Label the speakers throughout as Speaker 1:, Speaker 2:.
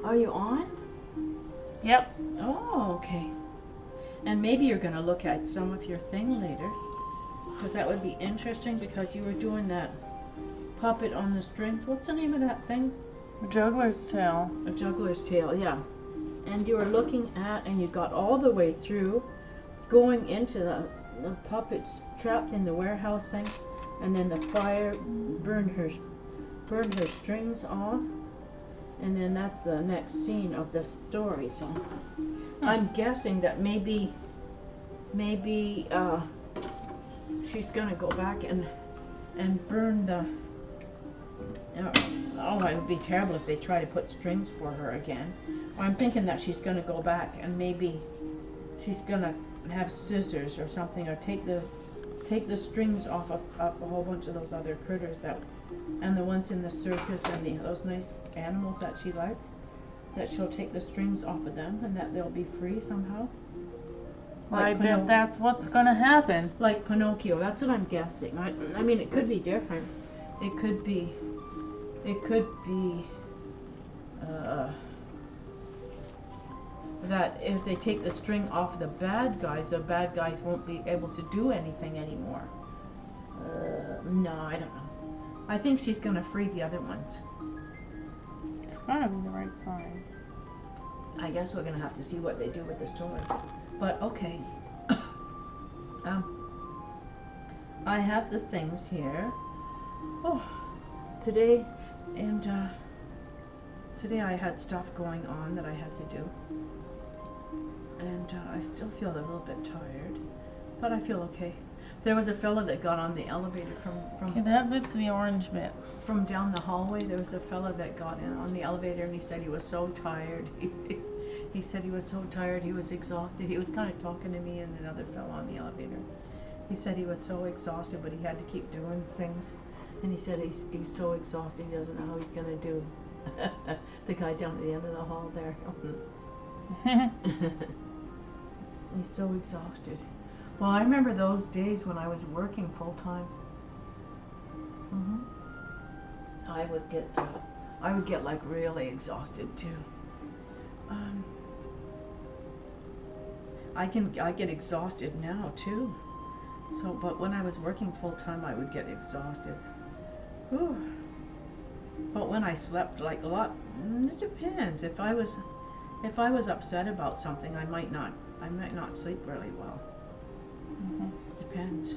Speaker 1: Are you on?
Speaker 2: Yep.
Speaker 1: Oh, okay. And maybe you're going to look at some of your thing later. Because that would be interesting because you were doing that puppet on the strings. What's the name of that thing?
Speaker 2: A juggler's tail.
Speaker 1: A juggler's tail, yeah. And you were looking at, and you got all the way through, going into the puppets trapped in the warehouse thing, and then the fire burned her strings off, and then that's the next scene of the story. So I'm guessing that maybe she's gonna go back and burn the. Oh, it would be terrible if they try to put strings for her again. I'm thinking that she's gonna go back and maybe she's gonna have scissors or something, or take the strings off of a whole bunch of those other critters and the ones in the circus and those nice animals that she likes. That she'll take the strings off of them and that they'll be free somehow.
Speaker 2: I bet that's what's gonna happen.
Speaker 1: Like Pinocchio, that's what I'm guessing. I mean, it could be different. It could be that if they take the string off the bad guys won't be able to do anything anymore. No, I don't know. I think she's gonna free the other ones.
Speaker 2: It's gotta be the right size.
Speaker 1: I guess we're gonna have to see what they do with the story. But okay. I have the things here. Oh, today I had stuff going on that I had to do, and I still feel a little bit tired, but I feel okay. There was a fella that got on the elevator from
Speaker 2: Okay, that bit's the orange bit.
Speaker 1: From down the hallway. There was a fella that got in on the elevator, and he said he was so tired. He said he was so tired, he was exhausted. He was kind of talking to me and another fella on the elevator. He said he was so exhausted, but he had to keep doing things. And he said he's so exhausted, he doesn't know how he's going to do. The guy down at the end of the hall there. He's so exhausted. Well, I remember those days when I was working full time. I would get like really exhausted too. I get exhausted now too. So, but when I was working full time, I would get exhausted. Whew. But when I slept like a lot, it depends. If I was upset about something, I might not sleep really well. It depends.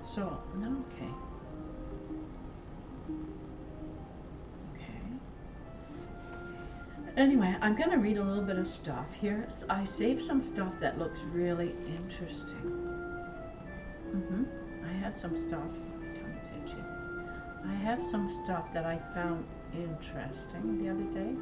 Speaker 1: So, no, okay. Anyway, I'm going to read a little bit of stuff here. I saved some stuff that looks really interesting. I have some stuff. My tongue's itchy. I have some stuff that I found interesting the other day.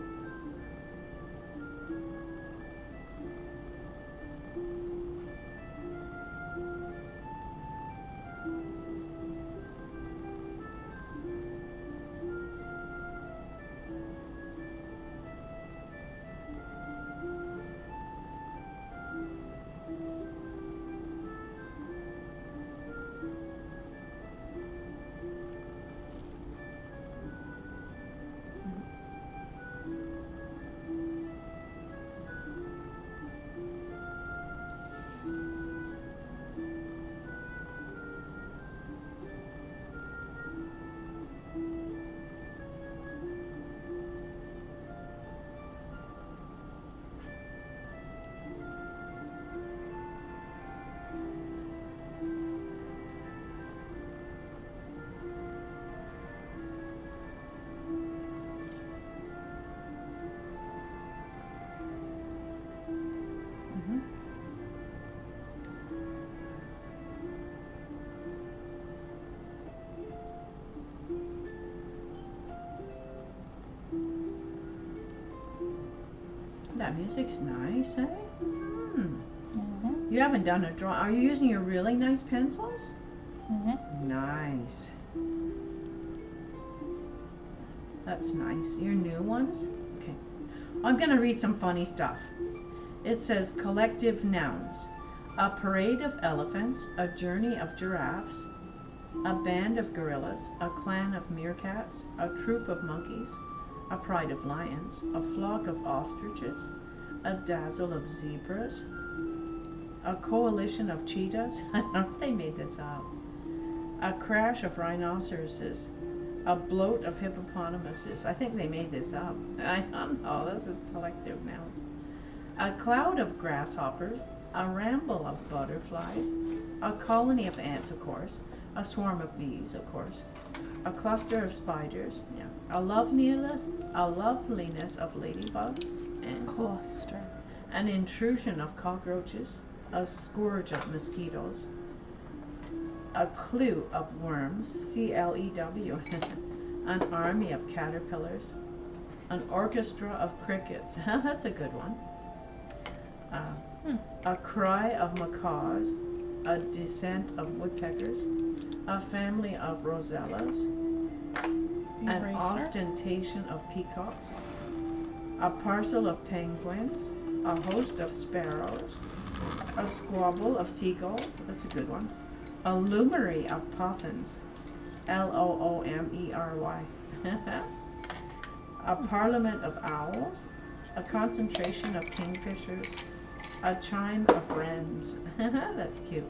Speaker 1: That music's nice, eh? You haven't done a drawing. Are you using your really nice pencils? Nice. That's nice. Your new ones? Okay. I'm going to read some funny stuff. It says collective nouns. A parade of elephants, a journey of giraffes, a band of gorillas, a clan of meerkats, a troop of monkeys, a pride of lions, a flock of ostriches, a dazzle of zebras, a coalition of cheetahs. I don't know if they made this up. A crash of rhinoceroses, a bloat of hippopotamuses. I think they made this up. I don't know. This is collective now. A cloud of grasshoppers, a ramble of butterflies, a colony of ants, of course, a swarm of bees, of course, a cluster of spiders, yeah, a loveliness of ladybugs, and
Speaker 2: Cluster.
Speaker 1: an intrusion of cockroaches, a scourge of mosquitoes, a clue of worms, C-L-E-W, an army of caterpillars, an orchestra of crickets, that's a good one, a cry of macaws, a descent of woodpeckers, a family of rosellas, an ostentation of peacocks, a parcel of penguins, a host of sparrows, a squabble of seagulls, that's a good one, a loomery of puffins, L-O-O-M-E-R-Y, a parliament of owls, a concentration of kingfishers, a chime of wrens, that's cute,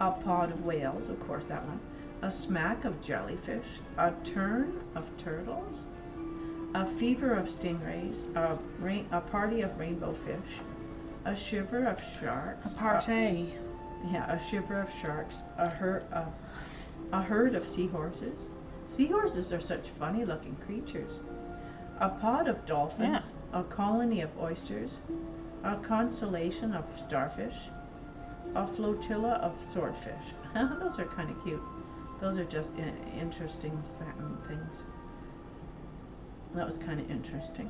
Speaker 1: a pod of whales, of course that one, a smack of jellyfish, a turn of turtles, a fever of stingrays, a party of rainbow fish, a shiver of sharks, a shiver of sharks, a herd of seahorses. Seahorses are such funny looking creatures. A pod of dolphins, a colony of oysters, a constellation of starfish, a flotilla of swordfish. Those are kind of cute. Those are just interesting things. That was kind of interesting.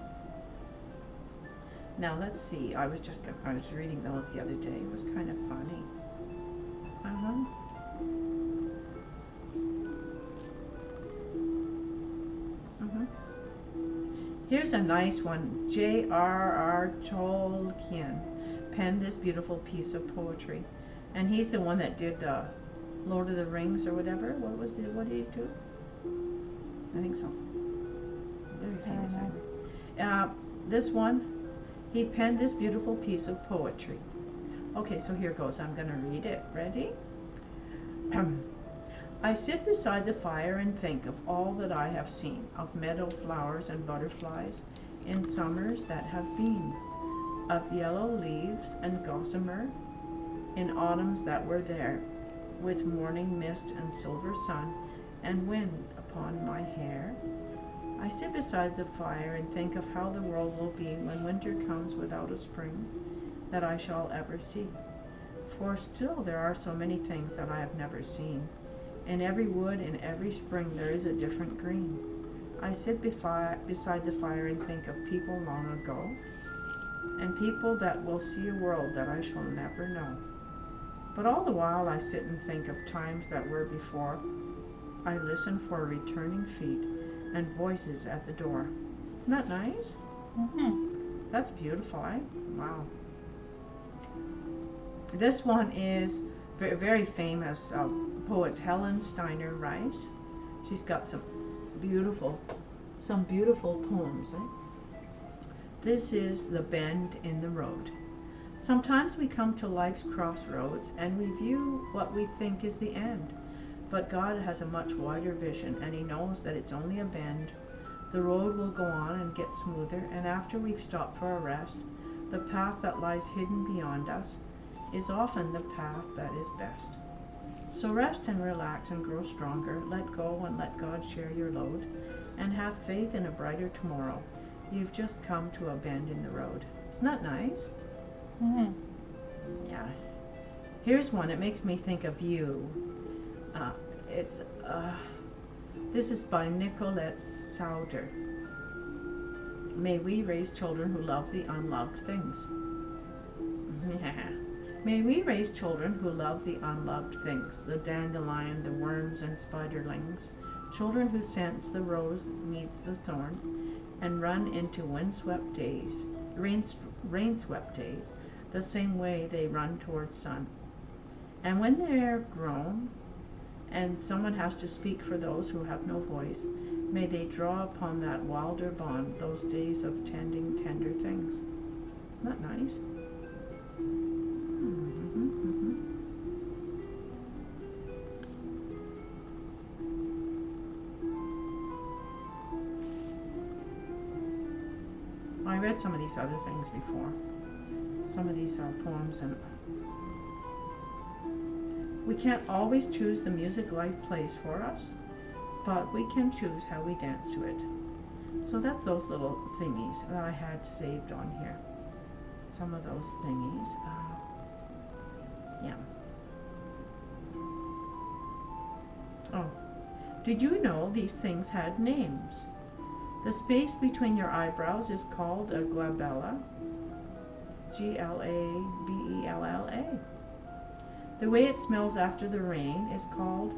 Speaker 1: Now let's see. I was reading those the other day. It was kind of funny. Here's a nice one. J.R.R. Tolkien penned this beautiful piece of poetry, and he's the one that did Lord of the Rings or whatever. What did he do? I think so. Very famous. This one, he penned this beautiful piece of poetry. Okay, so here goes. I'm going to read it. Ready? I sit beside the fire and think of all that I have seen, of meadow flowers and butterflies in summers that have been, of yellow leaves and gossamer in autumns that were there, with morning mist and silver sun and wind upon my hair. I sit beside the fire and think of how the world will be when winter comes without a spring that I shall ever see. For still there are so many things that I have never seen. In every wood, in every spring, there is a different green. I sit beside the fire and think of people long ago, and people that will see a world that I shall never know. But all the while I sit and think of times that were before. I listen for returning feet and voices at the door. Isn't that nice? That's beautiful, eh? Wow. This one is very, very famous poet Helen Steiner Rice. She's got some beautiful poems. This is The Bend in the Road. Sometimes we come to life's crossroads and we view what we think is the end. But God has a much wider vision, and He knows that it's only a bend. The road will go on and get smoother, and after we've stopped for a rest, the path that lies hidden beyond us is often the path that is best. So rest and relax and grow stronger. Let go and let God share your load, and have faith in a brighter tomorrow. You've just come to a bend in the road. Isn't that nice? Yeah. Here's one. It makes me think of you. This is by Nicolette Sauder. May we raise children who love the unloved things. May we raise children who love the unloved things, the dandelion, the worms and spiderlings, children who sense the rose meets the thorn, and run into rain-swept days, the same way they run towards sun. And when they are grown, and someone has to speak for those who have no voice. May they draw upon that wilder bond, those days of tending tender things. Isn't that nice? I read some of these other things before. Some of these poems, and we can't always choose the music life plays for us, but we can choose how we dance to it. So that's those little thingies that I had saved on here. Some of those thingies. Yeah. Oh, did you know these things had names? The space between your eyebrows is called a glabella. Glabella. The way it smells after the rain is called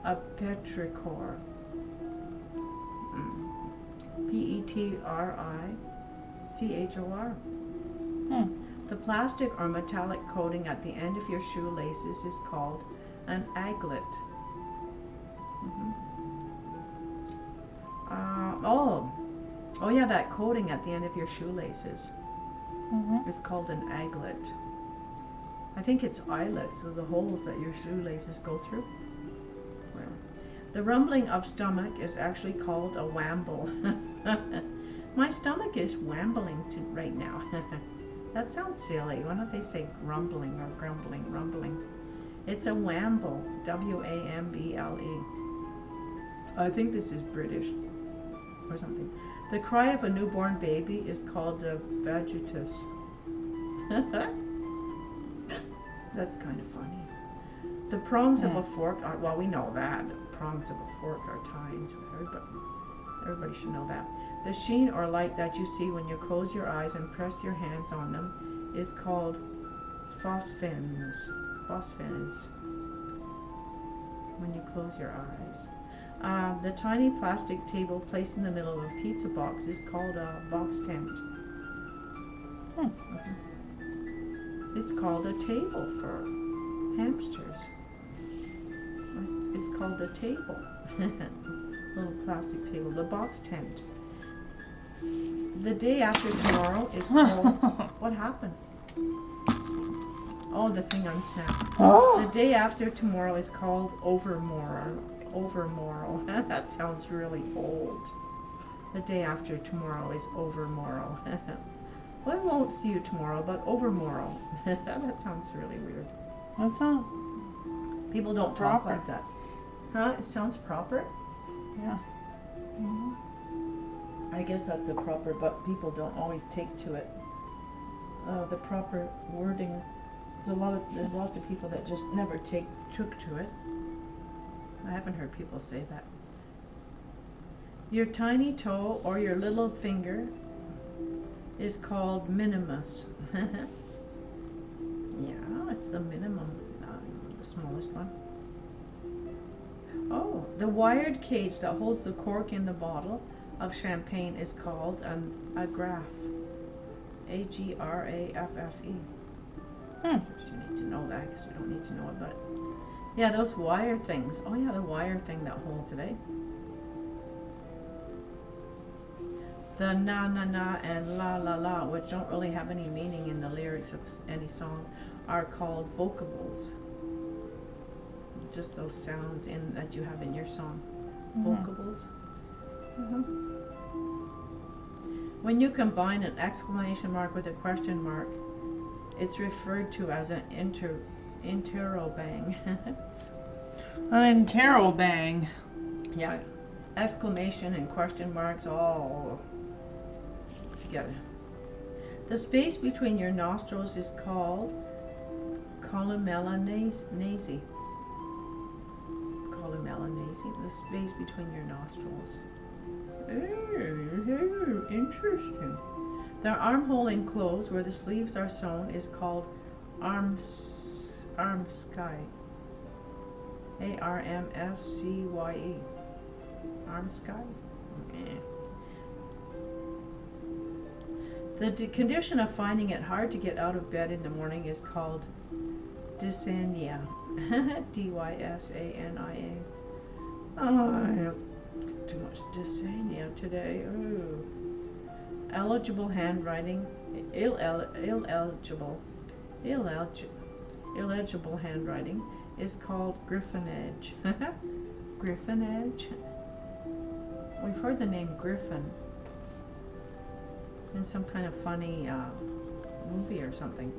Speaker 1: a petrichor. Petrichor. The plastic or metallic coating at the end of your shoelaces is called an aglet. Oh yeah, that coating at the end of your shoelaces is called an aglet. I think it's eyelets, so the holes that your shoelaces go through. Well, the rumbling of stomach is actually called a wamble. My stomach is wambling right now. That sounds silly. Why don't they say grumbling or grumbling, rumbling? It's a wamble, W-A-M-B-L-E. I think this is British or something. The cry of a newborn baby is called the vagitus. That's kind of funny. The prongs of a fork are, well, we know that. The prongs of a fork are tines. Everybody should know that. The sheen or light that you see when you close your eyes and press your hands on them is called phosphens. Phosphens. When you close your eyes. The tiny plastic table placed in the middle of a pizza box is called a box tent. It's called a table for hamsters. It's called a table. Little plastic table. The box tent. The day after tomorrow is called... What happened? Oh, the thing unsnapped. The day after tomorrow is called overmorrow. Overmorrow. That sounds really old. The day after tomorrow is overmorrow. Well, I won't see you tomorrow, but overmorrow. That sounds really weird.
Speaker 2: That's not...
Speaker 1: People don't talk like that. Huh? It sounds proper?
Speaker 2: Yeah.
Speaker 1: I guess that's the proper, but people don't always take to it. The proper wording. There's lots of people that just never took to it. I haven't heard people say that. Your tiny toe or your little finger is called minimus. Yeah, it's the minimum, the smallest one. Oh, the wired cage that holds the cork in the bottle of champagne is called an agraff. A-G-R-A-F-F-E. You need to know that because we don't need to know about it. Yeah, those wire things. Oh yeah, the wire thing that holds it, eh? The na na na and la la la, which don't really have any meaning in the lyrics of any song, are called vocables. Just those sounds that you have in your song. Vocables. When you combine an exclamation mark with a question mark, it's referred to as an interrobang.
Speaker 2: An interrobang.
Speaker 1: Yeah, exclamation and question marks all together. The space between your nostrils is called columella nasal. Columella nasal, the space between your nostrils. Oh, interesting. The armhole in clothes where the sleeves are sewn is called armscye. A-R-M-S-C-Y-E. Armscye. The condition of finding it hard to get out of bed in the morning is called dysania. Dysania. Oh, I have too much dysania today. Ooh. Eligible handwriting. Illegible handwriting is called griffonage. Griffonage? We've heard the name Griffin in some kind of funny movie or something.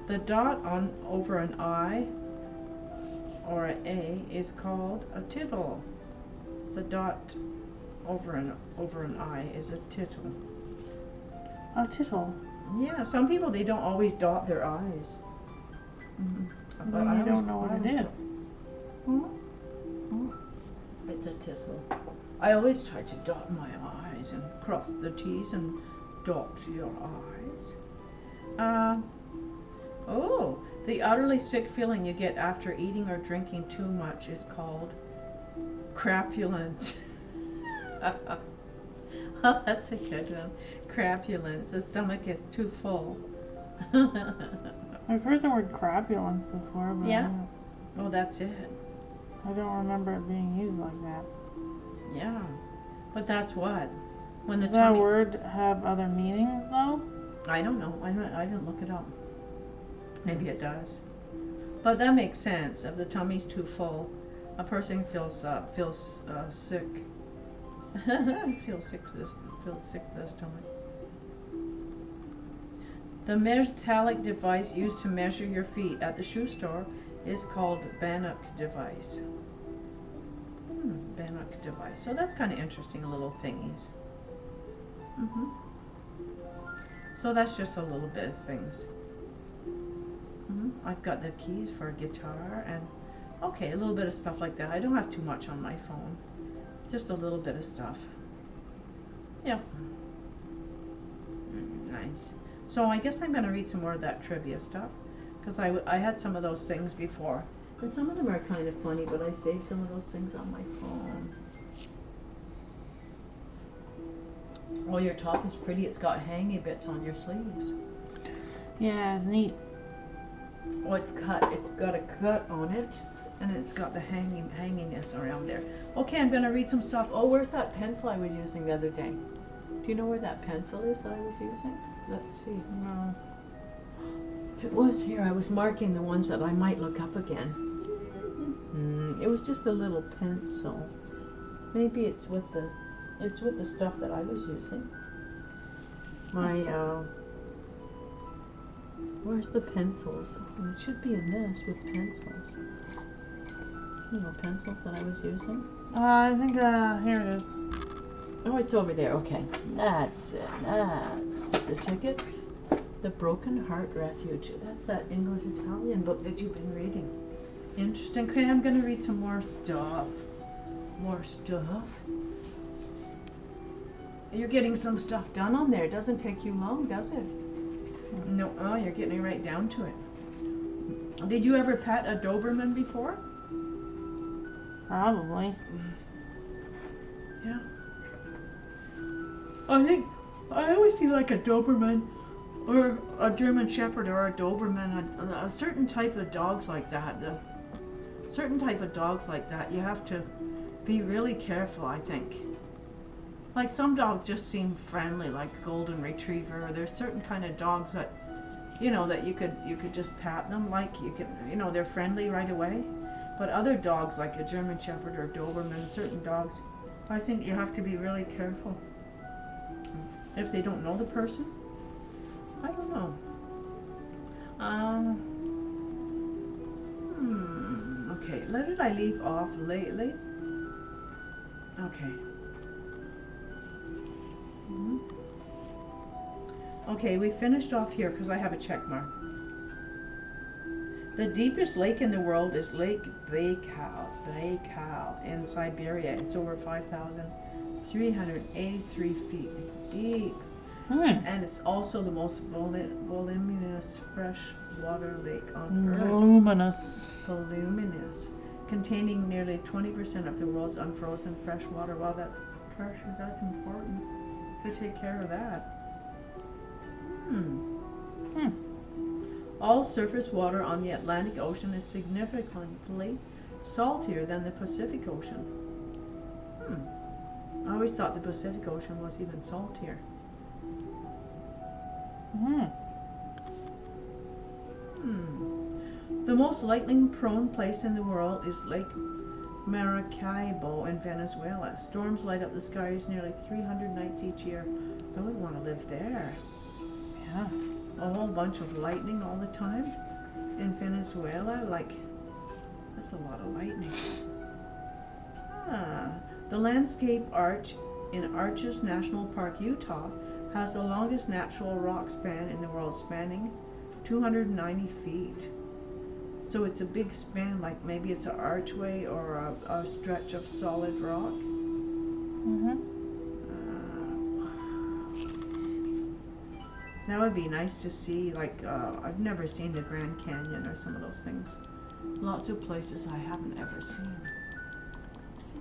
Speaker 1: The dot over an I or an A is called a tittle. The dot over an I is a tittle.
Speaker 2: A tittle?
Speaker 1: Yeah, some people, they don't always dot their I's.
Speaker 2: But I don't know what it is.
Speaker 1: It's a tittle. I always try to dot my I's and cross the T's and dot your I's. Oh, the utterly sick feeling you get after eating or drinking too much is called crapulence. Oh, that's a good one. Crapulence. The stomach gets too full.
Speaker 2: I've heard the word crapulence before, but
Speaker 1: yeah. Oh, that's it.
Speaker 2: I don't remember it being used like that.
Speaker 1: Yeah, but that's what. When
Speaker 2: Does that word have other meanings though?
Speaker 1: I don't know. I didn't look it up. Maybe it does. But that makes sense. If the tummy's too full, a person feels sick. feels sick to the stomach. The metallic device used to measure your feet at the shoe store is called Bannock device. Bannock device. So that's kind of interesting, little thingies. So that's just a little bit of things. I've got the keys for a guitar and okay, a little bit of stuff like that. I don't have too much on my phone. Just a little bit of stuff. Yeah. Nice. So I guess I'm going to read some more of that trivia stuff because I had some of those things before. And some of them are kind of funny, but I saved some of those things on my phone. Oh, your top is pretty. It's got hangy bits on your sleeves.
Speaker 2: Yeah, it's neat.
Speaker 1: Oh, it's cut. It's got a cut on it, and it's got the hanginess around there. Okay, I'm going to read some stuff. Oh, where's that pencil I was using the other day? Do you know where that pencil is that I was using? Let's see.
Speaker 2: No.
Speaker 1: It was here. I was marking the ones that I might look up again. It was just a little pencil. Maybe it's with the stuff that I was using. My where's the pencils? Oh, it should be in this with pencils. You know, pencils that I was using.
Speaker 2: I think here it is.
Speaker 1: Oh, it's over there. Okay, that's it. That's the ticket. The Broken Heart Refuge. That's that English-Italian book that you've been reading. Interesting. Okay, I'm going to read some more stuff. More stuff. You're getting some stuff done on there. It doesn't take you long, does it? No. Oh, you're getting right down to it. Did you ever pet a Doberman before?
Speaker 2: Probably.
Speaker 1: Yeah. I always see like a Doberman or a German Shepherd or a Doberman, a certain type of dogs like that. Certain type of dogs like that, you have to be really careful, I think. Like some dogs just seem friendly, like Golden Retriever, or there's certain kind of dogs that, you know, that you could just pat them, like you can, you know, they're friendly right away. But other dogs, like a German Shepherd or a Doberman, certain dogs, I think you have to be really careful. If they don't know the person, I don't know. Okay, where did I leave off lately? Okay. Okay, we finished off here because I have a check mark. The deepest lake in the world is Lake Baikal in Siberia. It's over 5,383 feet deep. And it's also the most voluminous freshwater lake on Earth.
Speaker 2: Voluminous.
Speaker 1: Containing nearly 20% of the world's unfrozen freshwater. Well, that's precious. That's important to take care of that. All surface water on the Atlantic Ocean is significantly saltier than the Pacific Ocean. I always thought the Pacific Ocean was even saltier. The most lightning-prone place in the world is Lake Maracaibo in Venezuela. Storms light up the skies nearly 300 nights each year. I would want to live there.
Speaker 2: Yeah.
Speaker 1: A whole bunch of lightning all the time in Venezuela. Like, that's a lot of lightning. The landscape arch in Arches National Park, Utah, has the longest natural rock span in the world, spanning 290 feet. So it's a big span, like maybe it's an archway or a stretch of solid rock. That would be nice to see. Like, I've never seen the Grand Canyon or some of those things. Lots of places I haven't ever seen.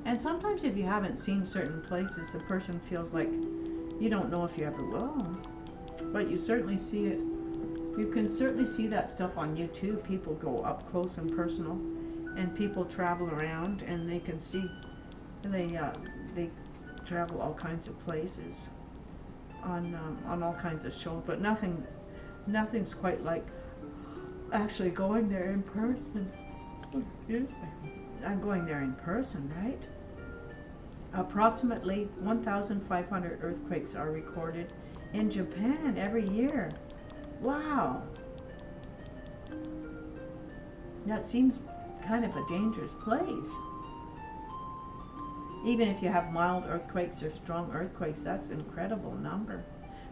Speaker 1: And sometimes if you haven't seen certain places, the person feels like you don't know if you ever will. But you certainly see it. You can certainly see that stuff on YouTube. People go up close and personal, and people travel around, and they can see. They travel all kinds of places on all kinds of shows. But nothing's quite like actually going there in person. Excuse me. I'm going there in person, right? Approximately 1,500 earthquakes are recorded in Japan every year. Wow. That seems kind of a dangerous place. Even if you have mild earthquakes or strong earthquakes, that's an incredible number.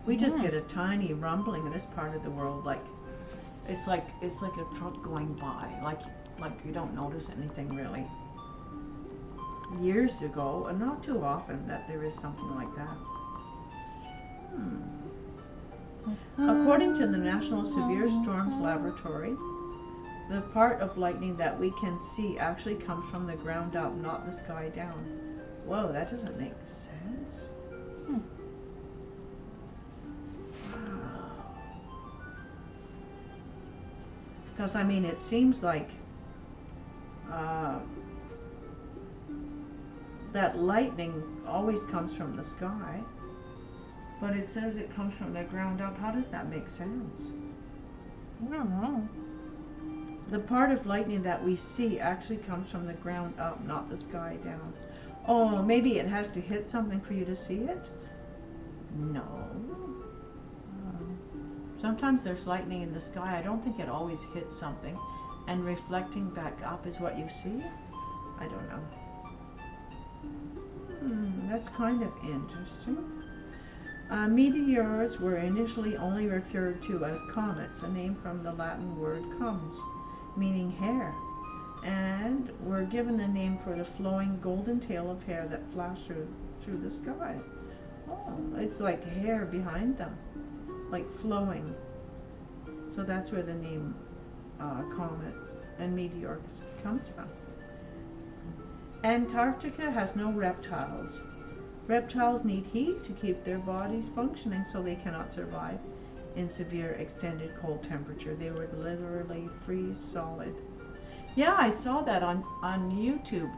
Speaker 1: We just get a tiny rumbling in this part of the world, like it's like a truck going by, like you don't notice anything really. Years ago, and not too often, that there is something like that. According to the National Severe Storms Laboratory, the part of lightning that we can see actually comes from the ground up, not the sky down. Whoa, that doesn't make sense. Because, I mean, it seems like that lightning always comes from the sky, but it says it comes from the ground up. How does that make sense?
Speaker 2: I don't know.
Speaker 1: The part of lightning that we see actually comes from the ground up, not the sky down. Oh, maybe it has to hit something for you to see it? No. Sometimes there's lightning in the sky. I don't think it always hits something, and reflecting back up is what you see? I don't know. That's kind of interesting. Meteors were initially only referred to as comets, a name from the Latin word comes, meaning hair, and were given the name for the flowing golden tail of hair that flashed through the sky. Oh, it's like hair behind them, like flowing. So that's where the name comets and meteors comes from. Antarctica has no reptiles. Reptiles need heat to keep their bodies functioning, so they cannot survive in severe extended cold temperature. They would literally freeze solid. Yeah, I saw that on YouTube,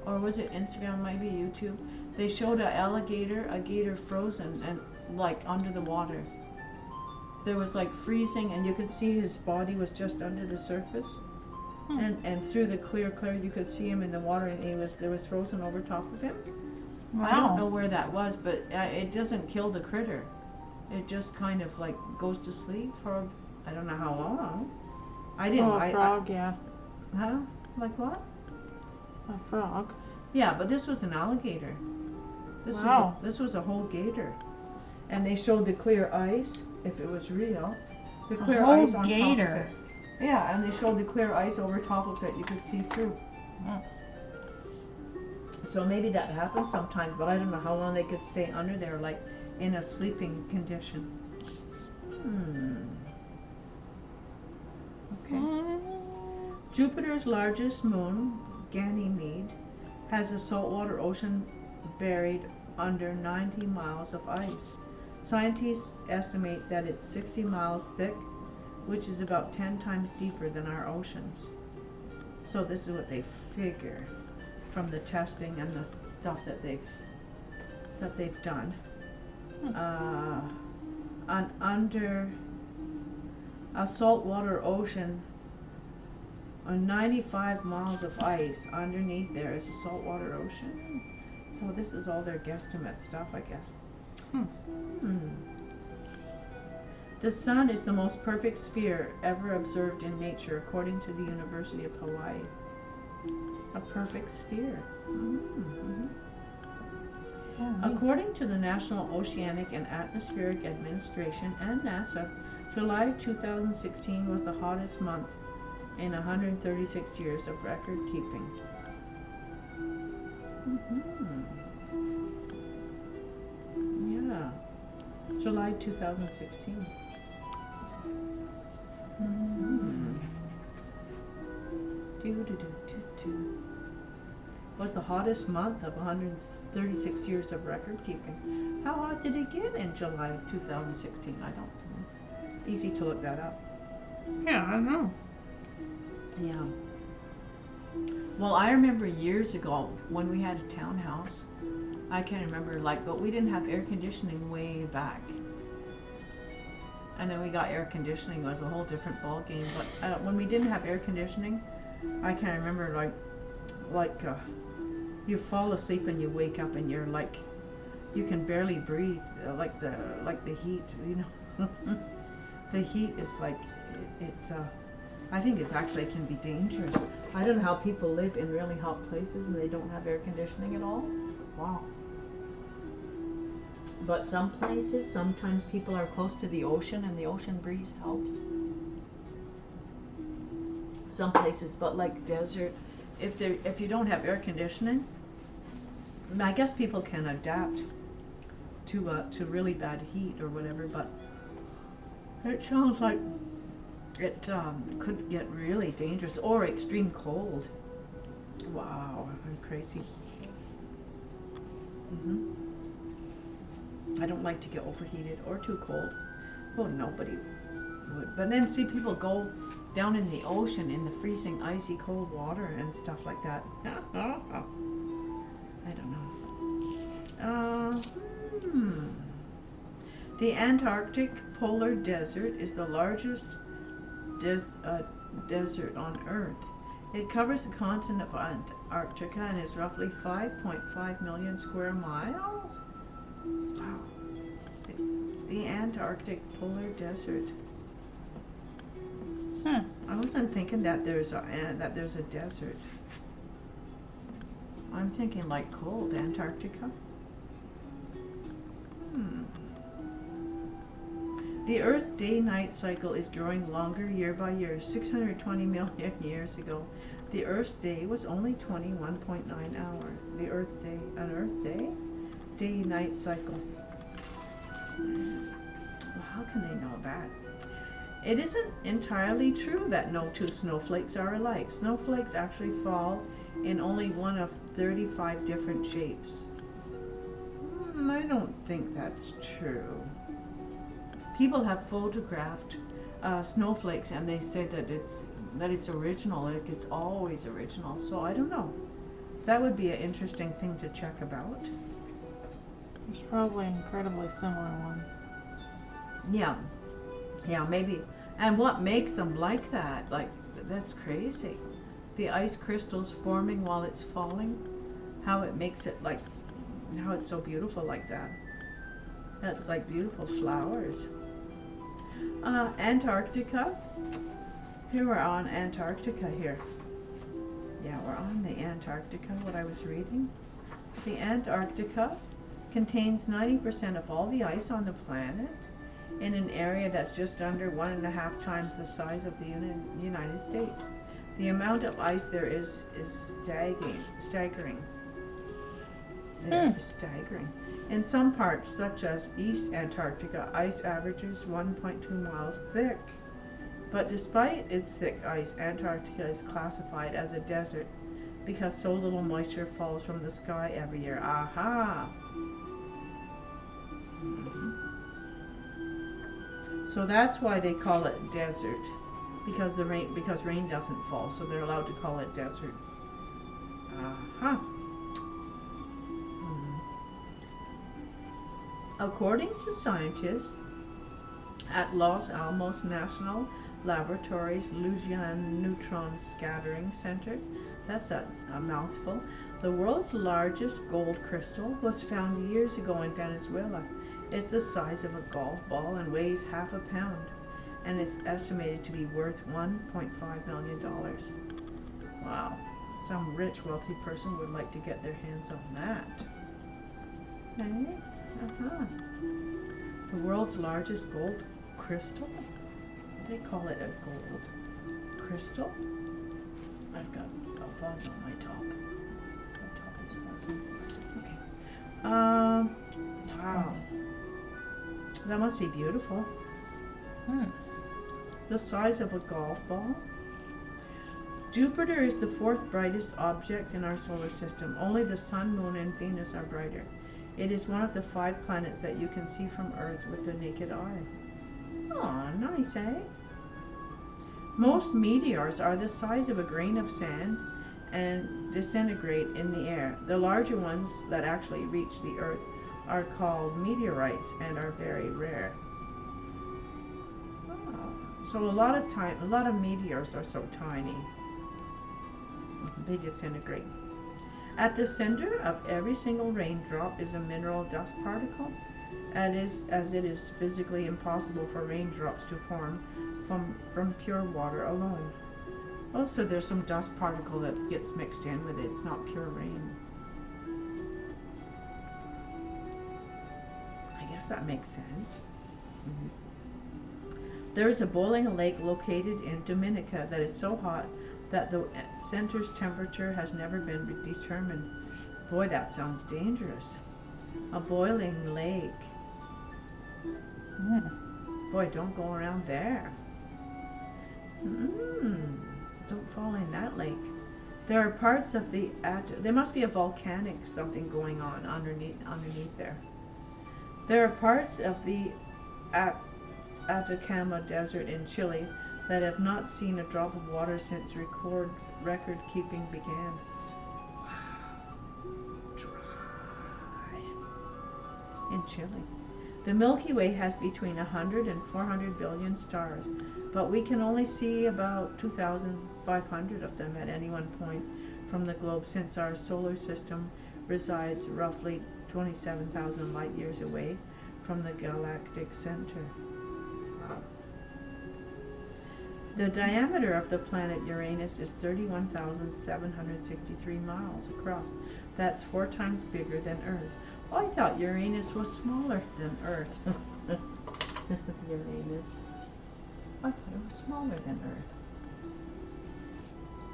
Speaker 1: or was it Instagram, maybe YouTube. They showed a gator frozen and like under the water. There was like freezing, and you could see his body was just under the surface. And through the clear you could see him in the water, and there was frozen over top of him.
Speaker 2: Wow.
Speaker 1: I don't know where that was, but it doesn't kill the critter. It just kind of like goes to sleep for I don't know how long. I didn't.
Speaker 2: Oh, a frog, yeah.
Speaker 1: Huh? Like what?
Speaker 2: A frog.
Speaker 1: Yeah, but this was an alligator.
Speaker 2: Wow.
Speaker 1: This was a whole gator, and they showed the clear ice, if it was real. The clear ice on top of it. Yeah, and they showed the clear ice over top of it. You could see through. So maybe that happens sometimes, but I don't know how long they could stay under there, like in a sleeping condition. Okay. Jupiter's largest moon, Ganymede, has a saltwater ocean buried under 90 miles of ice. Scientists estimate that it's 60 miles thick, which is about 10 times deeper than our oceans. So this is what they figure from the testing and the stuff that they've done. Under a saltwater ocean, on 95 miles of ice underneath there is a saltwater ocean. So this is all their guesstimate stuff, I guess. The sun is the most perfect sphere ever observed in nature, according to the University of Hawaii. A perfect sphere. According to the National Oceanic and Atmospheric Administration and NASA, July 2016 was the hottest month in 136 years of record keeping. Yeah, July 2016. Was the hottest month of 136 years of record keeping. How hot did it get in July of 2016? I don't know. Easy to look that up.
Speaker 2: Yeah, I know.
Speaker 1: Yeah. Well, I remember years ago when we had a townhouse, I can't remember, but we didn't have air conditioning way back. And then we got air conditioning. It was a whole different ball game. But when we didn't have air conditioning, I can remember you fall asleep and you wake up and you're you can barely breathe, like the heat, the heat is I think it actually can be dangerous. I don't know how people live in really hot places and they don't have air conditioning at all. Wow. But some places, sometimes people are close to the ocean and the ocean breeze helps. Some places, but like desert, if you don't have air conditioning, I guess people can adapt to really bad heat or whatever, but it sounds like it could get really dangerous or extreme cold. Wow, I'm crazy. I don't like to get overheated or too cold. Well, nobody would. But then see people go down in the ocean in the freezing, icy, cold water and stuff like that. I don't know. The Antarctic polar desert is the largest desert on Earth. It covers the continent of Antarctica and is roughly 5.5 million square miles. Wow. The Antarctic polar desert. I wasn't thinking that there's a desert. I'm thinking like cold Antarctica. The Earth's day-night cycle is growing longer year by year. 620 million years ago, the Earth's day was only 21.9 hours. The Earth day, an Earth day, day-night cycle. Well, how can they know that? It isn't entirely true that no two snowflakes are alike. Snowflakes actually fall in only one of 35 different shapes. I don't think that's true. People have photographed snowflakes and they say that it's original, like it's always original. So I don't know. That would be an interesting thing to check about.
Speaker 2: There's probably incredibly similar ones.
Speaker 1: Yeah, maybe. And what makes them like that? That's crazy. The ice crystals forming while it's falling, how it makes it how it's so beautiful like that. That's like beautiful flowers. Antarctica. Here we're on Antarctica here. Yeah, we're on the Antarctica, what I was reading. The Antarctica contains 90% of all the ice on the planet in an area that's just under 1.5 times the size of the United States. The amount of ice there is staggering. Staggering. In some parts, such as East Antarctica, ice averages 1.2 miles thick. But despite its thick ice, Antarctica is classified as a desert because so little moisture falls from the sky every year. Aha! So that's why they call it desert, because rain doesn't fall, so they're allowed to call it desert. Uh-huh. According to scientists at Los Alamos National Laboratory's Louisiana Neutron Scattering Center, that's a mouthful, the world's largest gold crystal was found years ago in Venezuela. It's the size of a golf ball and weighs half a pound, and it's estimated to be worth $1.5 million. Wow, some rich, wealthy person would like to get their hands on that. Okay. Uh-huh. The world's largest gold crystal? They call it a gold crystal? I've got a fuzz on my top. My top is fuzzy. Okay. Wow. That must be beautiful. The size of a golf ball. Jupiter is the fourth brightest object in our solar system. Only the Sun, Moon, and Venus are brighter. It is one of the 5 planets that you can see from Earth with the naked eye. Aw, nice, eh? Most meteors are the size of a grain of sand and disintegrate in the air. The larger ones that actually reach the Earth are called meteorites and are very rare. Oh, so a lot of meteors are so tiny. They disintegrate. At the center of every single raindrop is a mineral dust particle, as it is physically impossible for raindrops to form from pure water alone. Oh, so there's some dust particle that gets mixed in with it. It's not pure rain. I guess that makes sense. There is a boiling lake located in Dominica that is so hot that the center's temperature has never been determined. Boy, that sounds dangerous. A boiling lake. Boy, don't go around there. Don't fall in that lake. There are parts of the there must be a volcanic something going on underneath there. There are parts of the Atacama Desert in Chile that have not seen a drop of water since record keeping began. Wow. Dry. In Chile. The Milky Way has between 100 and 400 billion stars, but we can only see about 2,500 of them at any one point from the globe, since our solar system resides roughly 27,000 light years away from the galactic center. Wow. The diameter of the planet Uranus is 31,763 miles across. That's 4 times bigger than Earth. Well, I thought Uranus was smaller than Earth. Uranus. I thought it was smaller than Earth.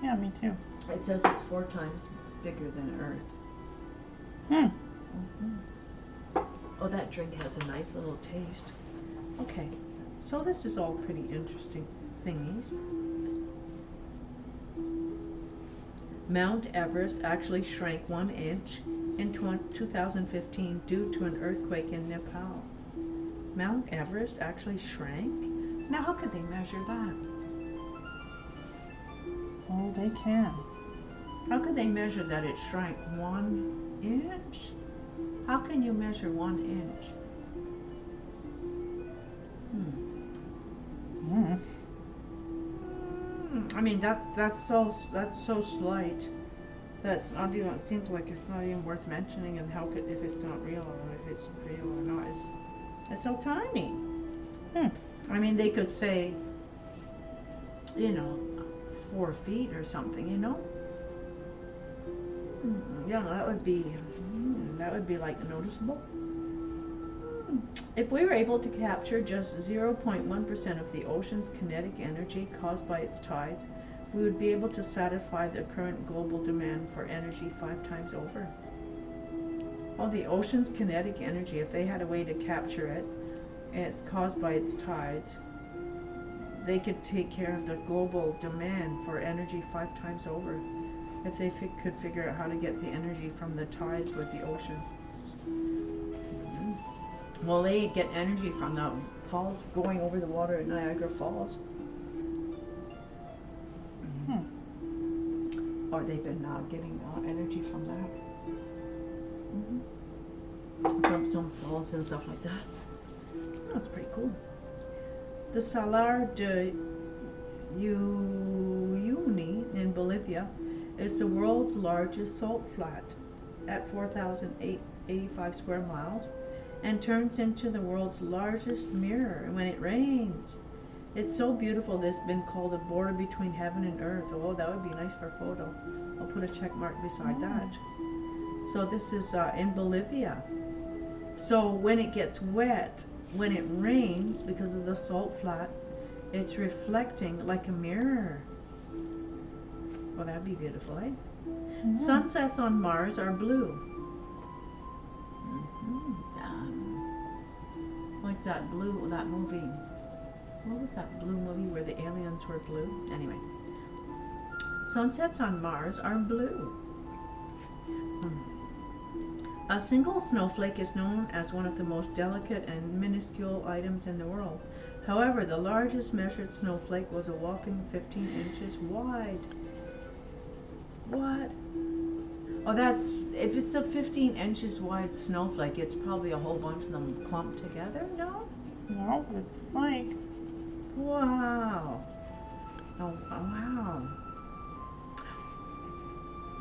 Speaker 2: Yeah, me too.
Speaker 1: It says it's 4 times bigger than Earth. Oh, that drink has a nice little taste. Okay, so this is all pretty interesting thingies. Mount Everest actually shrank 1 inch in 2015 due to an earthquake in Nepal. Mount Everest actually shrank? Now how could they measure that?
Speaker 2: Oh, they can.
Speaker 1: How could they measure that it shrank 1 inch? How can you measure 1 inch? I mean, that's so slight. That's not even. It seems like it's not even worth mentioning. And how could, if it's not real, or if it's real or not? It's so tiny. I mean, they could say, 4 feet or something. Yeah, that would be like noticeable. If we were able to capture just 0.1% of the ocean's kinetic energy caused by its tides, we would be able to satisfy the current global demand for energy 5 times over. Oh, the ocean's kinetic energy, if they had a way to capture it, and it's caused by its tides, they could take care of the global demand for energy 5 times over. If they could figure out how to get the energy from the tides with the ocean. Well, they get energy from the falls going over the water at Niagara Falls. Or they've been getting energy from that. From some falls and stuff like that. That's pretty cool. The Salar de Uyuni in Bolivia is the world's largest salt flat at 4,885 square miles and turns into the world's largest mirror when it rains. It's so beautiful that it's been called the border between heaven and earth. Oh, that would be nice for a photo. I'll put a check mark beside that. So this is in Bolivia. So when it gets wet, when it rains, because of the salt flat, it's reflecting like a mirror. Well, that'd be beautiful, eh? Sunsets on Mars are blue. Like that blue, that movie. What was that blue movie where the aliens were blue? Anyway. Sunsets on Mars are blue. A single snowflake is known as one of the most delicate and minuscule items in the world. However, the largest measured snowflake was a whopping 15 inches wide. What? Oh, that's, if it's a 15 inches wide snowflake, it's probably a whole bunch of them clumped together, no?
Speaker 2: No, it's fake.
Speaker 1: Wow. Oh, wow.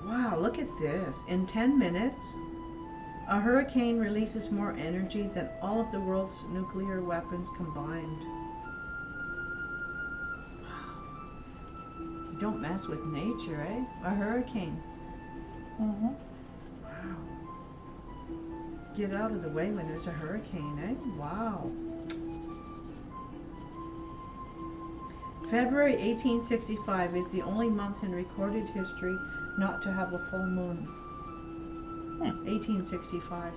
Speaker 1: Wow, look at this. In 10 minutes, a hurricane releases more energy than all of the world's nuclear weapons combined. Wow. You don't mess with nature, eh? A hurricane. Wow. Get out of the way when there's a hurricane, eh? Wow. February 1865 is the only month in recorded history not to have a full moon. 1865.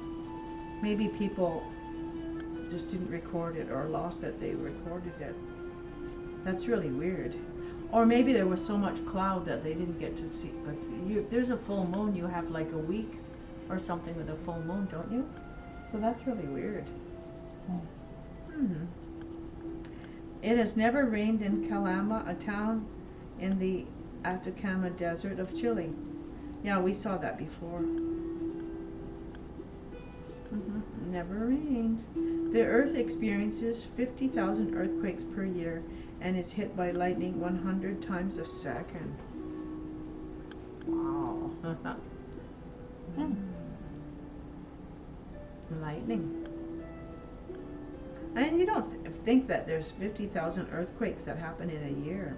Speaker 1: Maybe people just didn't record it or lost that they recorded it. That's really weird. Or maybe there was so much cloud that they didn't get to see. But if there's a full moon, you have like a week or something with a full moon, don't you? So that's really weird. It has never rained in Calama, a town in the Atacama Desert of Chile. Yeah, we saw that before. Never rained. The Earth experiences 50,000 earthquakes per year and is hit by lightning 100 times a second. Wow. Lightning. And you don't think that there's 50,000 earthquakes that happen in a year.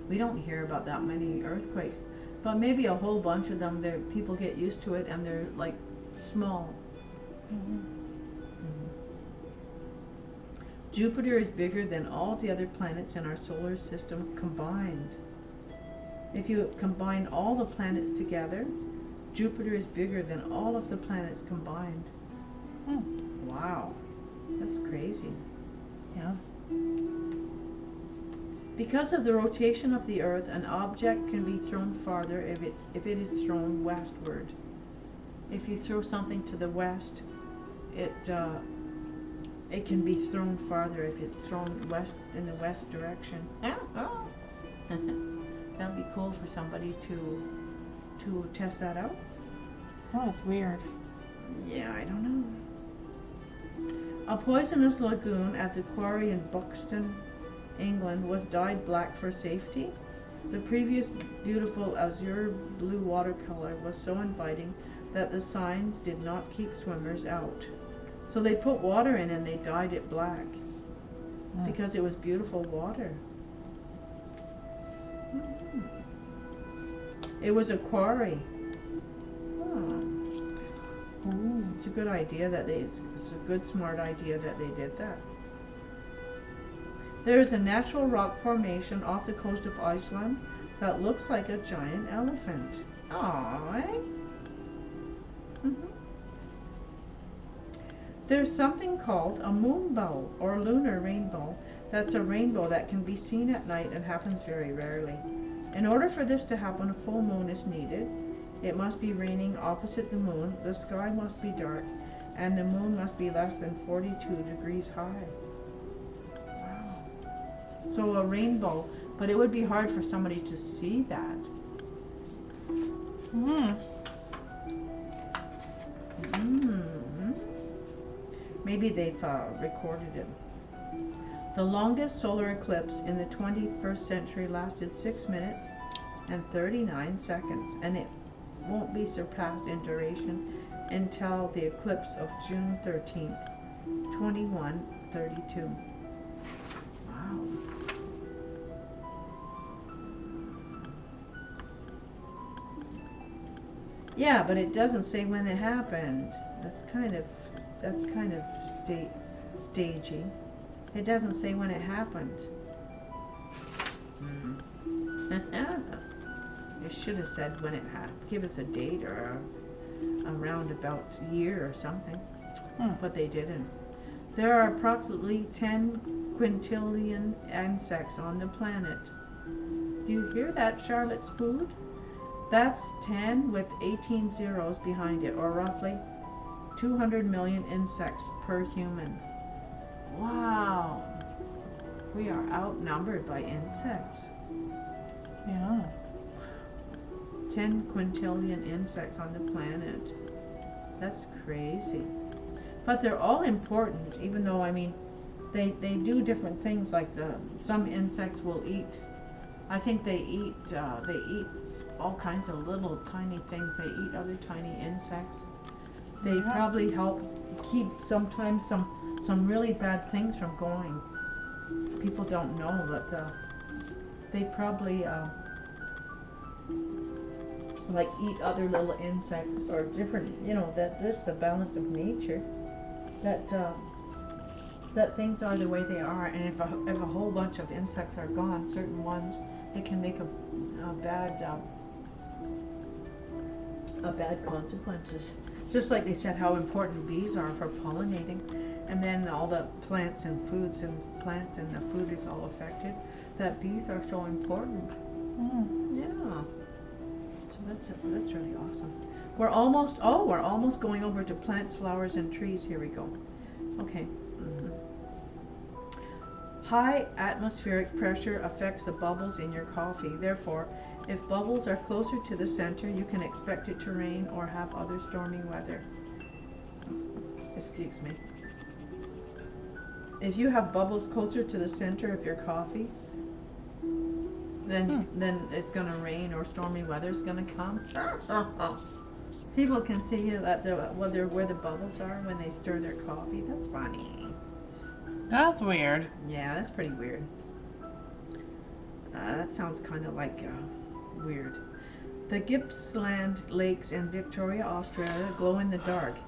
Speaker 1: We don't hear about that many earthquakes, but maybe a whole bunch of them, people get used to it and they're like small. Jupiter is bigger than all of the other planets in our solar system combined. If you combine all the planets together, Jupiter is bigger than all of the planets combined. Wow, that's crazy.
Speaker 2: Yeah.
Speaker 1: Because of the rotation of the Earth, an object can be thrown farther if it is thrown westward. If you throw something to the west, it can be thrown farther if it's thrown in the west direction. That'd be cool for somebody to test that out.
Speaker 2: Oh, that's weird.
Speaker 1: Yeah, I don't know. A poisonous lagoon at the quarry in Buxton, England was dyed black for safety. The previous beautiful azure blue watercolor was so inviting that the signs did not keep swimmers out. So they put water in and they dyed it black because it was beautiful water. It was a quarry. It's a good idea that it's a good smart idea that they did that. There is a natural rock formation off the coast of Iceland that looks like a giant elephant. Aww. There's something called a moonbow or lunar rainbow. That's a rainbow that can be seen at night and happens very rarely. In order for this to happen, a full moon is needed. It must be raining opposite the moon, the sky must be dark, and the moon must be less than 42 degrees high. Wow. So a rainbow, but it would be hard for somebody to see that. Maybe they've recorded it. The longest solar eclipse in the 21st century lasted 6 minutes and 39 seconds, and it won't be surpassed in duration until the eclipse of June 13th, 2132. Wow. Yeah, but it doesn't say when it happened. That's kind of stagey. It doesn't say when it happened. It should have said when it happened. Give us a date or a roundabout year or something. But they didn't. There are approximately 10 quintillion insects on the planet. Do you hear that, Charlotte Spood? That's 10 with 18 zeros behind it, or roughly 200 million insects per human. Wow. We are outnumbered by insects.
Speaker 2: Yeah.
Speaker 1: 10 quintillion insects on the planet. That's crazy. But they're all important, even though, I mean, they do different things, like some insects will eat, I think they eat all kinds of little tiny things. They eat other tiny insects. They probably help keep sometimes some really bad things from going. People don't know, but they probably like eat other little insects or different, that there's the balance of nature, that things are the way they are, and if a whole bunch of insects are gone, certain ones, it can make a bad consequences. Just like they said how important bees are for pollinating, and then all the plants and foods and plants and the food is all affected, that bees are so important. Yeah. So that's really awesome. We're almost going over to plants, flowers, and trees. Here we go. Okay. High atmospheric pressure affects the bubbles in your coffee. Therefore, if bubbles are closer to the center, you can expect it to rain or have other stormy weather. Excuse me. If you have bubbles closer to the center of your coffee, then it's going to rain or stormy weather is going to come. People can see that where the bubbles are when they stir their coffee. That's funny.
Speaker 2: That's weird.
Speaker 1: Yeah, that's pretty weird. That sounds kind of like weird. The Gippsland Lakes in Victoria, Australia glow in the dark.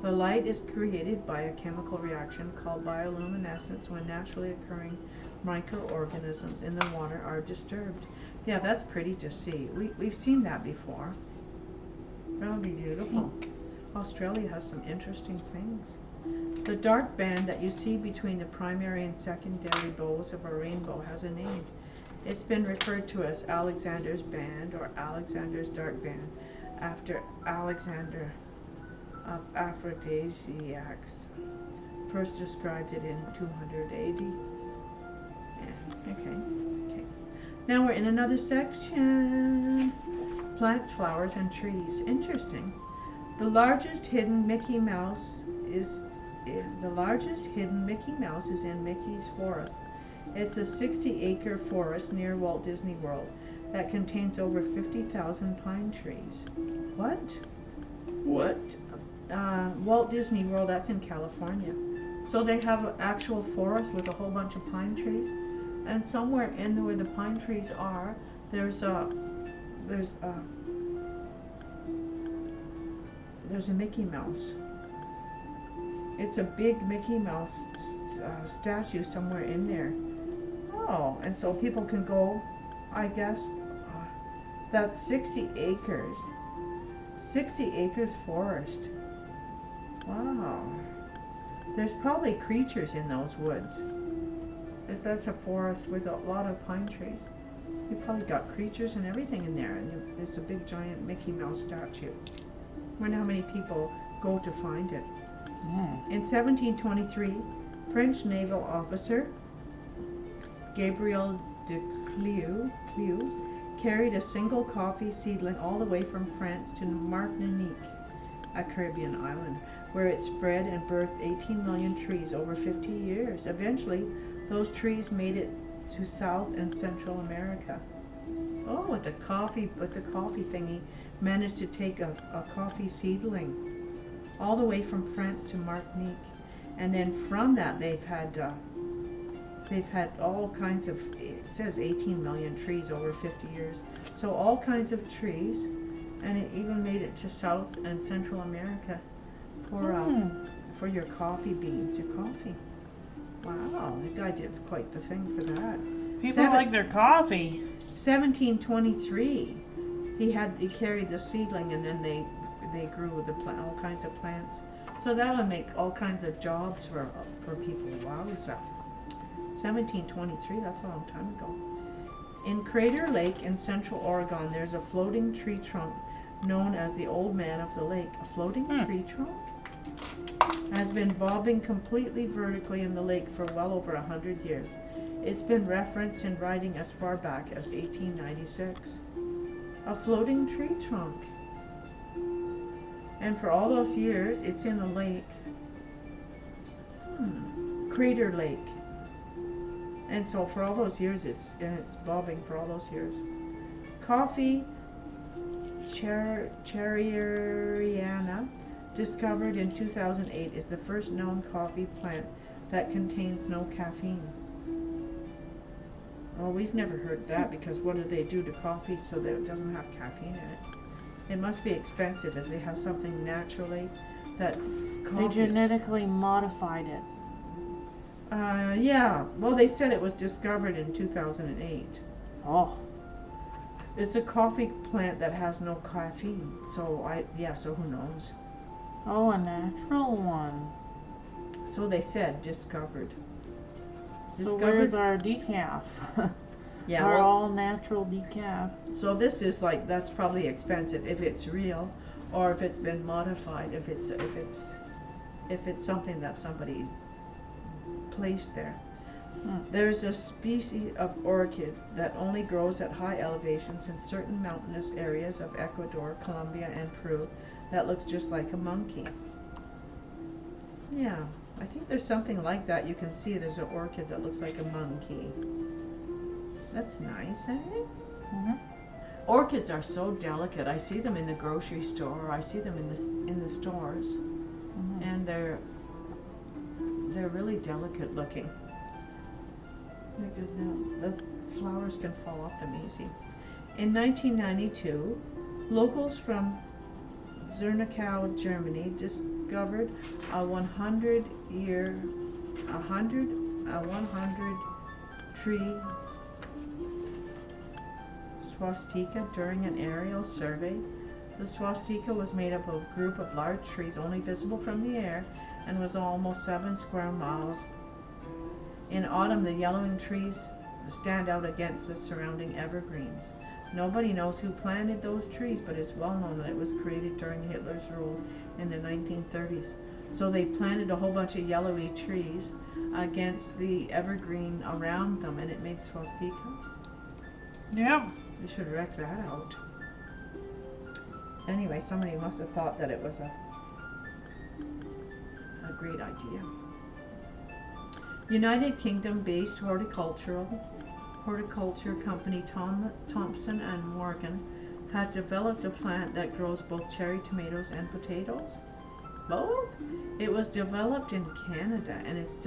Speaker 1: The light is created by a chemical reaction called bioluminescence when naturally occurring microorganisms in the water are disturbed. Yeah, that's pretty to see. We've seen that before. That would be beautiful. Australia has some interesting things. The dark band that you see between the primary and secondary bows of a rainbow has a name. It's been referred to as Alexander's band or Alexander's dark band, after Alexander of Aphrodisiacs first described it in 200 AD. Yeah, okay. Now we're in another section. Plants, flowers, and trees. Interesting. The largest hidden Mickey Mouse is in Mickey's Forest. It's a 60-acre forest near Walt Disney World that contains over 50,000 pine trees. What? Walt Disney World, that's in California. So they have an actual forest with a whole bunch of pine trees, and somewhere in where the pine trees are, there's a Mickey Mouse. It's a big Mickey Mouse statue somewhere in there. Oh, and so people can go, I guess, that's 60 acres. 60 acres forest. Wow. There's probably creatures in those woods. If that's a forest with a lot of pine trees, you probably got creatures and everything in there, and there's a big giant Mickey Mouse statue. I wonder how many people go to find it. In 1723, French naval officer Gabriel de Clew carried a single coffee seedling all the way from France to Martinique, a Caribbean island, where it spread and birthed 18 million trees over 50 years. Eventually, those trees made it to South and Central America. Oh, with the coffee thing, he managed to take a coffee seedling all the way from France to Martinique, and then from that they've had all kinds of, it says 18 million trees over 50 years, so all kinds of trees, and it even made it to South and Central America for your coffee beans, your coffee. Wow, the guy did quite the thing for that.
Speaker 2: People like their coffee.
Speaker 1: 1723, he carried the seedling, and then they grew all kinds of plants. So that would make all kinds of jobs for people. Wow, 1723, that's a long time ago. In Crater Lake in Central Oregon, there's a floating tree trunk known as the Old Man of the Lake. A floating tree trunk has been bobbing completely vertically in the lake for well over 100 years. It's been referenced in writing as far back as 1896. A floating tree trunk. And for all those years, it's in a lake. Crater Lake. And so for all those years, it's bobbing for all those years. Coffee Cherryariana, discovered in 2008, is the first known coffee plant that contains no caffeine. Well, we've never heard that, because what do they do to coffee so that it doesn't have caffeine in it? It must be expensive if they have something naturally that's coffee.
Speaker 2: They genetically modified it.
Speaker 1: Yeah. Well, they said it was discovered in 2008.
Speaker 2: Oh.
Speaker 1: It's a coffee plant that has no caffeine. So so who knows?
Speaker 2: Oh, a natural one.
Speaker 1: So they said discovered.
Speaker 2: So where's our decaf?
Speaker 1: Yeah,
Speaker 2: our all natural decaf.
Speaker 1: So this is that's probably expensive if it's real, or if it's been modified, if it's something that somebody placed there. There's a species of orchid that only grows at high elevations in certain mountainous areas of Ecuador, Colombia, and Peru that looks just like a monkey. Yeah, I think there's something like that. You can see there's an orchid that looks like a monkey. That's nice, eh? Orchids are so delicate. I see them in the grocery store. I see them in the stores, and they're really delicate looking. The flowers can fall off them easy. In 1992, locals from Zernikow, Germany, discovered a 100 tree swastika during an aerial survey. The swastika was made up of a group of large trees only visible from the air, and was almost 7 square miles. In autumn, the yellowing trees stand out against the surrounding evergreens. Nobody knows who planted those trees, but it's well known that it was created during Hitler's rule in the 1930s. So they planted a whole bunch of yellowy trees against the evergreen around them, and it made swastika.
Speaker 2: Yeah.
Speaker 1: They should wreck that out. Anyway, somebody must have thought that it was a great idea. United Kingdom-based horticulture company Thompson and Morgan has developed a plant that grows both cherry tomatoes and potatoes. Both? It was developed in Canada and is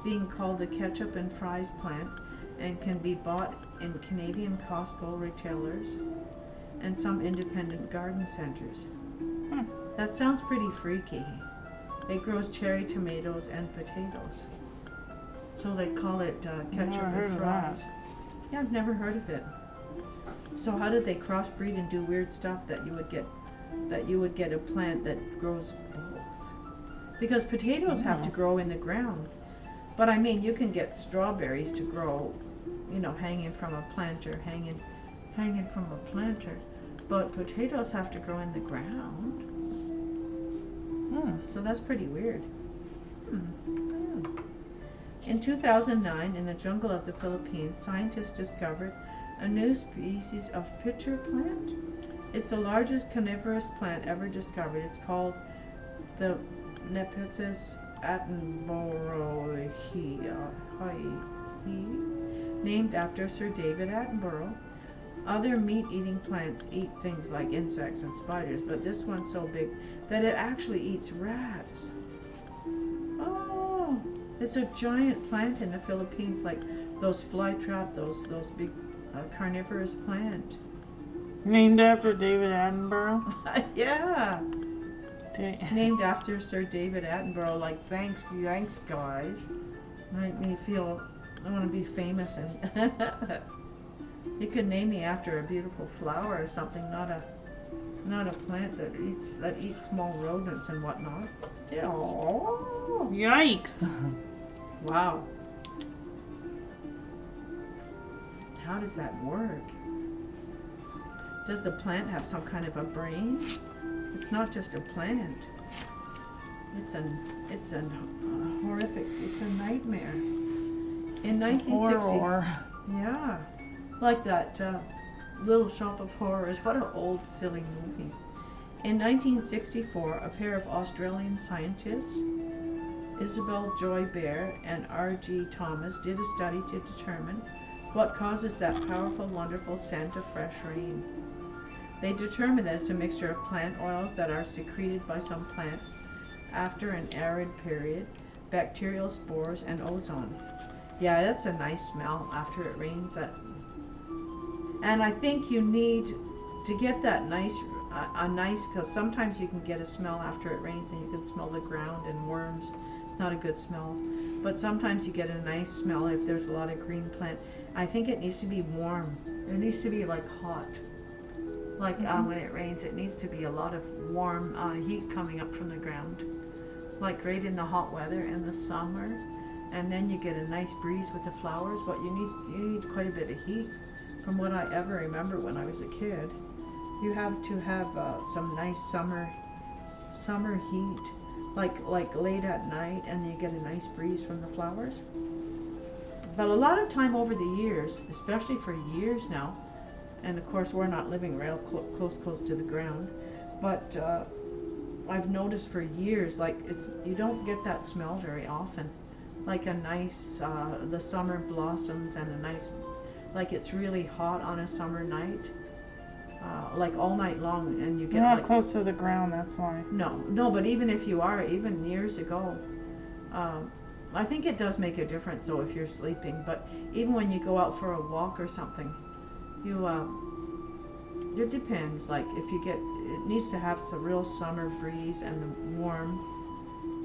Speaker 1: being called the ketchup and fries plant, and can be bought in Canadian Costco retailers and some independent garden centers. That sounds pretty freaky. It grows cherry tomatoes and potatoes. So they call it ketchup and fries. Yeah, I've never heard of it. So how did they crossbreed and do weird stuff that you would get a plant that grows both? Because potatoes have to grow in the ground. But I mean, you can get strawberries to grow, hanging from a planter, hanging from a planter. But potatoes have to grow in the ground. So that's pretty weird. In 2009, in the jungle of the Philippines, scientists discovered a new species of pitcher plant. It's the largest carnivorous plant ever discovered. It's called the Nepenthes Attenboroughi, named after Sir David Attenborough. Other meat-eating plants eat things like insects and spiders, but this one's so big that it actually eats rats. Oh, it's a giant plant in the Philippines, like those flytrap, those big carnivorous plant.
Speaker 2: Named after David Attenborough?
Speaker 1: Yeah. Named after Sir David Attenborough, like thanks guys. Make me feel I want to be famous, and you could name me after a beautiful flower or something, not a plant that eats small rodents and whatnot. Yeah. Oh.
Speaker 2: Yikes.
Speaker 1: Wow. How does that work? Does the plant have some kind of a brain? It's not just a plant. It's a horrific. It's a nightmare. In 1960, yeah, like that Little Shop of Horrors. What an old silly movie. In 1964, a pair of Australian scientists, Isabel Joy Baer and R.G. Thomas, did a study to determine what causes that powerful, wonderful scent of fresh rain. They determined that it's a mixture of plant oils that are secreted by some plants after an arid period, bacterial spores, and ozone. Yeah, that's a nice smell after it rains. And I think you need to get that nice, because sometimes you can get a smell after it rains and you can smell the ground and worms. Not a good smell. But sometimes you get a nice smell if there's a lot of green plant. I think it needs to be warm. It needs to be like hot. Like when it rains, it needs to be a lot of warm heat coming up from the ground. Like right in the hot weather in the summer. And then you get a nice breeze with the flowers, but you need quite a bit of heat. From what I ever remember when I was a kid, you have to have some nice summer heat, like late at night, and you get a nice breeze from the flowers. But a lot of time over the years, especially for years now, and of course we're not living real close to the ground, but I've noticed for years, like you don't get that smell very often. Like a nice, the summer blossoms and a nice, like it's really hot on a summer night, like all night long, and you get
Speaker 2: not close to the ground, that's why.
Speaker 1: No, but even if you are, even years ago, I think it does make a difference though if you're sleeping, but even when you go out for a walk or something, it depends, like if you get, it needs to have the real summer breeze and the warm,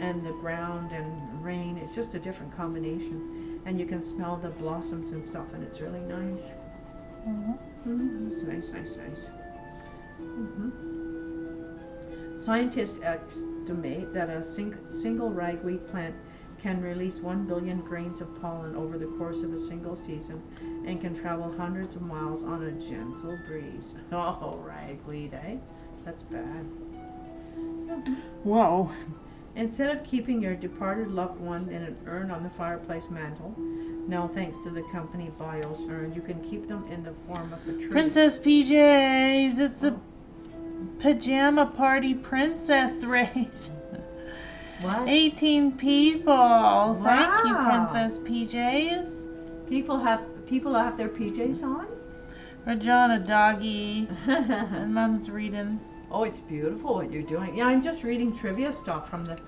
Speaker 1: and the ground and rain. It's just a different combination, and you can smell the blossoms and stuff, and it's really nice. It's nice. Scientists estimate that a single ragweed plant can release 1 billion grains of pollen over the course of a single season and can travel hundreds of miles on a gentle breeze. Oh, ragweed, eh? That's bad.
Speaker 2: Whoa.
Speaker 1: Instead of keeping your departed loved one in an urn on the fireplace mantle, now thanks to the company Bios Urn, you can keep them in the form of a tree.
Speaker 2: Princess PJs, it's a pajama party princess race.
Speaker 1: What?
Speaker 2: 18 people. Wow. Thank you, Princess PJs.
Speaker 1: People have their PJs on?
Speaker 2: We're drawing a doggy, and Mom's reading.
Speaker 1: Oh, it's beautiful what you're doing. Yeah, I'm just reading trivia stuff from the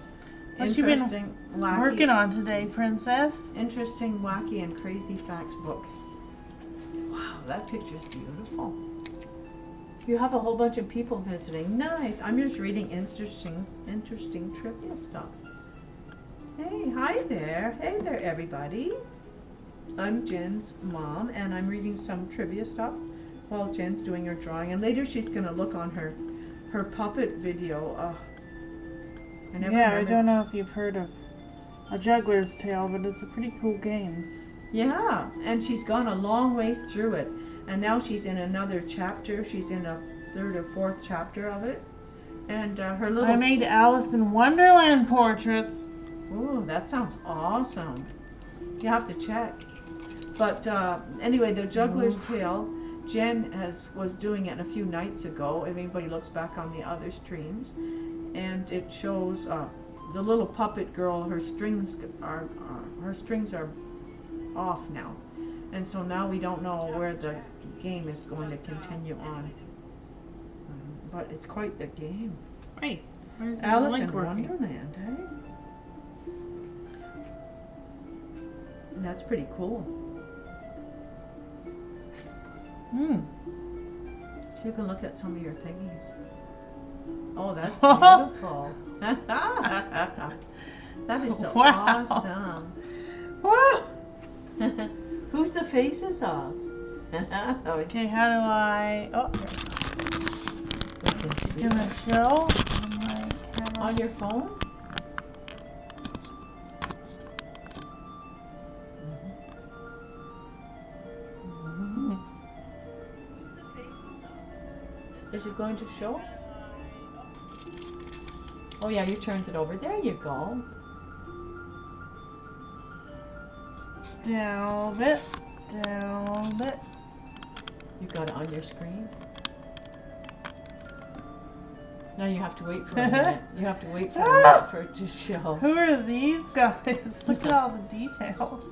Speaker 2: What's you been working on today, Princess?
Speaker 1: Interesting, wacky, and crazy facts book. Wow, that picture's beautiful. You have a whole bunch of people visiting. Nice. I'm just reading interesting trivia stuff. Hey, hi there. Hey there, everybody. I'm Jen's mom, and I'm reading some trivia stuff while Jen's doing her drawing. And later she's going to look on her puppet video.
Speaker 2: I don't know if you've heard of A Juggler's Tale, but it's a pretty cool game.
Speaker 1: Yeah, and she's gone a long ways through it, and now she's in another chapter. She's in a 3rd or 4th chapter of it, And her little...
Speaker 2: I made Alice in Wonderland portraits.
Speaker 1: Ooh, that sounds awesome. You have to check. But anyway, the Juggler's Tale, Jen was doing it a few nights ago. If anybody looks back on the other streams, and it shows the little puppet girl. Her strings are off now, and so now we don't know where the game is going to continue on. But it's quite the game.
Speaker 2: Right.
Speaker 1: Alice in Wonderland, eh? That's pretty cool. So you can look at some of your thingies. Oh, that's beautiful. That is so awesome.
Speaker 2: Wow.
Speaker 1: Who's the faces of?
Speaker 2: Okay, how do I... Oh, gonna show on my camera.
Speaker 1: On your phone? Is it going to show? Oh yeah, you turned it over. There you go.
Speaker 2: Down a bit. Down a bit.
Speaker 1: You got it on your screen? Now you have to wait for a minute. You have to wait for a minute for it to show.
Speaker 2: Who are these guys? Look at all the details.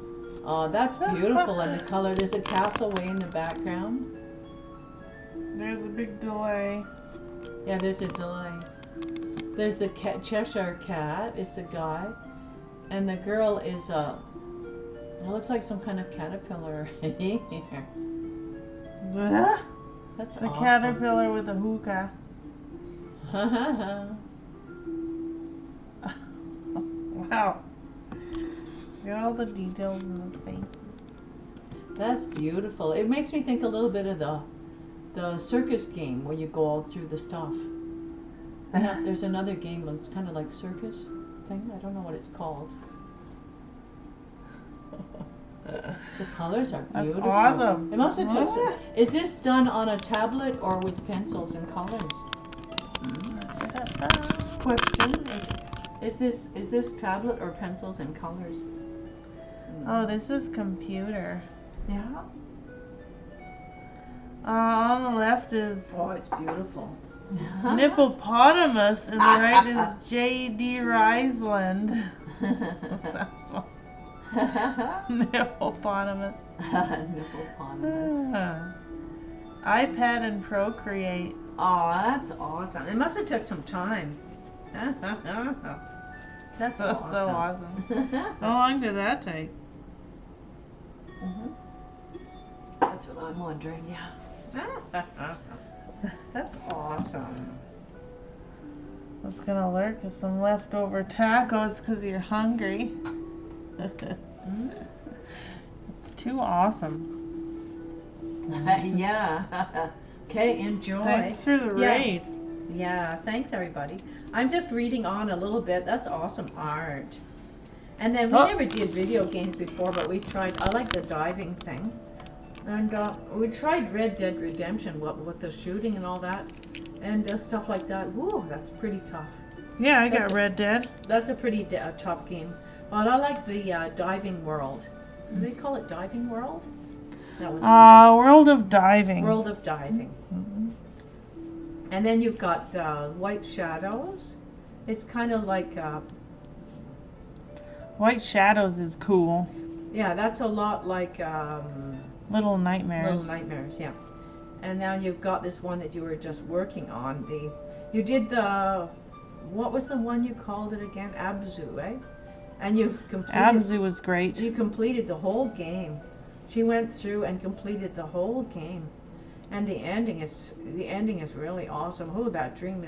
Speaker 1: Oh, that's beautiful. And the color. There's a castle way in the background.
Speaker 2: There's a big delay.
Speaker 1: Yeah, there's a delay. There's the Cheshire Cat is the guy. And the girl is it looks like some kind of caterpillar. That's
Speaker 2: the
Speaker 1: awesome.
Speaker 2: caterpillar with a hookah. Wow. Look at all the details in the faces.
Speaker 1: That's beautiful. It makes me think a little bit of the circus game where you go all through the stuff. There's another game that's kind of like circus thing. I don't know what it's called. The colors are beautiful.
Speaker 2: That's awesome.
Speaker 1: It must have took. Is this done on a tablet or with pencils and colors? Question: Is this tablet or pencils and colors?
Speaker 2: Oh, this is computer.
Speaker 1: Yeah.
Speaker 2: On the left is
Speaker 1: Oh, it's beautiful.
Speaker 2: Nippopotamus, and the right is J.D. Riesland. That's what. Nippopotamus.
Speaker 1: Nippopotamus.
Speaker 2: iPad and Procreate.
Speaker 1: Oh, that's awesome. It must have took some time. That's
Speaker 2: so awesome. How long did that take?
Speaker 1: That's what I'm wondering, yeah. That's awesome.
Speaker 2: It's gonna lurk with some leftover tacos because you're hungry. It's too awesome.
Speaker 1: Yeah. Okay, enjoy.
Speaker 2: Thanks for the raid.
Speaker 1: Yeah, thanks everybody. I'm just reading on a little bit. That's awesome art. And then we never did video games before, but we tried. I like the diving thing. And we tried Red Dead Redemption, with the shooting and all that, and stuff like that. Woo, that's pretty tough.
Speaker 2: Yeah, I got Red Dead.
Speaker 1: That's a pretty tough game. But I like the diving world. Do they call it diving world? That one's nice.
Speaker 2: World of Diving.
Speaker 1: World of Diving. And then you've got White Shadows. It's kind of like...
Speaker 2: White Shadows is cool.
Speaker 1: Yeah, that's a lot like...
Speaker 2: Little Nightmares.
Speaker 1: Little Nightmares, yeah. And now you've got this one that you were just working on. You did the... What was the one you called it again? Abzu, eh? And you've completed...
Speaker 2: Abzu was great.
Speaker 1: You completed the whole game. She went through and completed the whole game. And the ending is really awesome. Oh, that game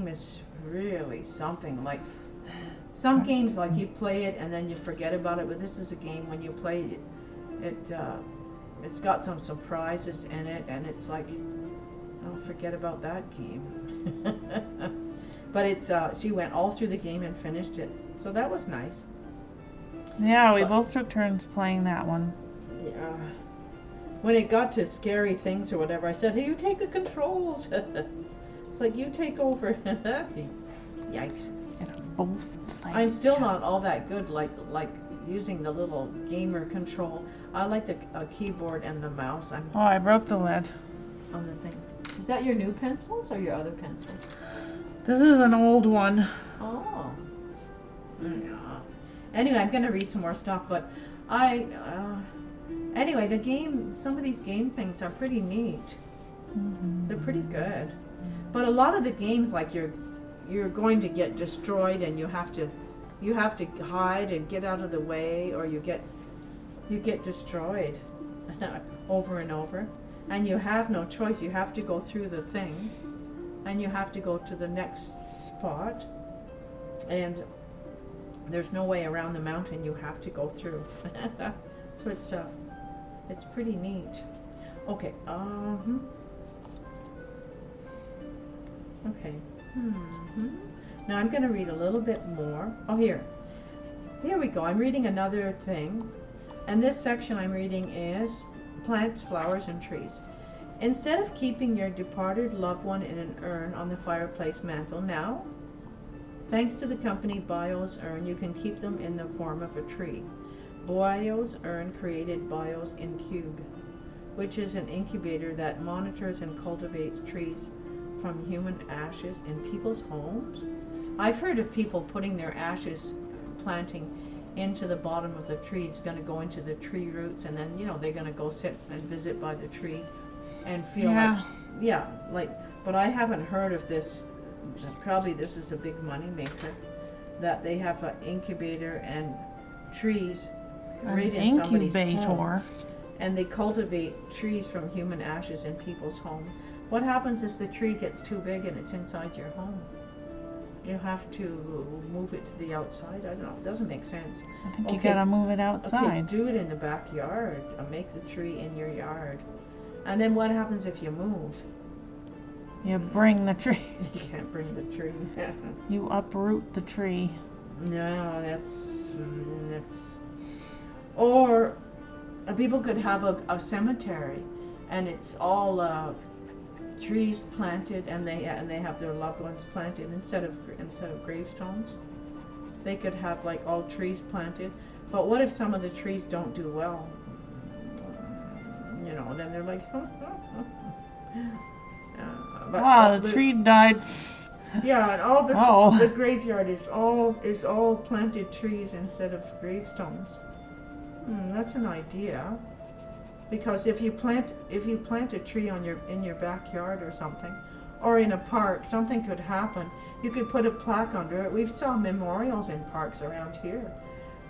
Speaker 1: is really something. Like some games, like you play it and then you forget about it, but this is a game when you play it, it's got some surprises in it, and it's like, don't forget about that game. But she went all through the game and finished it, so that was nice.
Speaker 2: Yeah, we both took turns playing that one.
Speaker 1: Yeah. When it got to scary things or whatever, I said, hey, you take the controls. It's like, you take over. Yikes.
Speaker 2: Both play.
Speaker 1: I'm still not all that good, like using the little gamer control. I like the keyboard and the mouse.
Speaker 2: Oh, I broke the lid.
Speaker 1: On the thing. Is that your new pencils or your other pencils?
Speaker 2: This is an old one.
Speaker 1: Oh. Yeah. Anyway, I'm gonna read some more stuff, but anyway, the game. Some of these game things are pretty neat. They're pretty good. But a lot of the games, like you're going to get destroyed, and you have to hide and get out of the way, or you get destroyed over and over, and you have no choice. You have to go through the thing, and you have to go to the next spot, and there's no way around the mountain. You have to go through. So it's pretty neat. Okay. Okay. Now I'm going to read a little bit more. Oh, here we go. I'm reading another thing, and this section I'm reading is plants, flowers, and trees. Instead of keeping your departed loved one in an urn on the fireplace mantle, now, thanks to the company Bio's Urn, you can keep them in the form of a tree. Bio's Urn created Bio's Incube, which is an incubator that monitors and cultivates trees from human ashes in people's homes. I've heard of people putting their ashes, planting into the bottom of the tree. It's going to go into the tree roots, and then they're going to go sit and visit by the tree and feel but I haven't heard of this. Probably this is a big money maker, that they have an incubator and trees right in somebody's home, and they cultivate trees from human ashes in people's home. What happens if the tree gets too big and it's inside your home? You have to move it to the outside. I don't know. It doesn't make sense.
Speaker 2: I think you gotta move it outside.
Speaker 1: Okay, do it in the backyard. Make the tree in your yard. And then what happens if you move?
Speaker 2: You bring the tree.
Speaker 1: You can't bring the tree.
Speaker 2: You uproot the tree.
Speaker 1: No, that's. Or people could have a cemetery, and it's all trees planted, and they have their loved ones planted instead of gravestones. They could have like all trees planted. But what if some of the trees don't do well? Then they're like,
Speaker 2: wow, the tree died.
Speaker 1: Yeah, and all the graveyard is all planted trees instead of gravestones. That's an idea. Because if you plant a tree in your backyard or something, or in a park, something could happen. You could put a plaque under it. We've saw memorials in parks around here,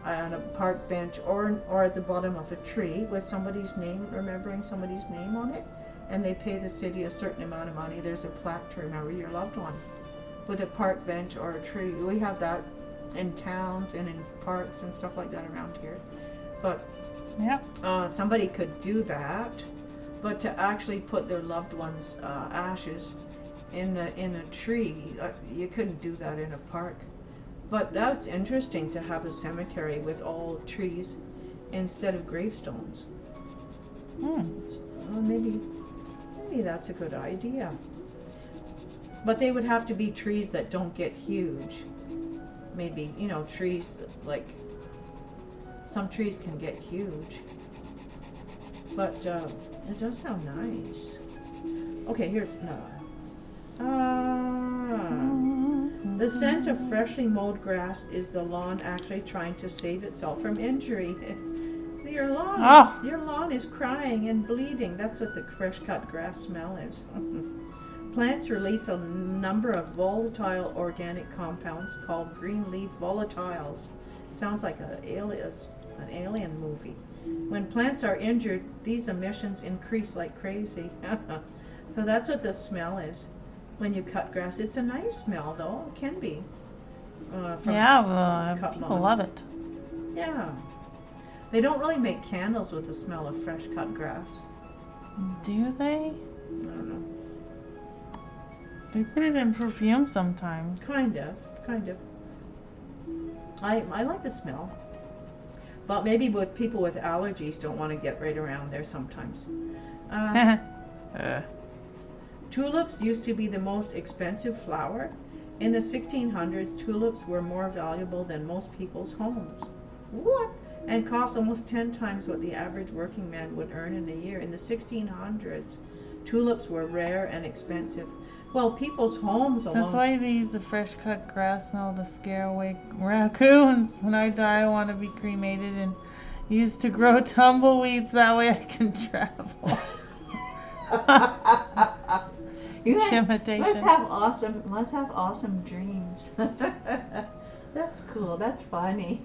Speaker 1: on a park bench, or at the bottom of a tree with somebody's name, remembering somebody's name on it, and they pay the city a certain amount of money. There's a plaque to remember your loved one, with a park bench or a tree. We have that in towns and in parks and stuff like that around here. But somebody could do that, but to actually put their loved one's ashes in a tree, you couldn't do that in a park. But that's interesting, to have a cemetery with all trees instead of gravestones. Well, maybe that's a good idea. But they would have to be trees that don't get huge. Maybe, trees like, some trees can get huge. But it does sound nice. Okay, here's another. The scent of freshly mowed grass is the lawn actually trying to save itself from injury. Your lawn is crying and bleeding. That's what the fresh cut grass smell is. Plants release a number of volatile organic compounds called green leaf volatiles. Sounds like an alien movie. When plants are injured, these emissions increase like crazy. So that's what the smell is when you cut grass. It's a nice smell, though. It can be. People
Speaker 2: love it.
Speaker 1: Yeah. They don't really make candles with the smell of fresh cut grass.
Speaker 2: Do they?
Speaker 1: I don't know.
Speaker 2: They put it in perfume sometimes.
Speaker 1: Kind of. I like the smell. But maybe with people with allergies don't want to get right around there sometimes. Tulips used to be the most expensive flower. In the 1600s, tulips were more valuable than most people's homes. What? And cost almost 10 times what the average working man would earn in a year. In the 1600s, tulips were rare and expensive. Well, people's homes alone.
Speaker 2: That's why they use the fresh cut grass smell to scare away raccoons. When I die, I want to be cremated and used to grow tumbleweeds. That way I can travel. Imitation.
Speaker 1: Must have awesome dreams. That's cool. That's funny.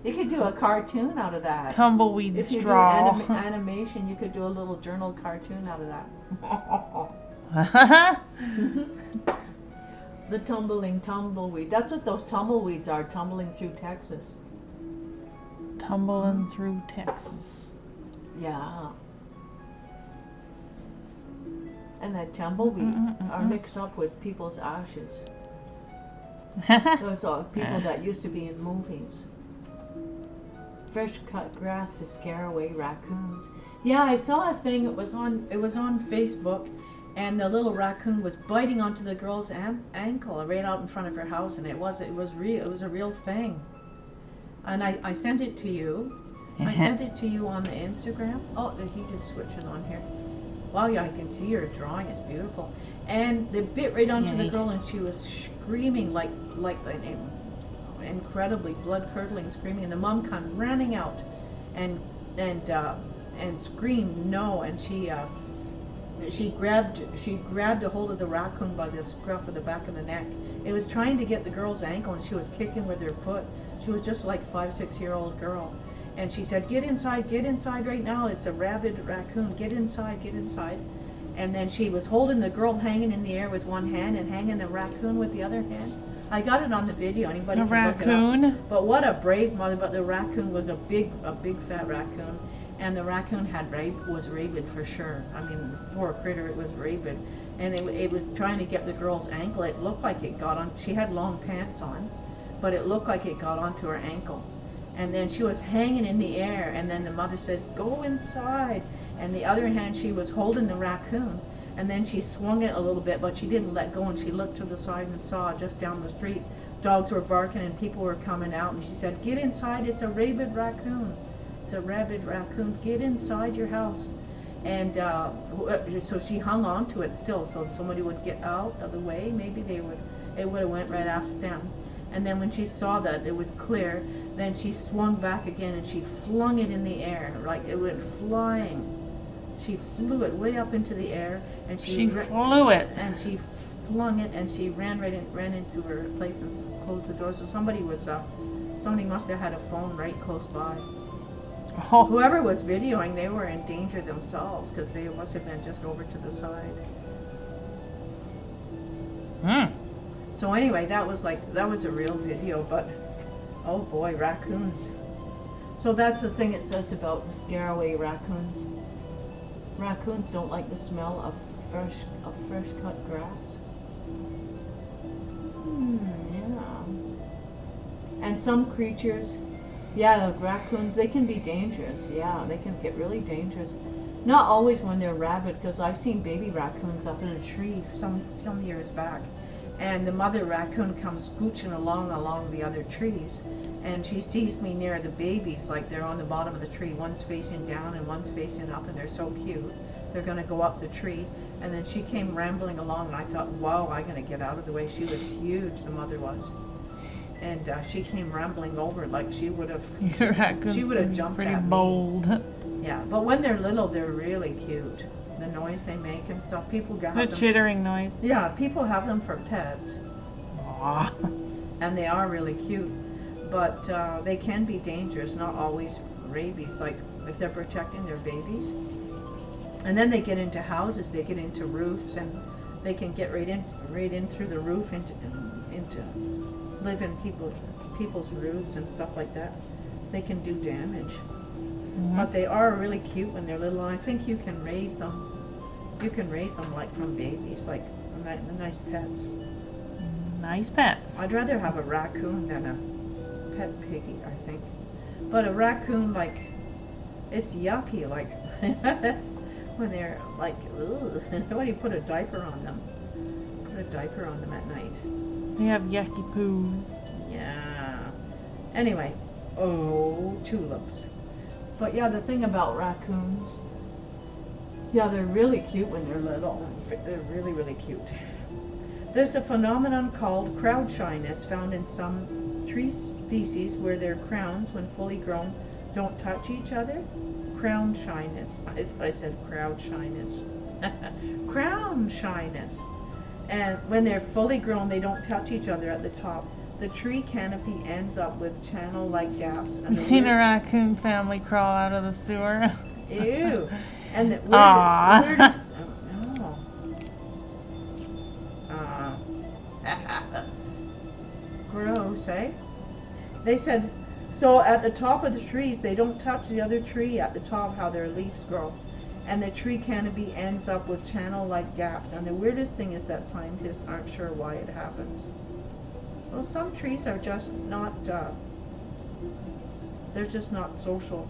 Speaker 1: You could do a cartoon out of that.
Speaker 2: Tumbleweed
Speaker 1: if you
Speaker 2: straw.
Speaker 1: do animation, you could do a little journal cartoon out of that. The tumbling tumbleweed. That's what those tumbleweeds are, tumbling through Texas.
Speaker 2: Tumbling through Texas.
Speaker 1: Yeah. And the tumbleweeds are mixed up with people's ashes. Those are people that used to be in movies. Fresh cut grass to scare away raccoons. Yeah, I saw a thing. It was on Facebook, and the little raccoon was biting onto the girl's ankle right out in front of her house, and it was real. It was a real thing. And I sent it to you. I sent it to you on the Instagram. Oh, the heat is switching on here. Wow, yeah, I can see your drawing. It's beautiful. And they bit right onto the girl, and she was screaming like an incredibly blood-curdling screaming. And the mom come running out, and screamed no. And she grabbed a hold of the raccoon by the scruff of the back of the neck. It was trying to get the girl's ankle, and she was kicking with her foot. She was just like 5-6-year-old girl. And she said, get inside right now. It's a rabid raccoon. Get inside. And then she was holding the girl hanging in the air with one hand and hanging the raccoon with the other hand. I got it on the video. Anybody can look it up. But what a brave mother. But the raccoon was a big fat raccoon. And the raccoon was rabid for sure. I mean, poor critter, it was rabid. And it was trying to get the girl's ankle. It looked like it got on. She had long pants on, but it looked like it got onto her ankle. And then she was hanging in the air, and then the mother says, go inside. And the other hand, she was holding the raccoon, and then she swung it a little bit, but she didn't let go, and she looked to the side and saw just down the street, dogs were barking and people were coming out, and she said, get inside, it's a rabid raccoon. It's a rabid raccoon, get inside your house. And so she hung on to it still, so if somebody would get out of the way, maybe it would have went right after them. And then when she saw that it was clear, then she swung back again and she flung it in the air, like it went flying. She flew it way up into the air, and she flung it, and she ran into her place and closed the door. So somebody must have had a phone right close by. Oh. Whoever was videoing, they were in danger themselves because they must have been just over to the side. So anyway, that was a real video, but oh boy, raccoons. So that's the thing it says about scare away raccoons. Raccoons don't like the smell of fresh cut grass. Yeah. And some creatures, yeah, the raccoons, they can be dangerous. Yeah, they can get really dangerous. Not always when they're rabid, because I've seen baby raccoons up in a tree some years back. And the mother raccoon comes scooching along the other trees, and she sees me near the babies, like they're on the bottom of the tree. One's facing down and one's facing up, and they're so cute. They're going to go up the tree, and then she came rambling along, and I thought, wow, I'm going to get out of the way. She was huge, the mother was. And she came rambling over like she would have jumped
Speaker 2: pretty
Speaker 1: at me.
Speaker 2: Bold.
Speaker 1: Yeah, but when they're little, they're really cute. The noise they make and stuff. People got them.
Speaker 2: The chittering noise.
Speaker 1: Yeah, people have them for pets.
Speaker 2: Aww.
Speaker 1: And they are really cute, but they can be dangerous. Not always rabies. Like if they're protecting their babies, and then they get into houses, they get into roofs, and they can get right in through the roof into live in people's roofs and stuff like that. They can do damage. But they are really cute when they're little, and I think you can raise them. You can raise them like from babies, like nice pets.
Speaker 2: Nice pets.
Speaker 1: I'd rather have a raccoon than a pet piggy, I think. But a raccoon, like, it's yucky, like, when they're like, ugh, when you put a diaper on them. Put a diaper on them at night.
Speaker 2: They have yucky poos.
Speaker 1: Yeah. Anyway, oh, tulips. But yeah, the thing about raccoons, yeah, they're really cute when they're little. They're really, really cute. There's a phenomenon called crowd shyness found in some tree species where their crowns, when fully grown, don't touch each other. Crown shyness. I said crowd shyness. Crown shyness. And when they're fully grown, they don't touch each other at the top. The tree canopy ends up with channel-like gaps. And
Speaker 2: You've seen a raccoon family crawl out of the sewer?
Speaker 1: Ew. And where does, oh, no. Gross, eh? They said, so at the top of the trees, they don't touch the other tree at the top, how their leaves grow. And the tree canopy ends up with channel-like gaps. And the weirdest thing is that scientists aren't sure why it happens. Well, some trees are just not, they're just not social.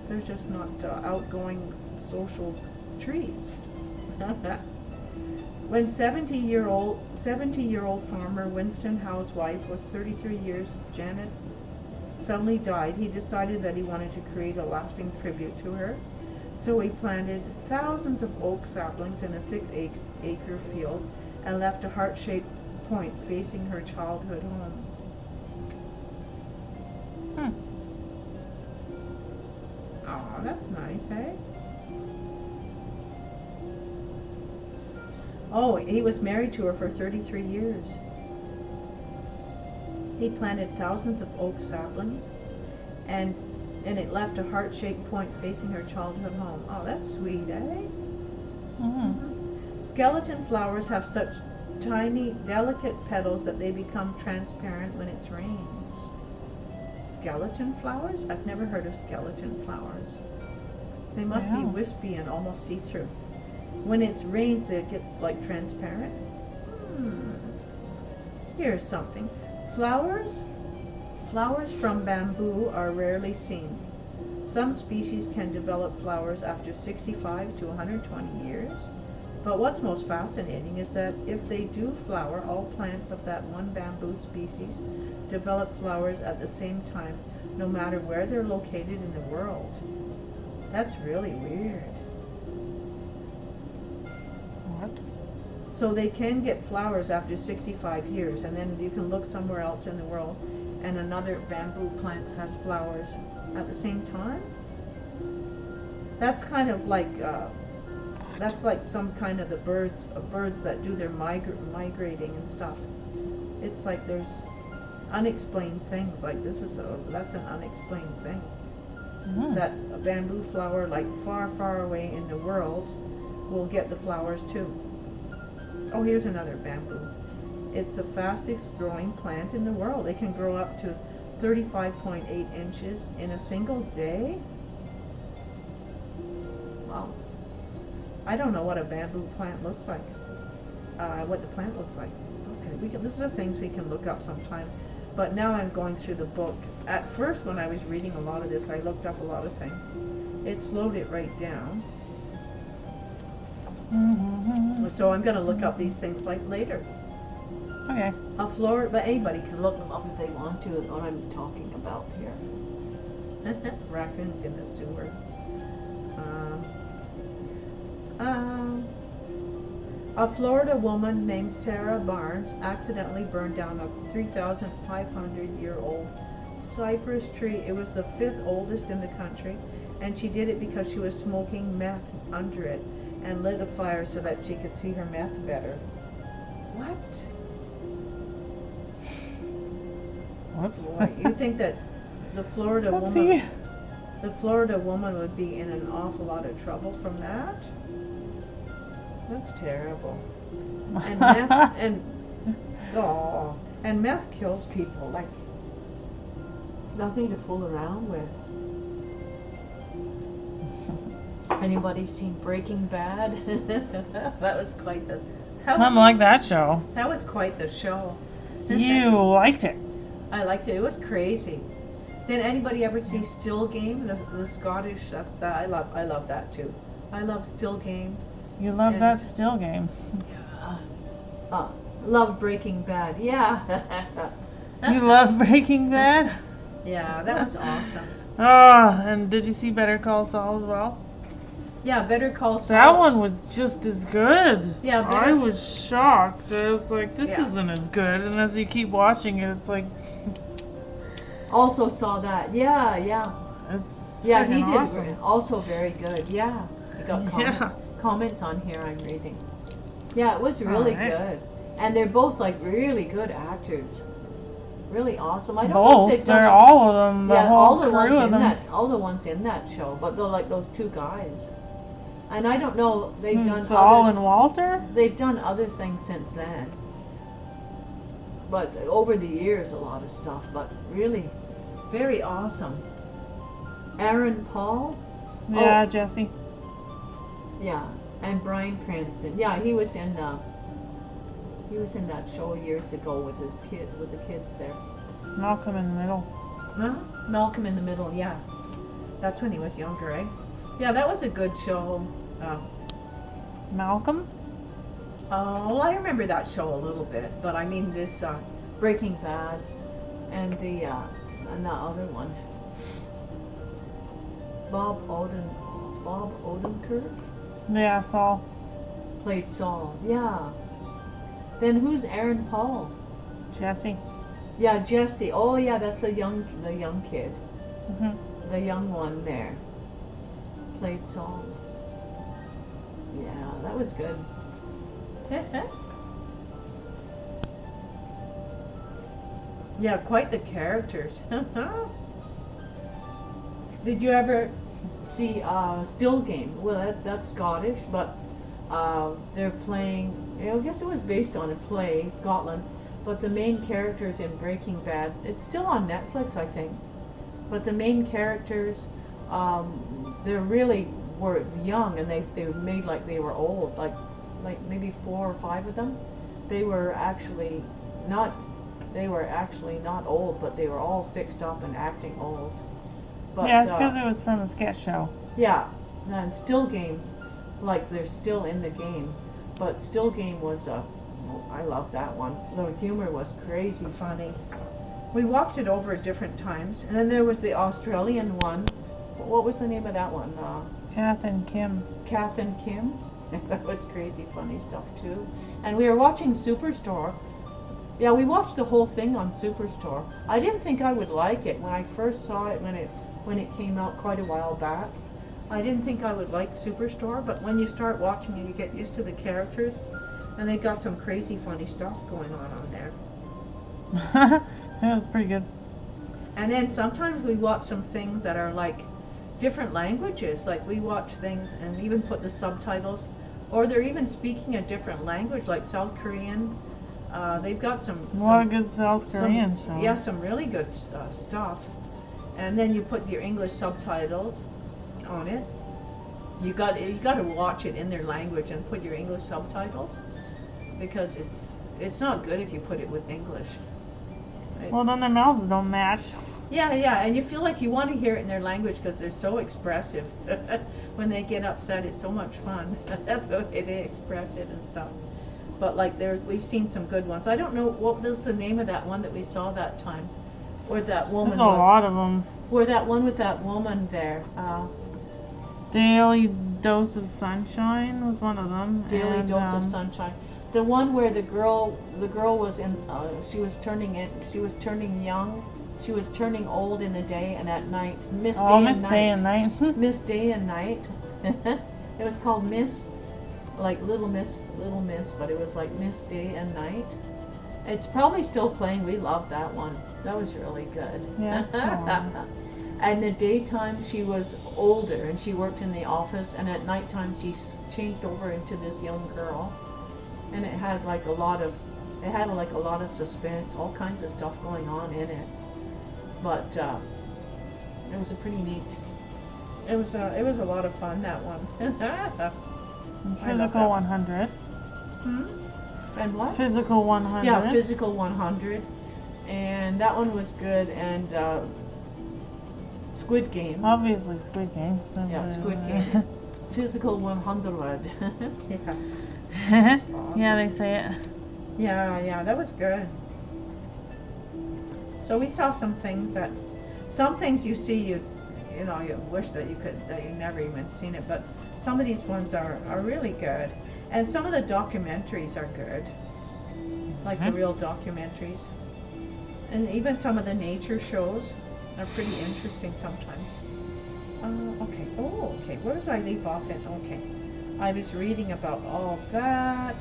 Speaker 1: They're just not outgoing social trees. When 70-year-old farmer Winston Howe's wife was 33 years, Janet, suddenly died, he decided that he wanted to create a lasting tribute to her. So he planted thousands of oak saplings in a 6-acre field and left a heart-shaped point facing her childhood home. Oh, that's nice, eh? Oh, he was married to her for 33 years. He planted thousands of oak saplings and it left a heart-shaped point facing her childhood home. Oh, that's sweet, eh? Skeleton flowers have such tiny, delicate petals that they become transparent when it rains. Skeleton flowers? I've never heard of skeleton flowers. They must be wispy and almost see-through. When it rains, it gets like transparent. Here's something. Flowers from bamboo are rarely seen. Some species can develop flowers after 65 to 120 years. But what's most fascinating is that if they do flower, all plants of that one bamboo species develop flowers at the same time, no matter where they're located in the world. That's really weird.
Speaker 2: What?
Speaker 1: So they can get flowers after 65 years, and then you can look somewhere else in the world and another bamboo plant has flowers at the same time? That's kind of like that's like some kind of the birds that do their migrating and stuff. It's like there's unexplained things, like that's an unexplained thing. That a bamboo flower like far away in the world will get the flowers too. Oh, here's another bamboo. It's the fastest growing plant in the world. It can grow up to 35.8 inches in a single day. Wow. I don't know what a bamboo plant looks like. What the plant looks like. Okay, this is the things we can look up sometime. But now I'm going through the book. At first, when I was reading a lot of this, I looked up a lot of things. It slowed it right down. So I'm going to look up these things like later.
Speaker 2: Okay.
Speaker 1: But anybody can look them up if they want to, what I'm talking about here. Raccoons in the sewer. A Florida woman named Sarah Barnes accidentally burned down a 3,500-year-old cypress tree. It was the 5th oldest in the country, and she did it because she was smoking meth under it and lit a fire so that she could see her meth better. What?
Speaker 2: Whoops.
Speaker 1: Boy, you think that the Florida woman would be in an awful lot of trouble from that? That's terrible. And meth kills people like nothing to fool around with. Anybody seen Breaking Bad? That was quite the.
Speaker 2: Nothing like that show.
Speaker 1: That was quite the show.
Speaker 2: You liked it.
Speaker 1: I liked it. It was crazy. Did anybody ever see Still Game? The Scottish. I love that too. I love Still Game.
Speaker 2: You love
Speaker 1: And-
Speaker 2: that still game.
Speaker 1: Love Breaking Bad. Yeah.
Speaker 2: You love Breaking Bad?
Speaker 1: Yeah, that was awesome.
Speaker 2: Ah, and did you see Better Call Saul as well?
Speaker 1: Yeah, Better Call Saul.
Speaker 2: That one was just as good.
Speaker 1: Yeah,
Speaker 2: I was shocked. I was like, this
Speaker 1: Yeah.
Speaker 2: isn't as good. And as you keep watching it, it's like,
Speaker 1: Also saw that. Yeah, yeah.
Speaker 2: it's
Speaker 1: Yeah,
Speaker 2: freaking
Speaker 1: he did
Speaker 2: awesome.
Speaker 1: also very good. Yeah. I got comments.
Speaker 2: Yeah.
Speaker 1: Comments on here I'm reading. Yeah, it was really
Speaker 2: Alright.
Speaker 1: good. And they're both like really good actors. Really awesome. I don't know if
Speaker 2: Both.
Speaker 1: they've done
Speaker 2: They're all of them. The
Speaker 1: yeah,
Speaker 2: whole
Speaker 1: all the
Speaker 2: crew
Speaker 1: ones
Speaker 2: of
Speaker 1: in
Speaker 2: them.
Speaker 1: all the ones in that show, but they're like those two guys. And I don't know, they've done
Speaker 2: Saul
Speaker 1: other,
Speaker 2: and Walter?
Speaker 1: they've done other things since then. But over the years, a lot of stuff. But really, very awesome. Aaron Paul,
Speaker 2: Yeah, Jesse.
Speaker 1: yeah, and Bryan Cranston. Yeah, he was in that show years ago with the kids there.
Speaker 2: Malcolm in the Middle.
Speaker 1: Huh? Malcolm in the Middle. Yeah, that's when he was younger, eh? Yeah, that was a good show.
Speaker 2: Malcolm?
Speaker 1: Well, I remember that show a little bit, but I mean this Breaking Bad and the and that other one. Bob Odenkirk
Speaker 2: Yeah, Saul.
Speaker 1: played Saul. Yeah. Then who's Aaron Paul?
Speaker 2: Jesse.
Speaker 1: Yeah, Jesse. Oh yeah, that's the young kid,
Speaker 2: hmm
Speaker 1: the young one there. Played Saul. Yeah, that was good. Yeah, quite the characters. Did you ever see Still Game? Well, that's Scottish, but they're playing. I guess it was based on a play, Scotland. But the main characters in Breaking Bad, it's still on Netflix, I think. But the main characters, they really were young, and they made like they were old, like maybe 4 or 5 of them. They were actually not old, but they were all fixed up and acting old. But,
Speaker 2: yeah, it's because it was from a sketch show.
Speaker 1: yeah, and Still Game, like they're still in the game, but Still Game was I love that one. The humor was crazy funny. We watched it over at different times, and then there was the Australian one. What was the name of that one?
Speaker 2: Kath and Kim.
Speaker 1: Kath and Kim. That was crazy funny stuff too. And we were watching Superstore. Yeah, we watched the whole thing on Superstore. I didn't think I would like it when I first saw it when it came out quite a while back. I didn't think I would like Superstore, but when you start watching it, you get used to the characters, and they got some crazy funny stuff going on there.
Speaker 2: That was pretty good.
Speaker 1: And then sometimes we watch some things that are like different languages. Like we watch things and even put the subtitles, or they're even speaking a different language, like South Korean. They've got some
Speaker 2: A lot of good South Korean shows.
Speaker 1: yeah, some really good stuff. And then you put your English subtitles on it. You got to watch it in their language and put your English subtitles, because it's not good if you put it with English. Right?
Speaker 2: Well, then their mouths don't match.
Speaker 1: Yeah, and you feel like you want to hear it in their language because they're so expressive. When they get upset, it's so much fun. That's the way they express it and stuff. But like we've seen some good ones. I don't know what was the name of that one that we saw that time, where that woman
Speaker 2: There's a lot of them.
Speaker 1: Where that one with that woman there.
Speaker 2: Daily Dose of Sunshine was one of them.
Speaker 1: Daily
Speaker 2: and,
Speaker 1: Dose of Sunshine. The one where the girl was in. She was turning young. She was turning old in the day, and at night, Miss Day and Night. Miss Day and Night. It was called Miss, like Little Miss, but it was like Miss Day and Night. It's probably still playing. We loved that one. That was really good.
Speaker 2: Yeah, it's still on.
Speaker 1: And the daytime she was older and she worked in the office, and at nighttime she changed over into this young girl, and it had like a lot of suspense, all kinds of stuff going on in it. But it was a pretty neat. It was a lot of fun, that one.
Speaker 2: Physical 100.
Speaker 1: And what?
Speaker 2: Physical 100.
Speaker 1: Yeah, Physical 100, and that one was good. And Squid Game.
Speaker 2: Obviously Squid Game.
Speaker 1: Yeah, Squid Game. physical 100. Yeah.
Speaker 2: Yeah, they say it.
Speaker 1: Yeah, that was good. So we saw some things you see, you know, you wish that you never even seen it, but some of these ones are really good. And some of the documentaries are good, like the real documentaries. And even some of the nature shows are pretty interesting sometimes. Okay. Oh, okay. Where did I leave off at? Okay. I was reading about all that.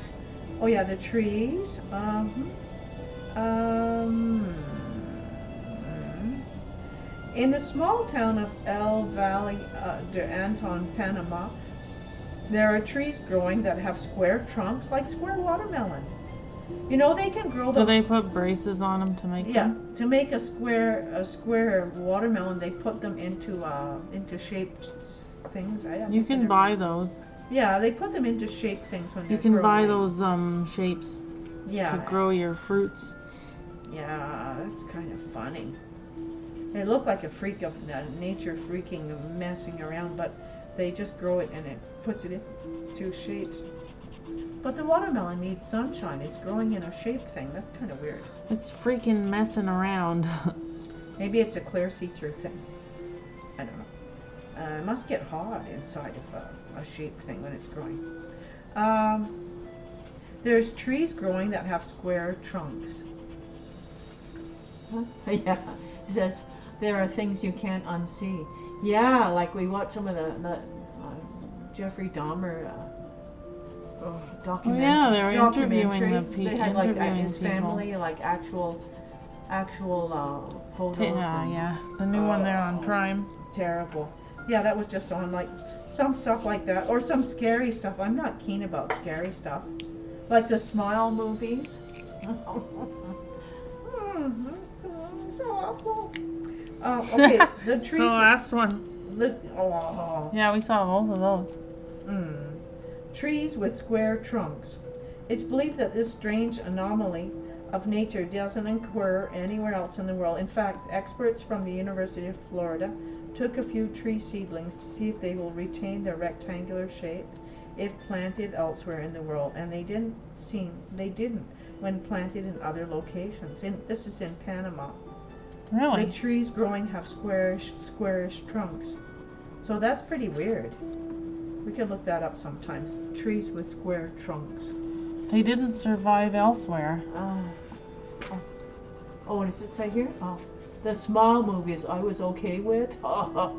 Speaker 1: Oh yeah, the trees. Um, in the small town of El Valle de Anton, Panama, there are trees growing that have square trunks like square watermelon. You know they can grow
Speaker 2: Do
Speaker 1: those.
Speaker 2: they put braces on them to make
Speaker 1: Yeah,
Speaker 2: them?
Speaker 1: to make a square watermelon, they put them into shaped things.
Speaker 2: You can buy those.
Speaker 1: Yeah, they put them into shaped things when
Speaker 2: You
Speaker 1: they're
Speaker 2: can buy
Speaker 1: growing.
Speaker 2: those shapes to
Speaker 1: Yeah,
Speaker 2: grow your fruits.
Speaker 1: yeah, that's kind of funny. They look like a freak of nature freaking messing around, but they just grow it and it puts it into shapes. But the watermelon needs sunshine. It's growing in a shaped thing. That's kind of weird.
Speaker 2: It's freaking messing around.
Speaker 1: Maybe it's a clear see-through thing. I don't know. It must get hot inside of a shaped thing when it's growing. There's trees growing that have square trunks. Huh? Yeah, it says there are things you can't unsee. Yeah, like we watched some of the Jeffrey Dahmer documentary.
Speaker 2: Oh yeah, they were interviewing the people.
Speaker 1: They had like his family, like actual photos.
Speaker 2: Yeah, the new one there on Prime.
Speaker 1: Terrible. Yeah, that was just on like some stuff like that, or some scary stuff. I'm not keen about scary stuff, like the Smile movies. So awful. Okay, the trees.
Speaker 2: The last one.
Speaker 1: Oh.
Speaker 2: Yeah, we saw both of those.
Speaker 1: Trees with square trunks. It's believed that this strange anomaly of nature doesn't occur anywhere else in the world. In fact, experts from the University of Florida took a few tree seedlings to see if they will retain their rectangular shape if planted elsewhere in the world, and they didn't when planted in other locations. This is in Panama.
Speaker 2: Really?
Speaker 1: The trees growing have squarish trunks. So that's pretty weird. We could look that up sometimes. Trees with square trunks.
Speaker 2: They didn't survive elsewhere.
Speaker 1: Oh, what does it say here? Oh, the Smile movies I was okay with. Oh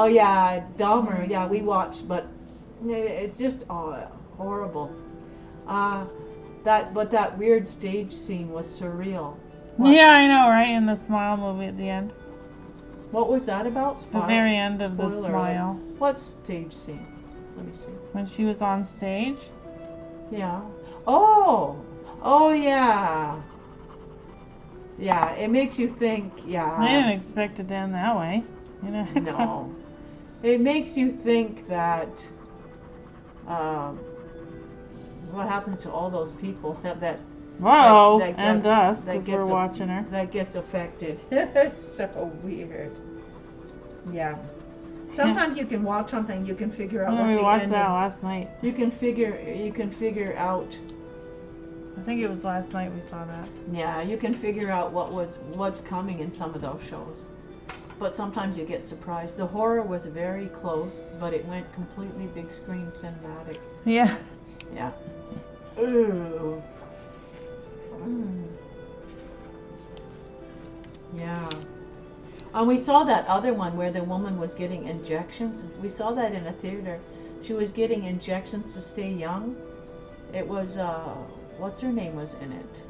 Speaker 1: yeah, Dahmer. Yeah, we watched, but it's just horrible. That weird stage scene was surreal. What?
Speaker 2: Yeah, I know, right? In the Smile movie at the end.
Speaker 1: What was that about?
Speaker 2: The very end of the Smile.
Speaker 1: What stage scene? Let me see.
Speaker 2: When she was on stage?
Speaker 1: Yeah. Oh yeah. Yeah, it makes you think, yeah.
Speaker 2: I didn't expect it to end that way. You know?
Speaker 1: No. It makes you think that, what happens to all those people that
Speaker 2: Whoa,
Speaker 1: that
Speaker 2: and us, because we're watching her.
Speaker 1: That gets affected. It's so weird. Yeah. Sometimes you can watch something, you can figure out what
Speaker 2: we
Speaker 1: the
Speaker 2: watched
Speaker 1: ending.
Speaker 2: that last night.
Speaker 1: You can figure out.
Speaker 2: I think it was last night we saw that.
Speaker 1: Yeah, you can figure out what's coming in some of those shows. But sometimes you get surprised. The horror was very close, but it went completely big screen cinematic.
Speaker 2: Yeah.
Speaker 1: Yeah. Ooh. Yeah. And we saw that other one where the woman was getting injections. We saw that in a theater. She was getting injections to stay young. It was, what's her name was in it?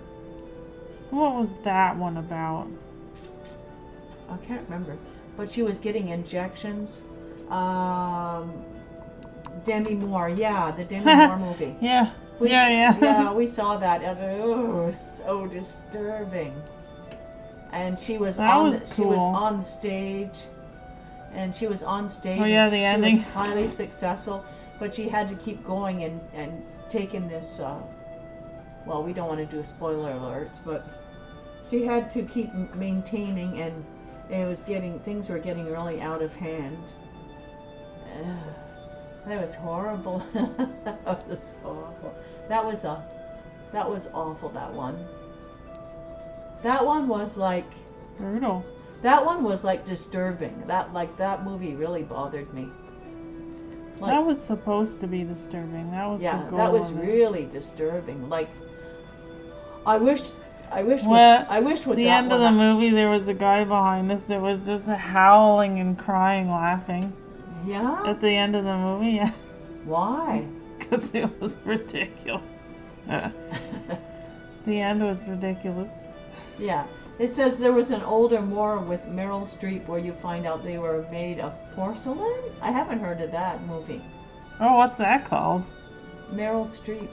Speaker 2: What was that one about?
Speaker 1: I can't remember. But she was getting injections. Demi Moore. Yeah, the Demi Moore movie.
Speaker 2: Yeah.
Speaker 1: Yeah, we saw that. Oh, it was so disturbing. And she was she was on stage, and she was on stage.
Speaker 2: Oh yeah, the ending.
Speaker 1: She was highly successful, but she had to keep going and taking this. Well, we don't want to do spoiler alerts, but she had to keep maintaining, and things were getting really out of hand.
Speaker 3: That was horrible. That was awful. That was awful, that one. That one was like
Speaker 2: Brutal.
Speaker 3: that one was like disturbing. That movie really bothered me. Like,
Speaker 2: That was supposed to be disturbing. That was
Speaker 3: yeah,
Speaker 2: the goal
Speaker 3: that was
Speaker 2: of it.
Speaker 3: really disturbing. Like I wish
Speaker 2: Well,
Speaker 3: I wished with
Speaker 2: the
Speaker 3: that
Speaker 2: end
Speaker 3: one.
Speaker 2: of the movie, there was a guy behind us that was just howling and crying, laughing.
Speaker 3: Yeah?
Speaker 2: At the end of the movie, yeah.
Speaker 3: Why?
Speaker 2: Because it was ridiculous. The end was ridiculous.
Speaker 3: Yeah. It says there was an older Moor with Meryl Streep where you find out they were made of porcelain? I haven't heard of that movie.
Speaker 2: Oh, what's that called?
Speaker 3: Meryl Streep.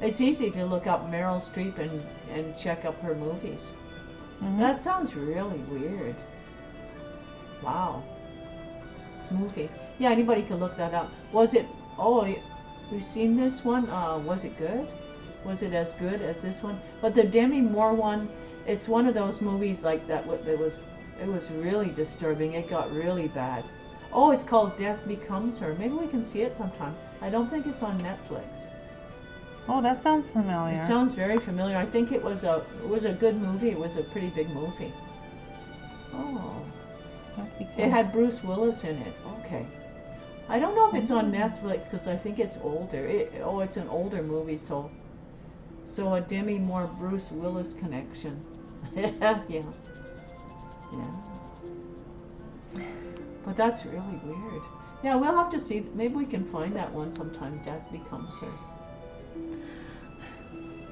Speaker 3: It's easy if you look up Meryl Streep and check up her movies.
Speaker 2: Mhm.
Speaker 3: That sounds really weird. Wow. Movie. Yeah, anybody can look that up. Was it, oh, you've seen this one? Was it good? Was it as good as this one? But the Demi Moore one, it's one of those movies like that. It was really disturbing. It got really bad. Oh, it's called Death Becomes Her. Maybe we can see it sometime. I don't think it's on Netflix.
Speaker 2: Oh, that sounds familiar.
Speaker 3: It sounds very familiar. I think it was a good movie. It was a pretty big movie. Oh, it had Bruce Willis in it. Okay. I don't know if it's on Netflix because I think it's older. It's an older movie, so a Demi Moore Bruce Willis connection. Yeah. Yeah. But that's really weird. Yeah, we'll have to see. Maybe we can find that one sometime. Death Becomes Her.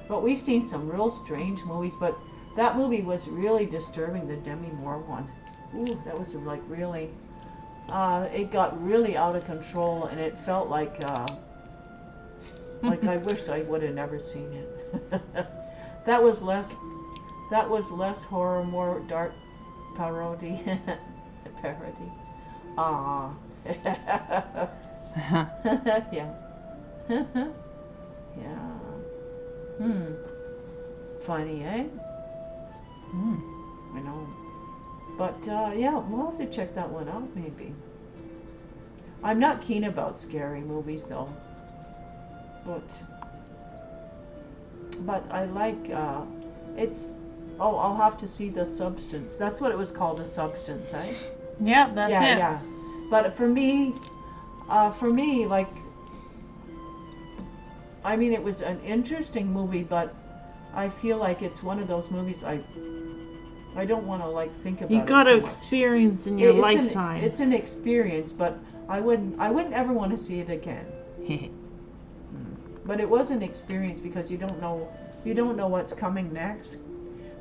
Speaker 3: But we've seen some real strange movies. But that movie was really disturbing. The Demi Moore one. Ooh, that was like really. It got really out of control, and it felt like I wished I would have never seen it. That was less horror, more dark parody. Parody. Ah. Yeah. Yeah. Funny, eh? I know. But yeah, we'll have to check that one out maybe. I'm not keen about scary movies though. But I like it's I'll have to see The Substance. That's what it was called, The Substance, eh?
Speaker 2: Yeah, that's it.
Speaker 3: Yeah. But for me, like, I mean, it was an interesting movie, but I feel like it's one of those movies I don't want to like think about.
Speaker 2: You got to experience in your lifetime.
Speaker 3: It's an experience, but I wouldn't ever want to see it again. But it was an experience because you don't know what's coming next.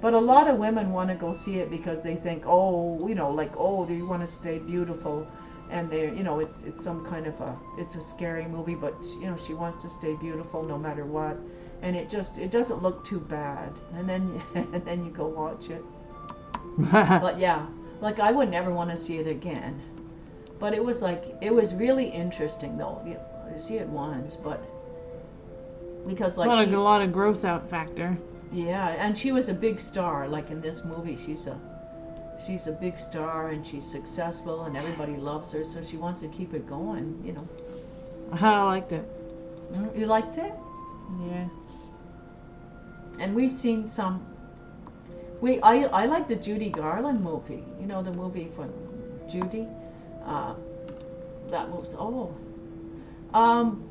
Speaker 3: But a lot of women want to go see it because they think, oh, you know, like, oh, they want to stay beautiful, and they, you know, it's some kind of it's a scary movie, but you know, she wants to stay beautiful no matter what, and it doesn't look too bad, and then you go watch it. But yeah, like I would never want to see it again. But it was really interesting though. You see it once, but because like
Speaker 2: a lot of gross out factor.
Speaker 3: Yeah, and she was a big star. Like in this movie, she's a big star and she's successful and everybody loves her, so she wants to keep it going. You know.
Speaker 2: I liked it.
Speaker 3: You liked it?
Speaker 2: Yeah.
Speaker 3: And we've seen some. I like the Judy Garland movie. You know the movie from Judy. That was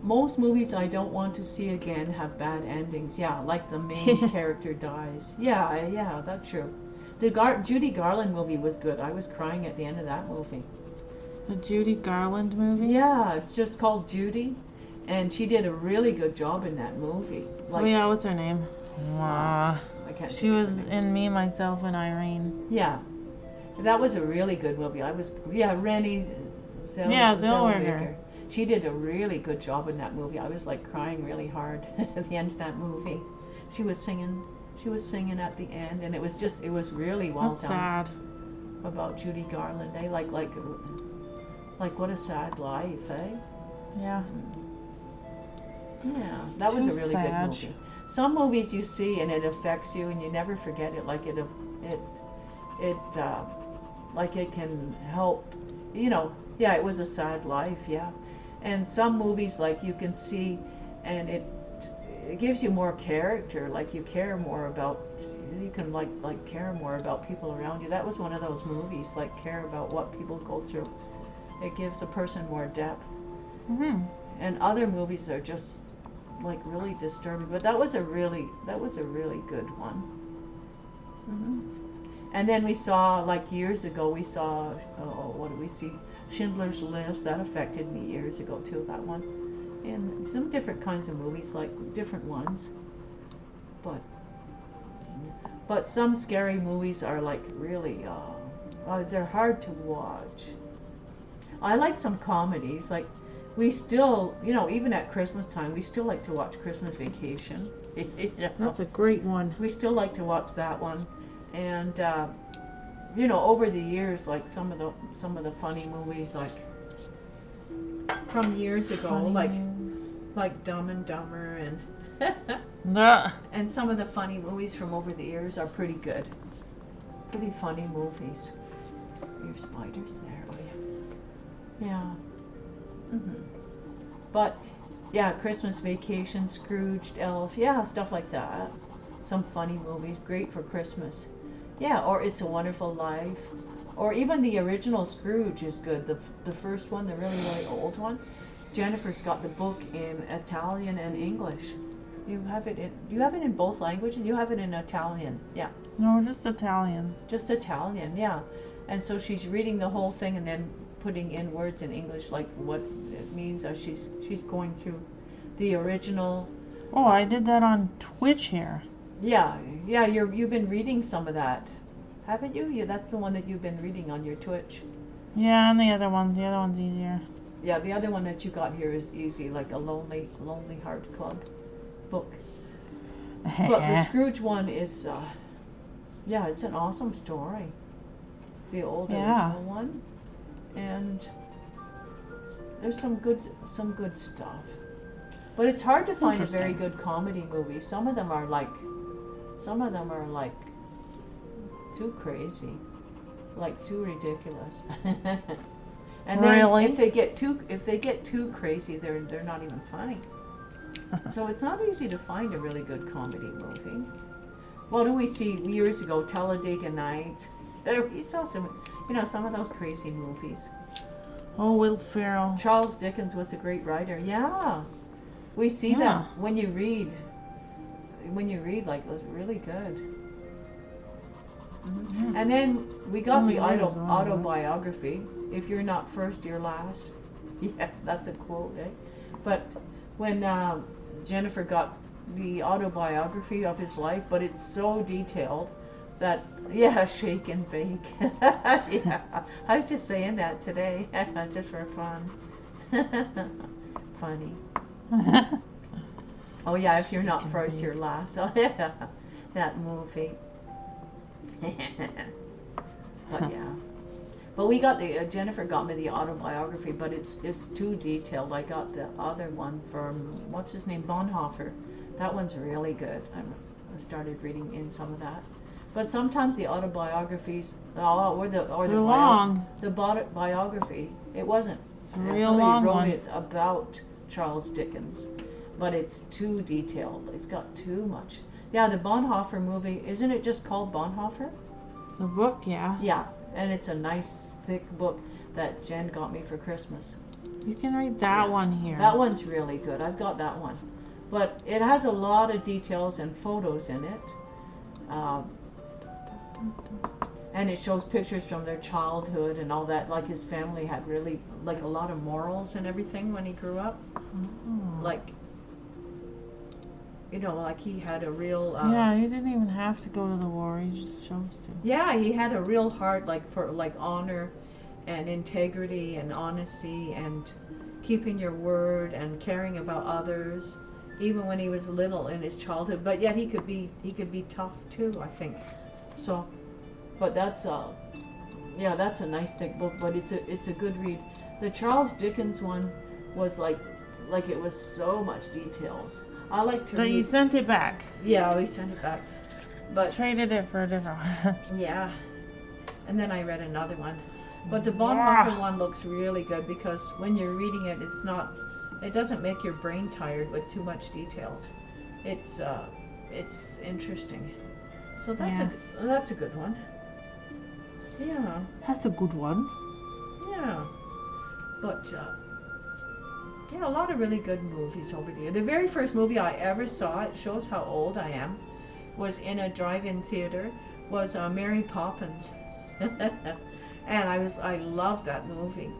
Speaker 3: most movies I don't want to see again have bad endings. Yeah, like the main character dies. Yeah, that's true. The Judy Garland movie was good. I was crying at the end of that movie.
Speaker 2: The Judy Garland movie?
Speaker 3: Yeah, it's just called Judy, and she did a really good job in that movie. Like,
Speaker 2: oh yeah, what's her name?
Speaker 3: I can't.
Speaker 2: She was in Me, Myself, and Irene.
Speaker 3: Yeah, that was a really good movie. Renée Zellweger. She did a really good job in that movie. I was like crying really hard at the end of that movie. She was singing at the end, and it was really well
Speaker 2: That's
Speaker 3: done.
Speaker 2: Sad.
Speaker 3: About Judy Garland, eh? Like what a sad life, eh?
Speaker 2: Yeah.
Speaker 3: Yeah, that was a really
Speaker 2: sad.
Speaker 3: good movie. Some movies you see and it affects you and you never forget it. Like it can help, you know, Yeah, it was a sad life, yeah. And some movies, like, you can see, and it gives you more character, like you care more about, you can like care more about people around you. That was one of those movies, like, care about what people go through. It gives a person more depth.
Speaker 2: Mhm.
Speaker 3: And other movies are just like really disturbing, but that was a really good one. Hmm. And then we saw, like, years ago, we saw, oh, what did we see? Schindler's List. That affected me years ago too, that one. And some different kinds of movies, like different ones. But some scary movies are like really, they're hard to watch. I like some comedies, like we still, even at Christmas time, we still like to watch Christmas Vacation.
Speaker 1: That's a great one.
Speaker 3: We still like to watch that one. And over the years, like some of the funny movies, like from years ago,
Speaker 2: Funny
Speaker 3: like Dumb and Dumber, and
Speaker 2: Nah.
Speaker 3: and some of the funny movies from over the years are pretty good. Pretty funny movies. Your spiders there, oh yeah. Yeah. Hmm. But yeah, Christmas Vacation, Scrooged, Elf, yeah, stuff like that. Some funny movies, great for Christmas. Yeah, or It's a Wonderful Life, or even the original Scrooge is good. The first one, the really old one. Jennifer's got the book in Italian and English. You have it in both languages? You have it in Italian, yeah.
Speaker 2: No, just Italian.
Speaker 3: Just Italian, yeah. And so she's reading the whole thing and then putting in words in English, like what it means as she's going through the original.
Speaker 2: Oh, I did that on Twitch here.
Speaker 3: Yeah, you've been reading some of that, haven't you? Yeah, that's the one that you've been reading on your Twitch.
Speaker 2: Yeah, and the other one's easier.
Speaker 3: Yeah, the other one that you got here is easy, like a Lonely Heart Club book. But the Scrooge one is, it's an awesome story. The old original one, and there's some good stuff. But it's hard to find a very good comedy movie. Some of them are like too crazy, like too ridiculous. And then
Speaker 2: Really?
Speaker 3: if they get too crazy, they're not even funny. So it's not easy to find a really good comedy movie. What do we see years ago? Talladega Nights. We saw some of those crazy movies.
Speaker 2: Oh, Will Ferrell.
Speaker 3: Charles Dickens was a great writer. Yeah, we see them when you read. Like, it was really good. Mm-hmm. And then we got the autobiography. If you're not first, you're last. Yeah, that's a quote, eh? But when Jennifer got the autobiography of his life, but it's so detailed that, shake and bake. Yeah, I was just saying that today, just for fun. Funny. Oh yeah, if you're not first, you're last. Oh yeah, that movie. But yeah. But we got Jennifer got me the autobiography, but it's too detailed. I got the other one from, what's his name, Bonhoeffer. That one's really good. I started reading in some of that. But sometimes the autobiographies, or the biography, it wasn't.
Speaker 2: It's a real long
Speaker 3: Somebody wrote
Speaker 2: one.
Speaker 3: it about Charles Dickens, but it's too detailed. It's got too much. Yeah, the Bonhoeffer movie, isn't it just called Bonhoeffer?
Speaker 2: The book, yeah.
Speaker 3: Yeah, and it's a nice thick book that Jen got me for Christmas.
Speaker 2: You can read that one here.
Speaker 3: That one's really good. I've got that one. But it has a lot of details and photos in it. And it shows pictures from their childhood and all that. Like, his family had really, like, a lot of morals and everything when he grew up.
Speaker 2: Oh.
Speaker 3: Like, like he had a real...
Speaker 2: yeah, you didn't even have to go to the war. You just chose to.
Speaker 3: Yeah, he had a real heart, like, for, like, honor and integrity and honesty and keeping your word and caring about others, even when he was little in his childhood. But yet he could be tough too, I think. So, but that's a nice thick book, but it's a good read. The Charles Dickens one was like it was so much details. I like to
Speaker 2: So
Speaker 3: read.
Speaker 2: you sent it back.
Speaker 3: Yeah, we sent it back. But
Speaker 2: Traded it for a different one.
Speaker 3: yeah. And then I read another one. But the Bonhoeffer one looks really good because when you're reading it, it doesn't make your brain tired with too much details. It's interesting. So that's a good one. Yeah.
Speaker 2: That's a good one.
Speaker 3: Yeah. But yeah, a lot of really good movies over there. The very first movie I ever saw, it shows how old I am, was in a drive-in theater, was Mary Poppins. And I loved that movie.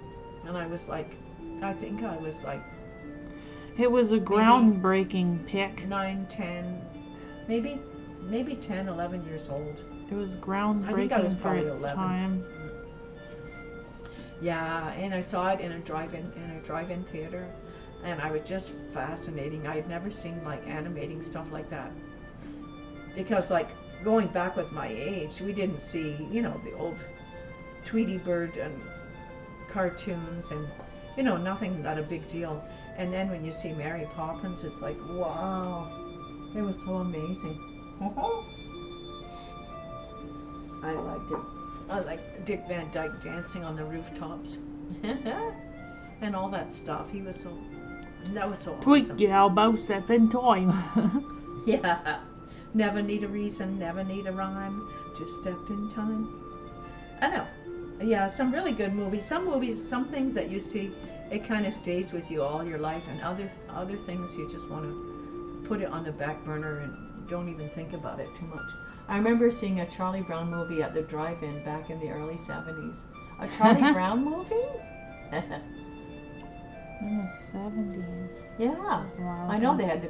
Speaker 3: And I think I was like
Speaker 2: It was a groundbreaking pick.
Speaker 3: 9, 10, maybe 10, 11 years old.
Speaker 2: It was
Speaker 3: I think I was
Speaker 2: groundbreaking for
Speaker 3: probably
Speaker 2: its
Speaker 3: 11.
Speaker 2: time.
Speaker 3: Yeah, and I saw it in a drive-in theater, and I was just fascinating. I had never seen like animating stuff like that. Because like going back with my age, we didn't see, the old Tweety Bird and cartoons and nothing that a big deal. And then when you see Mary Poppins, it's like, wow, it was so amazing. I liked it. I like Dick Van Dyke dancing on the rooftops and all that stuff. That was so
Speaker 2: Tweak
Speaker 3: awesome.
Speaker 2: your elbow, step in time.
Speaker 3: Yeah. Never need a reason, never need a rhyme, just step in time. I know. Yeah, some really good movies. Some things that you see, it kind of stays with you all your life, and other things you just want to put it on the back burner and don't even think about it too much. I remember seeing a Charlie Brown movie at the drive-in back in the early 70s. A Charlie Brown movie?
Speaker 2: In the 70s.
Speaker 3: Yeah.
Speaker 2: Wow.
Speaker 3: I know they had the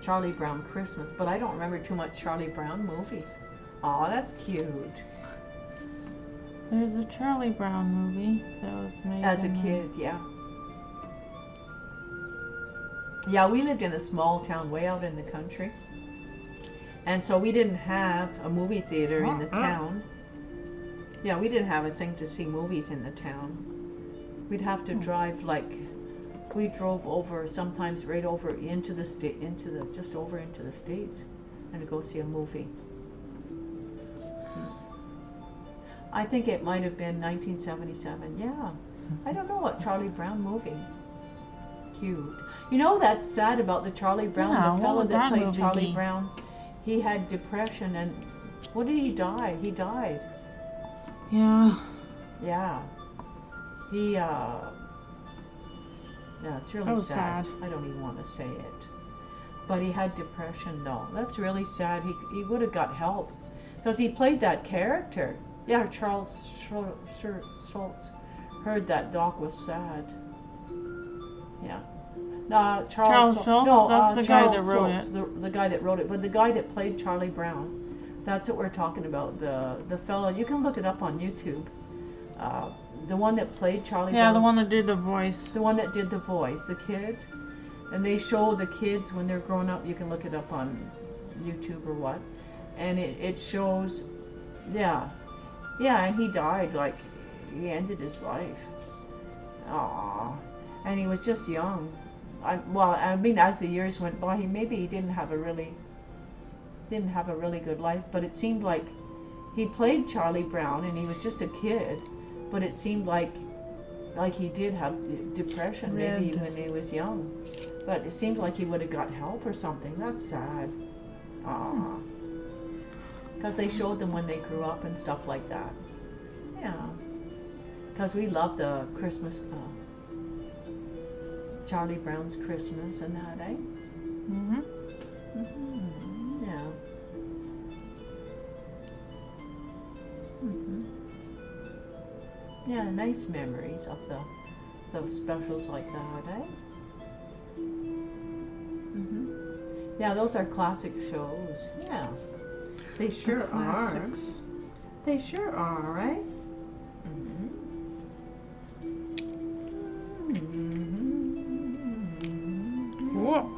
Speaker 3: Charlie Brown Christmas, but I don't remember too much Charlie Brown movies. Aw, that's cute.
Speaker 2: There's a Charlie Brown movie that was made
Speaker 3: As a kid, yeah. Yeah, we lived in a small town way out in the country. And so we didn't have a movie theater in the town. Yeah, we didn't have a thing to see movies in the town. We'd have to drive we drove over, sometimes right over into the just over into the States and to go see a movie. I think it might have been 1977, yeah. I don't know what Charlie Brown movie. Cute. That's sad about the Charlie Brown,
Speaker 2: Yeah,
Speaker 3: the fellow that played
Speaker 2: movie
Speaker 3: Charlie
Speaker 2: be?
Speaker 3: Brown. He had depression and what did he die? He died.
Speaker 2: Yeah.
Speaker 3: Yeah. Yeah, it's really
Speaker 2: That was
Speaker 3: sad.
Speaker 2: sad.
Speaker 3: I don't even want to say it. But he had depression, though. That's really sad. He would have got help. Because he played that character. Yeah, Charles Schultz heard that Doc was sad. Yeah.
Speaker 2: Charles Schultz?
Speaker 3: No,
Speaker 2: that's the guy that wrote
Speaker 3: Schultz,
Speaker 2: it.
Speaker 3: The guy that wrote it. But the guy that played Charlie Brown. That's what we're talking about. The fellow, you can look it up on YouTube. The one that played Charlie Brown.
Speaker 2: Yeah, the one that did the voice.
Speaker 3: The one that did the voice, the kid. And they show the kids when they're grown up. You can look it up on YouTube or what. And it shows, yeah. Yeah, and he died, he ended his life. Aww. And he was just young. As the years went by, he didn't have a really good life, but it seemed like he played Charlie Brown and he was just a kid, but it seemed like he did have depression maybe when he was young. But it seems like he would have got help or something. That's sad. Aww. Because they showed them when they grew up and stuff like that. Yeah. Because we love the Christmas, Charlie Brown's Christmas and that, eh?
Speaker 2: Mm-hmm.
Speaker 3: Mm-hmm. Yeah. Mm-hmm. Yeah, nice memories of those specials like that, eh? Mm-hmm. Yeah, those are classic shows. Yeah. They sure are. They sure are, right? Mm-hmm. Mm-hmm.
Speaker 2: Whoa.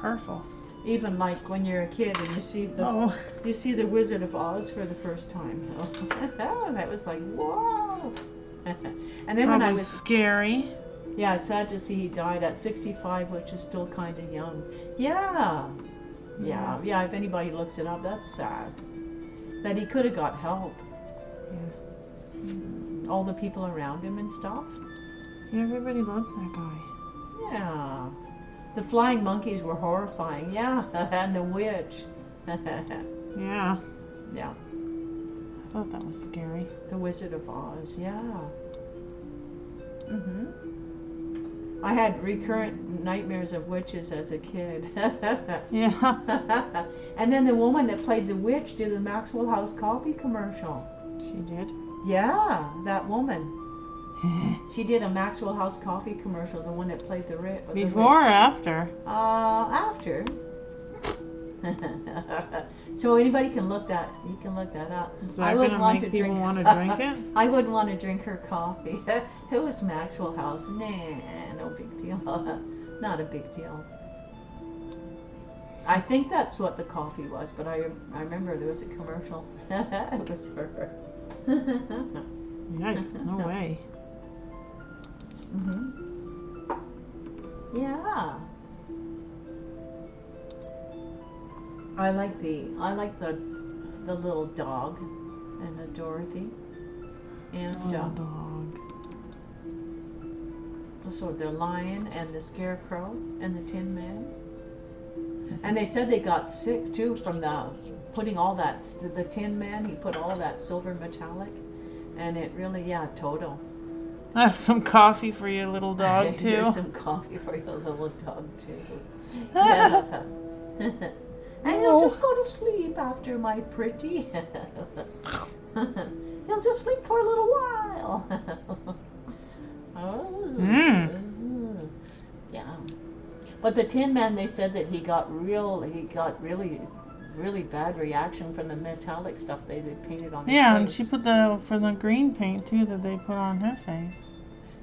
Speaker 2: Careful.
Speaker 3: Even like when you're a kid and you see the Wizard of Oz for the first time. That was like, whoa. And then when I was
Speaker 2: scary.
Speaker 3: Yeah, it's sad to see he died at 65, which is still kind of young. Yeah. Yeah, if anybody looks it up, that's sad. That he could have got help.
Speaker 2: Yeah.
Speaker 3: all the people around him and stuff.
Speaker 2: Yeah, everybody loves that guy.
Speaker 3: Yeah. The flying monkeys were horrifying. Yeah, and the witch.
Speaker 2: Yeah.
Speaker 3: Yeah.
Speaker 2: I thought that was scary.
Speaker 3: The Wizard of Oz. Yeah. I had recurrent nightmares of witches as a kid.
Speaker 2: Yeah.
Speaker 3: And then the woman that played the witch did the Maxwell House coffee commercial.
Speaker 2: She did.
Speaker 3: Yeah, that woman. She did a Maxwell House coffee commercial, the one that played the witch.
Speaker 2: Before or after?
Speaker 3: After. So anybody can look that. You can look that up.
Speaker 2: Is that gonna make people want to drink it?
Speaker 3: I wouldn't want to drink her coffee. It was Maxwell House. Nah, no big deal. Not a big deal. I think that's what the coffee was, but I remember there was a commercial. It was for her.
Speaker 2: Yikes, no way.
Speaker 3: Yeah. I like the little dog and the Dorothy and
Speaker 2: Dog.
Speaker 3: so the lion and the scarecrow and the Tin Man. And they said they got sick too from putting all that, the Tin Man, he put all that silver metallic, and it really, yeah, total.
Speaker 2: I have some coffee for your little dog too.
Speaker 3: Here's some coffee for your little dog too. Yeah. And he'll just go to sleep after my pretty. He'll just sleep for a little while. Yeah. But the Tin Man, they said that he got really, really bad reaction from the metallic stuff they painted on his face.
Speaker 2: Yeah, and she put for the green paint too that they put on her face.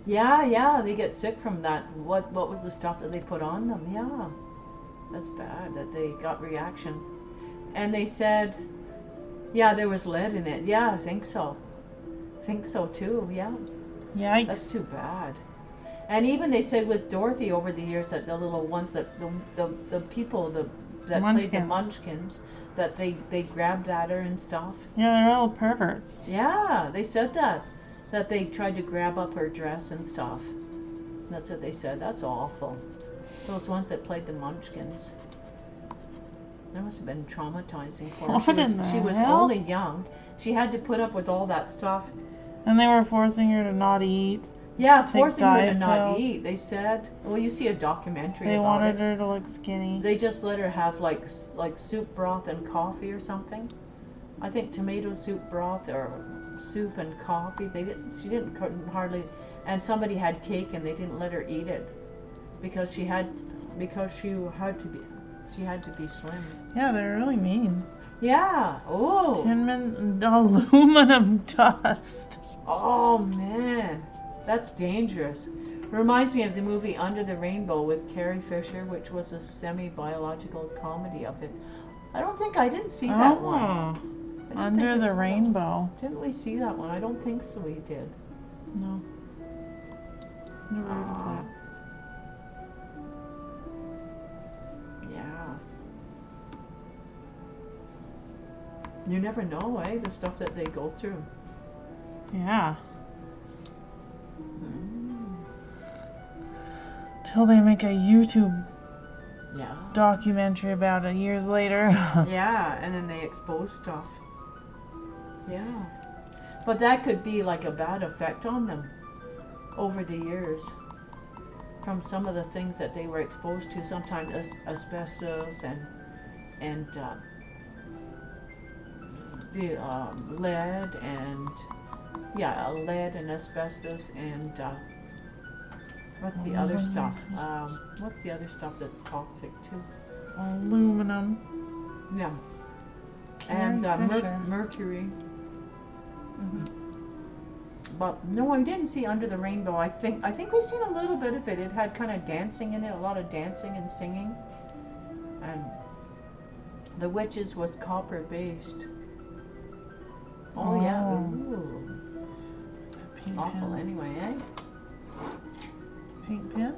Speaker 3: Yeah, they get sick from that. What was the stuff that they put on them? Yeah. That's bad that they got reaction. And they said, yeah, there was lead in it. Yeah, I think so. Think so too, yeah.
Speaker 2: Yikes.
Speaker 3: That's too bad. And even they said with Dorothy over the years that the little ones that the people that played the Munchkins, that they grabbed at her and stuff.
Speaker 2: Yeah, they're little perverts.
Speaker 3: Yeah, they said that they tried to grab up her dress and stuff. That's what they said. That's awful. Those ones that played the Munchkins. That must have been traumatizing for her. She was only young. She had to put up with all that stuff.
Speaker 2: And they were forcing her to not eat.
Speaker 3: Yeah, forcing her to not eat. They said, well, you see a documentary about it.
Speaker 2: They wanted her to look skinny.
Speaker 3: They just let her have like soup broth and coffee or something. I think tomato soup broth or soup and coffee. She couldn't hardly. And somebody had cake and they didn't let her eat it. Because she had to be slim.
Speaker 2: Yeah, they're really mean.
Speaker 3: Yeah. Oh.
Speaker 2: Tin Man, aluminum dust.
Speaker 3: Oh man, that's dangerous. Reminds me of the movie Under the Rainbow with Carrie Fisher, which was a semi-biological comedy of it. I didn't see that one.
Speaker 2: Under the Rainbow.
Speaker 3: Didn't we see that one? I don't think so. We did.
Speaker 2: No. Never heard of that.
Speaker 3: You never know, the stuff that they go through.
Speaker 2: Yeah. Till they make a YouTube documentary about it years later.
Speaker 3: Yeah, and then they expose stuff. Yeah. But that could be like a bad effect on them over the years. From some of the things that they were exposed to, sometimes asbestos and the lead and asbestos and what's the other stuff? What's the other stuff that's toxic too?
Speaker 2: Aluminum.
Speaker 3: Yeah. And mercury. But no, I didn't see Under the Rainbow. I think we've seen a little bit of it. It had kind of dancing in it, a lot of dancing and singing. And the Witches was copper based. Oh yeah. Ooh. Awful
Speaker 2: pen?
Speaker 3: Anyway, eh?
Speaker 2: Pink pen?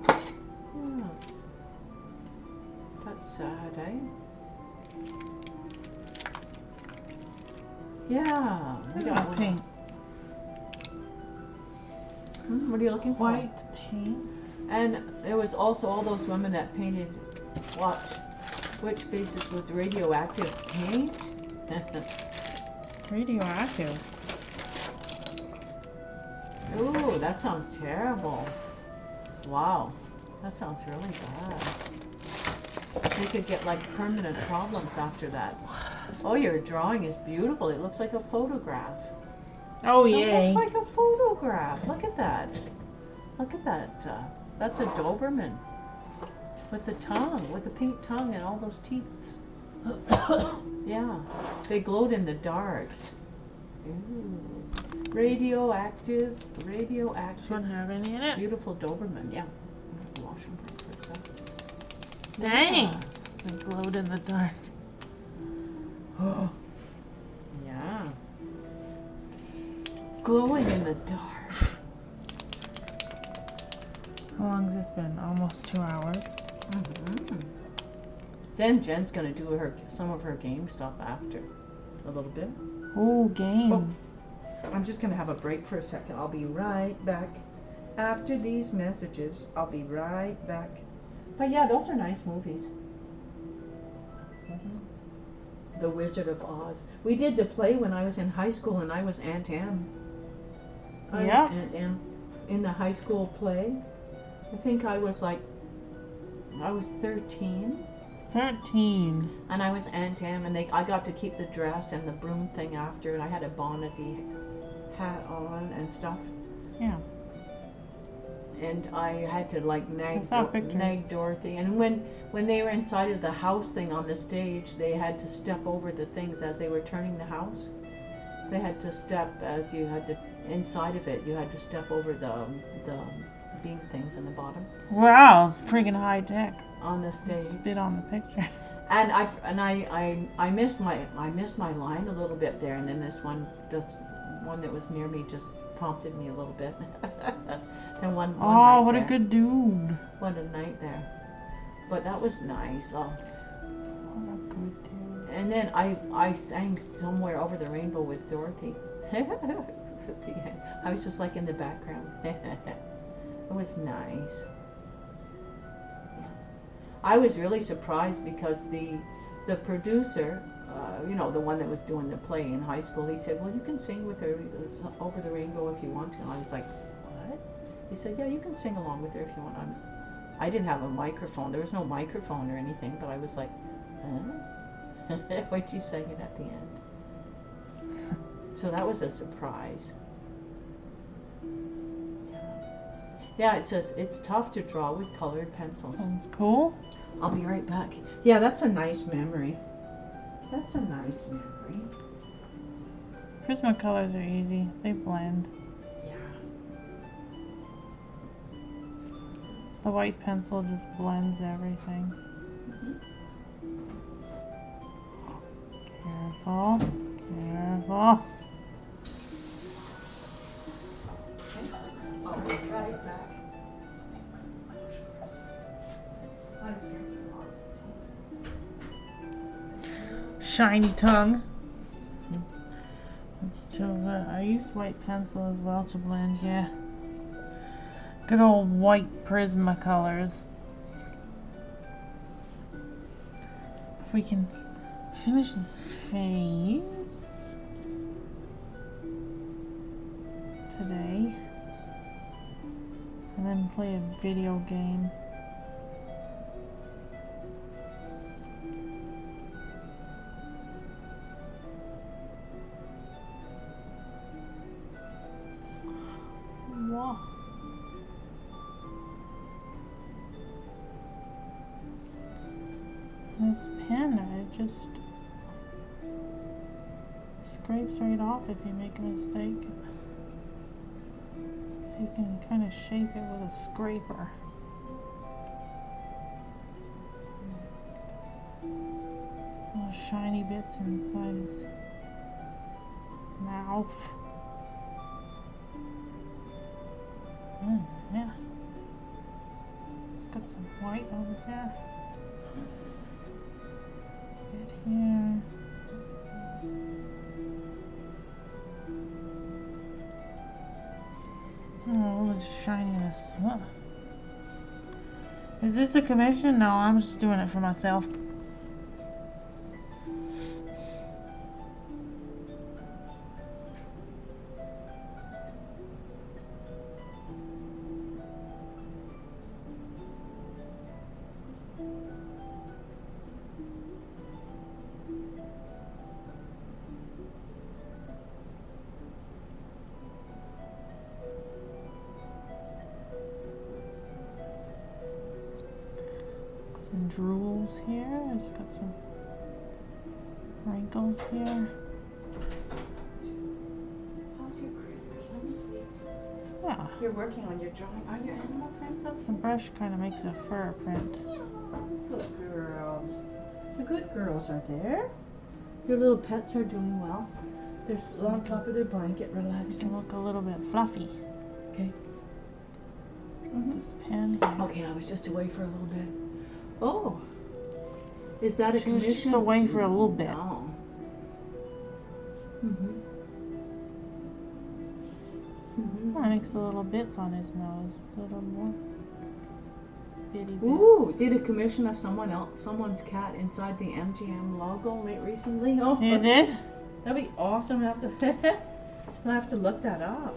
Speaker 3: Yeah. That's sad, eh? Yeah. We got
Speaker 2: pink.
Speaker 3: What are you looking for?
Speaker 2: White paint.
Speaker 3: And there was also all those women that painted, watch, witch faces with radioactive paint.
Speaker 2: Radioactive.
Speaker 3: Ooh, that sounds terrible. Wow, that sounds really bad. You could get like permanent problems after that. Oh, your drawing is beautiful. It looks like a photograph.
Speaker 2: Oh
Speaker 3: It
Speaker 2: yay.
Speaker 3: looks like a photograph. Look at that. Look at that. That's a Doberman. With the tongue, with the pink tongue and all those teeth. Yeah, they glowed in the dark. Ooh. Radioactive.
Speaker 2: This one have any in it?
Speaker 3: Beautiful Doberman, yeah. I have to wash them for a
Speaker 2: Thanks. They glowed in the dark.
Speaker 3: Oh. Yeah. Glowing in the dark.
Speaker 2: How long has this been? Almost 2 hours.
Speaker 3: Mm-hmm. Then Jen's gonna do some of her game stuff after a little bit.
Speaker 2: Ooh, game.
Speaker 3: Oh. I'm just gonna have a break for a second. I'll be right back. After these messages, I'll be right back. But yeah, those are nice movies. Mm-hmm. The Wizard of Oz. We did the play when I was in high school, and I was Aunt Em. I was Aunt Em in the high school play. I think I was 13.
Speaker 2: 13.
Speaker 3: And I was Aunt Em, and I got to keep the dress and the broom thing after, and I had a bonnety hat on and stuff.
Speaker 2: Yeah.
Speaker 3: And I had to like nag Dorothy. And when they were inside of the house thing on the stage, they had to step over the things as they were turning the house. They had to step as you had to inside of it. You had to step over the beam things in the bottom.
Speaker 2: Wow, it's freaking high tech.
Speaker 3: On the stage.
Speaker 2: Spit on the picture.
Speaker 3: And I missed my line a little bit there, and then this one that was near me just prompted me a little bit. Then one
Speaker 2: oh,
Speaker 3: night
Speaker 2: what
Speaker 3: there,
Speaker 2: a good dude.
Speaker 3: what a night there. But that was nice.
Speaker 2: What a good dude.
Speaker 3: And then I sang Somewhere Over the Rainbow with Dorothy. I was just like in the background. It was nice. I was really surprised because the producer, the one that was doing the play in high school, he said, well, you can sing with her Over the Rainbow if you want to. And I was like, what? He said, yeah, you can sing along with her if you want. I didn't have a microphone. There was no microphone or anything, but I was like, huh? When she sang it at the end. So that was a surprise. Yeah, it says it's tough to draw with colored pencils.
Speaker 2: Sounds cool.
Speaker 3: I'll be right back. Yeah, that's a nice memory. That's a nice memory.
Speaker 2: Prismacolors are easy. They blend.
Speaker 3: Yeah.
Speaker 2: The white pencil just blends everything. Careful. Careful.
Speaker 3: I'll be right back.
Speaker 2: Shiny tongue. That's too good. I used white pencil as well to blend, yeah. Good old white Prismacolors. If we can finish this phase today, and then play a video game. Wow. This pen, it just scrapes right off if you make a mistake. So you can kind of shape it with a scraper. Little shiny bits inside his mouth. Yeah. It's got some white over here. Bit here. Oh, let's this. What? Is this a commission? No, I'm just doing it for myself. Some drools here. It's got some wrinkles here.
Speaker 3: How's your critters? Sweet.
Speaker 2: Yeah.
Speaker 3: You're working on your drawing. Are your animal friends okay?
Speaker 2: The brush kind of makes a fur print.
Speaker 3: Good girls. The good girls are there. Your little pets are doing well. They're still on top of their blanket,
Speaker 2: They
Speaker 3: relaxing.
Speaker 2: look a little bit fluffy.
Speaker 3: Okay.
Speaker 2: This pen here.
Speaker 3: Okay, I was just away for a little bit. Oh. Is that a
Speaker 2: She was
Speaker 3: commission?
Speaker 2: just away for a little bit.
Speaker 3: No. Mm-hmm. Mm-hmm.
Speaker 2: Oh, makes the little bits on his nose. A little more bitty bits.
Speaker 3: Ooh, did a commission of someone's cat inside the MGM logo recently. Oh,
Speaker 2: You did?
Speaker 3: that'd be awesome. I'll have to look that up.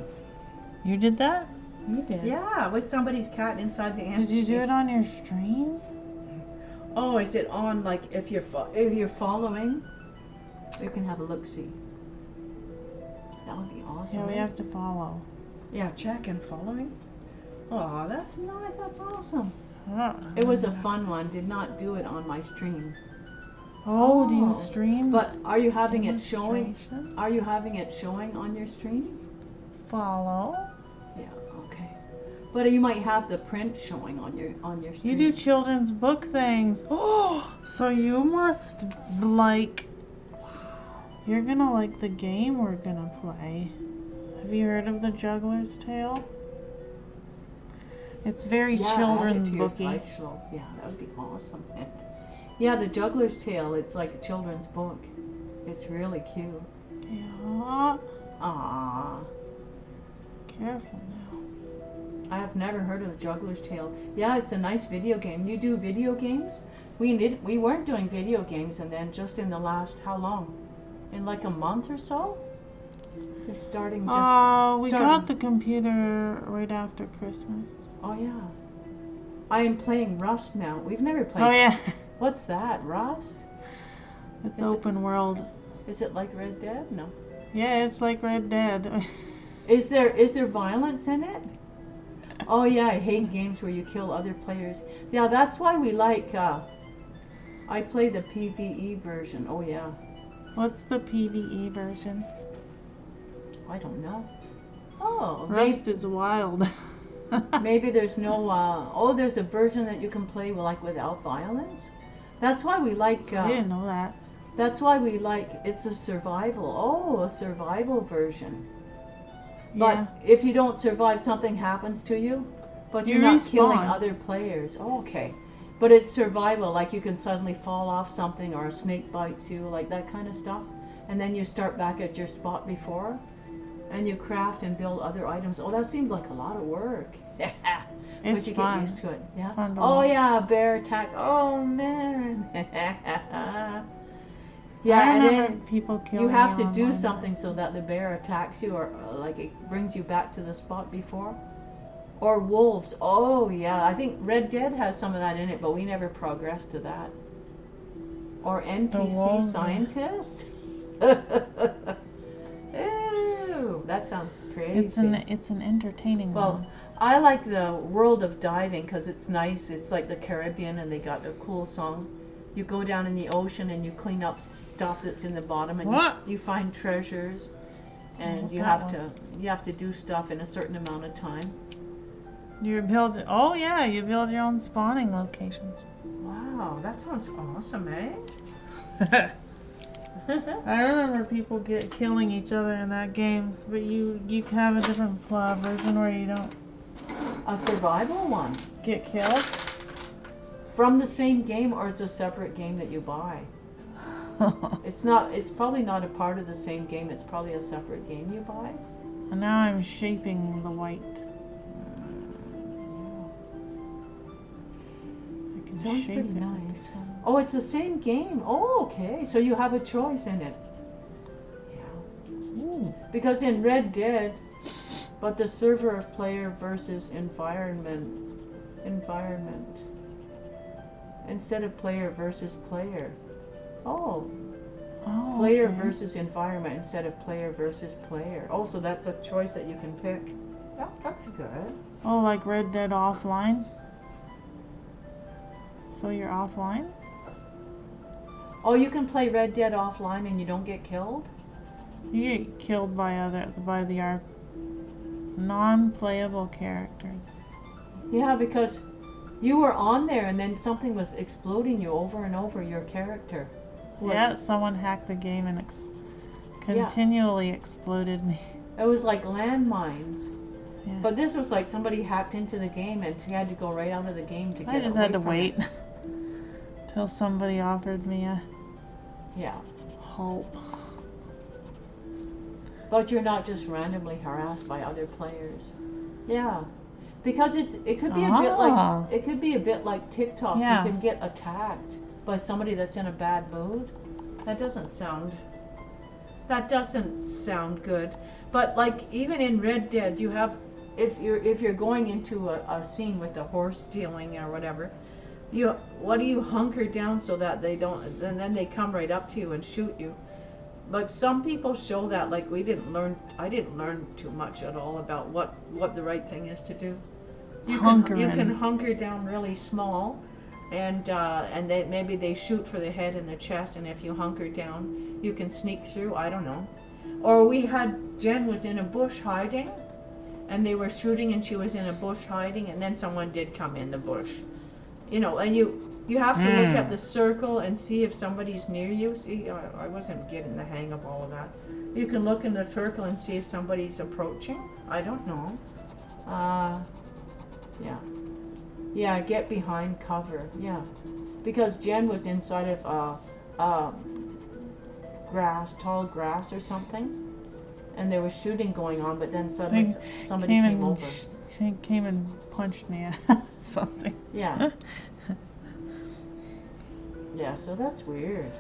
Speaker 2: You did that?
Speaker 1: You did.
Speaker 3: Yeah, with somebody's cat inside the MGM.
Speaker 2: Did you do it on your stream?
Speaker 3: Oh, is it on like if you're following? You can have a look see. That would be awesome.
Speaker 2: Yeah, we have to follow.
Speaker 3: Yeah, check and following. Oh, that's nice. That's awesome.
Speaker 2: Oh,
Speaker 3: It was a fun one. Did not do it on my stream.
Speaker 2: Oh, do you
Speaker 3: Oh.
Speaker 2: stream?
Speaker 3: But are you having it showing?
Speaker 2: illustration?
Speaker 3: Are you having it showing on your stream?
Speaker 2: Follow.
Speaker 3: Yeah. Okay. But you might have the print showing on your stream.
Speaker 2: You do children's book things. Oh, so you must like. You're gonna like the game we're gonna play. Have you heard of the Juggler's Tale? It's very children's booky.
Speaker 3: Slideshow. Yeah, that would be awesome. Yeah, the Juggler's Tale. It's like a children's book. It's really cute.
Speaker 2: Yeah.
Speaker 3: Ah,
Speaker 2: Careful now.
Speaker 3: I have never heard of the Juggler's Tale. Yeah, it's a nice video game. You do video games? We weren't doing video games, and then just in the last how long? In like a month or so? Just starting.
Speaker 2: We
Speaker 3: starting.
Speaker 2: got the computer right after Christmas.
Speaker 3: Oh yeah. I am playing Rust now. We've never played.
Speaker 2: Oh yeah.
Speaker 3: What's that? Rust?
Speaker 2: It's
Speaker 3: Is it-
Speaker 2: open world.
Speaker 3: Is it like Red Dead? No.
Speaker 2: Yeah, it's like Red Dead.
Speaker 3: Is there violence in it? Oh yeah, I hate games where you kill other players. Yeah, that's why we like. I play the PvE version. Oh yeah.
Speaker 2: What's the PvE version?
Speaker 3: I don't know. Oh,
Speaker 2: Rust is wild.
Speaker 3: maybe there's no. Oh, there's a version that you can play like without violence. That's why we like.
Speaker 2: I didn't know that.
Speaker 3: That's why we like. It's a survival. Oh, a survival version. But
Speaker 2: Yeah.
Speaker 3: if you don't survive, something happens to you. But
Speaker 2: You
Speaker 3: you're not killing
Speaker 2: respawn.
Speaker 3: other players. Oh, okay. But it's survival. Like you can suddenly fall off something, or a snake bites you, like that kind of stuff. And then you start back at your spot before, and you craft and build other items. Oh, that seems like a lot of work. But
Speaker 2: It's
Speaker 3: you
Speaker 2: fun.
Speaker 3: get used to it. Yeah.
Speaker 2: Fun to
Speaker 3: Oh
Speaker 2: watch.
Speaker 3: yeah, bear attack. Oh man.
Speaker 2: I
Speaker 3: Yeah, and
Speaker 2: remember
Speaker 3: then
Speaker 2: people killing
Speaker 3: you have
Speaker 2: me
Speaker 3: to do
Speaker 2: online.
Speaker 3: something so that the bear attacks you, or like it brings you back to the spot before. Or wolves. Oh yeah, I think Red Dead has some of that in it, but we never progressed to that. Or NPC
Speaker 2: wolves,
Speaker 3: scientists. Ew, that sounds crazy.
Speaker 2: It's an entertaining
Speaker 3: Well,
Speaker 2: one.
Speaker 3: I like the world of diving because it's nice. It's like the Caribbean, and they got a cool song. You go down in the ocean and you clean up stuff that's in the bottom, and
Speaker 2: What?
Speaker 3: you find treasures, and
Speaker 2: What
Speaker 3: you
Speaker 2: that
Speaker 3: have
Speaker 2: was.
Speaker 3: you have to do stuff in a certain amount of time.
Speaker 2: You build. Oh yeah, you build your own spawning locations.
Speaker 3: Wow, that sounds awesome, eh?
Speaker 2: I remember people killing each other in that games, but you can have a different version where you don't
Speaker 3: A survival one
Speaker 2: get killed.
Speaker 3: from the same game, or it's a separate game that you buy. It's not. It's probably not a part of the same game. It's probably a separate game you buy.
Speaker 2: And now I'm shaping the white.
Speaker 3: Sounds
Speaker 2: shape
Speaker 3: pretty
Speaker 2: it.
Speaker 3: nice. Oh, it's the same game. Oh, okay. So you have a choice in it. Yeah.
Speaker 2: Ooh.
Speaker 3: Because in Red Dead, but the server of player versus environment instead of player versus player. Oh,
Speaker 2: Oh,
Speaker 3: player
Speaker 2: okay.
Speaker 3: versus environment instead of player versus player. Oh, so that's a choice that you can pick. Yeah, that's good.
Speaker 2: Oh, like Red Dead Offline? So you're offline?
Speaker 3: Oh, you can play Red Dead offline and you don't get killed?
Speaker 2: You get killed by the non-playable characters.
Speaker 3: Yeah, because you were on there and then something was exploding you over and over, your character.
Speaker 2: Yeah, someone hacked the game and continually exploded me.
Speaker 3: It was like landmines.
Speaker 2: Yeah.
Speaker 3: But this was like somebody hacked into the game and you had to go right out of the game to get
Speaker 2: I just
Speaker 3: away
Speaker 2: had to
Speaker 3: from
Speaker 2: wait
Speaker 3: it.
Speaker 2: till somebody offered me a
Speaker 3: Yeah.
Speaker 2: hope.
Speaker 3: But you're not just randomly harassed by other players. Yeah. Because it could be a bit like TikTok.
Speaker 2: Yeah.
Speaker 3: You can get attacked by somebody that's in a bad mood. That doesn't sound good. But like even in Red Dead, you have if you're going into a scene with a horse stealing or whatever, what do you hunker down so that they don't, and then they come right up to you and shoot you. But some people show that, like I didn't learn too much at all about what the right thing is to do. You can hunker down really small, and maybe they shoot for the head and the chest, and if you hunker down, you can sneak through. I don't know. Or Jen was in a bush hiding, and they were shooting, and she was in a bush hiding, and then someone did come in the bush. You know, and you have to look at the circle and see if somebody's near you. See, I wasn't getting the hang of all of that. You can look in the circle and see if somebody's approaching. I don't know. Yeah. Yeah, get behind cover. Yeah. Because Jen was inside of tall grass or something. And there was shooting going on, but then suddenly somebody came over.
Speaker 2: She came and punched me or something.
Speaker 3: Yeah. Yeah, so that's weird.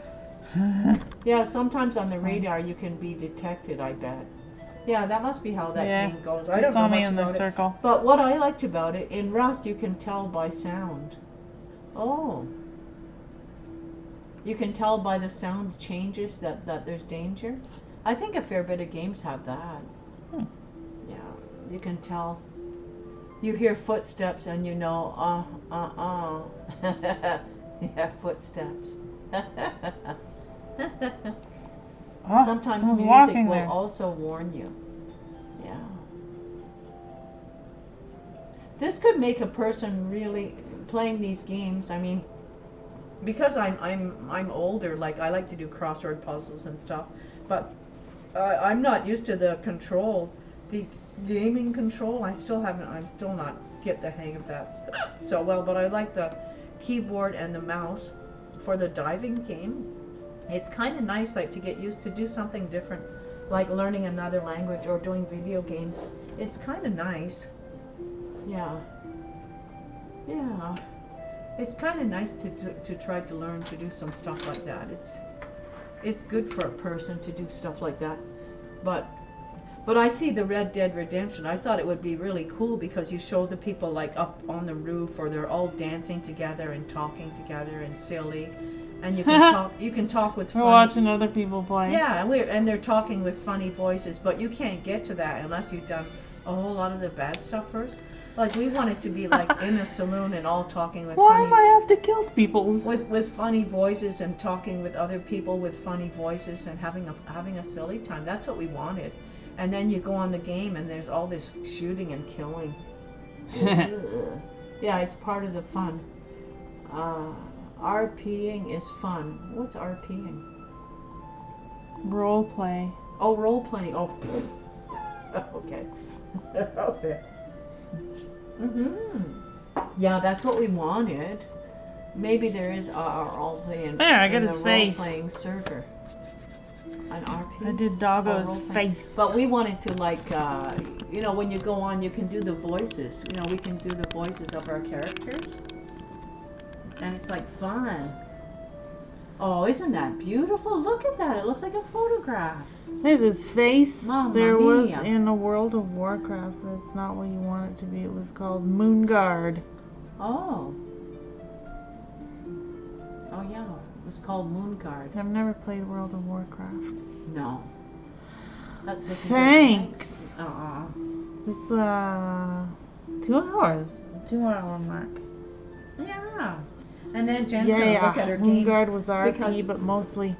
Speaker 3: Yeah, sometimes on the radar you can be detected, I bet. Yeah, that must be how that game goes. I don't know much about it. But what I liked about it, in Rust you can tell by sound. Oh. You can tell by the sound changes that there's danger. I think a fair bit of games have that. Yeah, you can tell. You hear footsteps and you know, yeah, footsteps. Sometimes music will also warn you. Yeah. This could make a person really playing these games. I mean, because I'm older, like I like to do crossword puzzles and stuff, but I'm not used to the control, the gaming control. I'm still not get the hang of that so well, but I like the keyboard and the mouse for the diving game. It's kind of nice, like, to get used to do something different, like learning another language or doing video games. It's kind of nice. Yeah. Yeah. It's kind of nice to try to learn to do some stuff like that. It's good for a person to do stuff like that. But I see the Red Dead Redemption. I thought it would be really cool because you show the people like up on the roof, or they're all dancing together and talking together and silly, and you can talk. You can talk with.
Speaker 2: We're watching other people play.
Speaker 3: Yeah, and they're talking with funny voices, but you can't get to that unless you've done a whole lot of the bad stuff first. Like we want it to be like in a saloon and all talking with.
Speaker 2: Why do I have to kill people?
Speaker 3: With funny voices and talking with other people with funny voices and having a silly time. That's what we wanted. And then you go on the game and there's all this shooting and killing. Yeah, it's part of the fun. RPing is fun. What's RPing?
Speaker 2: Role play.
Speaker 3: Oh, role playing. Oh, okay. Okay. Yeah, that's what we wanted. Maybe there is our role playing.
Speaker 2: There, I got his face.
Speaker 3: Role playing server. An RP?
Speaker 2: I did Doggo's face.
Speaker 3: But we wanted to, like, you know, when you go on, you can do the voices. You know, we can do the voices of our characters. And it's like fun. Oh, isn't that beautiful? Look at that. It looks like a photograph.
Speaker 2: There's his face.
Speaker 3: Mamma
Speaker 2: There was
Speaker 3: mia.
Speaker 2: in a World of Warcraft, but it's not what you want it to be. It was called Moonguard.
Speaker 3: Oh. Oh, yeah. It was called Moonguard.
Speaker 2: I've never played World of Warcraft.
Speaker 3: No. That's looking
Speaker 2: Thanks.
Speaker 3: good. Aw.
Speaker 2: This 2 hours. 2 hour mark.
Speaker 3: Yeah. And then Jen's gonna look at her game.
Speaker 2: Moonguard was RP,
Speaker 3: because-
Speaker 2: but mostly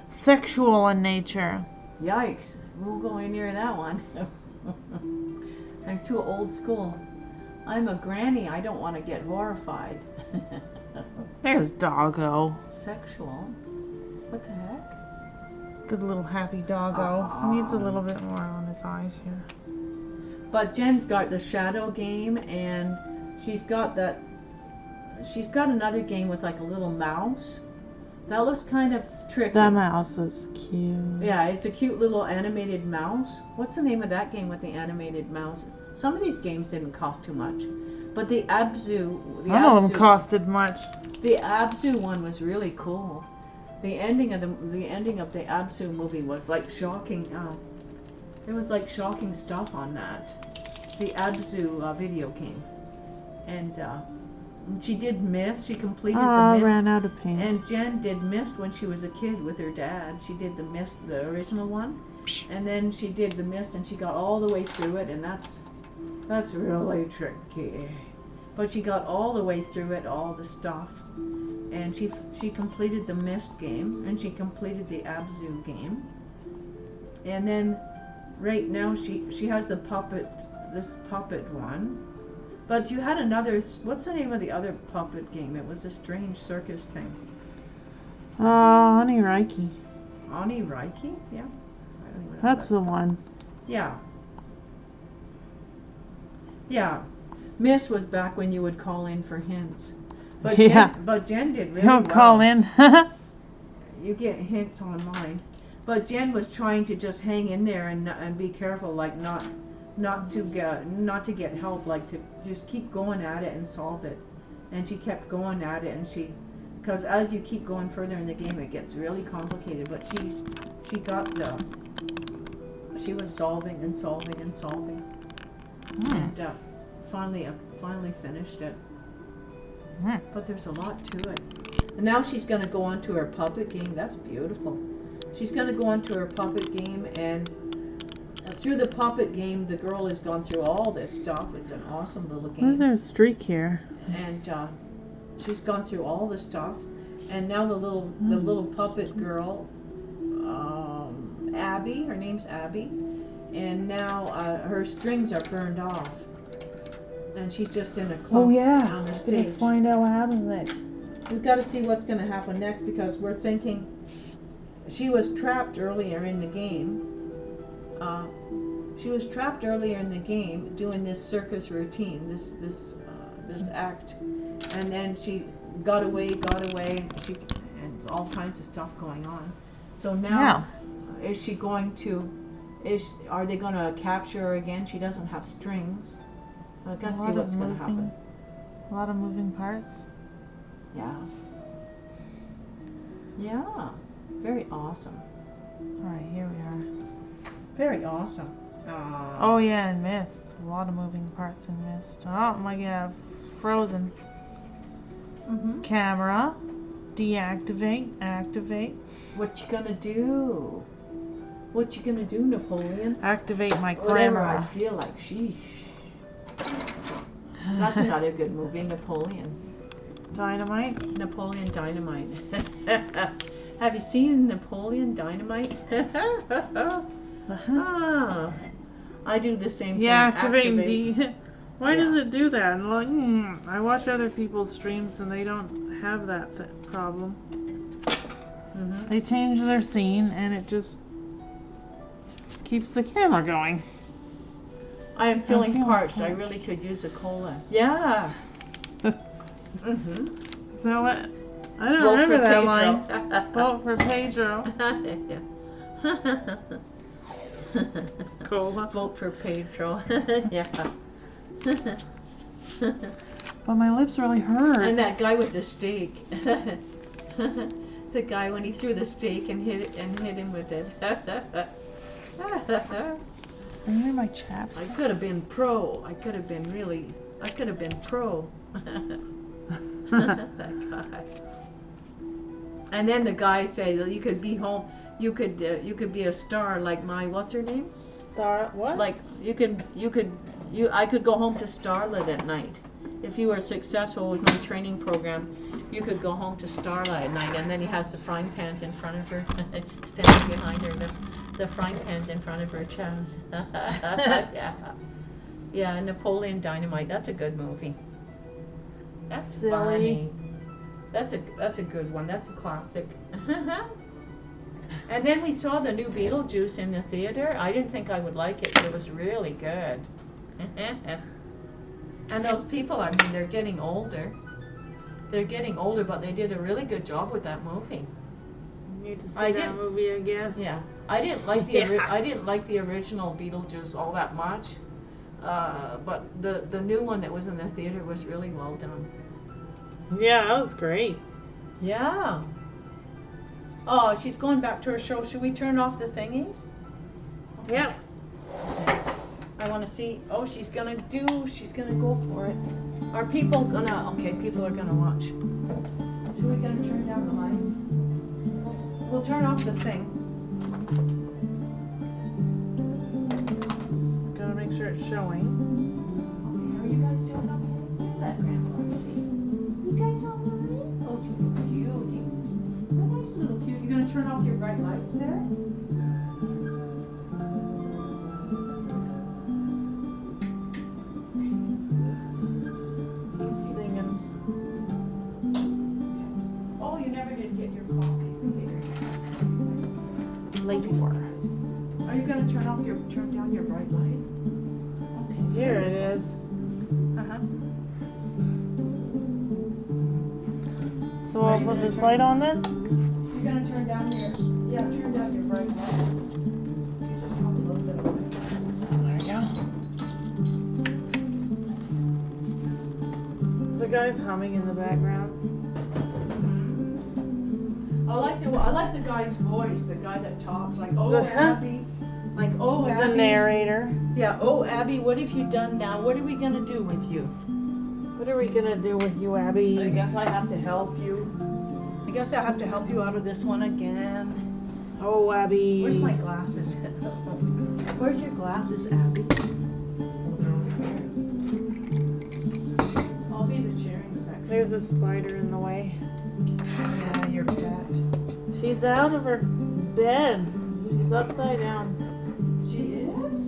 Speaker 2: sexual in nature.
Speaker 3: Yikes. Won't go any near that one. I'm too old school. I'm a granny. I don't want to get horrified.
Speaker 2: There's Doggo.
Speaker 3: Sexual? What the heck?
Speaker 2: Good little happy Doggo.
Speaker 3: Aw.
Speaker 2: Needs a little bit more on his eyes here.
Speaker 3: But Jen's got the shadow game, and she's got that. She's got another game with like a little mouse. That looks kind of tricky.
Speaker 2: That mouse is cute.
Speaker 3: Yeah, it's a cute little animated mouse. What's the name of that game with the animated mouse? Some of these games didn't cost too much, but the Abzu,
Speaker 2: None of them costed much.
Speaker 3: the Abzu one was really cool. The ending of the Abzu movie was like shocking. There was like shocking stuff on that. The Abzu video game, and she did Mist. She completed the Mist.
Speaker 2: Ran out of paint.
Speaker 3: And Jen did Mist when she was a kid with her dad. She did the Mist, the original one, and then she did the Mist, and she got all the way through it, and that's really tricky. But she got all the way through it, all the stuff, and she completed the Mist game, and she completed the Abzu game, and then right now she has the this puppet one. But you had another, what's the name of the other puppet game? It was a strange circus thing.
Speaker 2: Honey Reiki.
Speaker 3: Ani Reiki? Yeah. I don't even know
Speaker 2: That's the
Speaker 3: called.
Speaker 2: one.
Speaker 3: Yeah. Yeah. Miss was back when you would call in for hints. But
Speaker 2: Yeah.
Speaker 3: Jen did really
Speaker 2: Don't
Speaker 3: well.
Speaker 2: call in.
Speaker 3: You get hints online. But Jen was trying to just hang in there and be careful, like not to get help, like to just keep going at it and solve it. And she kept going at it, and because as you keep going further in the game, it gets really complicated. But she was solving and solving and solving, and finally finished it. But there's a lot to it. And now she's going to go on to her puppet game. That's beautiful. She's going to go on to her puppet game, and through the puppet game, the girl has gone through all this stuff. It's an awesome little game.
Speaker 2: Why is there a streak here?
Speaker 3: And she's gone through all the stuff. And now the little puppet girl, Abby, her name's Abby, and now her strings are burned off. And she's just in a clump
Speaker 2: Oh yeah.
Speaker 3: on the
Speaker 2: Let's gonna
Speaker 3: stage.
Speaker 2: find out what happens next.
Speaker 3: We've got to see what's going to happen next, because we're thinking she was trapped earlier in the game. She was trapped earlier in the game doing this circus routine, this act, and then she got away, and all kinds of stuff going on. So now, is she going to? Are they going to capture her again? She doesn't have strings. I've got to see what's going to happen.
Speaker 2: A lot of moving parts.
Speaker 3: Yeah. Yeah. Very awesome.
Speaker 2: Alright, here we are.
Speaker 3: Very awesome.
Speaker 2: Oh yeah, and Mist. A lot of moving parts in Mist. Oh my god, frozen. Camera. Deactivate. Activate.
Speaker 3: What you gonna do? What you gonna do, Napoleon?
Speaker 2: Activate my
Speaker 3: Whatever I
Speaker 2: camera.
Speaker 3: feel like. Sheesh. That's another good movie, Napoleon.
Speaker 2: Dynamite.
Speaker 3: Napoleon Dynamite. Have you seen Napoleon Dynamite? Ah, I do the same thing.
Speaker 2: Yeah, activate
Speaker 3: Activate.
Speaker 2: D. Why
Speaker 3: Yeah.
Speaker 2: does it do that? And like, I watch other people's streams and they don't have that problem. They change their scene and it just keeps the camera going.
Speaker 3: I am feeling
Speaker 2: feeling
Speaker 3: parched. I
Speaker 2: parched.
Speaker 3: really could use a cola. Yeah.
Speaker 2: So what? I don't
Speaker 3: Vote
Speaker 2: remember
Speaker 3: for
Speaker 2: that
Speaker 3: Pedro.
Speaker 2: line. Vote for Pedro. Cola.
Speaker 3: Vote for Pedro. Yeah.
Speaker 2: But my lips really hurt.
Speaker 3: And that guy with the steak. The guy when he threw the steak and hit him with it.
Speaker 2: Only my chaps.
Speaker 3: I could have been pro. I could have been pro. That guy. And then the guy said, "You could be home. You could be a star like my what's her name?
Speaker 2: Star what?
Speaker 3: Like I could go home to Starlet at night. If you were successful with my training program, you could go home to Starlight at night." And then he has the frying pans in front of her, standing behind her, the frying pans in front of her chest. Yeah, Napoleon Dynamite. That's a good movie. That's
Speaker 2: Silly.
Speaker 3: funny. That's a good one. That's a classic. And then we saw the new Beetlejuice in the theater. I didn't think I would like it, but it was really good. And those people, I mean, they're getting older. They're getting older, but they did a really good job with that movie.
Speaker 2: Need to see
Speaker 3: I
Speaker 2: that
Speaker 3: did-
Speaker 2: movie again.
Speaker 3: Yeah, I didn't like the
Speaker 2: Yeah.
Speaker 3: I didn't like the original Beetlejuice all that much, but the new one that was in the theater was really well done.
Speaker 2: Yeah, that was great.
Speaker 3: Yeah. Oh, she's going back to her show. Should we turn off the thingies?
Speaker 2: Yep.
Speaker 3: I want to see. Oh, she's gonna go for it. Are people gonna? Okay, people are gonna watch. Should we gonna turn down the lights? We'll turn off the thing.
Speaker 2: Just gotta make sure it's showing.
Speaker 3: Okay, are you guys doing okay? Let Grandpa see. You guys all right? Oh, you cuties. You're nice little cute. You gonna turn off your bright lights there?
Speaker 2: Singing.
Speaker 3: Oh, you never did get your coffee.
Speaker 2: Later.
Speaker 3: Are you gonna turn down your bright light? Okay.
Speaker 2: Here it is.
Speaker 3: Uh-huh.
Speaker 2: So I'll put this light on then?
Speaker 3: You're gonna turn down your bright light. You just have a little bit of light.
Speaker 2: There you go. The guy's humming in the background.
Speaker 3: I like the guy's voice, the guy that talks like, "Oh, Abby," like, "Oh, Abby."
Speaker 2: The narrator.
Speaker 3: Yeah. "Oh, Abby, what have you done now? What are we gonna do with you?"
Speaker 2: What are we gonna do with you,
Speaker 3: I
Speaker 2: Abby?
Speaker 3: guess I have to help you. I guess I have to help you out of this one again.
Speaker 2: Oh, Abby.
Speaker 3: Where's my glasses? Where's your glasses, Abby? I'll be the cheering section.
Speaker 2: There's a spider in the way.
Speaker 3: Yeah, your pet.
Speaker 2: She's out of her bed. She's upside down.
Speaker 3: She is?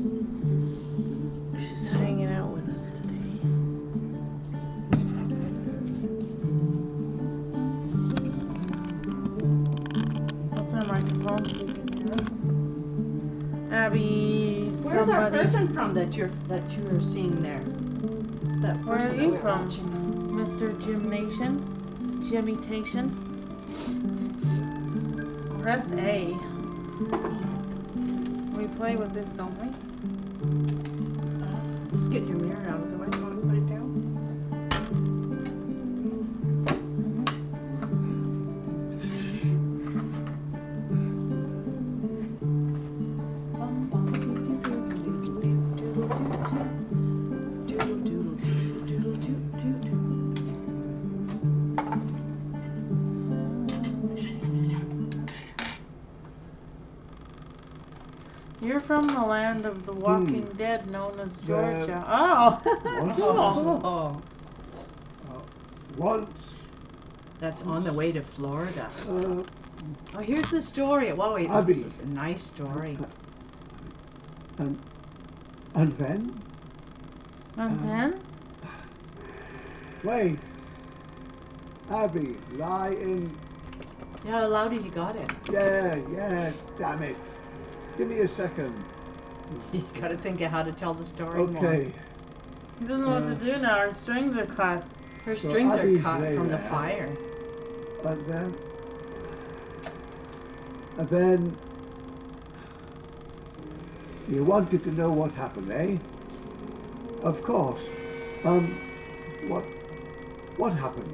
Speaker 2: She's hanging out with us today. What's our microphone so you can hear us? Abby,
Speaker 3: Where's our
Speaker 2: somebody.
Speaker 3: person from that you're seeing there? That
Speaker 2: Where
Speaker 3: person
Speaker 2: are
Speaker 3: that
Speaker 2: you
Speaker 3: we're
Speaker 2: from?
Speaker 3: watching.
Speaker 2: Mr. Gymnation? Gymitation? Press A. We play with this, don't we?
Speaker 3: Just get your mirror out of the way. You want to put it down?
Speaker 2: You're from the land of the Walking Dead known as Georgia. Oh, cool.
Speaker 3: Oh,
Speaker 4: Once,
Speaker 3: that's on the way to Florida.
Speaker 4: uh,
Speaker 3: Oh, here's the story. Wow, wait,
Speaker 4: Abby.
Speaker 3: this is a nice story.
Speaker 4: and then,
Speaker 2: And then?
Speaker 4: wait, Abby, lie in,
Speaker 3: Yeah, how loud you got it?
Speaker 4: yeah, damn it. Give me a second.
Speaker 3: You gotta think of how to tell the story more.
Speaker 4: Okay,
Speaker 2: He doesn't know what to do now. Her strings are cut.
Speaker 3: Her
Speaker 4: So
Speaker 3: strings are
Speaker 4: Abby's
Speaker 3: cut
Speaker 4: lay
Speaker 3: from the
Speaker 4: there.
Speaker 3: fire.
Speaker 4: and then, you wanted to know what happened, eh? Of course. What What happened?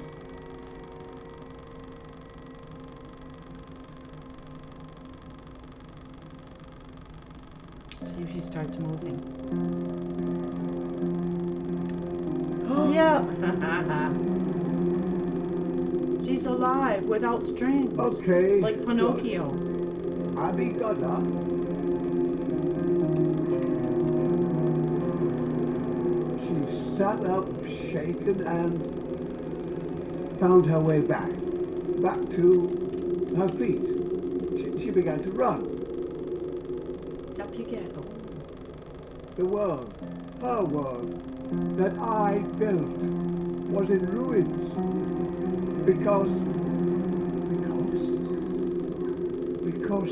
Speaker 3: See if she starts moving. Yeah. She's alive without strings.
Speaker 4: Okay.
Speaker 3: Like
Speaker 4: good.
Speaker 3: Pinocchio.
Speaker 4: Abby got up. She sat up, shaken, and found her way back to her feet. She began to run.
Speaker 3: Up you get. Oh.
Speaker 4: The world, her world, that I built was in ruins because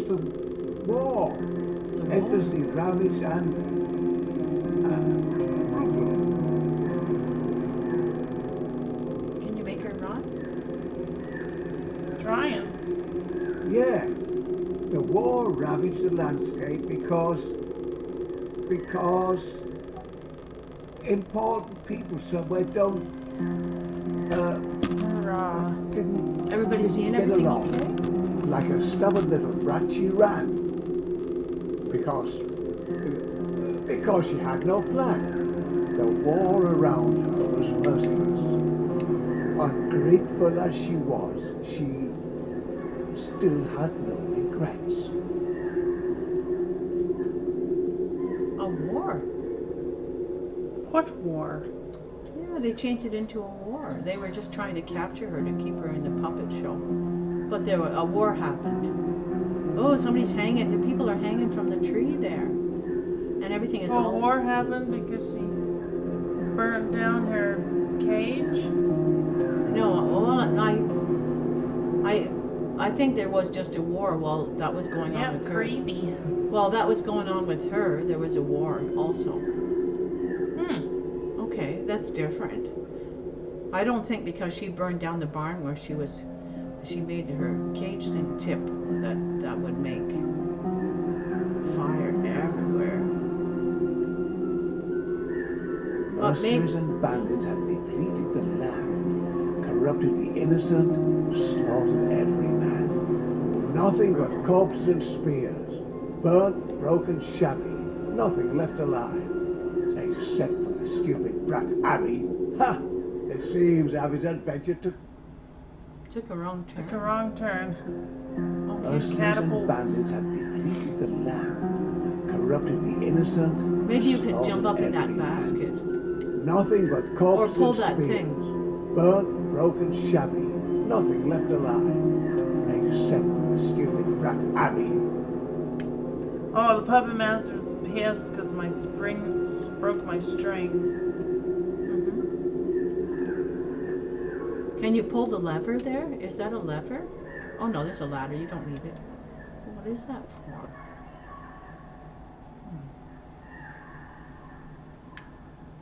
Speaker 4: the war endlessly ravaged and brutal.
Speaker 3: Can you make her run?
Speaker 2: Trying.
Speaker 4: Yeah, the war ravaged the landscape because important people somewhere didn't
Speaker 3: Everybody seeing
Speaker 4: get
Speaker 3: everything
Speaker 4: along.
Speaker 3: okay?
Speaker 4: Like a stubborn little brat, she ran because she had no plan. The war around her was merciless. Ungrateful as she was, she still had no regrets.
Speaker 3: A war.
Speaker 2: What war?
Speaker 3: Yeah, they changed it into a war. They were just trying to capture her to keep her in the puppet show. But a war happened. Oh, somebody's hanging. The people are hanging from the tree there. And everything is all...
Speaker 2: war happened because she burnt down her cage?
Speaker 3: No, well, I think there was just a war while that was going on with her.
Speaker 2: Creepy.
Speaker 3: While that was going on with her, there was a war also. Okay, that's different. I don't think because she burned down the barn where she made her cage thing tip, that would make fire everywhere. But
Speaker 4: Mercenaries and bandits had depleted the land, corrupted the innocent, slaughtered every man. Nothing but corpses and spears, burnt, broken, shabby, nothing left alive, except for the stupid brat Abby. Ha! It seems Abby's adventure took
Speaker 3: a wrong turn.
Speaker 2: Took a wrong turn.
Speaker 4: Mercenaries and bandits had depleted the land, corrupted the innocent.
Speaker 3: Maybe you could jump up in that
Speaker 4: every man.
Speaker 3: basket.
Speaker 4: Nothing but corpses
Speaker 3: Or pull
Speaker 4: and
Speaker 3: that
Speaker 4: spears,
Speaker 3: thing.
Speaker 4: burnt, broken, shabby, nothing left alive, except for the stupid brat Abby.
Speaker 2: Oh, the puppet master's pissed because my springs broke my strings.
Speaker 3: Can you pull the lever there? Is that a lever? Oh no, there's a ladder. You don't need it. What is that for?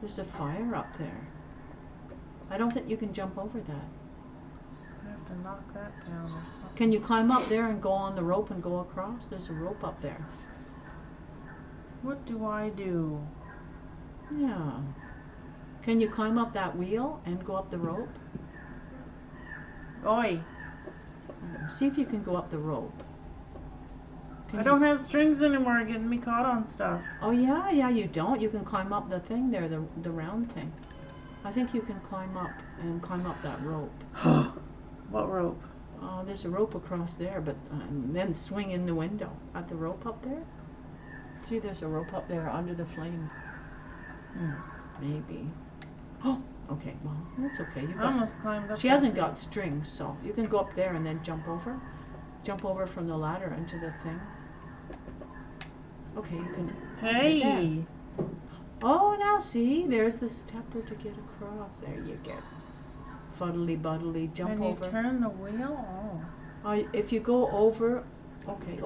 Speaker 3: There's a fire up there. I don't think you can jump over that.
Speaker 2: I have to knock that down or something.
Speaker 3: Can you climb up there and go on the rope and go across? There's a rope up there.
Speaker 2: What do I do?
Speaker 3: Yeah. Can you climb up that wheel and go up the rope?
Speaker 2: Oi.
Speaker 3: See if you can go up the rope.
Speaker 2: I don't have strings anymore, getting me caught on stuff.
Speaker 3: Oh yeah, you don't. You can climb up the thing there, the round thing. I think you can climb up that rope.
Speaker 2: What rope?
Speaker 3: Oh, there's a rope across there, but then swing in the window. At the rope up there? See, there's a rope up there under the flame. Maybe. Oh, okay. Well, that's okay. You
Speaker 2: I almost climbed up.
Speaker 3: She hasn't got strings, so you can go up there and then jump over. Jump over from the ladder into the thing. Okay, you can.
Speaker 2: Hey.
Speaker 3: Okay, oh, now see, there's the stepper to get across. There you go. Fuddly buddly, jump
Speaker 2: When
Speaker 3: over.
Speaker 2: you turn the wheel? Oh.
Speaker 3: If you go over, okay.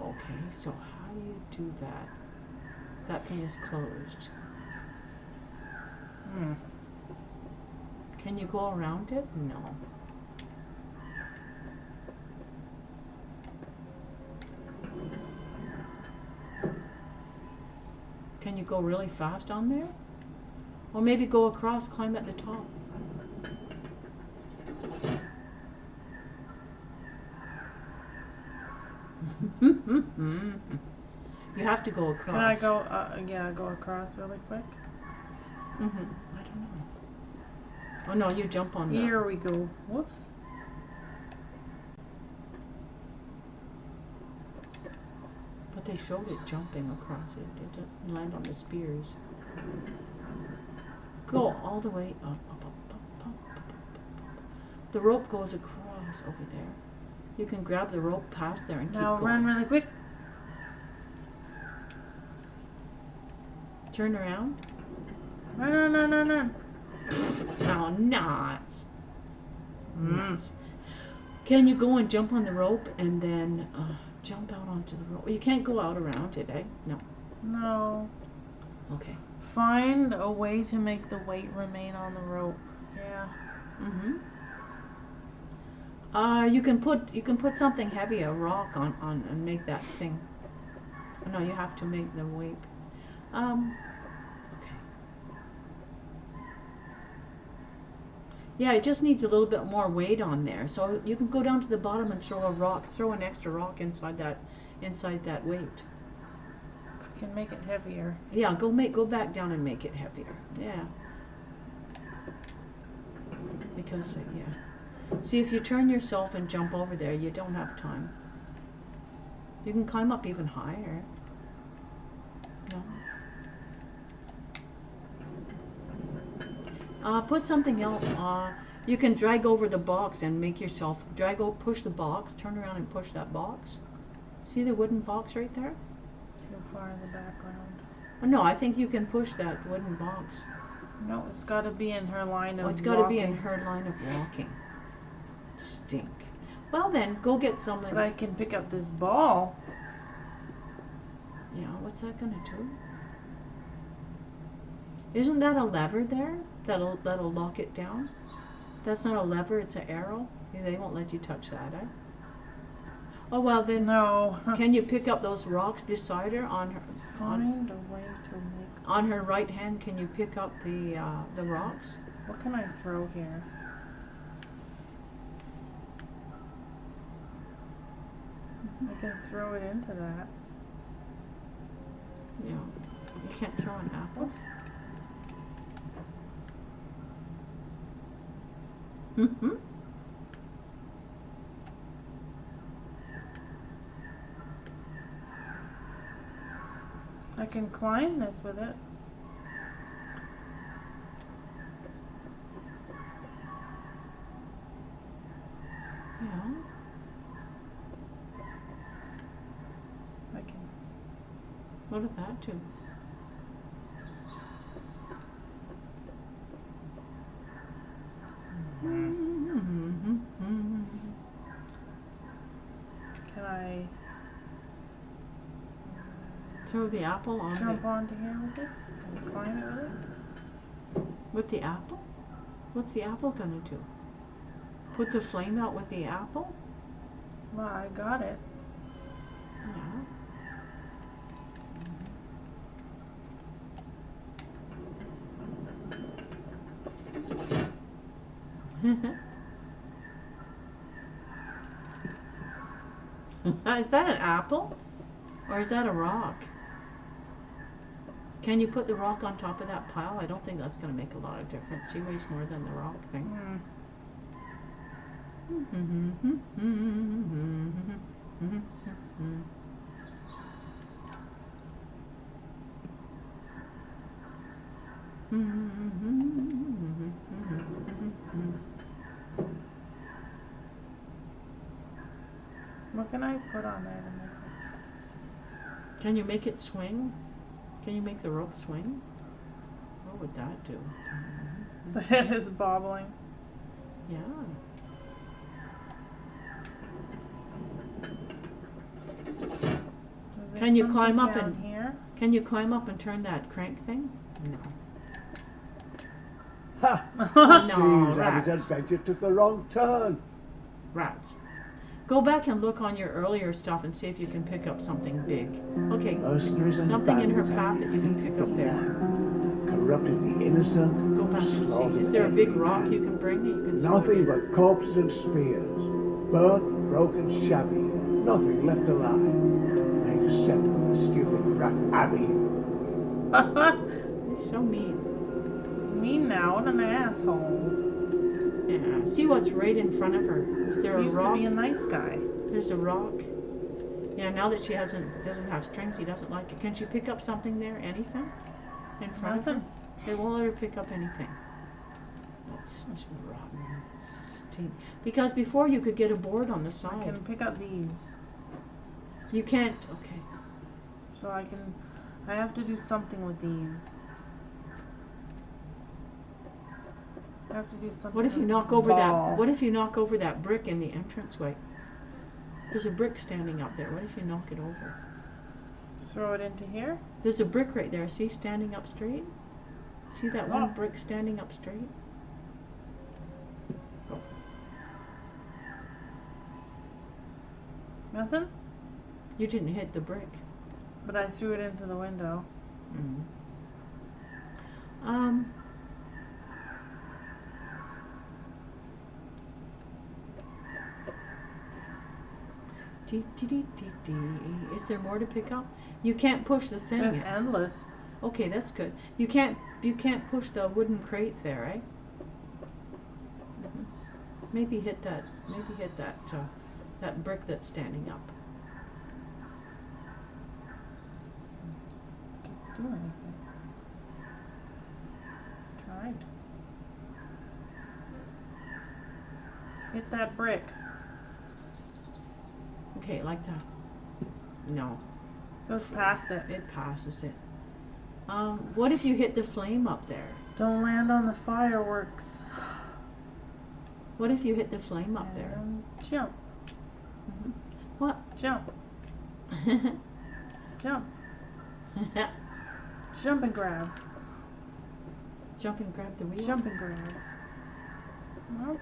Speaker 3: Okay, so how do you do that? That thing is closed. Can you go around it? No. Can you go really fast on there? Or maybe go across, climb at the top. You have to go across.
Speaker 2: Can I go, yeah, go across really quick?
Speaker 3: I don't know. Oh no, you jump on the...
Speaker 2: Here we go. Whoops.
Speaker 3: But they showed it jumping across it. It didn't land on the spears. Go all the way up, up, up, up, up, up, up, up. The rope goes across over there. You can grab the rope past there and
Speaker 2: Now
Speaker 3: keep going.
Speaker 2: run really quick.
Speaker 3: Turn around.
Speaker 2: Run, run, run, run, run.
Speaker 3: Oh, nuts. Nuts. Can you go and jump on the rope and then jump out onto the rope? You can't go out around it, eh? No.
Speaker 2: No.
Speaker 3: Okay.
Speaker 2: Find a way to make the weight remain on the rope. Yeah.
Speaker 3: You can put something heavy, a rock on and make that thing. No, you have to make the weight. Okay. Yeah, it just needs a little bit more weight on there. So you can go down to the bottom and throw a rock, throw an extra rock inside that weight.
Speaker 2: We can make it heavier.
Speaker 3: Yeah, go back down and make it heavier. Yeah. Because yeah. See, if you turn yourself and jump over there, you don't have time. You can climb up even higher. No. Put something else on. You can drag over the box and make yourself push the box, turn around and push that box. See the wooden box right there?
Speaker 2: Too far in the background.
Speaker 3: Oh, no, I think you can push that wooden box.
Speaker 2: No, it's got to be in her line of
Speaker 3: Oh, it's got to be in her line of walking. Stink. Well then, go get someone.
Speaker 2: But I can pick up this ball.
Speaker 3: Yeah, what's that gonna do? Isn't that a lever there? That'll lock it down? That's not a lever, it's an arrow. Yeah, they won't let you touch that, eh? Oh well then.
Speaker 2: No.
Speaker 3: Can you pick up those rocks beside her on her?
Speaker 2: Find a way to make.
Speaker 3: On her right hand, can you pick up the rocks?
Speaker 2: What can I throw here? I can throw it into that.
Speaker 3: Yeah. You can't throw an apple.
Speaker 2: Oops. I can climb this with it.
Speaker 3: Yeah.
Speaker 2: I can.
Speaker 3: What did that do?
Speaker 2: Can I
Speaker 3: Throw the apple on
Speaker 2: jump onto here with this? Can I climb it with it?
Speaker 3: with the apple? What's the apple gonna do? Put the flame out with the apple?
Speaker 2: Well, I got it.
Speaker 3: Yeah. Is that an apple? Or is that a rock? Can you put the rock on top of that pile? I don't think that's going to make a lot of difference. She weighs more than the rock thing.
Speaker 2: What can I put on there to make it?
Speaker 3: Can you make it swing? Can you make the rope swing? What would that do?
Speaker 2: The head is bobbling.
Speaker 3: Yeah. Can you climb up and
Speaker 2: here?
Speaker 3: Can you climb up and turn that crank thing? No.
Speaker 4: Ha!
Speaker 3: No,
Speaker 4: Seems that his
Speaker 3: rats.
Speaker 4: adventure took a wrong turn.
Speaker 3: Rats. Go back and look on your earlier stuff and see if you can pick up something big. Okay,
Speaker 4: Mercenaries and
Speaker 3: something in her
Speaker 4: bandits
Speaker 3: path
Speaker 4: have
Speaker 3: that you can pick up there.
Speaker 4: defeated the land. corrupted the innocent,
Speaker 3: Go back and see.
Speaker 4: slaughtered
Speaker 3: Is there a big
Speaker 4: every
Speaker 3: rock
Speaker 4: man.
Speaker 3: you can bring that you can throw
Speaker 4: Nothing
Speaker 3: it in?
Speaker 4: but corpses and spears, burnt, broken, shabby, nothing left alive, except for the stupid brat Abby.
Speaker 3: He's so mean.
Speaker 2: It's me now. What an asshole.
Speaker 3: Yeah. See what's right in front of her. Is there
Speaker 2: He
Speaker 3: a
Speaker 2: used
Speaker 3: rock?
Speaker 2: to be a nice guy.
Speaker 3: There's a rock. Yeah, now that she doesn't have strings, he doesn't like it. Can she pick up something there? Anything? In front of
Speaker 2: Nothing.
Speaker 3: her? They won't let her pick up anything. That's rotten. Stink. Because before you could get a board on the
Speaker 2: I
Speaker 3: side.
Speaker 2: can pick up these.
Speaker 3: You can't. Okay.
Speaker 2: So I have to do something with these. I have to do something.
Speaker 3: What if you
Speaker 2: with
Speaker 3: knock
Speaker 2: this
Speaker 3: over
Speaker 2: ball.
Speaker 3: that? What if you knock over that brick in the entranceway? There's a brick standing up there. What if you knock it over?
Speaker 2: Throw it into here?
Speaker 3: There's a brick right there. See, standing up straight? See that one
Speaker 2: Oh.
Speaker 3: brick standing up straight?
Speaker 2: Nothing?
Speaker 3: You didn't hit the brick.
Speaker 2: But I threw it into the window.
Speaker 3: Mm. Is there more to pick up? You can't push the thing.
Speaker 2: It's endless.
Speaker 3: Okay, that's good. You can't push the wooden crate there, right? Maybe hit that. Maybe hit that brick that's standing up.
Speaker 2: Doesn't do anything. Tried. Hit that brick.
Speaker 3: Okay, like that. No,
Speaker 2: Goes past it.
Speaker 3: it passes it. What if you hit the flame up there?
Speaker 2: Don't land on the fireworks.
Speaker 3: What if you hit the flame up there?
Speaker 2: And jump.
Speaker 3: What?
Speaker 2: Jump. Jump. Jump and grab.
Speaker 3: Jump and grab the wheel.
Speaker 2: Jump and grab. Nope.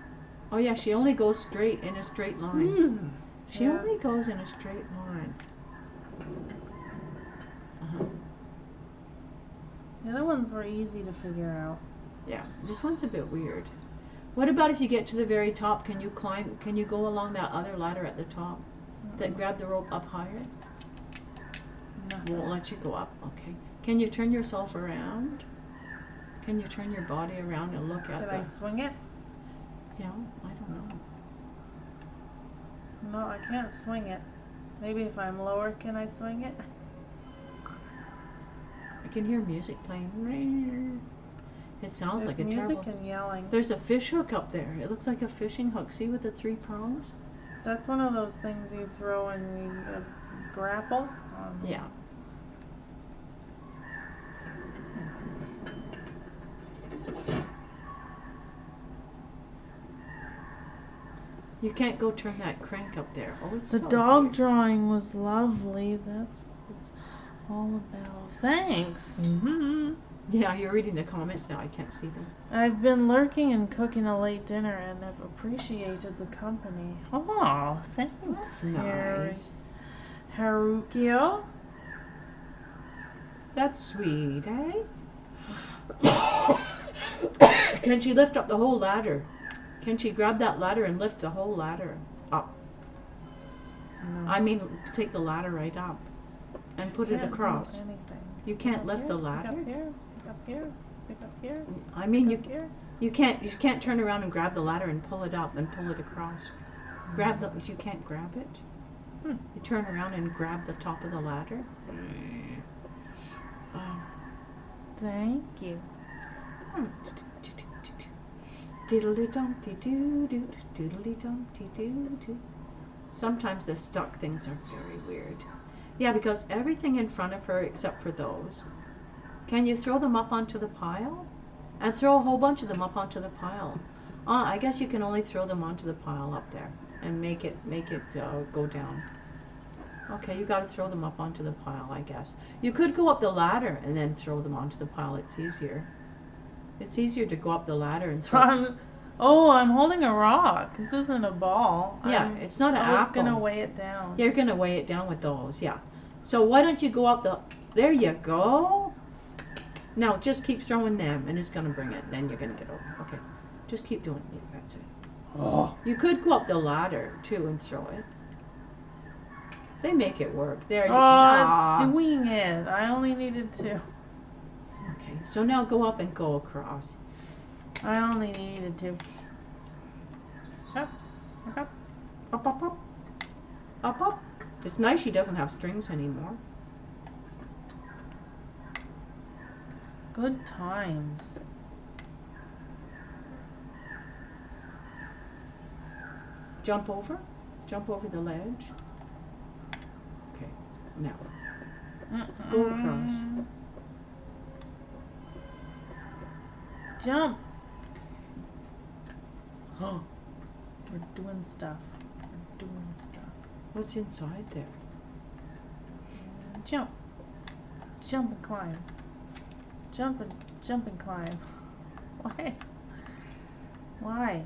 Speaker 3: Oh yeah, she only goes straight in a straight line. She
Speaker 2: Yeah.
Speaker 3: only goes in a straight line.
Speaker 2: The other ones were easy to figure out.
Speaker 3: Yeah, this one's a bit weird. What about if you get to the very top? Can you climb? Can you go along that other ladder at the top that grabbed the rope up higher?
Speaker 2: Nothing.
Speaker 3: Won't let you go up. Okay. Can you turn yourself around? Can you turn your body around and look at
Speaker 2: Did
Speaker 3: the?
Speaker 2: I swing it?
Speaker 3: Yeah, I don't know.
Speaker 2: No, I can't swing it. Maybe if I'm lower, can I swing it?
Speaker 3: I can hear music playing. It sounds
Speaker 2: There's
Speaker 3: like a
Speaker 2: music
Speaker 3: terrible.
Speaker 2: and yelling.
Speaker 3: There's a fish hook up there. It looks like a fishing hook. See with the 3 prongs?
Speaker 2: That's one of those things you throw and you grapple.
Speaker 3: Yeah. You can't go turn that crank up there. Oh, it's
Speaker 2: The
Speaker 3: so
Speaker 2: dog
Speaker 3: weird.
Speaker 2: drawing was lovely. That's what it's all about. Thanks.
Speaker 3: Yeah, you're reading the comments now. I can't see them.
Speaker 2: I've been lurking and cooking a late dinner and have appreciated the company. Oh, thanks,
Speaker 3: Nice.
Speaker 2: Harukio.
Speaker 3: That's sweet, eh? Can she lift up the whole ladder? Can she grab that ladder and lift the whole ladder up?
Speaker 2: No.
Speaker 3: I mean, take the ladder right up and put it
Speaker 2: Can't do
Speaker 3: across.
Speaker 2: anything.
Speaker 3: You can't
Speaker 2: Pick
Speaker 3: lift
Speaker 2: up
Speaker 3: the
Speaker 2: here,
Speaker 3: ladder.
Speaker 2: Pick up here. Pick up here. Pick up here.
Speaker 3: I mean,
Speaker 2: Pick up here.
Speaker 3: you can't turn around and grab the ladder and pull it up and pull it across. Grab the. You can't grab it. You turn around and grab the top of the ladder.
Speaker 2: Thank you.
Speaker 3: Sometimes the stuck things are very weird. Yeah, because everything in front of her except for those. Can you throw them up onto the pile? And throw a whole bunch of them up onto the pile. I guess you can only throw them onto the pile up there and make it go down. Okay, you got to throw them up onto the pile, I guess. You could go up the ladder and then throw them onto the pile. It's easier. It's easier to go up the ladder and throw.
Speaker 2: I'm holding a rock. This isn't a ball.
Speaker 3: Yeah, it's not an
Speaker 2: I was
Speaker 3: apple.
Speaker 2: gonna weigh it down.
Speaker 3: You're gonna weigh it down with those, yeah. So why don't you go up the? There you go. Now just keep throwing them, and it's gonna bring it. Then you're gonna get over. Okay, just keep doing it. That's it.
Speaker 4: Oh,
Speaker 3: You could go up the ladder too and throw it. They make it work. There you
Speaker 2: Oh,
Speaker 3: Ah.
Speaker 2: it's doing it. I only needed to.
Speaker 3: Okay, so now go up and go across.
Speaker 2: I only needed to. Up, up.
Speaker 3: Up, up, up. Up, up. It's nice she doesn't have strings anymore.
Speaker 2: Good times.
Speaker 3: Jump over. Jump over the ledge. Okay, now go across.
Speaker 2: Jump. Oh, we're doing stuff. We're doing stuff.
Speaker 3: What's inside there?
Speaker 2: Jump. Jump and climb. Jump and climb. Why? Why?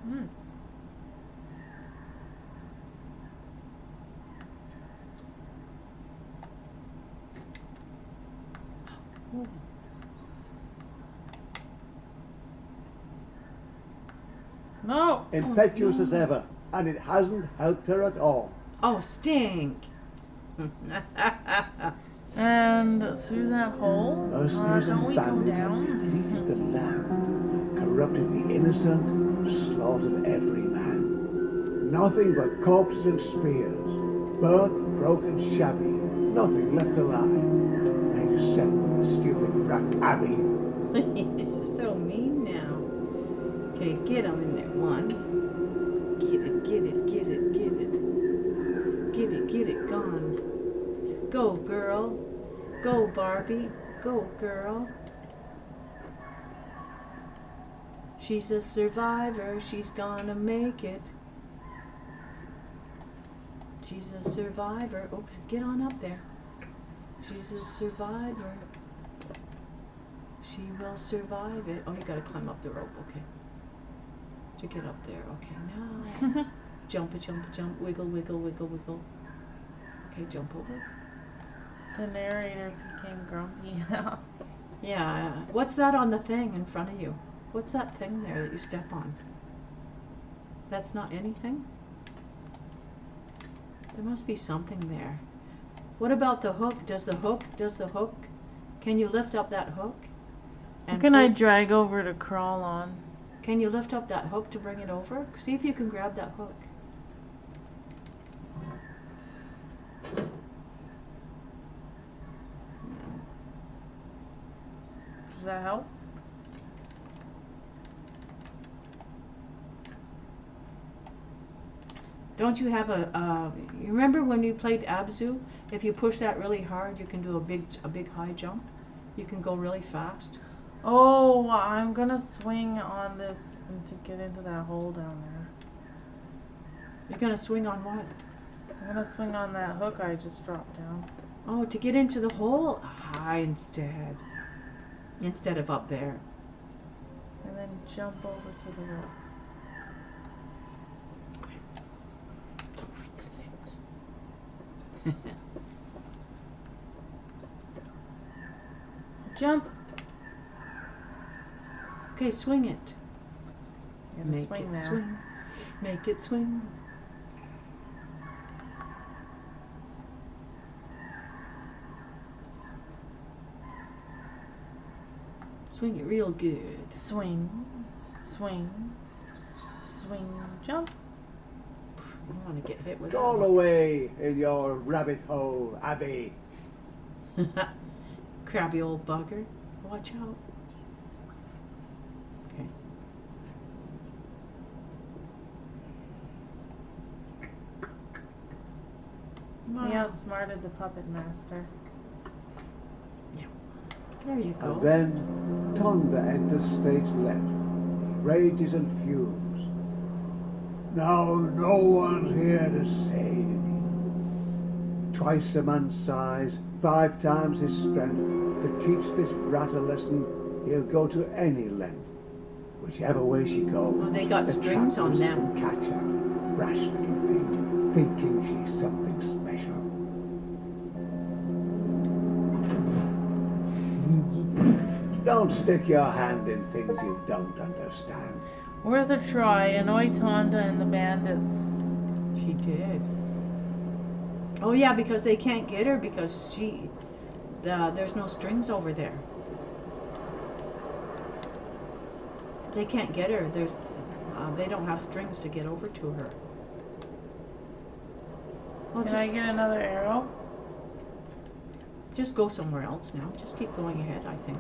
Speaker 2: Hmm.
Speaker 3: Ooh.
Speaker 2: No.
Speaker 4: impetuous
Speaker 3: no.
Speaker 4: as ever, and it hasn't helped her at all.
Speaker 3: Oh, stink.
Speaker 2: And through that hole.
Speaker 4: Mercenaries
Speaker 2: Don't
Speaker 4: and
Speaker 2: we go
Speaker 4: bandits have
Speaker 2: down?
Speaker 4: depleted the land, corrupted the innocent, slaughtered every man. Nothing but corpses and spears, burnt, broken, shabby, nothing left alive, except for the stupid brat Abby.
Speaker 3: He's so mean now. Okay, get him in there. One. Get it, get it, get it, get it. Get it, get it, gone. Go, girl. Go, Barbie. Go, girl. She's a survivor. She's gonna make it. She's a survivor. Oops, get on up there. She's a survivor. She will survive it. Oh, you gotta climb up the rope, okay. To get up there, okay, now. Jump, jump, wiggle, wiggle, wiggle, wiggle. Okay, jump over.
Speaker 2: The narrator became grumpy now.
Speaker 3: Yeah, what's that on the thing in front of you? What's that thing there that you step on? That's not anything? There must be something there. What about the hook? Does the hook, can you lift up that hook?
Speaker 2: What can I drag over to crawl on?
Speaker 3: Can you lift up that hook to bring it over? See if you can grab that hook.
Speaker 2: Does that help?
Speaker 3: Don't you have you remember when you played Abzu? If you push that really hard, you can do a big high jump. You can go really fast.
Speaker 2: Oh, I'm gonna swing on this to get into that hole down there.
Speaker 3: You're gonna swing on what?
Speaker 2: I'm gonna swing on that hook I just dropped down.
Speaker 3: Oh, to get into the hole? High instead of up there.
Speaker 2: And then jump over to the rope.
Speaker 3: Don't read the things.
Speaker 2: Jump.
Speaker 3: Okay, swing it.
Speaker 2: I'm gonna
Speaker 3: Make
Speaker 2: swing
Speaker 3: it
Speaker 2: now.
Speaker 3: swing. Make it swing. Swing it real good.
Speaker 2: Swing, swing, swing, jump.
Speaker 3: You don't want to get hit with
Speaker 4: Go
Speaker 3: that.
Speaker 4: away in your rabbit hole, Abby.
Speaker 3: Crabby old bugger. Watch out. Okay.
Speaker 2: He outsmarted the puppet master.
Speaker 3: There you go.
Speaker 4: And then Tonda enters stage left, rages and fumes. Now no one's here to save you. Twice a man's size, 5 times his strength, to teach this brat a lesson, he'll go to any length. Whichever way she goes,
Speaker 3: Oh, they got
Speaker 4: the
Speaker 3: strings on
Speaker 4: captors
Speaker 3: them.
Speaker 4: will catch her. Rash little thing, thinking she's something special. Don't stick your hand in things you don't understand.
Speaker 2: Worth a try. Annoy Tonda and the bandits.
Speaker 3: She did. Oh yeah, because they can't get her because there's no strings over there. They can't get her. They don't have strings to get over to her. Well,
Speaker 2: Can I get another arrow?
Speaker 3: just go somewhere else now. Just keep going ahead, I think.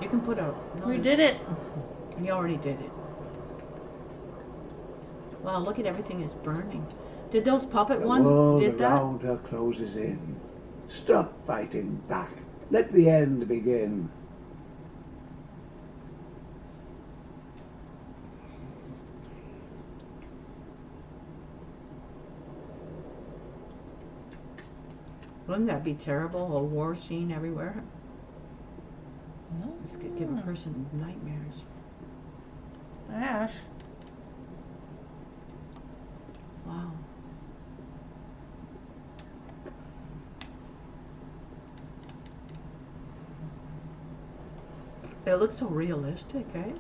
Speaker 3: You can put a... No,
Speaker 2: We did it.
Speaker 3: You already did it. Wow, look at everything is burning. Did those puppet
Speaker 4: The
Speaker 3: ones
Speaker 4: world
Speaker 3: did that?
Speaker 4: around her closes in. Stop fighting back. Let the end begin.
Speaker 3: Wouldn't that be terrible? A war scene everywhere?
Speaker 2: No.
Speaker 3: This could give a person nightmares.
Speaker 2: Ash.
Speaker 3: Wow. It looks so realistic, eh?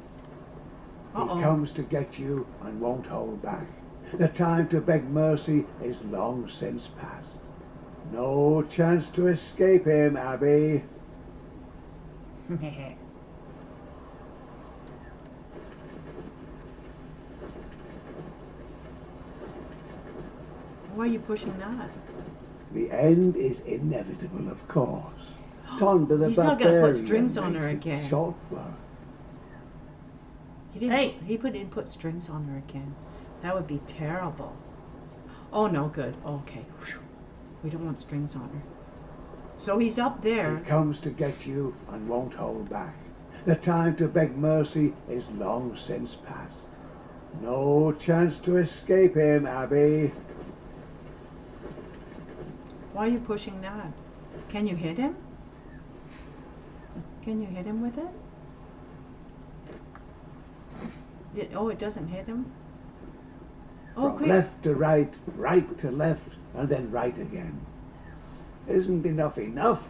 Speaker 3: Uh-oh.
Speaker 4: He comes to get you and won't hold back. The time to beg mercy is long since past. No chance to escape him, Abby.
Speaker 3: Why are you pushing that?
Speaker 4: The end is inevitable, of course. Tonda the
Speaker 3: He's not gonna put
Speaker 4: barbarian
Speaker 3: strings on her
Speaker 4: makes it
Speaker 3: again.
Speaker 4: short work.
Speaker 3: He didn't.
Speaker 2: Hey.
Speaker 3: He didn't put strings on her again. That would be terrible. Oh no, good. Okay. Whew. We don't want strings on her. So he's up there.
Speaker 4: He comes to get you and won't hold back. The time to beg mercy is long since past. No chance to escape him, Abby.
Speaker 3: Why are you pushing that? Can you hit him? Can you hit him with it? Oh, it doesn't hit him? Oh,
Speaker 4: From
Speaker 3: quick.
Speaker 4: left to right, right to left, and then right again. Isn't enough enough?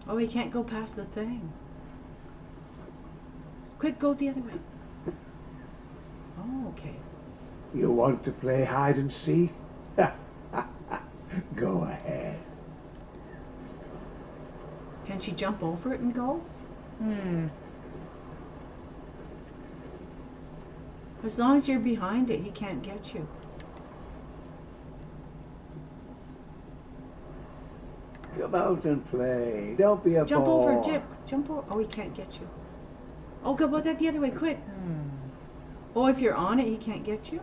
Speaker 3: Oh, he can't go past the thing. Quick, go the other way. Oh, okay.
Speaker 4: You want to play hide and seek? Go ahead.
Speaker 3: Can she jump over it and go? As long as you're behind it, he can't get you.
Speaker 4: Come out and play. Don't be a
Speaker 3: Jump
Speaker 4: bore.
Speaker 3: over, Jip. Jump over. Oh, he can't get you. Oh, go about that the other way, quick. Oh, if you're on it, he can't get you.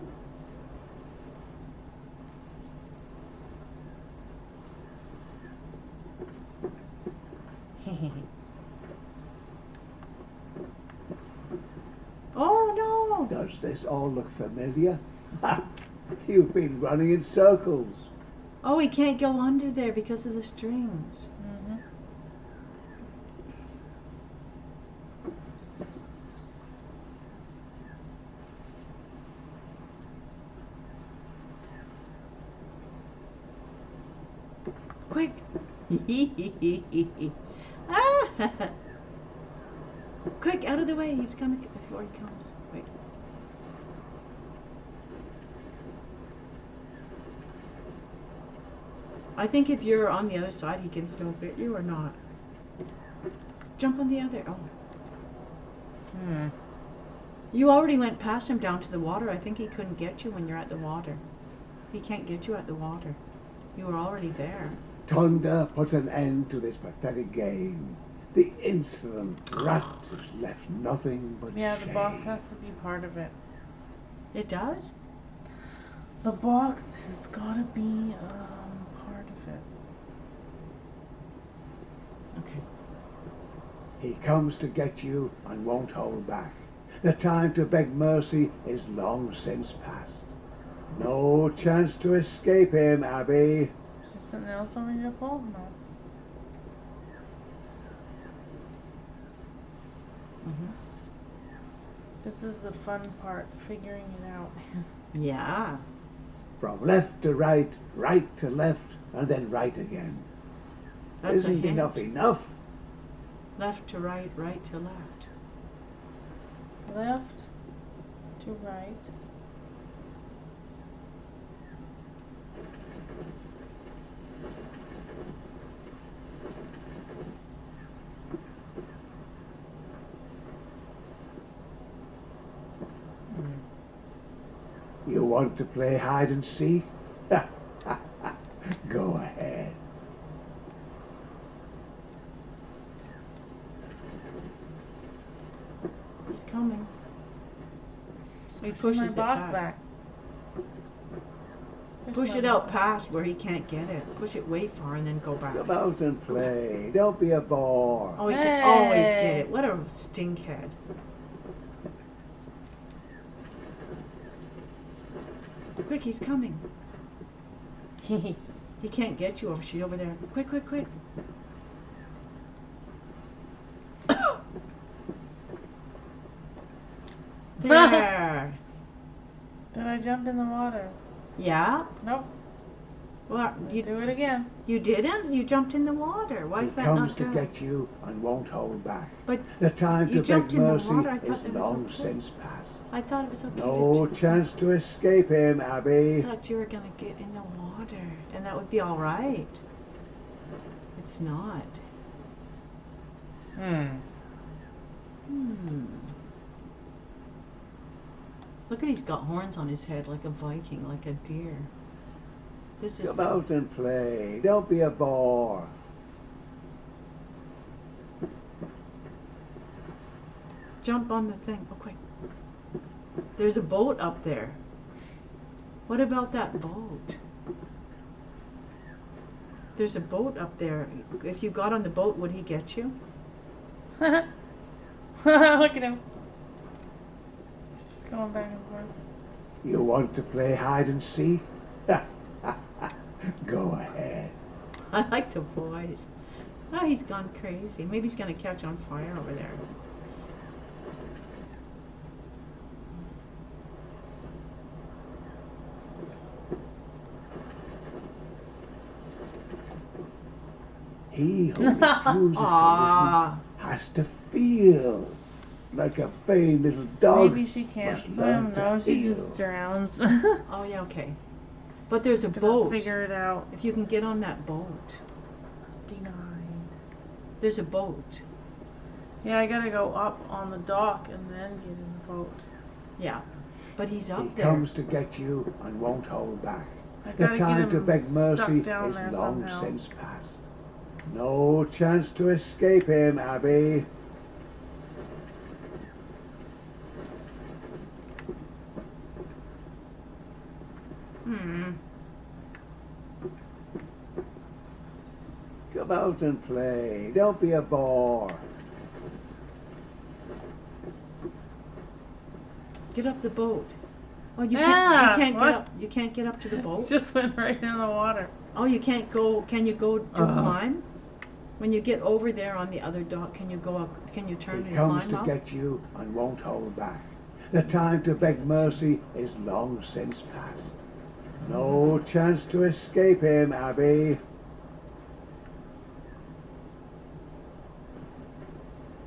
Speaker 3: Oh, no.
Speaker 4: Does this all look familiar? You've been running in circles.
Speaker 3: Oh, he can't go under there because of the strings. Quick. Ah. Quick, out of the way. He's coming before he comes. Quick. I think if you're on the other side, he can still get you or not. Jump on the other. Oh. You already went past him down to the water. I think he couldn't get you when you're at the water. He can't get you at the water. You were already there.
Speaker 4: Tonda put an end to this pathetic game. The insolent rat has left nothing but
Speaker 2: Yeah, the
Speaker 4: shame.
Speaker 2: box has to be part of it.
Speaker 3: It does?
Speaker 2: The box has gotta be part of it.
Speaker 3: Okay.
Speaker 4: He comes to get you and won't hold back. The time to beg mercy is long since past. No chance to escape him, Abby.
Speaker 2: Is there something else on me to pull? No. This is the fun part, figuring it out.
Speaker 3: Yeah.
Speaker 4: From left to right, right to left, and then right again.
Speaker 3: That's a
Speaker 4: Isn't
Speaker 3: hint.
Speaker 4: enough?
Speaker 3: Left to right, right to left.
Speaker 2: Left to right.
Speaker 4: You want to play hide and seek? Go ahead.
Speaker 3: He's coming. He
Speaker 2: Push
Speaker 3: pushes
Speaker 2: my
Speaker 3: it
Speaker 2: box
Speaker 3: back.
Speaker 2: back.
Speaker 3: Push
Speaker 2: my
Speaker 3: it out
Speaker 2: box.
Speaker 3: past where he can't get it. Push it way far and then go back.
Speaker 4: Come out and play. Don't be a bore.
Speaker 3: Oh, he can always
Speaker 2: Hey.
Speaker 3: get it. What a stinkhead. Quick, he's coming. He can't get you. She over there. Quick, quick, quick. There.
Speaker 2: Did I jump in the water?
Speaker 3: Yeah?
Speaker 2: Nope.
Speaker 3: Well, you
Speaker 2: Do it again.
Speaker 3: didn't? You jumped in the water. Why is
Speaker 4: He
Speaker 3: that
Speaker 4: comes
Speaker 3: not
Speaker 4: to
Speaker 3: done?
Speaker 4: get you and won't hold back.
Speaker 3: But
Speaker 4: The time
Speaker 3: you
Speaker 4: to
Speaker 3: jumped
Speaker 4: beg
Speaker 3: in the
Speaker 4: mercy
Speaker 3: water. I
Speaker 4: is
Speaker 3: thought that was
Speaker 4: long
Speaker 3: okay.
Speaker 4: since past.
Speaker 3: I thought it was okay.
Speaker 4: No chance to escape him,
Speaker 3: I
Speaker 4: Abby.
Speaker 3: thought you were going to get in the water. And that would be all right. It's not. Hmm. Look at, he's got horns on his head like a Viking, like a deer. This is
Speaker 4: Come out and play. Don't be a bore.
Speaker 3: jump on the thing. Oh, quick. There's a boat up there. What about that boat? There's a boat up there. If you got on the boat, would he get you?
Speaker 2: Look at him. Just going back and forth.
Speaker 4: You want to play hide and seek? Go ahead.
Speaker 3: I like the voice. Oh, he's gone crazy. Maybe he's going to catch on fire over there.
Speaker 4: He who refuses to listen
Speaker 3: Ah,
Speaker 4: has to feel like a vain little dog.
Speaker 2: Maybe she can't
Speaker 4: must
Speaker 2: swim.
Speaker 4: learn to
Speaker 2: No, she
Speaker 4: feel.
Speaker 2: just drowns.
Speaker 3: oh yeah, okay. But there's a boat.
Speaker 2: Figure it out.
Speaker 3: If you can get on that boat.
Speaker 2: Denied.
Speaker 3: There's a boat.
Speaker 2: Yeah, I gotta go up on the dock and then get in the boat.
Speaker 3: Yeah. But he's up
Speaker 4: He
Speaker 3: there.
Speaker 4: comes to get you and won't hold back.
Speaker 2: I
Speaker 4: The
Speaker 2: gotta get
Speaker 4: time to
Speaker 2: him
Speaker 4: beg
Speaker 2: stuck
Speaker 4: mercy
Speaker 2: down
Speaker 4: is
Speaker 2: there
Speaker 4: long
Speaker 2: somehow.
Speaker 4: since past. No chance to escape him, Abby.
Speaker 3: Hmm.
Speaker 4: Come out and play. Don't be a bore.
Speaker 3: Get up the boat. Oh, you
Speaker 2: Ah,
Speaker 3: can't
Speaker 2: what?
Speaker 3: get up. You can't get up to the boat.
Speaker 2: Just went right in the water.
Speaker 3: Oh, you can't go. Can you go to climb? When you get over there on the other dock, can you go up? Can you turn
Speaker 4: He
Speaker 3: and
Speaker 4: comes
Speaker 3: climb
Speaker 4: to
Speaker 3: up?
Speaker 4: get you and won't hold back. The time to beg mercy is long since past. No chance to escape him, Abby.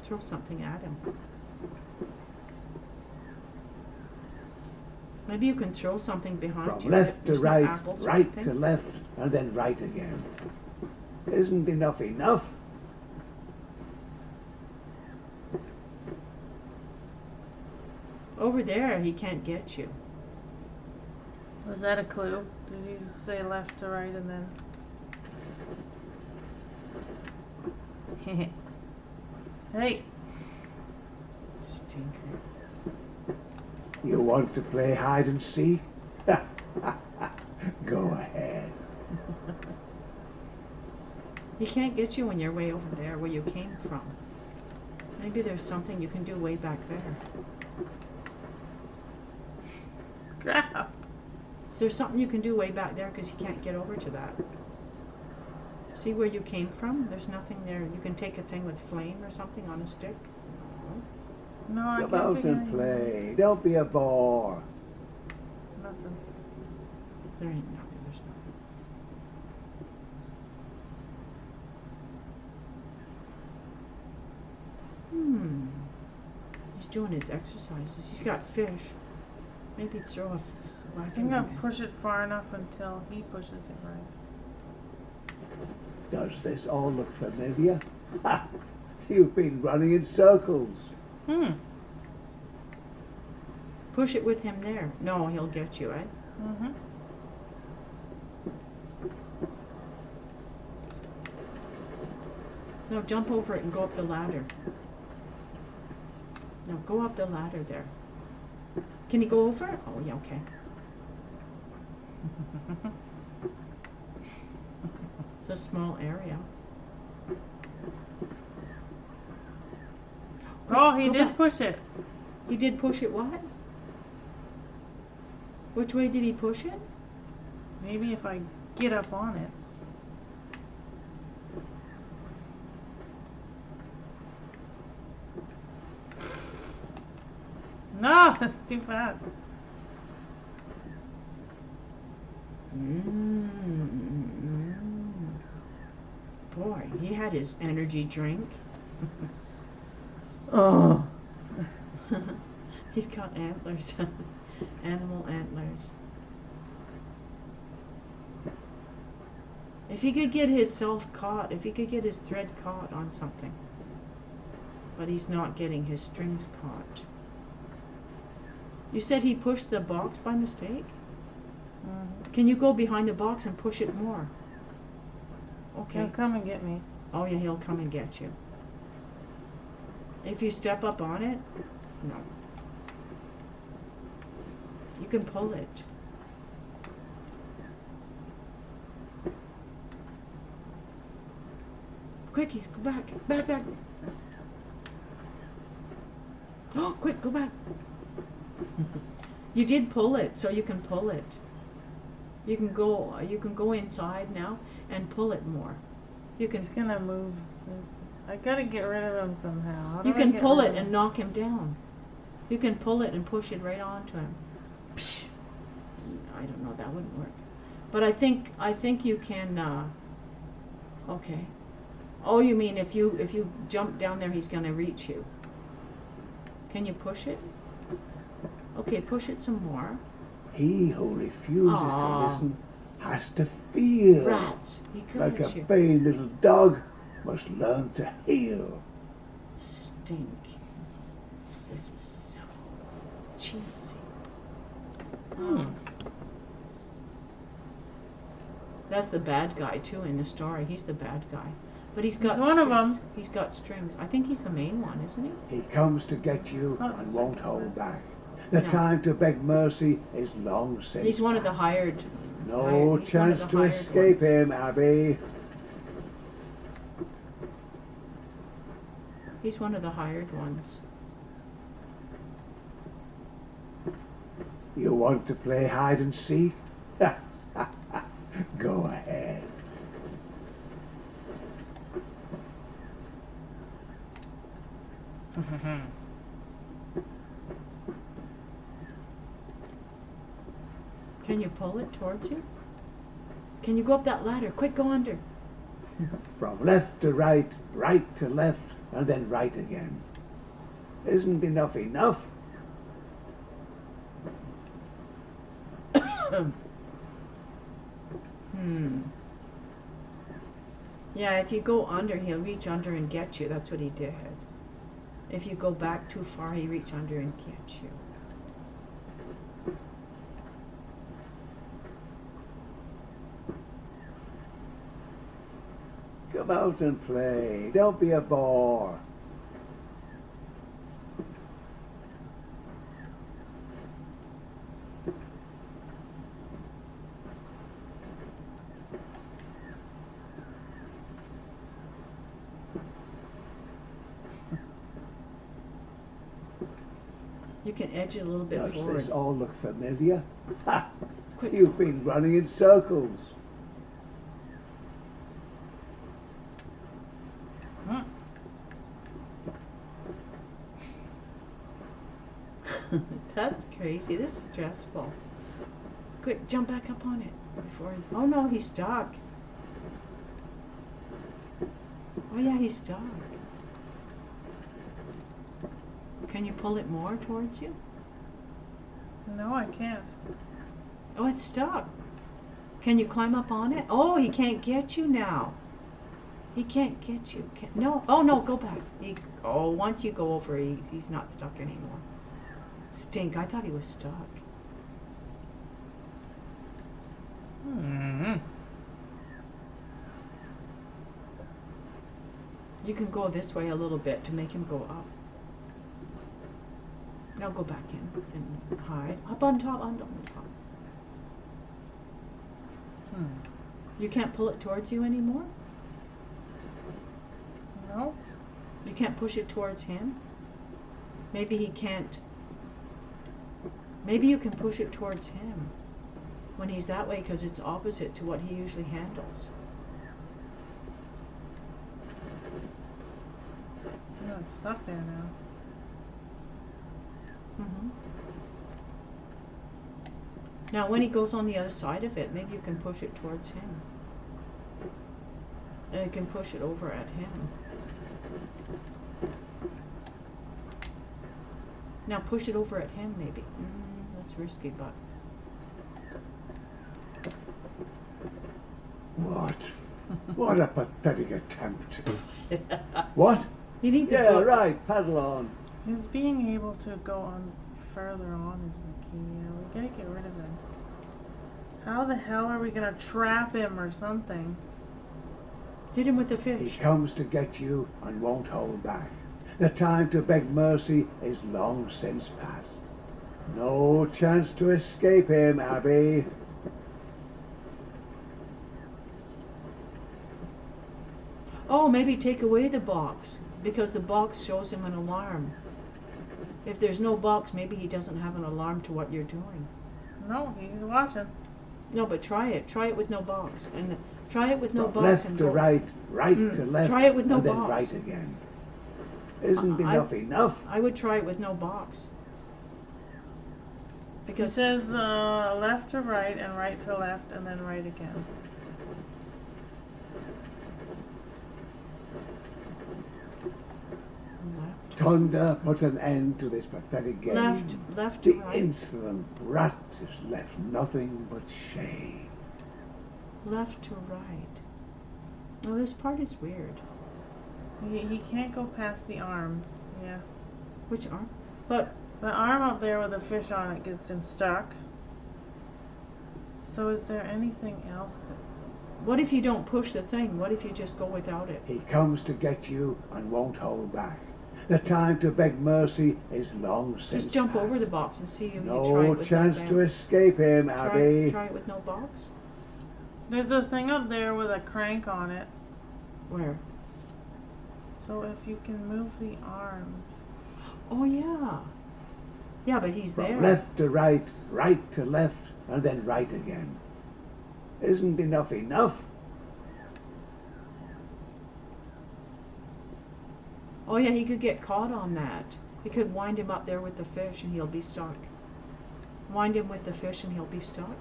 Speaker 3: Throw something at him. Maybe you can throw something behind
Speaker 4: From
Speaker 3: you.
Speaker 4: left to
Speaker 3: There's no
Speaker 4: right,
Speaker 3: apples or
Speaker 4: right
Speaker 3: anything.
Speaker 4: to left, and then right again. Isn't enough enough?
Speaker 3: Over there, he can't get you.
Speaker 2: Was that a clue? Did you say left to right and then? Hey.
Speaker 3: Stinker.
Speaker 4: You want to play hide and seek? Go ahead.
Speaker 3: He can't get you when you're way over there where you came from. Maybe there's something you can do way back there.
Speaker 2: Crap.
Speaker 3: Is there something you can do way back there because you can't get over to that? See where you came from? There's nothing there. You can take a thing with flame or something on a stick.
Speaker 2: No, I
Speaker 4: Come
Speaker 2: can't
Speaker 4: out
Speaker 2: figure
Speaker 4: and
Speaker 2: anything.
Speaker 4: play. Don't be a bore.
Speaker 2: Nothing.
Speaker 1: There ain't nothing. There's nothing. He's doing his exercises. He's got fish. Maybe throw a whack
Speaker 2: I'm
Speaker 1: in
Speaker 2: gonna
Speaker 1: there.
Speaker 2: push it far enough until he pushes it right.
Speaker 4: Does this all look familiar? Ha! You've been running in circles.
Speaker 1: Push it with him there. No, he'll get you, eh?
Speaker 2: Mm-hmm.
Speaker 1: No, jump over it and go up the ladder. No, go up the ladder there. Can he go over it? Oh, yeah, okay. It's a small area.
Speaker 2: Oh, he
Speaker 1: Go
Speaker 2: did
Speaker 1: back.
Speaker 2: push it.
Speaker 1: He did push it what? Which way did he push it?
Speaker 2: Maybe if I get up on it. No, it's too fast.
Speaker 1: Boy, he had his energy drink.
Speaker 2: Oh.
Speaker 1: He's got antlers. Animal antlers. If he could get himself caught, if he could get his thread caught on something. But he's not getting his strings caught. You said he pushed the box by mistake?
Speaker 2: Mm-hmm.
Speaker 1: Can you go behind the box and push it more? Okay.
Speaker 2: He'll come and get me.
Speaker 1: Oh yeah, he'll come and get you. If you step up on it, no. You can pull it. Quickies, go back, back, back. Oh, quick, go back. You did pull it, so you can pull it. You can go inside now and pull it more. You can
Speaker 2: He's gonna move. I gotta get rid of him somehow. How do
Speaker 1: you
Speaker 2: I
Speaker 1: can
Speaker 2: get
Speaker 1: pull
Speaker 2: rid
Speaker 1: it
Speaker 2: of
Speaker 1: and
Speaker 2: him?
Speaker 1: knock him down. You can pull it and push it right onto him. Psh. I don't know, that wouldn't work. But I think you can okay. Oh, you mean if you jump down there he's gonna reach you. Can you push it? Okay, push it some more.
Speaker 4: He who refuses
Speaker 1: Aw.
Speaker 4: to listen has to feel.
Speaker 1: Rats, he got
Speaker 4: Like a
Speaker 1: you.
Speaker 4: vain little dog must learn to heel.
Speaker 1: Stink. This is so cheesy. That's the bad guy too in the story. He's the bad guy. But he's got
Speaker 2: He's one of
Speaker 1: strings.
Speaker 2: them.
Speaker 1: He's got strings. I think he's the main one, isn't he?
Speaker 4: He comes to get you
Speaker 2: It's not
Speaker 4: and
Speaker 2: the
Speaker 4: won't
Speaker 2: same
Speaker 4: hold
Speaker 2: as
Speaker 4: back. The
Speaker 1: No.
Speaker 4: time to beg mercy is long since.
Speaker 1: He's one of the
Speaker 4: past.
Speaker 1: hired.
Speaker 4: No
Speaker 1: he's one of
Speaker 4: chance
Speaker 1: the
Speaker 4: to
Speaker 1: hired
Speaker 4: escape
Speaker 1: ones.
Speaker 4: him, Abby.
Speaker 1: He's one of the hired ones.
Speaker 4: You want to play hide and seek? Go ahead.
Speaker 1: Can you pull it towards you? Can you go up that ladder? Quick, go under.
Speaker 4: From left to right, right to left, and then right again. Isn't enough enough?
Speaker 1: Yeah, if you go under, he'll reach under and get you. That's what he did. If you go back too far, he reach under and get you.
Speaker 4: Come out and play. Don't be a bore.
Speaker 1: You can edge it a little bit
Speaker 4: Does
Speaker 1: forward.
Speaker 4: this all look familiar? Ha!
Speaker 1: Quick.
Speaker 4: You've been running in circles.
Speaker 3: That's crazy. This is stressful. Quick, jump back up on it before he's. Oh no, he's stuck. Oh yeah, he's stuck. Can you pull it more towards you?
Speaker 2: No, I can't.
Speaker 3: Oh, it's stuck. Can you climb up on it? Oh, he can't get you now. He can't get you. No. Oh no, go back. Once you go over, he's not stuck anymore. Stink. I thought he was stuck. You can go this way a little bit to make him go up. Now go back in and hide. Up on top, on top. You can't pull it towards you anymore?
Speaker 2: No.
Speaker 3: You can't push it towards him? Maybe he can't. Maybe you can push it towards him when he's that way because it's opposite to what he usually handles.
Speaker 2: No, it's stuck there now.
Speaker 3: Now when he goes on the other side of it, maybe you can push it towards him. And you can push it over at him. Now push it over at him maybe. That's risky, but...
Speaker 4: What? What a pathetic attempt. What?
Speaker 3: You need the
Speaker 4: Yeah,
Speaker 3: book.
Speaker 4: right, paddle on.
Speaker 2: His being able to go on further on is the key. We gotta get rid of him. How the hell are we gonna trap him or something?
Speaker 3: Hit him with the
Speaker 4: He
Speaker 3: fish.
Speaker 4: comes to get you and won't hold back. The time to beg mercy is long since past. No chance to escape him, Abby.
Speaker 3: Oh, maybe take away the box because the box shows him an alarm. If there's no box, maybe he doesn't have an alarm to what you're doing.
Speaker 2: No, he's watching.
Speaker 3: No, but try it. Try it with no box. And try it with no box
Speaker 4: Left
Speaker 3: and
Speaker 4: to
Speaker 3: go.
Speaker 4: right, right to left,
Speaker 3: Try it with no
Speaker 4: and then
Speaker 3: box.
Speaker 4: right again. Isn't
Speaker 3: I-
Speaker 4: enough enough?
Speaker 3: I would try it with no box.
Speaker 2: He
Speaker 3: Because
Speaker 2: says left to right and right to left and then right again.
Speaker 4: Thunder put an end to this pathetic game.
Speaker 3: left to
Speaker 4: The
Speaker 3: right.
Speaker 4: insolent brat has left nothing but shame.
Speaker 3: Left to right. Well, this part is weird.
Speaker 2: He can't go past the arm. Yeah.
Speaker 3: Which arm? But
Speaker 2: The arm up there with the fish on it gets him stuck. So is there anything else that...
Speaker 3: what if you don't push the thing? What if you just go without it?
Speaker 4: He comes to get you and won't hold back. The time to beg mercy is long since
Speaker 3: Just jump
Speaker 4: past.
Speaker 3: over the box and see if you try
Speaker 4: No
Speaker 3: it with
Speaker 4: chance
Speaker 3: no
Speaker 4: to escape him, Abby.
Speaker 3: try it with no box.
Speaker 2: There's a thing up there with a crank on it.
Speaker 3: Where?
Speaker 2: So if you can move the arm...
Speaker 3: Oh yeah. Yeah, but he's
Speaker 4: From
Speaker 3: there.
Speaker 4: left to right, right to left, and then right again. Isn't enough enough?
Speaker 3: Oh yeah, he could get caught on that. He could wind him up there with the fish and he'll be stuck. Wind him with the fish and he'll be stuck.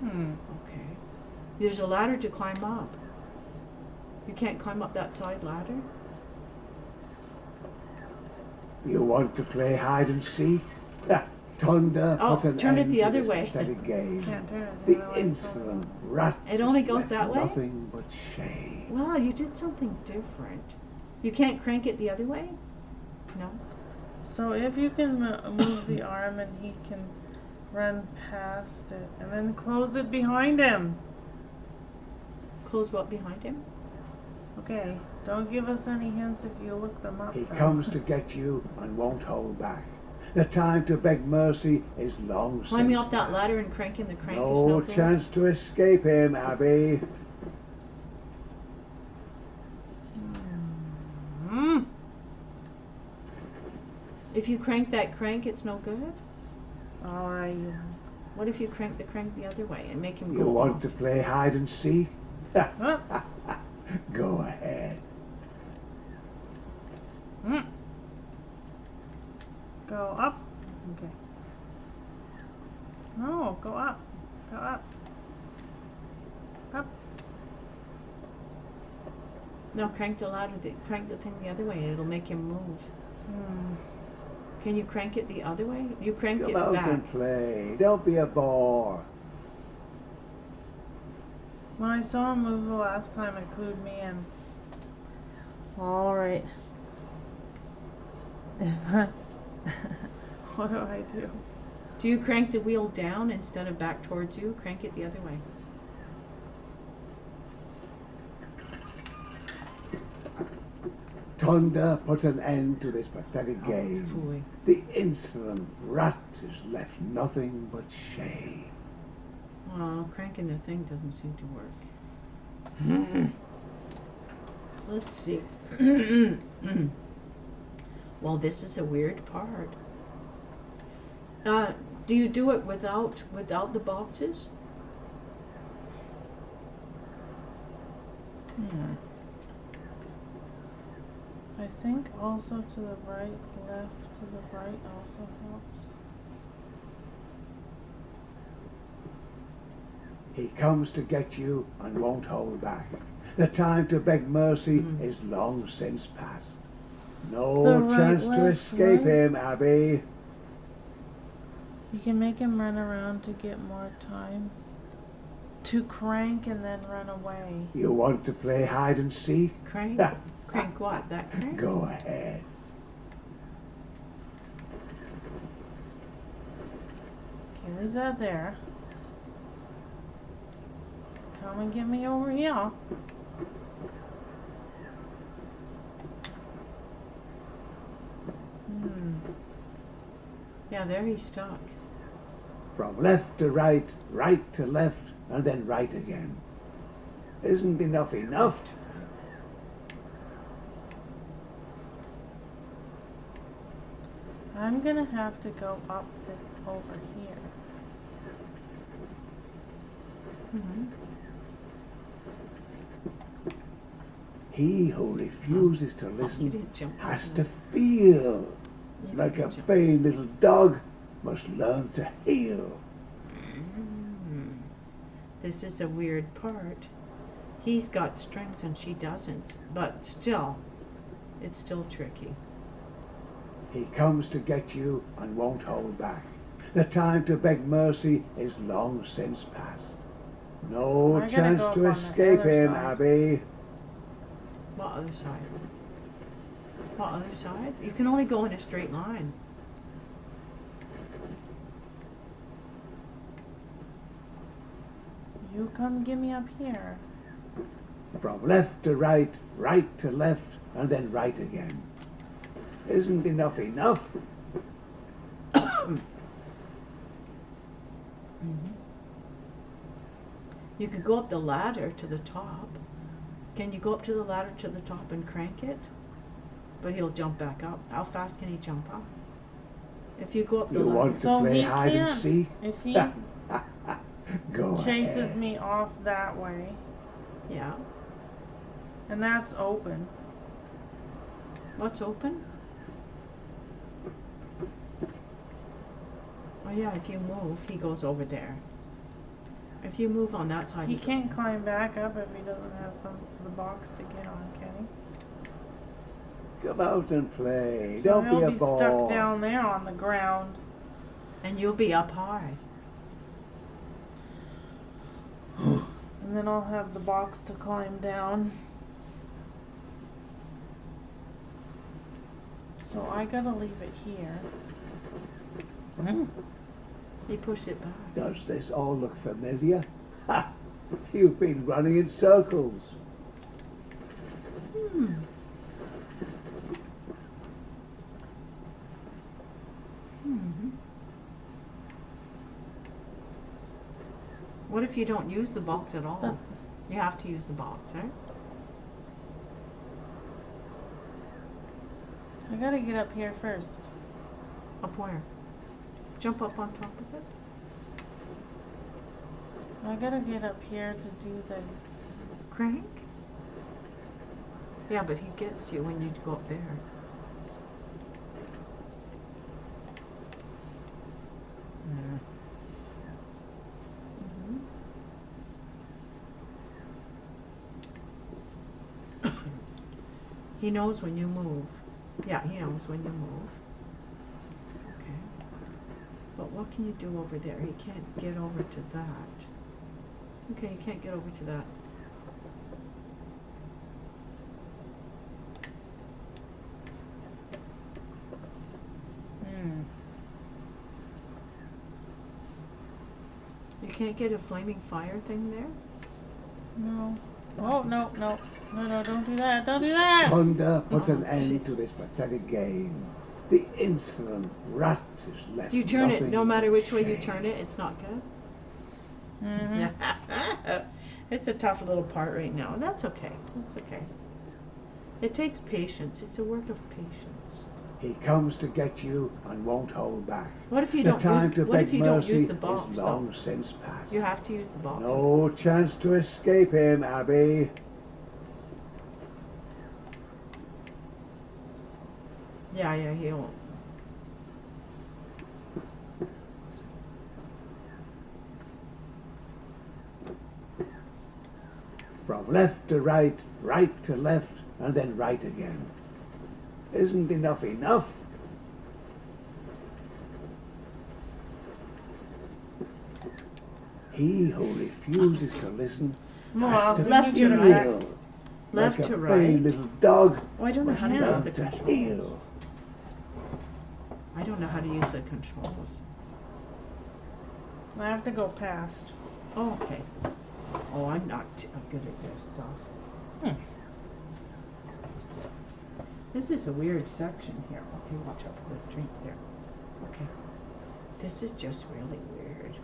Speaker 3: Okay. There's a ladder to climb up. You can't climb up that side ladder?
Speaker 4: You want to play hide and seek? Thunder
Speaker 3: Oh,
Speaker 4: put an
Speaker 3: turn it
Speaker 4: end
Speaker 3: the
Speaker 4: to
Speaker 3: other
Speaker 4: this
Speaker 3: way.
Speaker 4: pathetic game.
Speaker 2: Can't turn it
Speaker 4: The
Speaker 2: the other way.
Speaker 4: insolent rat.
Speaker 3: It only
Speaker 4: has
Speaker 3: goes
Speaker 4: left
Speaker 3: that way?
Speaker 4: Nothing but shame.
Speaker 3: Well, you did something different. You can't crank it the other way? No?
Speaker 2: So if you can move the arm and he can run past it and then close it behind him.
Speaker 3: Close what behind him?
Speaker 2: Okay, don't give us any hints if you look them up.
Speaker 4: He
Speaker 2: though.
Speaker 4: comes to get you and won't hold back. The time to beg mercy is long
Speaker 3: Climbing
Speaker 4: since
Speaker 3: up that
Speaker 4: past.
Speaker 3: ladder and cranking the crank is
Speaker 4: No
Speaker 3: no good.
Speaker 4: chance to escape him, Abby.
Speaker 3: If you crank that crank, it's no good?
Speaker 2: Alright.
Speaker 3: What if you crank the crank the other way and make him
Speaker 4: You
Speaker 3: go
Speaker 4: want
Speaker 3: off?
Speaker 4: to play hide and seek?
Speaker 2: Huh?
Speaker 4: Go ahead.
Speaker 2: Go up. Okay.
Speaker 3: No, crank the ladder, crank the thing the other way, and it'll make him move. Can you crank it the other way? You cranked
Speaker 4: Come
Speaker 3: it
Speaker 4: out
Speaker 3: back.
Speaker 4: and play. Don't be a bore.
Speaker 2: When I saw him move the last time, it clued me in. All right. What do I do?
Speaker 3: Do you crank the wheel down instead of back towards you? Crank it the other way.
Speaker 4: Thunder put an end to this pathetic game.
Speaker 3: Fooey.
Speaker 4: The insolent rat has left nothing but shame.
Speaker 3: Oh, cranking the thing doesn't seem to work. Let's see. Well, this is a weird part. Do you do it without the boxes?
Speaker 2: I think also to the right, left, to the right also helps.
Speaker 4: He comes to get you and won't hold back. The time to beg mercy is long since past. No
Speaker 2: The right,
Speaker 4: chance to
Speaker 2: left,
Speaker 4: escape
Speaker 2: right.
Speaker 4: him, Abby.
Speaker 2: You can make him run around to get more time. To crank and then run away.
Speaker 4: You want to play hide and seek?
Speaker 3: Crank? Crank what? That crank?
Speaker 4: Go ahead.
Speaker 2: Okay, leave that there. Come and get me over here.
Speaker 3: Yeah, there he's stuck.
Speaker 4: From left to right, right to left, and then right again. Isn't enough enough?
Speaker 2: I'm gonna have to go up this over here.
Speaker 4: He who refuses to
Speaker 3: You
Speaker 4: listen
Speaker 3: didn't jump.
Speaker 4: has to feel.
Speaker 3: You
Speaker 4: Like a
Speaker 3: didn't jump.
Speaker 4: vain little dog must learn to heel.
Speaker 3: This is a weird part. He's got strings and she doesn't, but still, it's still tricky.
Speaker 4: He comes to get you and won't hold back. The time to beg mercy is long since past. No
Speaker 2: I gotta
Speaker 4: chance
Speaker 2: go up
Speaker 4: to
Speaker 2: on the
Speaker 4: escape
Speaker 2: other
Speaker 4: him,
Speaker 2: side.
Speaker 4: Abby.
Speaker 3: What other side? What other side? You can only go in a straight line.
Speaker 2: You come get me up here.
Speaker 4: From left to right, right to left, and then right again. Isn't enough enough?
Speaker 3: You could go up the ladder to the top. Can you go up to the ladder to the top and crank it? But he'll jump back up. How fast can he jump up? If you go up the
Speaker 4: You
Speaker 3: ladder.
Speaker 4: want to
Speaker 2: So
Speaker 4: play
Speaker 2: he
Speaker 4: hide and
Speaker 2: can't.
Speaker 4: seek?
Speaker 2: If he
Speaker 4: Go
Speaker 2: chases
Speaker 4: ahead.
Speaker 2: me off that way,
Speaker 3: Yeah.
Speaker 2: and that's open.
Speaker 3: What's open? Oh yeah, if you move, he goes over there. If you move on that side,
Speaker 2: He
Speaker 3: goes
Speaker 2: can't
Speaker 3: over.
Speaker 2: climb back up if he doesn't have the box to get on, can he?
Speaker 4: Come out and play.
Speaker 2: So
Speaker 4: Don't be
Speaker 2: he'll
Speaker 4: a
Speaker 2: be
Speaker 4: bore.
Speaker 2: stuck down there on the ground.
Speaker 3: And you'll be up high.
Speaker 2: And then I'll have the box to climb down. So I gotta leave it here.
Speaker 3: He pushed it back.
Speaker 4: Does this all look familiar? Ha! You've been running in circles.
Speaker 3: What if you don't use the box at all? You have to use the box, right?
Speaker 2: I gotta get up here first.
Speaker 3: Up where? Jump up on top of it?
Speaker 2: I gotta get up here to do the...
Speaker 3: Crank? Yeah, but he gets you when you go up there. He knows when you move. Yeah, he knows when you move. Okay. But what can you do over there? He can't get over to that. Okay, he can't get over to that. You can't get a flaming fire thing there?
Speaker 2: No. Oh, no, no. No, no, don't do that. Don't do that!
Speaker 4: Thunder puts an
Speaker 3: Oh,
Speaker 4: end to this pathetic game. The insolent rat is left.
Speaker 3: If you turn it,
Speaker 4: nothing
Speaker 3: no matter
Speaker 4: but
Speaker 3: which way you
Speaker 4: shame.
Speaker 3: turn it, it's not good.
Speaker 2: Mm-hmm.
Speaker 3: It's a tough little part right now. That's okay. That's okay. It takes patience. It's a work of patience.
Speaker 4: He comes to get you and won't hold back.
Speaker 3: What if you
Speaker 4: The
Speaker 3: don't
Speaker 4: time
Speaker 3: use?
Speaker 4: to
Speaker 3: What if
Speaker 4: beg
Speaker 3: you don't
Speaker 4: mercy
Speaker 3: use the box
Speaker 4: is
Speaker 3: though?
Speaker 4: long since past.
Speaker 3: You have to use the box.
Speaker 4: No chance to escape him, Abby.
Speaker 3: Yeah, yeah, he won't.
Speaker 4: From left to right, right to left, and then right again. Isn't enough enough? He who refuses to listen has to
Speaker 3: left to
Speaker 4: feel,
Speaker 3: right. Left
Speaker 4: like
Speaker 3: to
Speaker 4: a very
Speaker 3: right.
Speaker 4: little dog
Speaker 3: Oh, I don't know
Speaker 4: must
Speaker 3: how to use
Speaker 4: learn
Speaker 3: the
Speaker 4: to
Speaker 3: controls.
Speaker 4: heel.
Speaker 3: I don't know how to use the controls.
Speaker 2: I have to go past.
Speaker 3: Oh, okay. Oh, I'm not good at this stuff. This is a weird section here. Okay, watch out for the drink there. Okay. This is just really weird.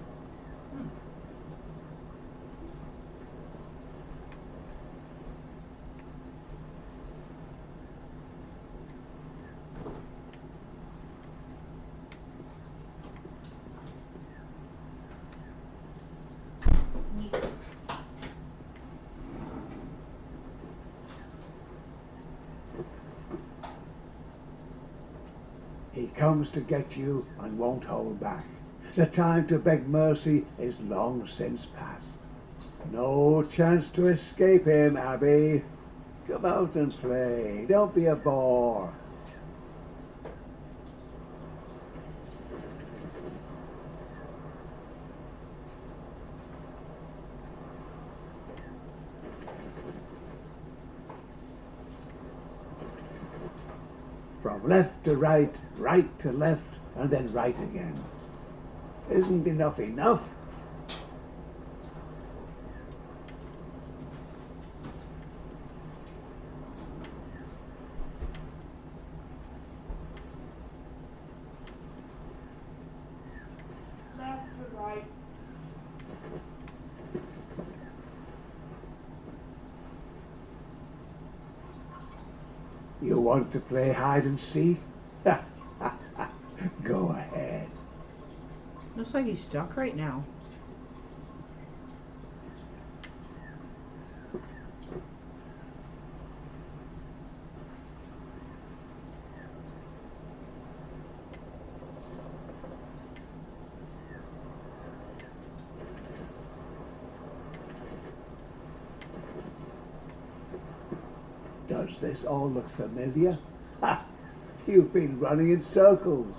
Speaker 4: He comes to get you and won't hold back. The time to beg mercy is long since past. No chance to escape him, Abby. Come out and play. Don't be a bore. From left to right, right to left, and then right again. Isn't enough enough?
Speaker 2: Left to right.
Speaker 4: You want to play hide and seek? Go ahead.
Speaker 3: Looks like he's stuck right now.
Speaker 4: Does this all look familiar? Ha! You've been running in circles.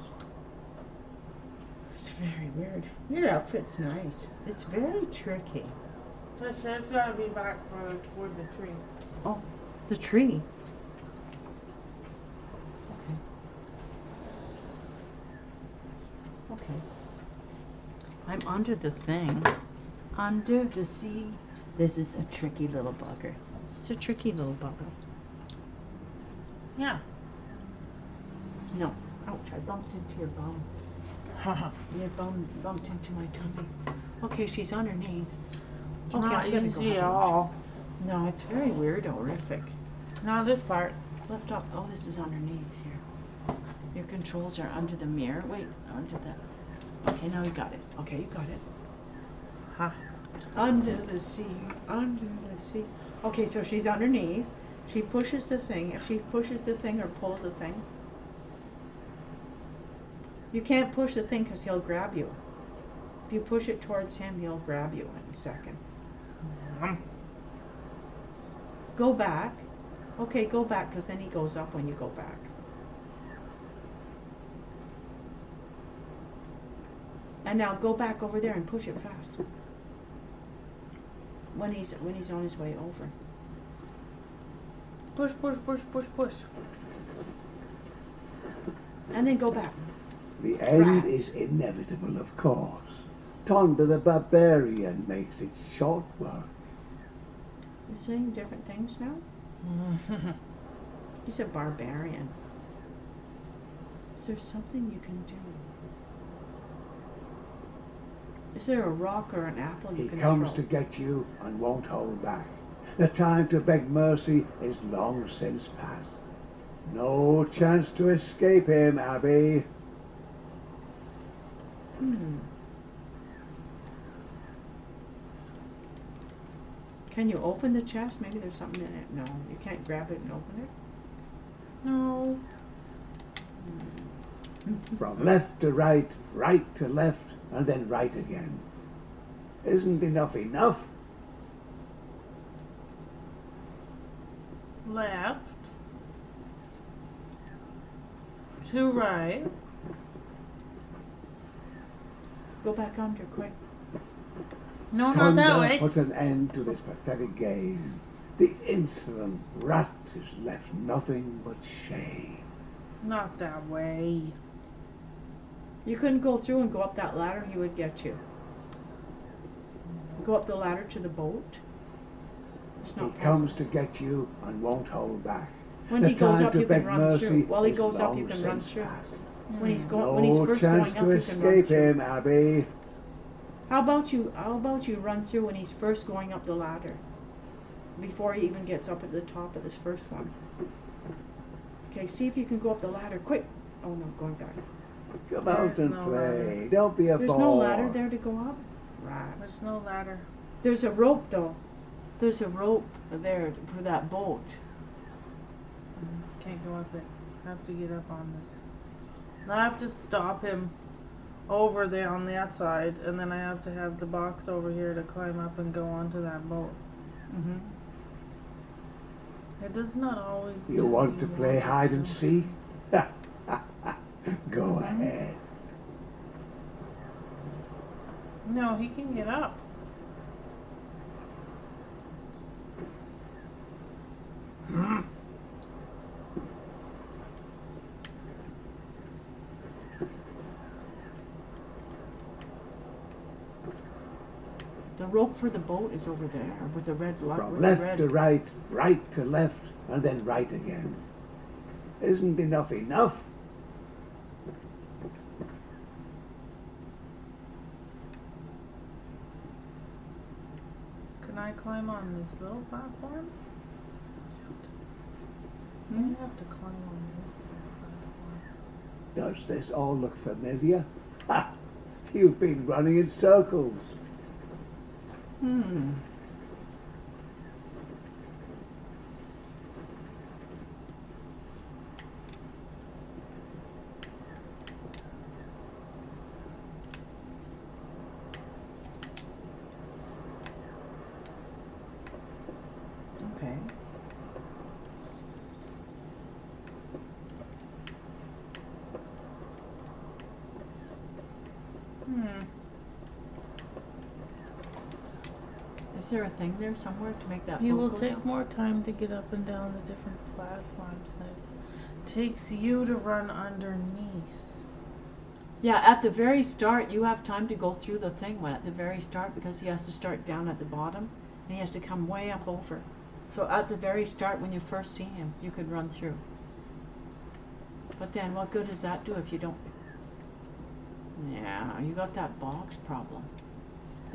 Speaker 3: It's very weird. Your outfit's nice. It's very tricky.
Speaker 2: This has got to be back for toward the tree.
Speaker 3: Oh, the tree. Okay. Okay. I'm under the thing. Under the sea. This is a tricky little bugger. It's a tricky little bugger.
Speaker 2: Yeah.
Speaker 3: No. Ouch, I bumped into your bum. Your bum bumped into my tummy. Okay, she's underneath. Okay,
Speaker 2: Not
Speaker 3: I'm gonna go
Speaker 2: easy
Speaker 3: have
Speaker 2: at
Speaker 3: lunch.
Speaker 2: all.
Speaker 3: No, it's very weird, horrific.
Speaker 2: Not this part.
Speaker 3: Lift up. Oh, this is underneath here. Your controls are under the mirror. Wait, under the. Okay, now you got it. Okay, you got it.
Speaker 2: Huh.
Speaker 3: Under the sea. Under the sea. Okay, so she's underneath. She pushes the thing. If she pushes the thing or pulls the thing. You can't push the thing because he'll grab you. If you push it towards him, he'll grab you in a second. Go back. Okay, go back, because then he goes up when you go back. And now go back over there and push it fast. When he's on his way over.
Speaker 2: Push, push, push, push, push.
Speaker 3: And then go back.
Speaker 4: The end
Speaker 3: Rats.
Speaker 4: is inevitable, of course. Tonda the barbarian makes it short work.
Speaker 3: You're saying different things now? He's a barbarian. Is there something you can do? Is there a rock or an apple you
Speaker 4: He
Speaker 3: can
Speaker 4: comes
Speaker 3: throw?
Speaker 4: to get you and won't hold back. The time to beg mercy is long since past. No chance to escape him, Abby.
Speaker 3: Can you open the chest? Maybe there's something in it. No, you can't grab it and open it.
Speaker 2: No.
Speaker 4: From left to right, right to left, and then right again. Isn't enough enough?
Speaker 2: Left. To right.
Speaker 3: Go back under, quick.
Speaker 2: No, not that
Speaker 4: Tonda
Speaker 2: way.
Speaker 4: put an end to this pathetic game. The insolent rat has left nothing but shame.
Speaker 2: Not that way.
Speaker 3: You couldn't go through and go up that ladder, he would get you. Go up the ladder to the boat. It's
Speaker 4: He
Speaker 3: not
Speaker 4: comes
Speaker 3: possible.
Speaker 4: to get you and won't hold back.
Speaker 3: When
Speaker 4: The
Speaker 3: he goes
Speaker 4: time
Speaker 3: up,
Speaker 4: to
Speaker 3: you can
Speaker 4: beg
Speaker 3: run
Speaker 4: mercy
Speaker 3: through. While he
Speaker 4: is
Speaker 3: goes up, you
Speaker 4: long
Speaker 3: can run
Speaker 4: since
Speaker 3: through.
Speaker 4: past.
Speaker 3: When he's
Speaker 4: No
Speaker 3: when he's first
Speaker 4: chance
Speaker 3: going up,
Speaker 4: to
Speaker 3: you can run
Speaker 4: escape
Speaker 3: through.
Speaker 4: him, Abby.
Speaker 3: How about you run through when he's first going up the ladder? Before he even gets up at the top of this first one. Okay, see if you can go up the ladder, quick. Oh no, going back.
Speaker 4: Come out
Speaker 2: There's
Speaker 4: and
Speaker 2: no
Speaker 4: play.
Speaker 2: ladder.
Speaker 4: Don't be a
Speaker 3: There's
Speaker 4: bore.
Speaker 3: no ladder there to go up? Right.
Speaker 2: There's no ladder.
Speaker 3: There's a rope though. There's a rope there for that boat.
Speaker 2: Can't go up it. I have to get up on this. I have to stop him over there on that side, and then I have to have the box over here to climb up and go onto that boat.
Speaker 3: Mm-hmm.
Speaker 2: It does not always do
Speaker 4: You
Speaker 2: what
Speaker 4: want to
Speaker 2: you
Speaker 4: play
Speaker 2: want it
Speaker 4: hide and
Speaker 2: to.
Speaker 4: seek? Go ahead.
Speaker 2: No, he can get up.
Speaker 3: The rope for the boat is over there with the red light.
Speaker 4: From
Speaker 3: With the
Speaker 4: left
Speaker 3: red.
Speaker 4: to right, right to left, and then right again. Isn't enough enough?
Speaker 2: Can I climb on this little platform?
Speaker 3: Hmm?
Speaker 2: I have to climb on this little platform.
Speaker 4: Does this all look familiar? Ha! You've been running in circles.
Speaker 3: Hmm. Okay. Is there a thing there somewhere to make that
Speaker 2: It
Speaker 3: boat
Speaker 2: will
Speaker 3: go
Speaker 2: take
Speaker 3: down?
Speaker 2: more time to get up and down the different platforms than it takes you to run underneath.
Speaker 3: Yeah, at the very start, you have time to go through the thing at the very start because he has to start down at the bottom and he has to come way up over. So at the very start, when you first see him, you could run through. But then what good does that do if you don't? Yeah, you got that box problem.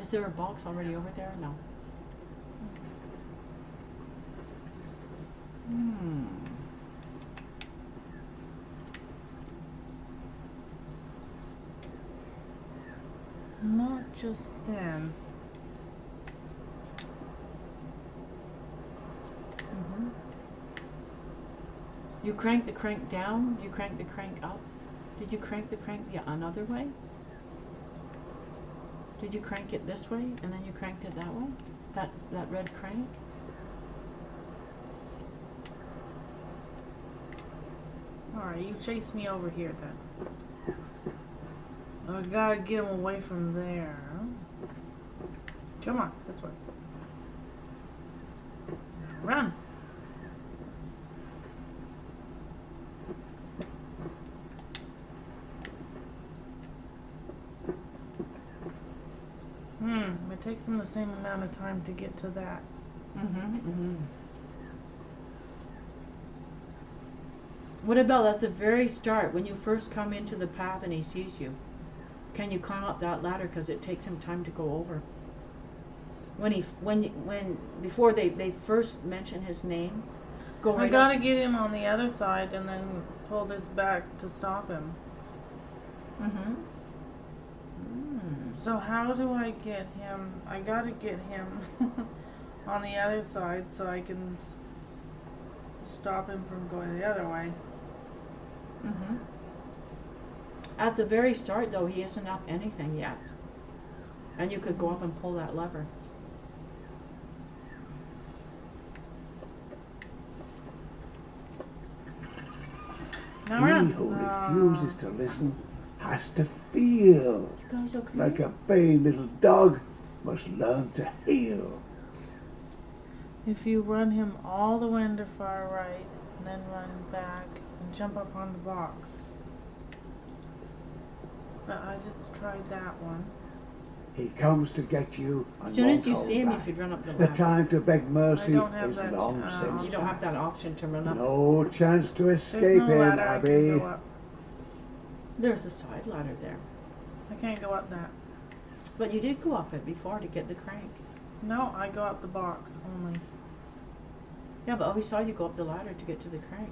Speaker 3: Is there a box already over there? No. Hmm.
Speaker 2: Not just then.
Speaker 3: Mm-hmm. You crank the crank down, you crank the crank up. Did you crank the crank the another way? Did you crank it this way and then you cranked it that way? That red crank?
Speaker 2: Alright, you chase me over here then. I gotta get him away from there. Come on, this way. Run! It takes him the same amount of time to get to that.
Speaker 1: What about at the very start, when you first come into the path and he sees you? Can you climb up that ladder? Because it takes him time to go over. Before they first mention his name, go right
Speaker 2: I
Speaker 1: up.
Speaker 2: gotta get him on the other side and then pull this back to stop him. So how do I get him? I gotta get him on the other side so I can stop him from going the other way.
Speaker 1: At the very start, though, he isn't up anything yet. And you could go up and pull that lever.
Speaker 2: Now
Speaker 4: He
Speaker 2: run.
Speaker 4: who refuses to listen has to feel.
Speaker 1: You guys okay?
Speaker 4: Like a vain little dog must learn to heel.
Speaker 2: If you run him all the way to far right, and then run back and jump up on the box. But I just tried that one.
Speaker 4: He comes to get you and
Speaker 1: As soon as
Speaker 4: won't
Speaker 1: you
Speaker 4: hold
Speaker 1: see him, you
Speaker 4: back.
Speaker 1: should run up the
Speaker 4: The
Speaker 1: ladder.
Speaker 4: time to beg
Speaker 2: I
Speaker 4: mercy
Speaker 2: don't have
Speaker 4: is
Speaker 2: that,
Speaker 4: long since.
Speaker 1: You don't have that option to run up.
Speaker 4: No chance to
Speaker 2: There's
Speaker 4: escape
Speaker 2: no
Speaker 4: him,
Speaker 2: ladder I can
Speaker 4: Abby.
Speaker 2: go up.
Speaker 1: There's a side ladder there.
Speaker 2: I can't go up that.
Speaker 1: But you did go up it before to get the crank.
Speaker 2: No, I go up the box only.
Speaker 1: Yeah, but we saw you go up the ladder to get to the crank.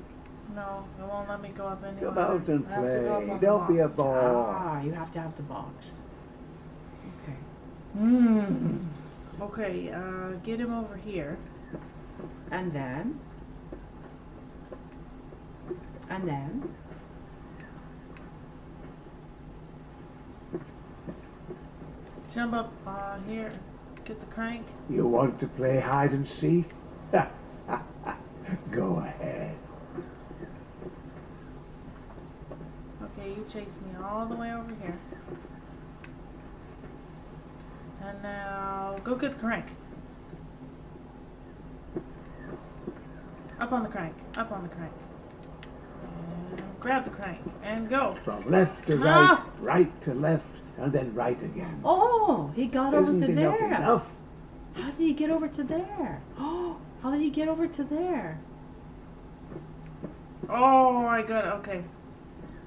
Speaker 2: No, it won't let me go up any
Speaker 4: Come
Speaker 2: ladder.
Speaker 4: out and
Speaker 2: I have to go up
Speaker 4: play.
Speaker 2: on the
Speaker 4: Don't be a
Speaker 2: box.
Speaker 4: ball.
Speaker 1: You have to have the box. Okay.
Speaker 2: Okay, get him over here.
Speaker 1: And then.
Speaker 2: Jump up here. Get the crank.
Speaker 4: You want to play hide and seek? Go ahead.
Speaker 2: Okay, you chase me all the way over here. And now go get the crank. Up on the crank. Up on the crank. And grab the crank and go.
Speaker 4: From left to
Speaker 2: Ah!
Speaker 4: right, right to left, and then right again.
Speaker 1: Oh, he got over
Speaker 4: Isn't
Speaker 1: to
Speaker 4: enough
Speaker 1: there.
Speaker 4: enough?
Speaker 1: How did he get over to there? Oh, how did he get over to there?
Speaker 2: Oh, I got it. Okay.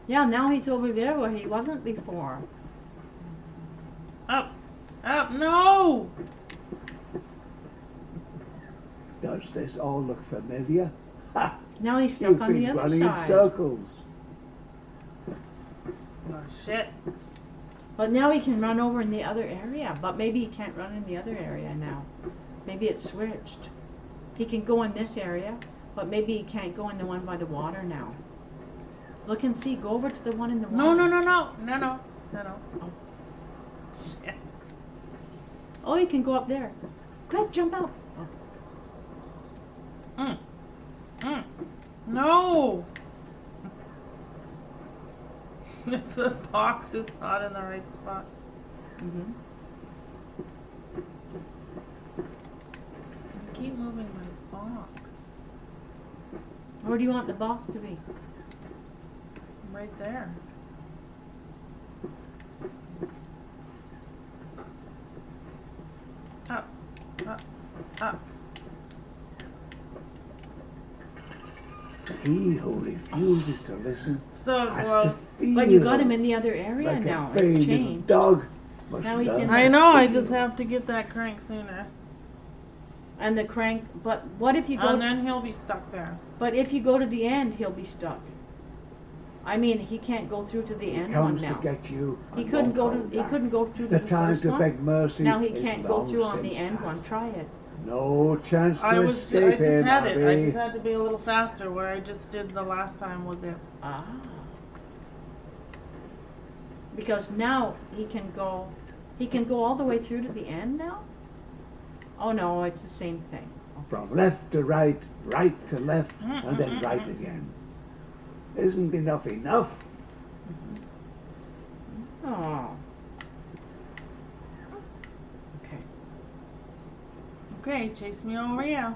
Speaker 1: Yeah, now he's over there where he wasn't before.
Speaker 2: Up. Up. No!
Speaker 4: Does this all look familiar? Ha!
Speaker 1: Now he's
Speaker 4: You've
Speaker 1: stuck on the
Speaker 4: been
Speaker 1: other
Speaker 4: running in
Speaker 1: side.
Speaker 4: circles.
Speaker 2: Oh, shit.
Speaker 1: But now he can run over in the other area. But maybe he can't run in the other area now. Maybe it's switched. He can go in this area, but maybe he can't go in the one by the water now. Look and see. Go over to the one in the water.
Speaker 2: No, no, no, no. No, no. No, no.
Speaker 1: Oh.
Speaker 2: Shit.
Speaker 1: Oh, he can go up there. Quick, jump out. Oh.
Speaker 2: No! The box is not in the right spot.
Speaker 1: Mm-hmm.
Speaker 2: I keep moving my box.
Speaker 1: Where do you want the box to be?
Speaker 2: Right there. Up, up, up.
Speaker 4: He who refuses to listen
Speaker 2: So
Speaker 4: has
Speaker 2: gross.
Speaker 4: to feel.
Speaker 1: But you got him in the other area
Speaker 4: like
Speaker 1: now.
Speaker 4: a vain
Speaker 1: It's
Speaker 4: little
Speaker 1: changed.
Speaker 4: dog must
Speaker 1: Now he's
Speaker 4: learn
Speaker 1: in
Speaker 4: to
Speaker 2: I know, I
Speaker 4: feel.
Speaker 2: just have to get that crank sooner.
Speaker 1: And the crank. But what if you go?
Speaker 2: And then he'll be stuck there.
Speaker 1: But if you go to the end, he'll be stuck. I mean, he can't go through to the
Speaker 4: He
Speaker 1: end one
Speaker 4: comes
Speaker 1: now.
Speaker 4: to get you.
Speaker 1: He
Speaker 4: and
Speaker 1: couldn't
Speaker 4: won't
Speaker 1: go to.
Speaker 4: hold
Speaker 1: He
Speaker 4: back.
Speaker 1: couldn't go through
Speaker 4: The
Speaker 1: to the
Speaker 4: time
Speaker 1: first
Speaker 4: to
Speaker 1: one.
Speaker 4: beg mercy.
Speaker 1: Now he
Speaker 4: is
Speaker 1: can't go
Speaker 4: long
Speaker 1: through on the
Speaker 4: since
Speaker 1: end
Speaker 4: past.
Speaker 1: one. Try it.
Speaker 4: No chance to
Speaker 2: I
Speaker 4: escape
Speaker 2: just
Speaker 4: him,
Speaker 2: had it. I
Speaker 4: Abby.
Speaker 2: just had to be a little faster. Where I just did the last time was it.
Speaker 1: Ah. Because now he can go. He can go all the way through to the end now. Oh no, it's the same thing.
Speaker 4: From left to right, right to left, and then right again. Isn't enough enough?
Speaker 3: Oh. Okay.
Speaker 2: Okay, chase me over here.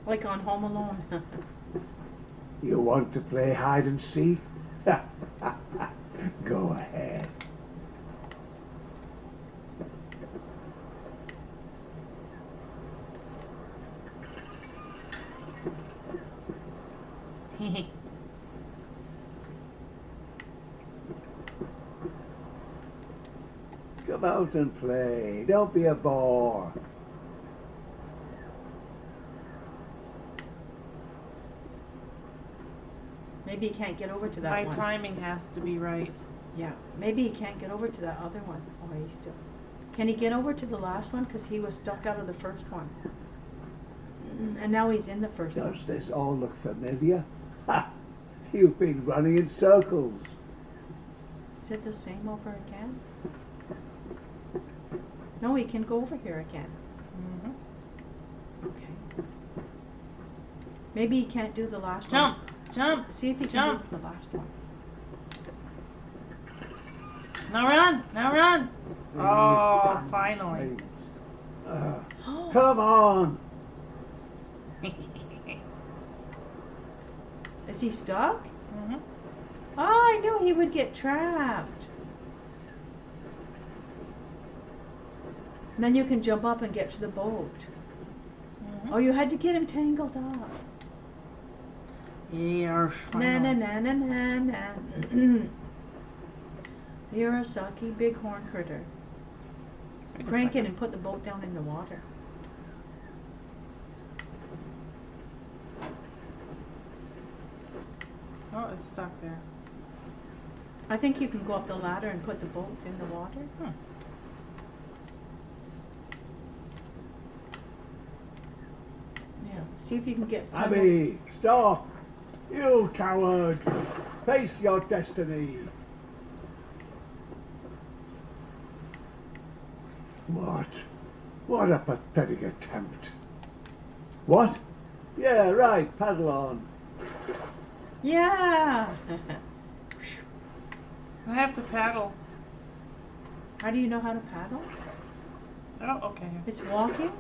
Speaker 3: Like on Home Alone.
Speaker 4: You want to play hide and seek? Go ahead. Come out and play. Don't be a bore.
Speaker 3: Maybe he can't get over to that
Speaker 2: My
Speaker 3: one.
Speaker 2: timing has to be right.
Speaker 3: Yeah, maybe he can't get over to that other one. Oh, he's still. Can he get over to the last one? Because he was stuck out of the first one. And now he's in the first one.
Speaker 4: Does this all look familiar? Ha! You've been running in circles.
Speaker 3: Is it the same over again? No, he can go over here again. Okay. Maybe he can't do the last
Speaker 2: Jump!
Speaker 3: one.
Speaker 2: Jump!
Speaker 3: See if he can
Speaker 2: Jump.
Speaker 3: do the last one.
Speaker 2: Now run! Now run! Oh,
Speaker 4: Dance,
Speaker 2: finally.
Speaker 4: please. Come on.
Speaker 3: Is he stuck?
Speaker 2: Mhm.
Speaker 3: Oh, I knew he would get trapped. And then you can jump up and get to the boat.
Speaker 2: Mhm.
Speaker 3: Oh, you had to get him tangled up.
Speaker 2: Yes,
Speaker 3: Na na
Speaker 2: finally.
Speaker 3: na na na na. You're a sucky bighorn critter.
Speaker 2: Wait a
Speaker 3: Crank it
Speaker 2: second.
Speaker 3: and put the boat down in the water.
Speaker 2: Oh, it's stuck there.
Speaker 3: I think you can go up the ladder and put the boat in the water. Yeah. See if you can get.
Speaker 4: Abby, stop. You coward. Face your destiny. What? What a pathetic attempt. What? Yeah, right, paddle on.
Speaker 3: Yeah.
Speaker 2: I have to paddle.
Speaker 3: How do you know how to paddle?
Speaker 2: Oh, okay.
Speaker 3: It's walking.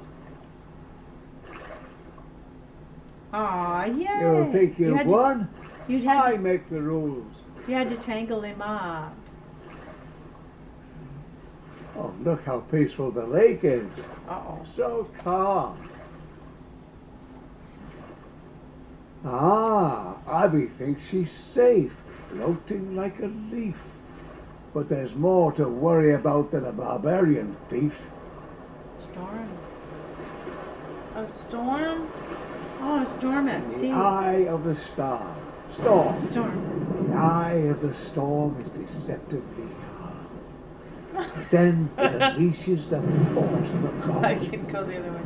Speaker 3: Aw, yay!
Speaker 4: You think you've
Speaker 3: had
Speaker 4: won?
Speaker 3: To, you'd had
Speaker 4: I
Speaker 3: to,
Speaker 4: make the rules.
Speaker 3: you had to tangle him up.
Speaker 4: Oh, look how peaceful the lake is.
Speaker 3: Uh-oh.
Speaker 4: So calm. Ah, Abby thinks she's safe, floating like a leaf. But there's more to worry about than a barbarian thief.
Speaker 3: Storm.
Speaker 2: A storm?
Speaker 3: Oh, a storm at
Speaker 4: In
Speaker 3: sea.
Speaker 4: the eye of the storm.
Speaker 3: Storm.
Speaker 4: The eye of the storm is deceptively calm. Then it unleashes the force of a god.
Speaker 2: I can go the other way.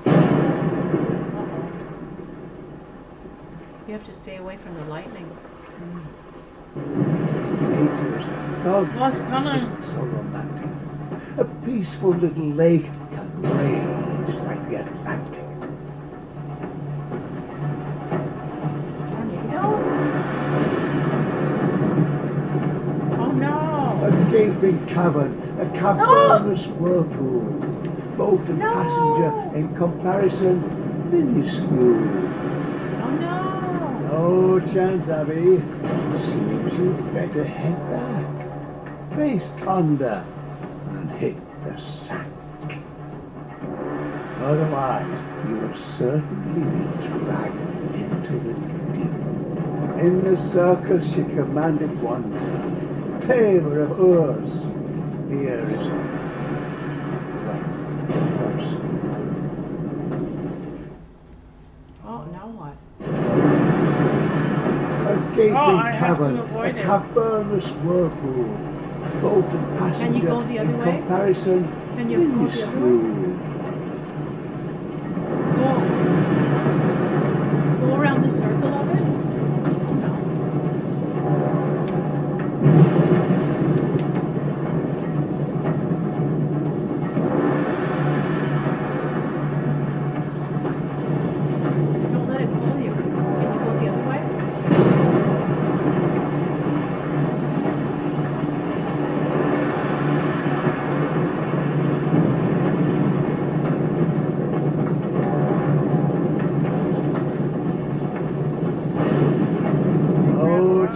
Speaker 3: Uh-oh. You have to stay away from the lightning.
Speaker 4: Nature's a dog.
Speaker 2: What's coming?
Speaker 4: So romantic. A peaceful little lake can rage like the Atlantic.
Speaker 3: Tornadoes? Oh no!
Speaker 4: A gaping cavern, a cavernous whirlpool. Boat and
Speaker 3: No!
Speaker 4: passenger in comparison minuscule.
Speaker 3: Oh no!
Speaker 4: No chance, Abby. Seems you'd better head back. Face thunder and hit the sack. Otherwise, you will certainly be dragged into the deep. In the circus she commanded wonder, tamer of Urs. Here is her right obscure.
Speaker 3: Oh, now what?
Speaker 4: A gaping
Speaker 2: I have to
Speaker 4: cavern,
Speaker 2: avoid
Speaker 4: a
Speaker 2: it.
Speaker 4: cavernous whirlpool. Boat and passenger
Speaker 3: Can you go the other
Speaker 4: in
Speaker 3: way?
Speaker 4: comparison
Speaker 3: Can you go the other way?
Speaker 4: minuscule.
Speaker 3: Go around the circle of it? Oh no.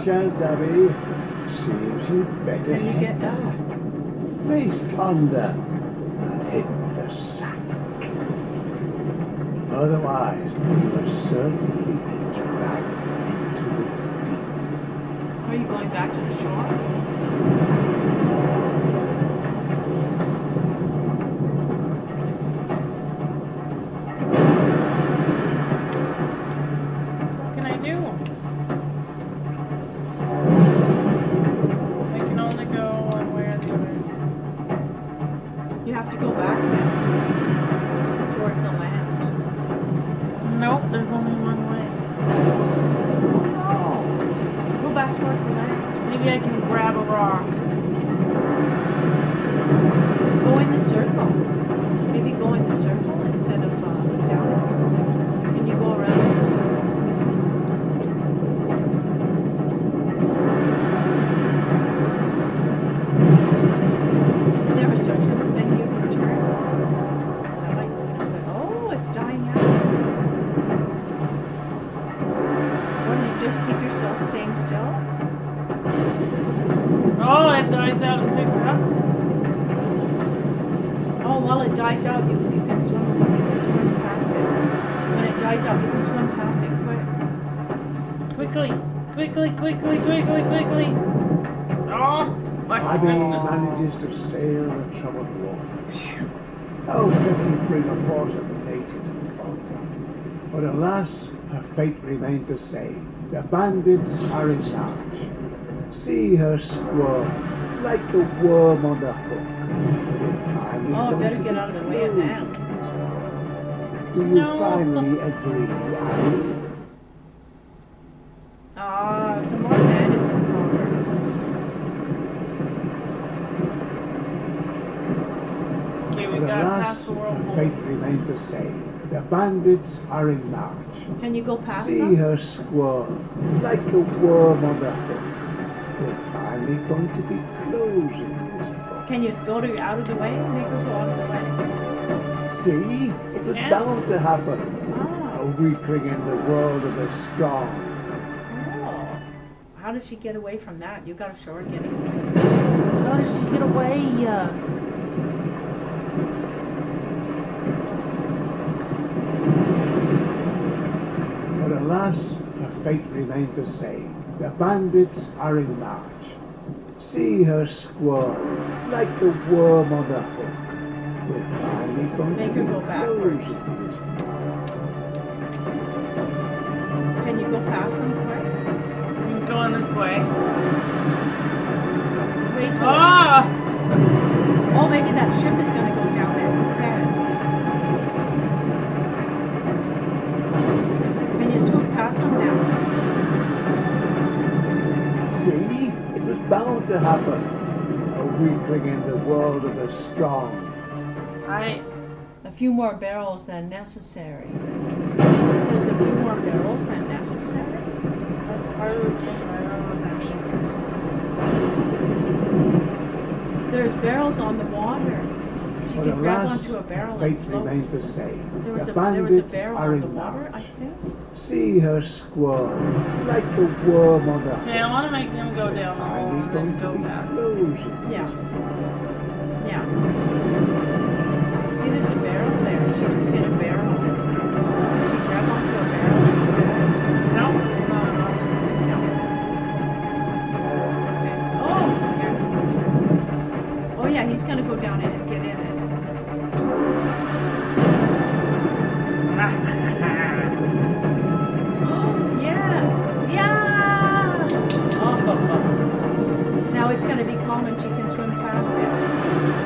Speaker 4: chance, Abby. Seems you'd better
Speaker 3: Can you get
Speaker 4: head
Speaker 3: back?
Speaker 4: back. Face thunder and hit the sack. Otherwise, you'll certainly be dragged into the deep.
Speaker 3: Are you going back to the shore?
Speaker 2: What can I do? I can only go one way or the other.
Speaker 3: You have to go back then. Towards the land.
Speaker 2: Nope, there's only one way.
Speaker 3: Oh. Go back towards the land.
Speaker 2: Maybe I can grab a rock.
Speaker 3: Go in the circle. Maybe go in the circle instead of down. Can you go around in the circle? Isn't there a circular thing you can turn? That might, oh, it's dying out. What, do you just keep yourself staying still?
Speaker 2: Oh, it dies out and picks it up.
Speaker 3: Oh, while it dies out, you can swim past it. When it dies out, you can swim past it quick.
Speaker 2: Quickly. Oh, my
Speaker 4: Abby
Speaker 2: goodness.
Speaker 4: manages to sail the troubled waters. How could he bring a force of nature to falter? But alas, her fate remains the same. The bandits are in charge. See her squirm like a worm on the hook. We're finally
Speaker 3: Oh, I
Speaker 4: going
Speaker 3: better
Speaker 4: to
Speaker 3: get
Speaker 4: be
Speaker 3: out of the way of
Speaker 4: closed
Speaker 3: that.
Speaker 4: in this boat. Do you
Speaker 2: No.
Speaker 4: finally agree, Abby?
Speaker 3: Ah, some more bandits have conquered.
Speaker 2: Okay, we
Speaker 4: But
Speaker 2: got
Speaker 4: alas,
Speaker 2: past the
Speaker 4: her
Speaker 2: whirlpool.
Speaker 4: fate remains the same. The bandits are in march.
Speaker 3: Can you go past
Speaker 4: See
Speaker 3: them?
Speaker 4: her squirm like a worm on the hook. We're finally going to be closing this book.
Speaker 3: Can you go out of the way? Make her go out of the way.
Speaker 4: See? It was
Speaker 2: Yeah.
Speaker 4: bound to happen.
Speaker 3: Ah.
Speaker 4: A weakling in the world of the strong.
Speaker 3: Oh. How does she get away from that? You gotta show her getting away.
Speaker 1: How did she get away?
Speaker 4: But alas, her fate remains the same. The bandits are in march. See her squirm like a worm on the hook. We're finally going
Speaker 3: Make
Speaker 4: to
Speaker 3: her
Speaker 4: be
Speaker 3: go backwards.
Speaker 4: closing this book.
Speaker 3: Can you go past them quick?
Speaker 2: I'm going this way.
Speaker 3: Wait till
Speaker 2: Ah!
Speaker 3: oh, maybe that ship is gonna go down instead. Can you swoop past them now?
Speaker 4: See? It was bound to happen. A weakling in the world of the strong.
Speaker 3: A few more barrels than necessary. It says a few more barrels than necessary.
Speaker 2: That's part of the game. I don't know what that means.
Speaker 3: There's barrels on the water. She
Speaker 4: But
Speaker 3: can grab
Speaker 4: alas,
Speaker 3: onto a barrel
Speaker 4: her fate
Speaker 3: and float.
Speaker 4: remains the same.
Speaker 3: There was
Speaker 4: The
Speaker 3: a
Speaker 4: bandits
Speaker 3: barrel
Speaker 4: are
Speaker 3: on the
Speaker 4: in
Speaker 3: water, I
Speaker 4: march.
Speaker 3: think.
Speaker 4: See her squirm like a worm on the
Speaker 2: Okay, I
Speaker 4: hook.
Speaker 2: want to make him go down the hole
Speaker 4: Finally
Speaker 2: and
Speaker 4: going
Speaker 2: then
Speaker 4: to
Speaker 2: go
Speaker 4: be
Speaker 2: past.
Speaker 4: closing
Speaker 3: Yeah.
Speaker 4: this book.
Speaker 3: Yeah. See, there's a barrel there. She just hit a barrel. Can she grab onto a barrel instead?
Speaker 2: No, it's not enough.
Speaker 3: No. Okay. Oh, yeah. Oh, yeah, he's gonna go down in and get in it. Yeah! Yeah! Oh. Now it's gonna be calm and she can swim past it.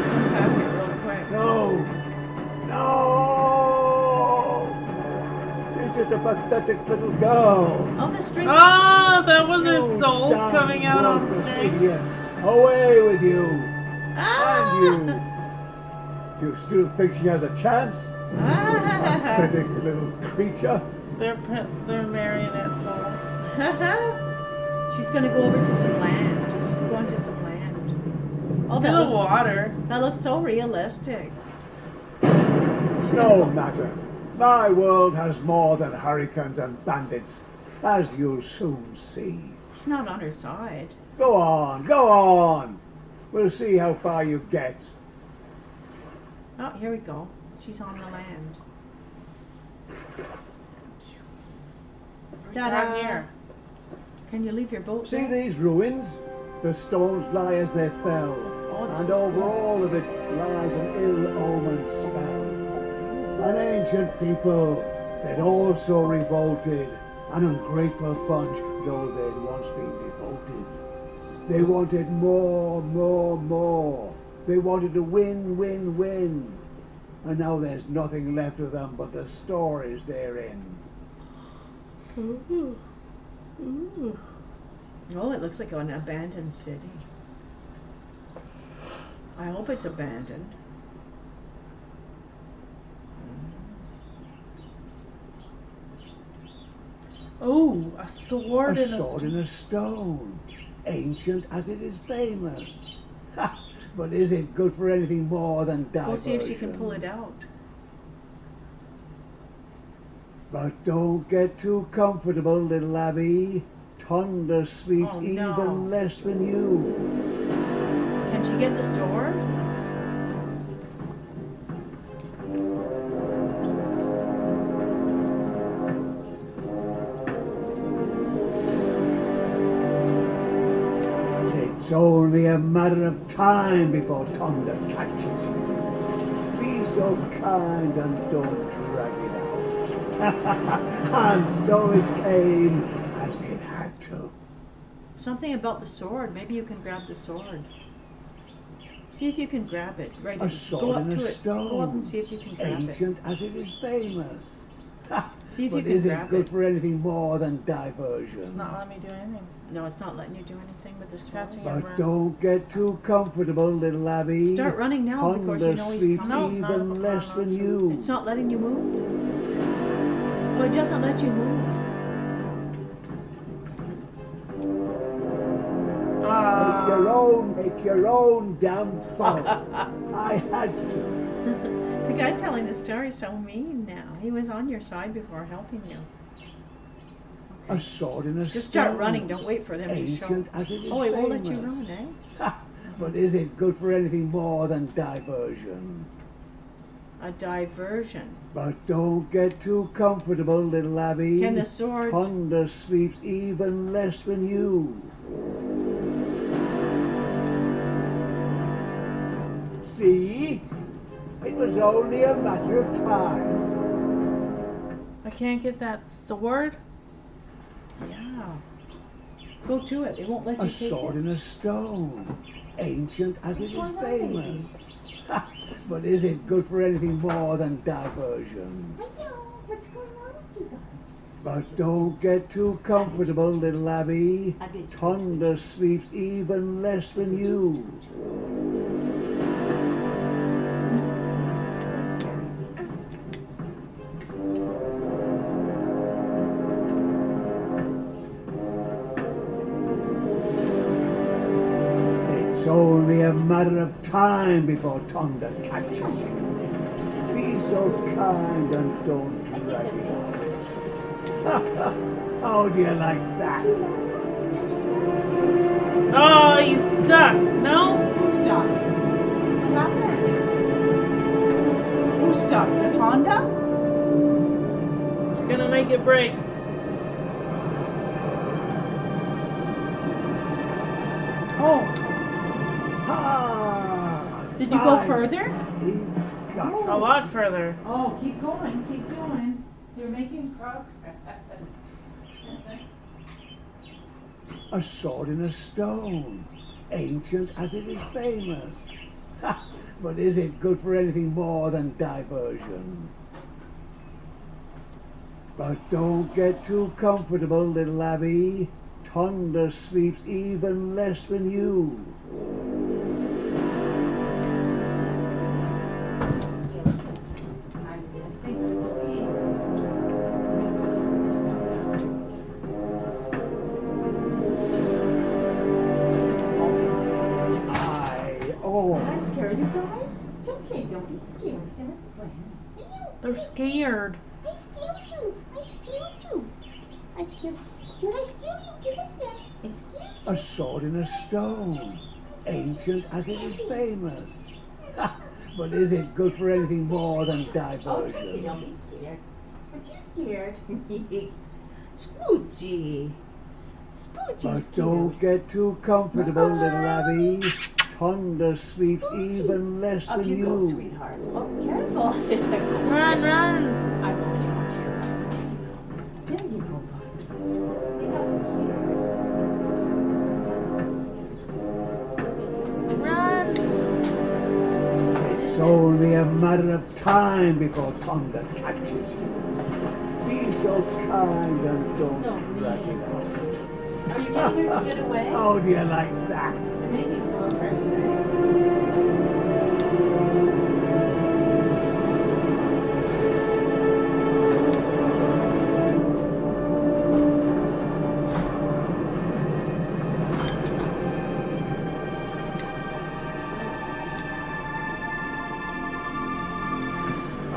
Speaker 3: Swim past it real quick.
Speaker 4: No! No! She's just a pathetic little girl.
Speaker 3: Oh, the string.
Speaker 2: Oh, that was her
Speaker 4: You
Speaker 2: souls
Speaker 4: damn
Speaker 2: coming out on
Speaker 4: worthless
Speaker 2: strings.
Speaker 4: idiots. Away with you!
Speaker 3: Ah!
Speaker 4: And you! You still think she has a chance?
Speaker 3: Ah!
Speaker 4: Pathetic little creature.
Speaker 2: They're marionette souls.
Speaker 3: She's gonna go over to some land. She's going to some land. Oh,
Speaker 2: In
Speaker 3: that
Speaker 2: the
Speaker 3: looks,
Speaker 2: water.
Speaker 3: that looks so realistic. She's gonna
Speaker 4: No
Speaker 3: go-
Speaker 4: matter. My world has more than hurricanes and bandits, as you'll soon see.
Speaker 3: She's not on her side.
Speaker 4: Go on, go on. We'll see how far you get.
Speaker 3: Oh, here we go. She's on the land.
Speaker 1: Down here.
Speaker 3: Can you leave your boat
Speaker 4: See
Speaker 3: there?
Speaker 4: these ruins? The stones lie as they fell,
Speaker 3: Oh, this
Speaker 4: and
Speaker 3: is
Speaker 4: over
Speaker 3: cool.
Speaker 4: all of it lies an ill-omened spell. An ancient people that also revolted, an ungrateful bunch, though they'd once been devoted. They wanted more, more, more. They wanted to win, win, win. And now there's nothing left of them but the stories they're in.
Speaker 3: Ooh. Ooh. Oh, it looks like an abandoned city. I hope it's abandoned.
Speaker 1: Oh, a sword
Speaker 4: A
Speaker 1: and
Speaker 4: sword and a stone, ancient as it is famous. Ha! But is it good for anything more than diversion?
Speaker 3: Go see if she can pull it out.
Speaker 4: But don't get too comfortable, little Abby. Thunder sweeps
Speaker 3: Oh, no.
Speaker 4: even less than you.
Speaker 3: Can she get the sword?
Speaker 4: It's only a matter of time before Thunder catches you. Be so kind and don't drag it out. And so it came as it had to.
Speaker 3: Something about the sword. Maybe you can grab the sword. See if you can grab it. Right.
Speaker 4: A
Speaker 3: Go
Speaker 4: sword
Speaker 3: up
Speaker 4: and
Speaker 3: to
Speaker 4: a
Speaker 3: it.
Speaker 4: stone,
Speaker 3: Go up and see if you can grab it.
Speaker 4: ancient as it is famous. Ha!
Speaker 3: See if you
Speaker 4: But
Speaker 3: can
Speaker 4: is it
Speaker 3: grab
Speaker 4: good
Speaker 3: it.
Speaker 4: for anything more than diversion?
Speaker 1: It's not letting me do anything.
Speaker 3: No, it's not letting you do anything with the sword.
Speaker 1: Catching it.
Speaker 4: But don't get too comfortable, little Abby.
Speaker 3: Start running now because you know he's
Speaker 4: Thunder
Speaker 3: coming.
Speaker 1: No,
Speaker 4: sleeps
Speaker 1: no,
Speaker 4: even
Speaker 1: no,
Speaker 4: less
Speaker 1: no,
Speaker 4: than
Speaker 1: no.
Speaker 4: you.
Speaker 3: It's not letting you move. Oh, it doesn't let you move.
Speaker 4: It's your own damn fault. I had to.
Speaker 3: The guy telling the story is so mean now. He was on your side before helping you.
Speaker 4: A sword and a
Speaker 3: Just
Speaker 4: stone.
Speaker 3: start running. Don't wait for them to show.
Speaker 4: Ancient as it is
Speaker 3: Oh, it won't let you
Speaker 4: famous.
Speaker 3: run, eh?
Speaker 4: Ha! But is it good for anything more than diversion?
Speaker 3: A diversion.
Speaker 4: But don't get too comfortable, little Abby.
Speaker 3: Can the sword...
Speaker 4: Thunder sleeps even less than you. See? It was only a matter of time.
Speaker 1: I can't get that sword.
Speaker 3: Yeah. Go to it. It won't let you
Speaker 4: A
Speaker 3: take
Speaker 4: sword
Speaker 3: it.
Speaker 4: and a stone, ancient as
Speaker 3: Which
Speaker 4: it is
Speaker 3: one are
Speaker 4: famous.
Speaker 3: these?
Speaker 4: Ha! But is it good for anything more than diversion?
Speaker 3: I know. What's going on with you guys?
Speaker 4: But don't get too comfortable, little Abby.
Speaker 3: I did.
Speaker 4: Thunder sleeps even less than you. It's only a matter of time before Thunder catches you. Be so kind and don't drag it out. How do you like that?
Speaker 1: Oh, he's stuck. No?
Speaker 3: Who's stuck? What happened? Who's stuck? The Tonda?
Speaker 1: He's gonna make it break.
Speaker 3: Oh,
Speaker 4: Ah,
Speaker 3: did you go
Speaker 4: fine.
Speaker 3: further?
Speaker 4: He's got
Speaker 1: A lot further.
Speaker 3: Oh, keep going, keep going. You're making progress.
Speaker 4: a sword and a stone, ancient as it is famous. Ha! But is it good for anything more than diversion? But don't get too comfortable, little Abby. Thunder sleeps even less than you.
Speaker 3: I'm missing. This is all being
Speaker 4: I
Speaker 3: I scared you guys? It's okay, don't be scared.
Speaker 1: They're scared.
Speaker 5: I scared you. I scared you. I scared. Did I scare you? Give it there. I
Speaker 4: A sword in a stone, ancient as it is famous. But is it good for anything more than diversion?
Speaker 3: Don't be scared. But you're scared. Spoochy. Spoochy's
Speaker 4: But don't get too comfortable, little Abby. Thunder sleeps even less
Speaker 3: Up
Speaker 4: than
Speaker 3: you go,
Speaker 4: you.
Speaker 3: sweetheart. Oh, careful.
Speaker 2: Run, run!
Speaker 3: I won't you here. There you go, Buttons. Hey, that's
Speaker 2: Run!
Speaker 4: It's only a matter of time before Thunder catches you. Be so kind and don't
Speaker 3: So
Speaker 4: drag
Speaker 3: mean.
Speaker 4: it out.
Speaker 3: Are you getting her to get away?
Speaker 4: How do you like that?
Speaker 3: You're making progress.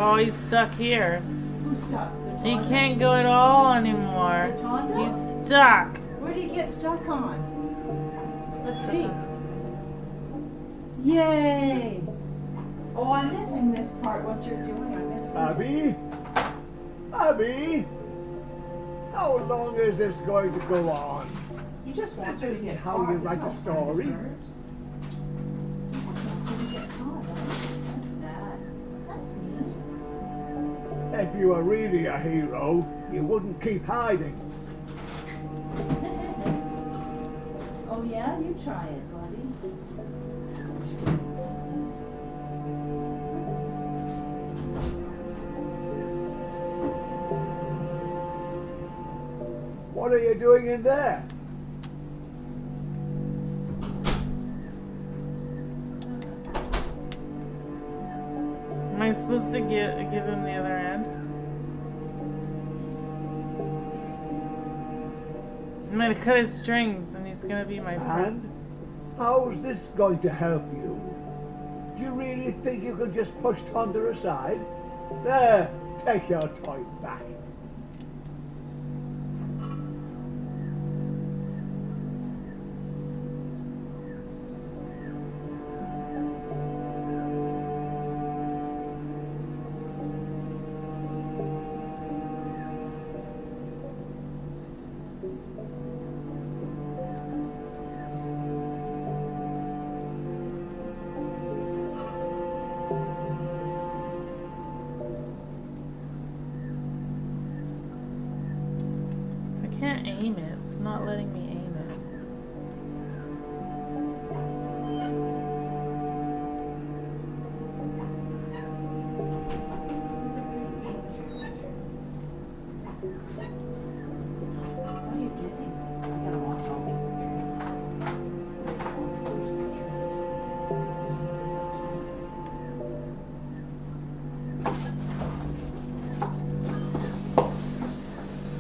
Speaker 2: Oh, he's stuck here.
Speaker 3: Who's stuck? The
Speaker 2: He
Speaker 3: Tonga?
Speaker 2: can't go at all anymore.
Speaker 3: The Tonga?
Speaker 2: He's stuck.
Speaker 3: Where did he get stuck on? Let's see. Yay! Oh, I'm missing this part. What you're doing, I'm missing.
Speaker 4: Abby? Abby? How long is this going to go on?
Speaker 3: He just wants
Speaker 4: This
Speaker 3: her to
Speaker 4: isn't
Speaker 3: get
Speaker 4: how
Speaker 3: caught.
Speaker 4: you
Speaker 3: There's
Speaker 4: write
Speaker 3: no
Speaker 4: a
Speaker 3: fun in
Speaker 4: story.
Speaker 3: birds. He just wants her to get caught, right? That's bad. That's mean.
Speaker 4: If you were really a hero, you wouldn't keep hiding.
Speaker 3: Oh yeah, you try it, buddy.
Speaker 4: What are you doing in there?
Speaker 2: Am I supposed to give him the other end? I'm gonna cut his strings and he's gonna be my friend.
Speaker 4: And how's this going to help you? Do you really think you can just push Thunder aside? There, take your toy back.
Speaker 2: I can't aim it. It's not letting me aim it.
Speaker 3: What are you getting? I gotta watch all these trees.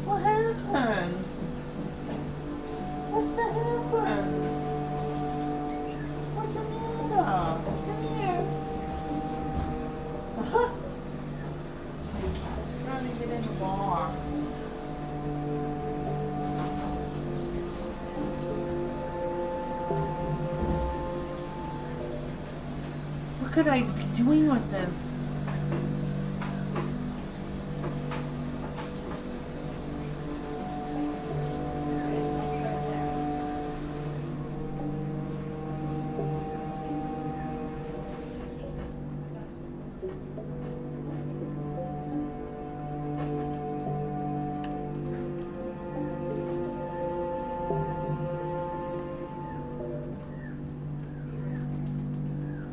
Speaker 2: What happened? What the happened? What's the matter? Come here. She's trying to get in the box. What could I be doing with this?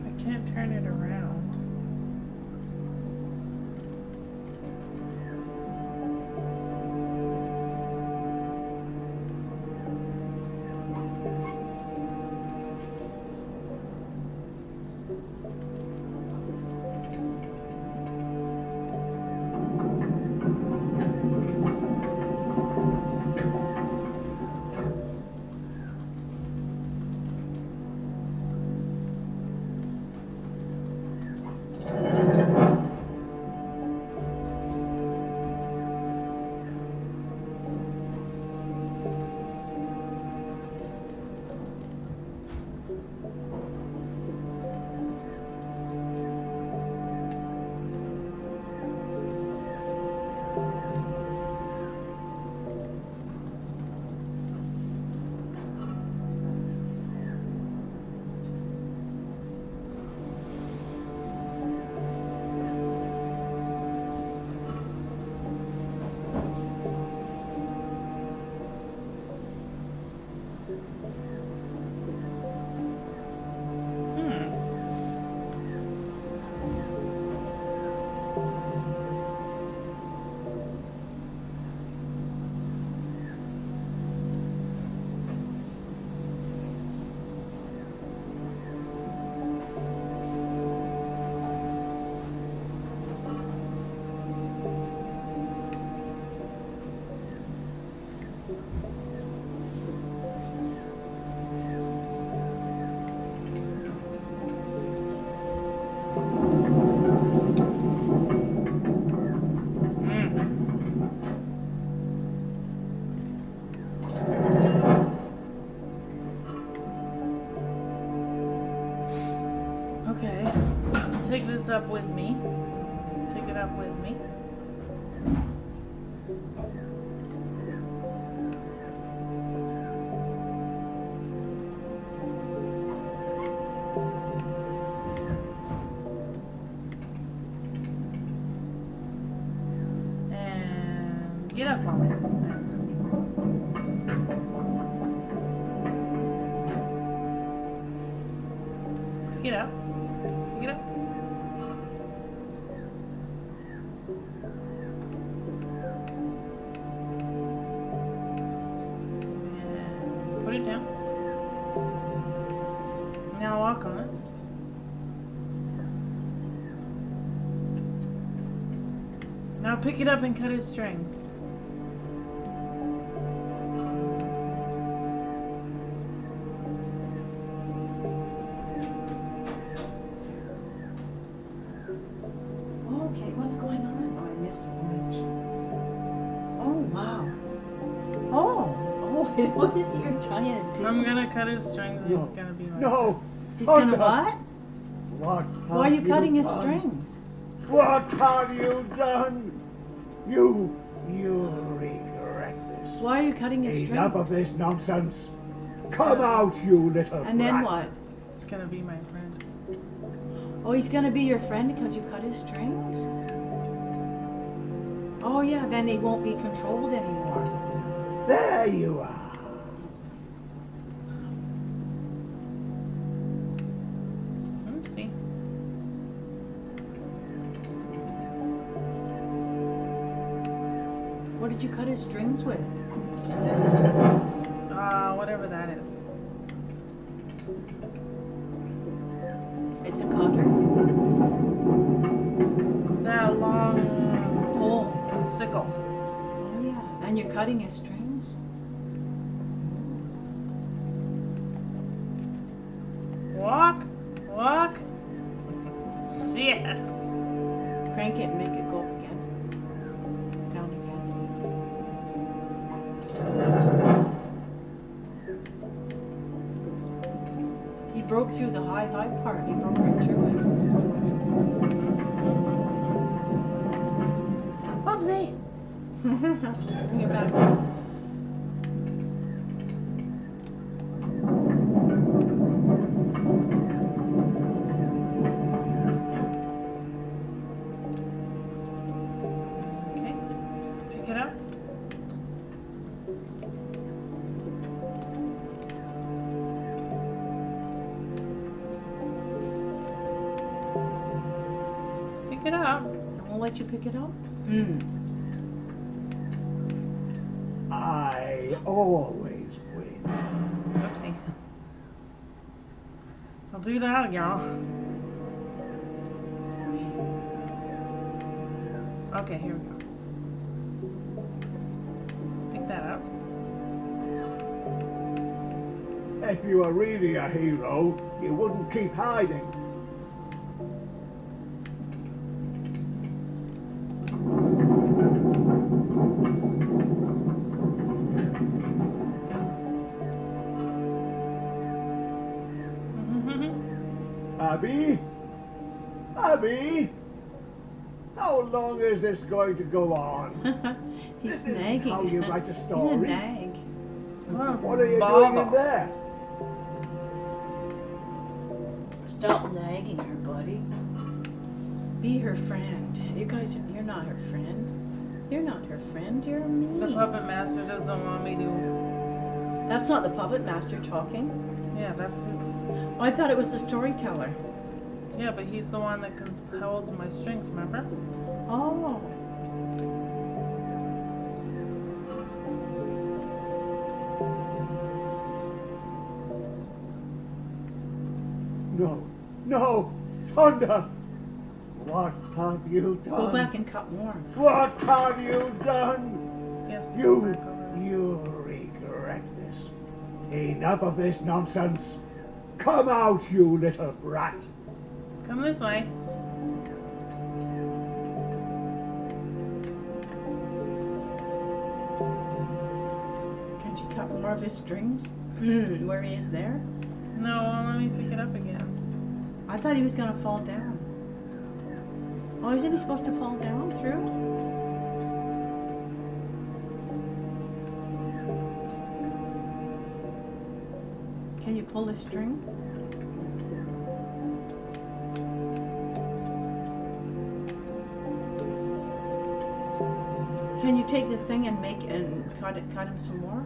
Speaker 2: I can't turn it around. up with me. And get up, Molly. Pick it up. Pick it up. And put it down. Now walk on it. Now pick it up and cut his strings.
Speaker 3: Okay, what's going on? Oh, I missed lunch. Oh, wow. Oh, what is your giant
Speaker 2: I'm gonna cut his strings and
Speaker 4: No.
Speaker 2: he's gonna be my
Speaker 4: No!
Speaker 3: He's gonna
Speaker 4: Thunder!
Speaker 3: what?
Speaker 4: What
Speaker 3: Why are
Speaker 4: have
Speaker 3: you cutting his
Speaker 4: done?
Speaker 3: strings?
Speaker 4: What have you done? You regret this.
Speaker 3: Why are you cutting his
Speaker 4: Enough of
Speaker 3: strings?
Speaker 4: this nonsense. Come out, you little
Speaker 3: And then
Speaker 4: brat.
Speaker 3: what?
Speaker 2: It's gonna be my friend.
Speaker 3: Oh, he's gonna be your friend because you cut his strings? Oh yeah, then he won't be controlled anymore.
Speaker 4: There you are.
Speaker 2: Oopsie.
Speaker 3: What did you cut his strings with?
Speaker 2: Whatever that is.
Speaker 3: It's a cutter?
Speaker 2: That long
Speaker 3: Oh.
Speaker 2: sickle.
Speaker 3: Oh yeah, and you're cutting his strings?
Speaker 2: Walk, walk. Yes.
Speaker 3: Crank it and make it go up again. Down again. He broke through the high part. He broke right through it.
Speaker 1: Bubsy!
Speaker 3: Bring it back.
Speaker 2: Okay. Pick it up. Pick it up.
Speaker 3: I won't let you pick it up?
Speaker 4: I always win.
Speaker 2: Oopsie. I'll do that, y'all. Okay, here we go. Pick that up.
Speaker 4: If you were really a hero, you wouldn't keep hiding. Abby? Abby? How long is this going to go on?
Speaker 3: He's
Speaker 4: This isn't
Speaker 3: nagging.
Speaker 4: how you write a
Speaker 3: He's a
Speaker 4: story.
Speaker 3: nag.
Speaker 4: What are you doing in there?
Speaker 3: Stop nagging her, buddy. Be her friend. You guys, you're not her friend. You're not her friend. You're me.
Speaker 2: The puppet master doesn't want me to.
Speaker 3: That's not the puppet master talking.
Speaker 2: Yeah, that's who.
Speaker 3: Oh, I thought it was the storyteller.
Speaker 2: Yeah, but he's the one that holds my strings, remember?
Speaker 3: Oh.
Speaker 4: No, no, Thunder! What have you done?
Speaker 3: Go back and cut more.
Speaker 4: What have you done?
Speaker 2: Yes.
Speaker 4: You,
Speaker 2: go back over.
Speaker 4: you regret this. Enough of this nonsense. Come out, you little brat.
Speaker 2: Come this way.
Speaker 3: Can't you cut more of his strings? Where he is there?
Speaker 2: No, let me pick it up again.
Speaker 3: I thought he was gonna fall down. Oh, isn't he supposed to fall down through? Can you pull the string? Can you take the thing and cut him some more?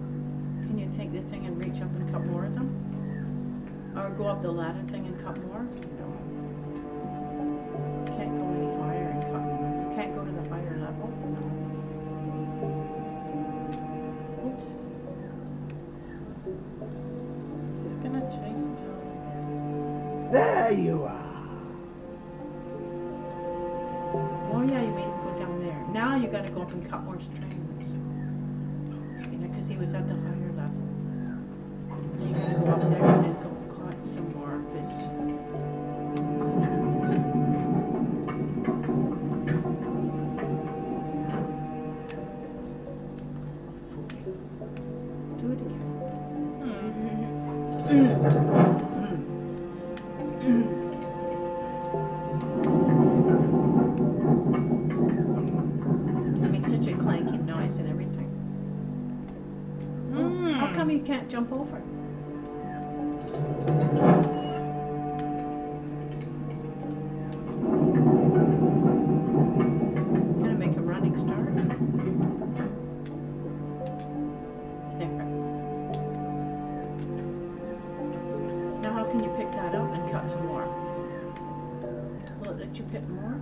Speaker 3: Can you take the thing and reach up and cut more of them? Or go up the ladder thing and cut more? No. You can't go any higher and cut more. You can't go to the higher level? No. Oops.
Speaker 2: He's gonna chase me over
Speaker 4: There you are.
Speaker 3: Oh yeah, you made him go down there. Now you gotta go up and cut more strings. You know, because he was at the higher level. You gotta go up there and then go cut some more of his strings. Do it again. It makes such a clanking noise and everything. How come you can't jump over? Gonna make a running start. There. Now how can you pick that up and cut some more? Will it let you pick more?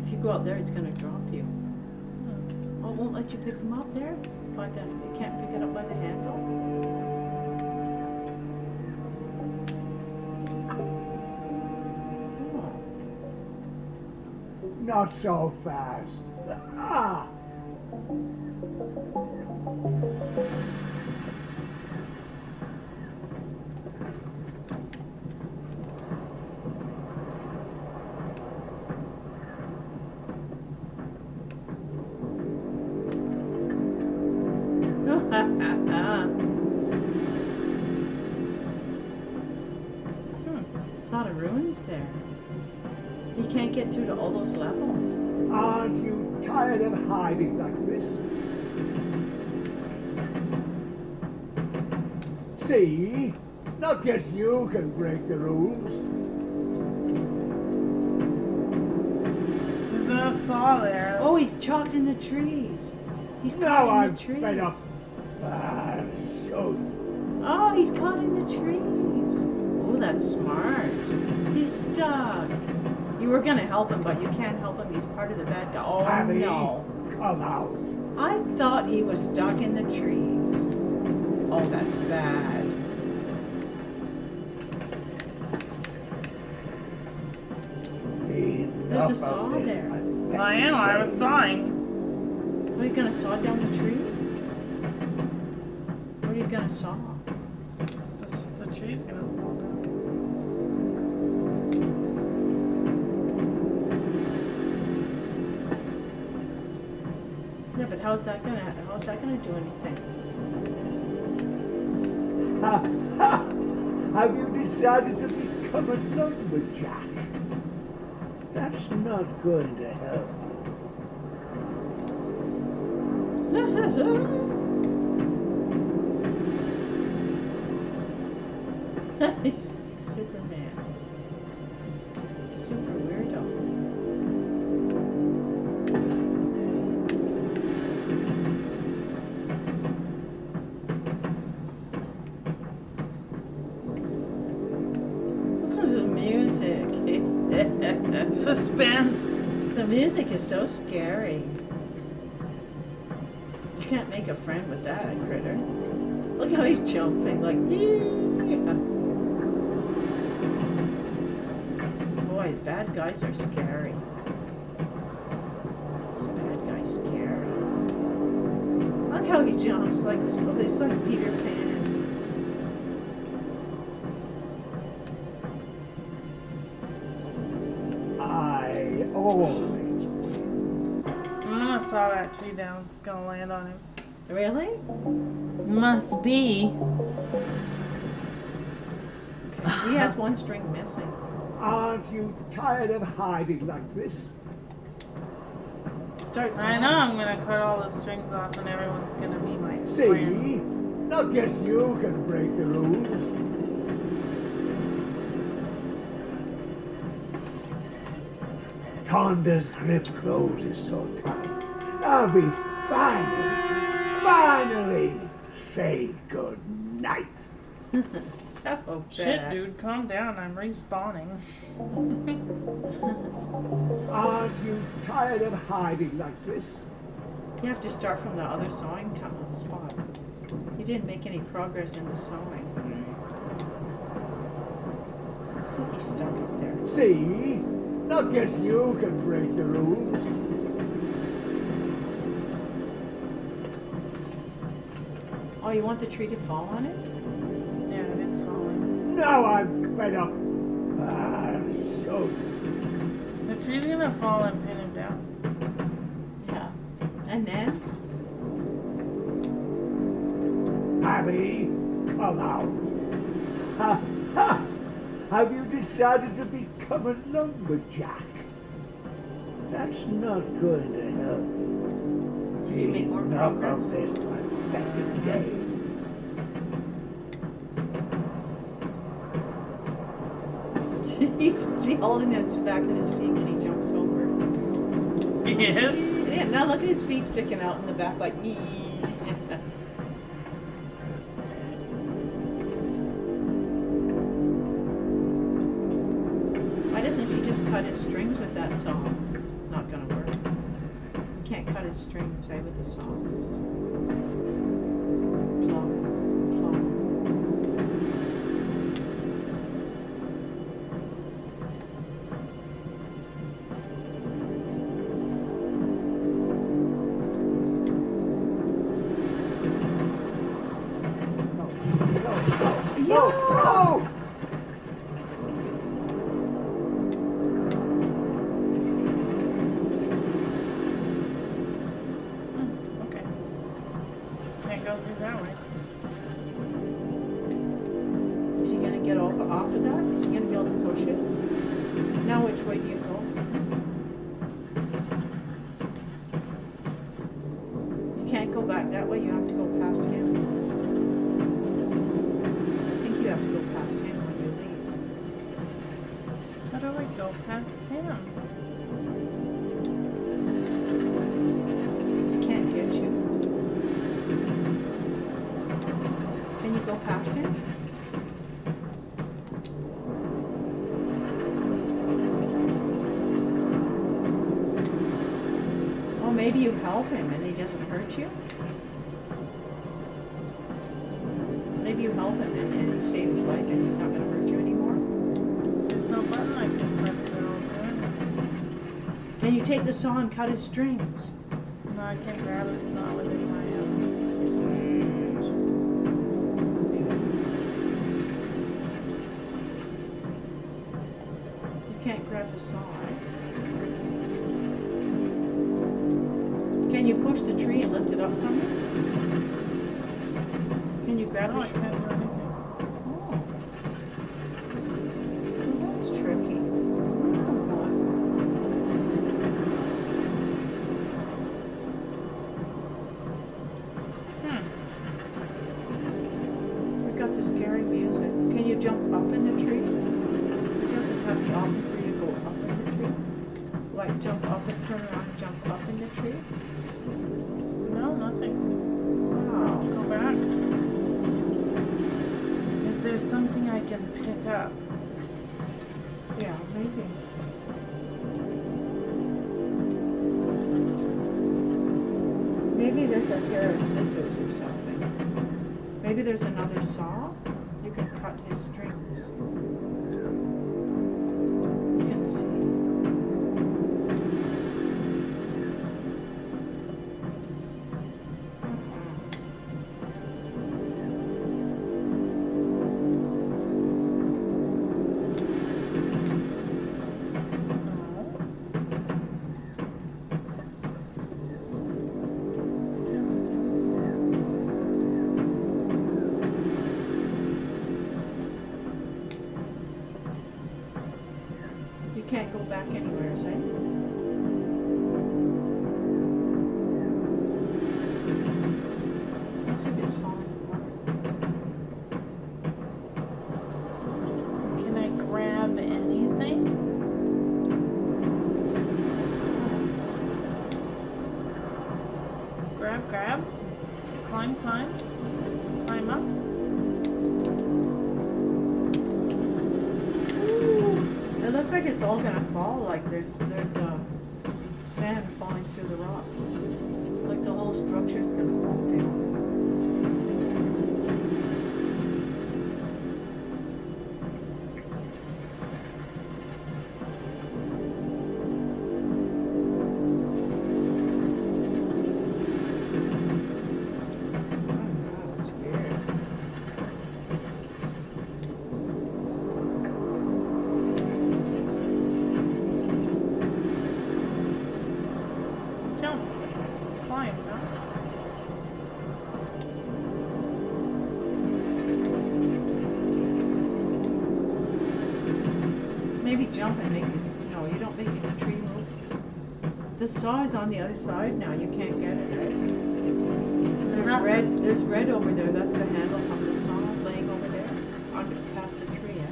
Speaker 3: If you go out there, it's gonna drop you. Oh, it won't let you pick them up there? You can't pick it up by the handle? Oh.
Speaker 4: Not so fast. Ah!
Speaker 3: A lot of ruins there. You can't get through to all those levels.
Speaker 4: Aren't you tired of hiding like this? See? Not just you can break the rules.
Speaker 2: There's no saw there.
Speaker 3: Oh, he's chopped in the trees. He's
Speaker 4: Now
Speaker 3: caught in
Speaker 4: I'm
Speaker 3: the trees.
Speaker 4: fed up. I'll show you.
Speaker 3: Oh, he's caught in the trees. Oh, that's smart. He's stuck. You were gonna help him, but you can't help him. He's part of the bad guy. Oh
Speaker 4: Abby,
Speaker 3: no.
Speaker 4: come out.
Speaker 3: I thought he was stuck in the trees. Oh, that's bad. There's a
Speaker 4: Enough
Speaker 3: saw
Speaker 4: of this.
Speaker 3: there.
Speaker 2: I know, I was sawing.
Speaker 3: Are you gonna saw down the tree? What are you gonna saw?
Speaker 2: The tree's gonna fall down.
Speaker 3: Yeah, but how's that gonna do anything?
Speaker 4: Ha, ha. Have you decided to become a lumberjack? That's not going to help.
Speaker 3: He's like Superman. Super weirdo. Listen to the music.
Speaker 2: Suspense.
Speaker 3: The music is so scary. You can't make a friend with that, a critter. Look how he's jumping, like, yeah. Boy, bad guys are scary. This bad guy's scary. Look how he jumps, like, it's like Peter Pan.
Speaker 4: I always.
Speaker 2: I'm gonna saw that tree down. It's gonna land on him.
Speaker 3: Really?
Speaker 2: Must be.
Speaker 3: Okay. He has one string missing.
Speaker 4: Aren't you tired of hiding like this?
Speaker 3: Start
Speaker 2: I
Speaker 3: singing.
Speaker 2: know I'm gonna cut all the strings off and everyone's gonna be my
Speaker 4: See?
Speaker 2: friend.
Speaker 4: Not just you can break the rules. Tonda's grip closes so tight. I'll be finally say good night.
Speaker 3: So
Speaker 2: Shit,
Speaker 3: bad.
Speaker 2: dude, calm down. I'm respawning.
Speaker 4: Aren't you tired of hiding like this?
Speaker 3: You have to start from the other sawing spot. You didn't make any progress in the sawing. Looks like he's stuck up there.
Speaker 4: See? Not just you can break the rules.
Speaker 3: Oh, you want the tree to fall on it?
Speaker 2: Yeah, it is falling.
Speaker 4: Now I'm fed up. So
Speaker 2: The tree's gonna fall and pin him down.
Speaker 3: Yeah. And then?
Speaker 4: Abby, come out. Ha ha! Have you decided to become a lumberjack? That's not going to help you.
Speaker 3: Did you make more
Speaker 4: Enough
Speaker 3: progress?
Speaker 4: of this pathetic game.
Speaker 3: He's holding his back in his feet when he jumps over.
Speaker 2: Yes.
Speaker 3: Yeah, now look at his feet sticking out in the back like me. Why doesn't she just cut his strings with that saw? Not gonna work. You can't cut his strings, with the saw. Plum, plum.
Speaker 4: No! No!
Speaker 2: Okay. Can't go through that way.
Speaker 3: Is he gonna get off of that? Is he gonna be able to push it? Now which way do you go? You can't go back that way, you have to go past him. I think you have to go past him when you leave.
Speaker 2: How do I go past him?
Speaker 3: He can't get you. Can you go past him? Oh, maybe you help him and he doesn't hurt you? Maybe you help him and you save his life and he's not going to hurt you anymore?
Speaker 2: There's no button I can press. They're all good.
Speaker 3: Can you take the saw and cut his strings?
Speaker 2: No, I can't grab it. It's not within my
Speaker 3: You can't grab the saw. Can you push the tree and lift it up from it? Can you grab
Speaker 2: No,
Speaker 3: the
Speaker 2: I
Speaker 3: tree?
Speaker 2: can't do anything.
Speaker 3: Oh. Well, that's tricky. We got the scary music. Can you jump up in the tree? It doesn't have the option for you to go up in the tree. Like jump up and turn around and jump up in the tree.
Speaker 2: No, nothing.
Speaker 3: Wow.
Speaker 2: Go back. Is there something I can pick up?
Speaker 3: Yeah, maybe. Maybe there's a pair of scissors or something. Maybe there's another saw. You can cut his strings. You can see. can't go back anywhere, is it? Looks like it's falling apart.
Speaker 2: Can I grab anything? Grab. Climb. Climb up.
Speaker 3: It looks like it's all gonna fall, like there's sand falling through the rocks. Like the whole structure's gonna fall down. Oh, it's weird.
Speaker 2: Jump. Climb, huh?
Speaker 3: Maybe jump and make his, no, you don't make his tree move. The saw is on the other side now, you can't get it, right? There's red over there, that's the handle from the saw laying over there, under past the tree, yeah?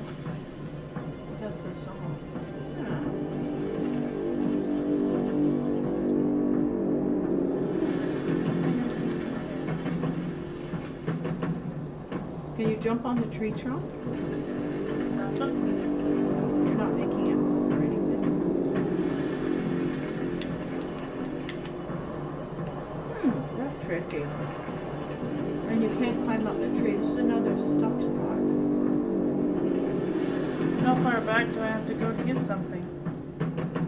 Speaker 3: That's the saw. Yeah. Can you jump on the tree trunk? You're not making it move or anything. That's tricky. And you can't climb up the tree. This is another stuck spot.
Speaker 2: How far back do I have to go to get something?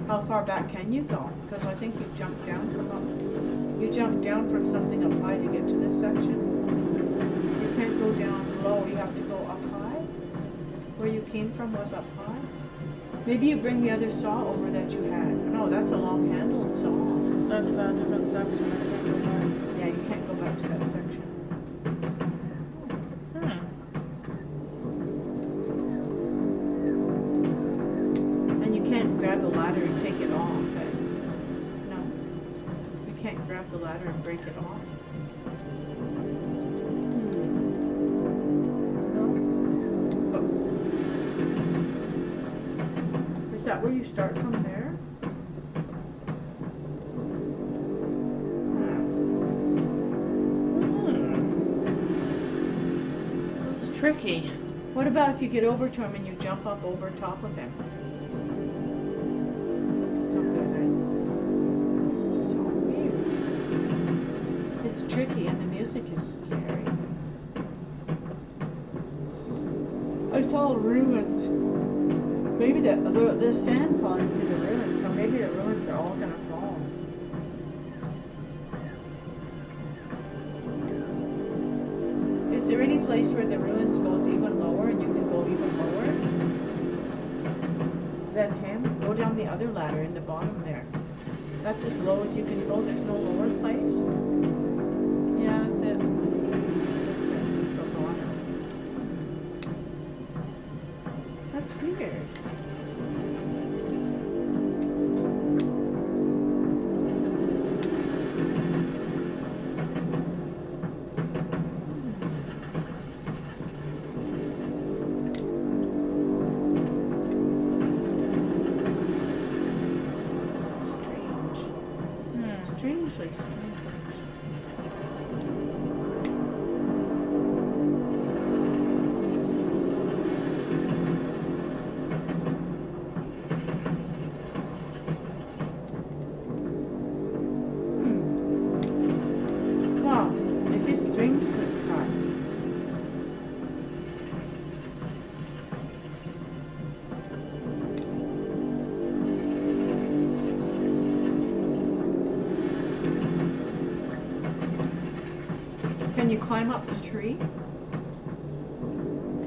Speaker 3: How far back can you go? Because I think you jumped down from up. You jumped down from something up high to get to this section. You can't go down low. You have to go up high. Where you came from was up high. Maybe you bring the other saw over that you had. No, that's a long-handled saw.
Speaker 2: That's a different section. I can't go back.
Speaker 3: Yeah, you can't go back to that section. And you can't grab the ladder and take it off, eh? No. You can't grab the ladder and break it off. No. Is that where you start from there?
Speaker 2: This is tricky.
Speaker 3: What about if you get over to him and you jump up over top of him? It's not good, right? This is so weird. It's tricky and the music is scary. It's all ruins. Maybe there's sand falling through the ruins, so maybe the ruins are all gonna fall. Is there any place where the ruins goes even lower and you can go even lower than him? Go down the other ladder in the bottom there. That's as low as you can go. There's no lower place.
Speaker 2: Yeah, that's it.
Speaker 3: That's it. That's the bottom. That's weird. Strangely strange. Wow, if his strings could cut. Can you climb up the tree?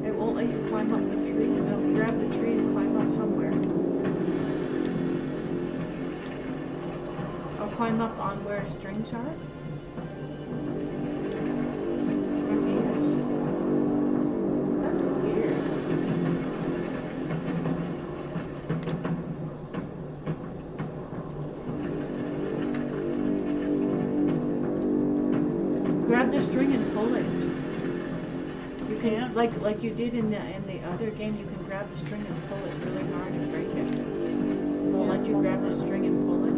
Speaker 3: It won't let you climb up the tree. It'll grab the tree and climb up somewhere. I'll climb up on where strings are. Or ears. That's weird. Grab the string and pull it. You can,
Speaker 2: Yeah.
Speaker 3: like you did in the other game. You can grab the string and pull it really hard and break it. Won't let you grab the string and pull it.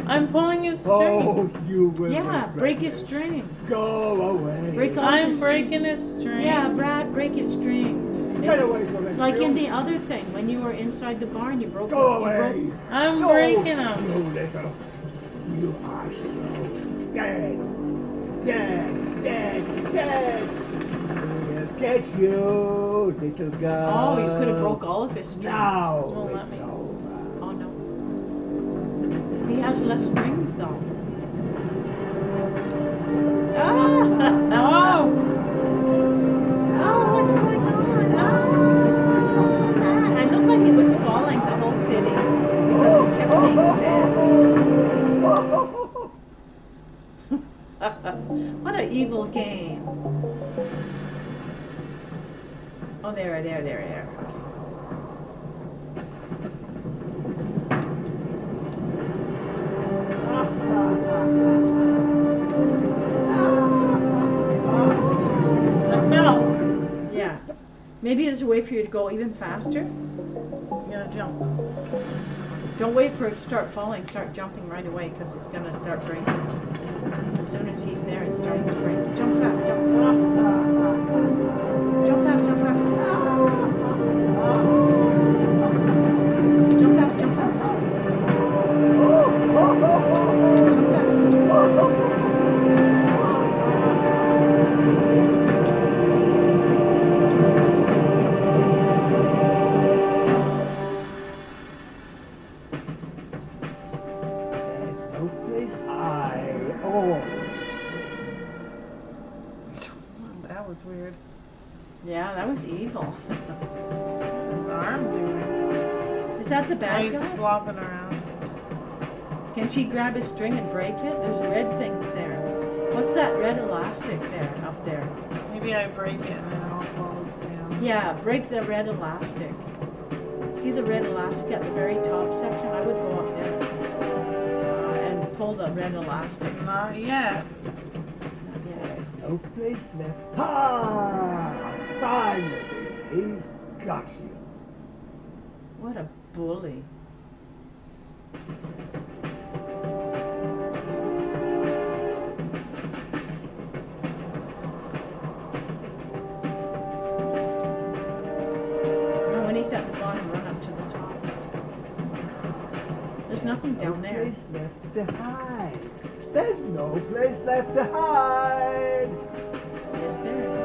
Speaker 2: I'm pulling his string.
Speaker 4: Oh, you will
Speaker 3: Yeah,
Speaker 4: regret
Speaker 3: break his
Speaker 4: this.
Speaker 3: string.
Speaker 4: Go away.
Speaker 3: Break all
Speaker 2: I'm
Speaker 3: his
Speaker 2: breaking his string.
Speaker 3: Yeah, Brad, break his strings.
Speaker 4: Get
Speaker 3: It's
Speaker 4: away from it.
Speaker 3: like
Speaker 4: you.
Speaker 3: in the other thing, when you were inside the barn, you broke.
Speaker 4: Go
Speaker 3: you broke.
Speaker 4: away.
Speaker 2: I'm
Speaker 4: Go,
Speaker 2: breaking him.
Speaker 4: You little. You are so dead. Dead. Dead. Dead. We'll get you, little girl.
Speaker 3: Oh, you could have broke all of his strings.
Speaker 4: Now
Speaker 2: Won't let
Speaker 4: it's
Speaker 2: me.
Speaker 4: over.
Speaker 3: Oh no. He has less strings though. Ah!
Speaker 2: Oh!
Speaker 3: Oh, what's going on? Oh! It looked like it was falling, the whole city, because we kept seeing sand. What an evil game. Oh, there. Okay.
Speaker 2: I fell.
Speaker 3: Yeah. Maybe there's a way for you to go even faster.
Speaker 2: You gotta jump.
Speaker 3: Don't wait for it to start falling. Start jumping right away because it's going to start breaking. As soon as he's there, it's starting to break. Jump fast. Jump fast. Jump fast. Jump fast. Jump fast. Jump fast.
Speaker 4: There's no place oh.
Speaker 2: That was weird.
Speaker 3: Yeah, that was evil.
Speaker 2: What's his arm doing?
Speaker 3: Is that the
Speaker 2: Oh,
Speaker 3: bad
Speaker 2: he's
Speaker 3: guy?
Speaker 2: flopping around.
Speaker 3: Can she grab his string and break it? There's red things there. What's that red elastic there, up there?
Speaker 2: Maybe I break it and then it all falls down.
Speaker 3: Yeah, break the red elastic. See the red elastic at the very top section? I would go up there and pull the red elastic.
Speaker 2: Not yet.
Speaker 4: There's no place left. Ha! Finally, he's got you.
Speaker 3: What a bully. Now when he's at the bottom, run up to the top. There's nothing down
Speaker 4: No
Speaker 3: there.
Speaker 4: place left to hide. There's no place left to hide.
Speaker 3: Yes, there is.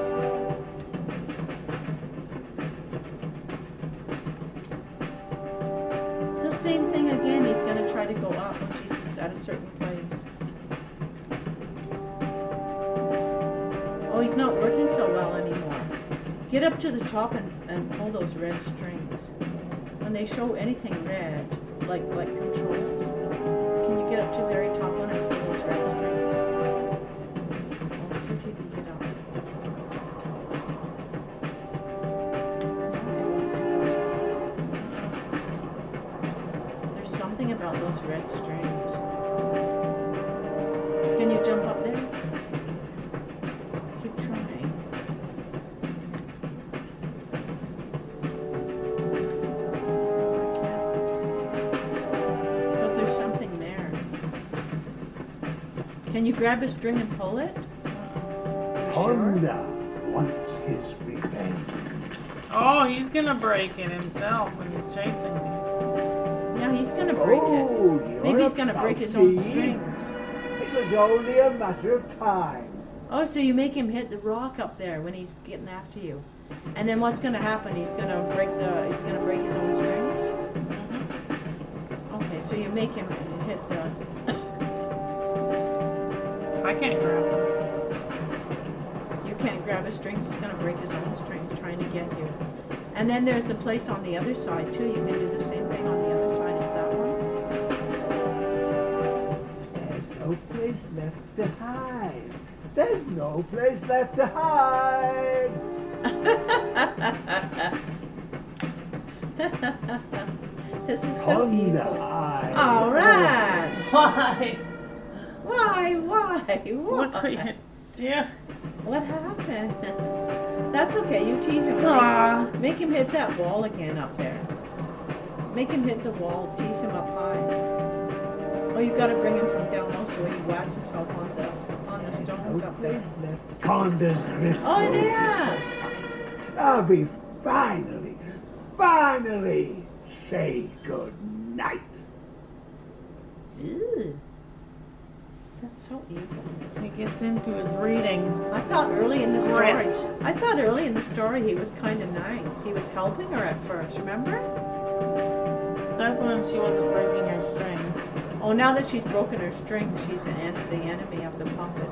Speaker 3: It's the same thing again. He's going to try to go up when she's at a certain place. Oh, he's not working so well anymore. Get up to the top and pull those red strings. When they show anything red, like controls, can you get up to the very top one and pull those red strings? Let's see if you can get up. There's something about those red strings. Can you jump up there? Keep trying. Because there's something there. Can you grab a string and pull it? You sure?
Speaker 4: Honda wants his revenge.
Speaker 2: Oh, he's gonna break it himself when he's chasing me.
Speaker 3: Yeah, he's gonna break it.
Speaker 4: Oh,
Speaker 3: Maybe he's
Speaker 4: you're
Speaker 3: gonna break his own
Speaker 4: pouty.
Speaker 3: strings.
Speaker 4: It was only a matter of time.
Speaker 3: Oh, so you make him hit the rock up there when he's getting after you. And then what's gonna happen? He's gonna break his own strings? Okay, so you make him hit the
Speaker 2: I can't grab him.
Speaker 3: you can't grab his strings, he's gonna break his own strings trying to get you. And then there's the place on the other side too. You can do the same thing on the other side as that one.
Speaker 4: There's no place left to hide. There's no place left to hide.
Speaker 3: This is so
Speaker 4: Honda
Speaker 3: evil.
Speaker 4: eye.
Speaker 3: All right.
Speaker 2: Why?
Speaker 3: Why?
Speaker 2: Look what you do.
Speaker 3: What happened? That's okay. You tease him.
Speaker 2: Aw.
Speaker 3: Make him hit that wall again up there. Make him hit the wall. Tease him up high. Oh, you got to bring him from down low so he whacks himself on the stones up there.
Speaker 4: Conda's grip.
Speaker 3: Oh yeah.
Speaker 4: I'll be finally say good night.
Speaker 3: Ew. That's so evil.
Speaker 2: He gets into his reading.
Speaker 3: I thought early in the story.
Speaker 2: Script.
Speaker 3: I thought early in the story he was kind of nice. He was helping her at first. Remember?
Speaker 2: That's when she wasn't breaking her strings.
Speaker 3: Oh, now that she's broken her string, she's the enemy of the puppet.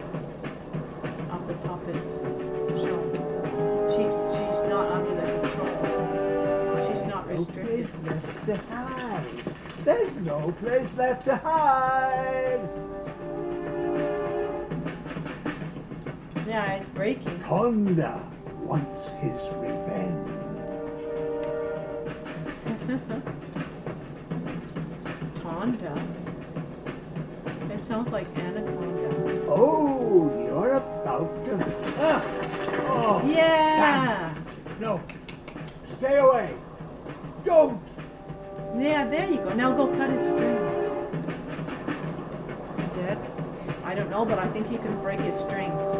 Speaker 3: Of the puppets. So she's not under the control. She's not restricted.
Speaker 4: No place left to hide. There's no place left to hide.
Speaker 3: Yeah, it's breaking.
Speaker 4: Conda wants his revenge.
Speaker 3: Tonda. It sounds like anaconda.
Speaker 4: Oh, you're about to. Ah! Oh,
Speaker 3: Yeah.
Speaker 4: no. Stay away. Don't.
Speaker 3: Yeah, there you go. Now go cut his strings. Is he dead? I don't know, but I think you can break his strings.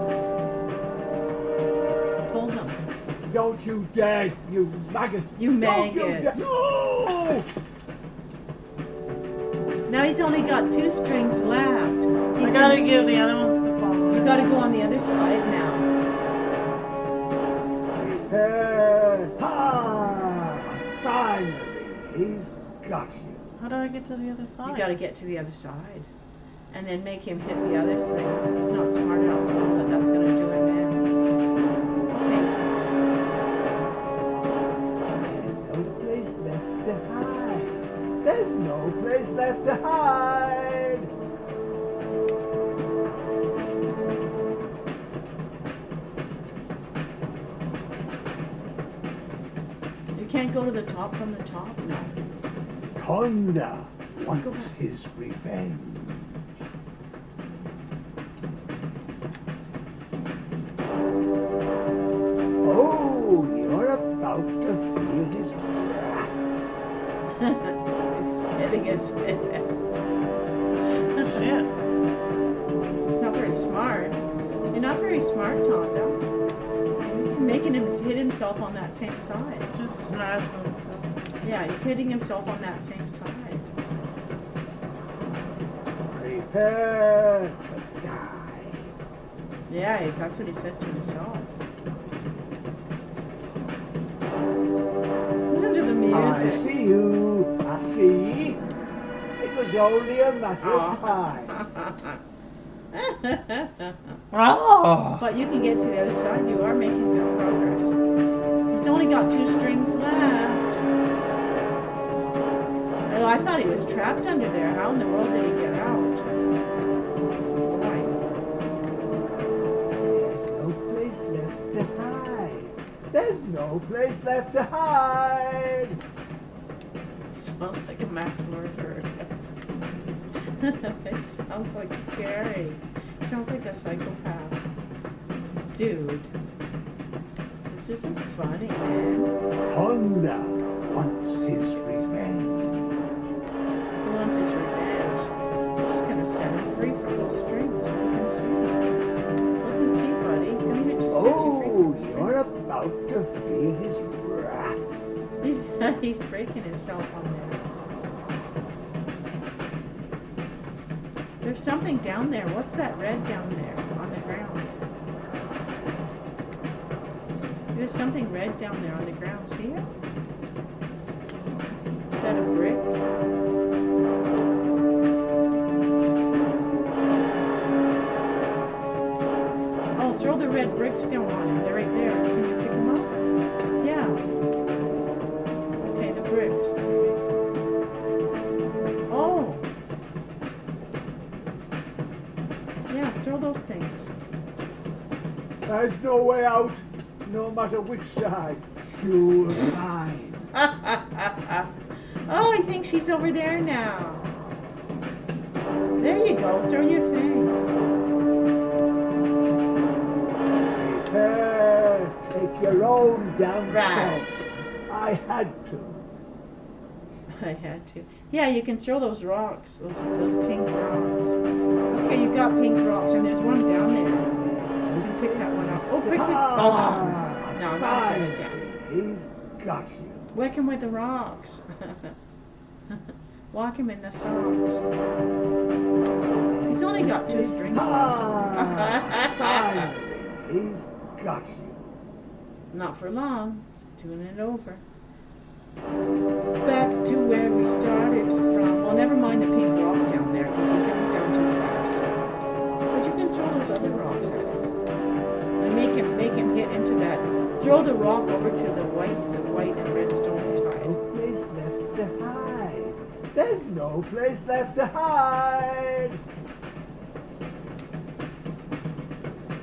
Speaker 3: Pull them.
Speaker 4: Don't you dare, you maggot.
Speaker 3: You
Speaker 4: Don't you
Speaker 3: maggot.
Speaker 4: dare. No!
Speaker 3: Now he's only got 2 strings left.
Speaker 2: I gotta give the other ones to Paul.
Speaker 3: You gotta go on the other side now.
Speaker 4: Finally, he's got you.
Speaker 2: How do I get to the other side?
Speaker 3: You gotta get to the other side. And then make him hit the other thing. He's not smart enough to know that that's gonna do him in. Okay.
Speaker 4: There's no place left to hide.
Speaker 3: You can't go to the top from the top? No.
Speaker 4: Conda wants his revenge. Oh, you're about to feel his wrath.
Speaker 3: He's hitting his head.
Speaker 2: Shit.
Speaker 3: Not very smart. You're not very smart, Tonda. He's making him hit himself on that same side.
Speaker 2: Just smash himself.
Speaker 3: Yeah, he's hitting himself on that same side.
Speaker 4: Prepare to die.
Speaker 3: Yeah, that's what he says to himself. Listen to the
Speaker 4: I
Speaker 3: music.
Speaker 4: see you. I see. It was only a matter of time.
Speaker 2: Oh!
Speaker 3: But you can get to the other side. You are making good progress. He's only got 2 strings left. Oh, I thought he was trapped under there. How in the world did he get out? Boy.
Speaker 4: There's no place left to hide.
Speaker 3: Sounds like a mass murderer. It sounds like scary. Sounds like a psychopath. Dude. This isn't funny, man.
Speaker 4: Conda wants his revenge.
Speaker 3: He wants his revenge. She's gonna set him free from those strings. Look and see. Look and see, buddy. He's gonna set you free
Speaker 4: Oh,
Speaker 3: from the
Speaker 4: you're about to feel his wrath.
Speaker 3: He's breaking himself on there. There's something down there. What's that red down there on the ground? There's something red down there on the ground. See it? Is that a brick? Oh, throw the red bricks down on him. They're right there. Can you pick them up? Yeah. Okay, the bricks. Oh. Yeah, throw those things.
Speaker 4: There's no way out, no matter which side. You're mine.
Speaker 3: Oh, I think she's over there now. There you go. Throw your things.
Speaker 4: your own damn
Speaker 3: Rats.
Speaker 4: fault. I had to.
Speaker 3: I had to. Yeah, you can throw those rocks, those pink rocks. Okay, you got pink rocks, and there's one down there. You can pick that one up. Oh, quick, quick.
Speaker 4: Ah,
Speaker 3: No, not good again.
Speaker 4: he's got you.
Speaker 3: Whack him with the rocks. Walk him in the socks. He's only got 2 strings left.
Speaker 4: Finally, he's got you.
Speaker 3: Not for long. He's doing it over. Back to where we started from. Well, never mind the pink rock down there because he comes down too fast. But you can throw those other rocks at him and make him hit into that. Throw the rock over to the white and red stones
Speaker 4: No
Speaker 3: tile.
Speaker 4: place left to hide. There's no place left to hide.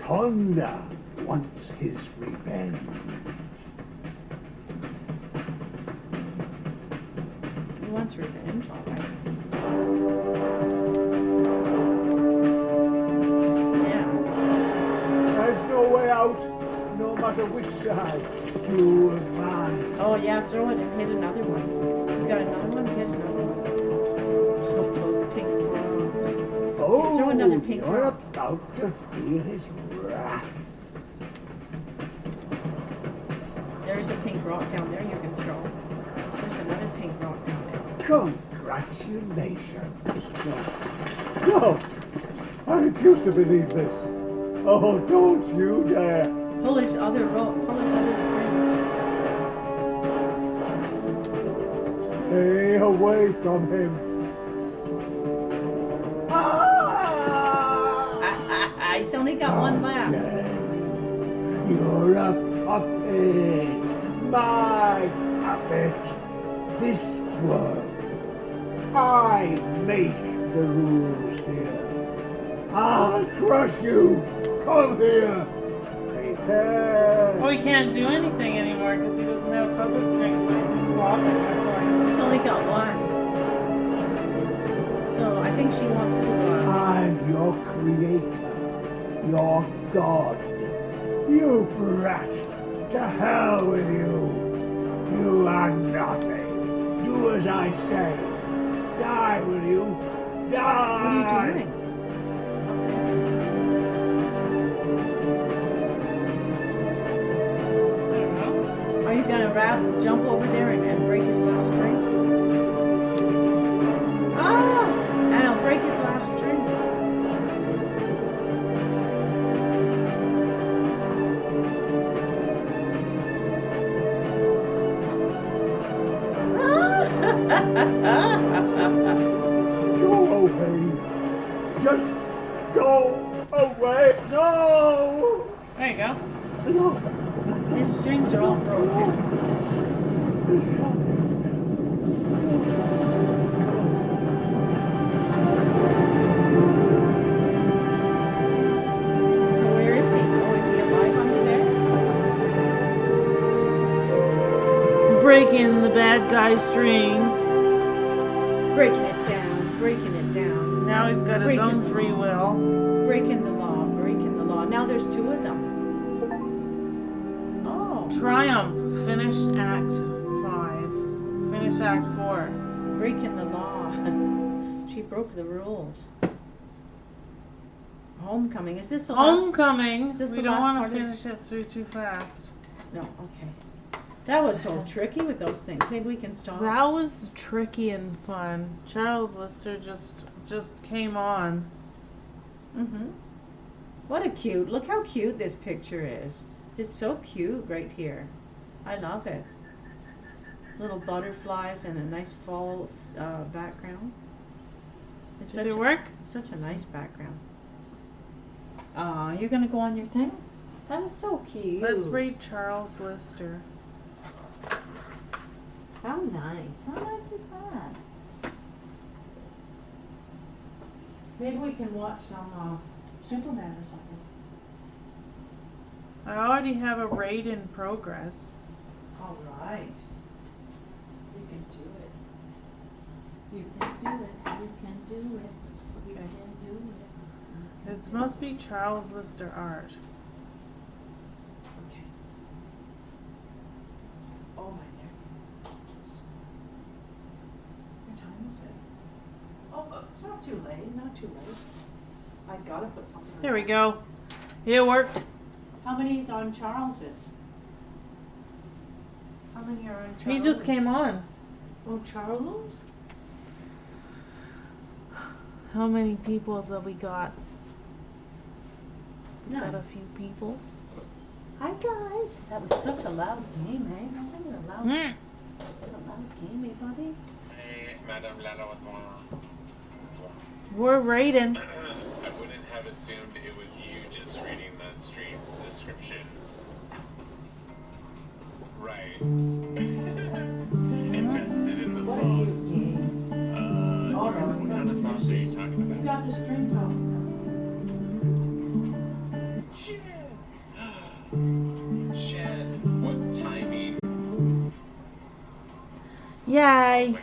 Speaker 4: Thunder wants his revenge.
Speaker 3: He wants revenge, all right. Yeah.
Speaker 4: There's no way out, no matter which side you are mine.
Speaker 3: Oh yeah, throw it and hit another one. You got another one? Hit another one. Oh, those pink rocks.
Speaker 4: Oh,
Speaker 3: throw another pink
Speaker 4: you're
Speaker 3: rock.
Speaker 4: about to feel his wrath.
Speaker 3: There's a pink rock down there you can throw. There's another pink rock down there.
Speaker 4: Congratulations. No, I refuse to believe this. Oh, don't you dare.
Speaker 3: Pull his other rope. Pull his other strings.
Speaker 4: Stay away from him. Ah!
Speaker 3: He's only got one left.
Speaker 4: Okay. You're a puppet. My puppet. This world. I make the rules here. I'll crush you. Come here. Prepare.
Speaker 2: Oh, he can't do anything anymore because he doesn't have puppet strings, so he's just walking. That's why.
Speaker 3: He's only got one. So I think she wants to.
Speaker 4: I'm your creator, your god. You brat, to hell with you. You are nothing. Do as I say. Die, will you? Die!
Speaker 3: What are you doing?
Speaker 2: I don't know.
Speaker 3: Are you gonna jump over there and break his last string? Ah! And I'll break his last string.
Speaker 4: Go away. Just go away. No!
Speaker 2: There you go.
Speaker 4: No.
Speaker 3: His strings are all broken.
Speaker 4: There's help.
Speaker 3: So where is he? Oh, is he alive under there?
Speaker 2: Breaking the bad guy's strings.
Speaker 3: Breaking it down, breaking it down.
Speaker 2: Now he's got his
Speaker 3: Breaking
Speaker 2: own
Speaker 3: the
Speaker 2: free
Speaker 3: law.
Speaker 2: will.
Speaker 3: Breaking the law, breaking the law. Now there's 2 of them. Oh,
Speaker 2: Triumph. Finish Act 5. Finish Act 4.
Speaker 3: breaking the law. She broke the rules. Homecoming. Is this the last?
Speaker 2: Homecoming.
Speaker 3: Is this
Speaker 2: We
Speaker 3: the
Speaker 2: don't
Speaker 3: last
Speaker 2: want
Speaker 3: part
Speaker 2: to
Speaker 3: of-
Speaker 2: finish it through too fast.
Speaker 3: No, okay. That was so tricky with those things. Maybe we can stop.
Speaker 2: That was tricky and fun. Charles Lister just came on.
Speaker 3: Mm-hmm. What a cute, look how cute this picture is. It's so cute right here. I love it. Little butterflies and a nice fall background. It's
Speaker 2: Did it work?
Speaker 3: Such a nice background. You're gonna go on your thing? That is so cute.
Speaker 2: Let's read Charles Lister.
Speaker 3: How nice. How nice is that? Maybe we can watch some Superman or something.
Speaker 2: I already have a raid in progress.
Speaker 3: All right. You can do it. You can do it. You can do it. You
Speaker 2: Okay.
Speaker 3: can do it.
Speaker 2: This must be Charles Lister art.
Speaker 3: Okay. Oh, it's not too late, not too late. I gotta put something on.
Speaker 2: There we go. It worked.
Speaker 3: How many's on Charles's? How many are on Charles?
Speaker 2: He just came on.
Speaker 3: Oh, Charles?
Speaker 2: How many peoples have we got?
Speaker 3: None.
Speaker 2: Got a few peoples.
Speaker 3: Hi guys. That was such a loud game, eh? Wasn't it a loud?
Speaker 2: Mm.
Speaker 3: It's a loud game, eh, buddy?
Speaker 5: Hey, Madame Laloison.
Speaker 2: We're raiding.
Speaker 5: I wouldn't have assumed it was you just reading that stream description. Right. Invested in the
Speaker 3: What a
Speaker 5: sauce.
Speaker 3: cute game.
Speaker 5: What kind of sauce are you talking
Speaker 3: You
Speaker 5: about?
Speaker 3: got the strings off.
Speaker 5: Shed. What timing?
Speaker 2: Yay.
Speaker 5: Oh my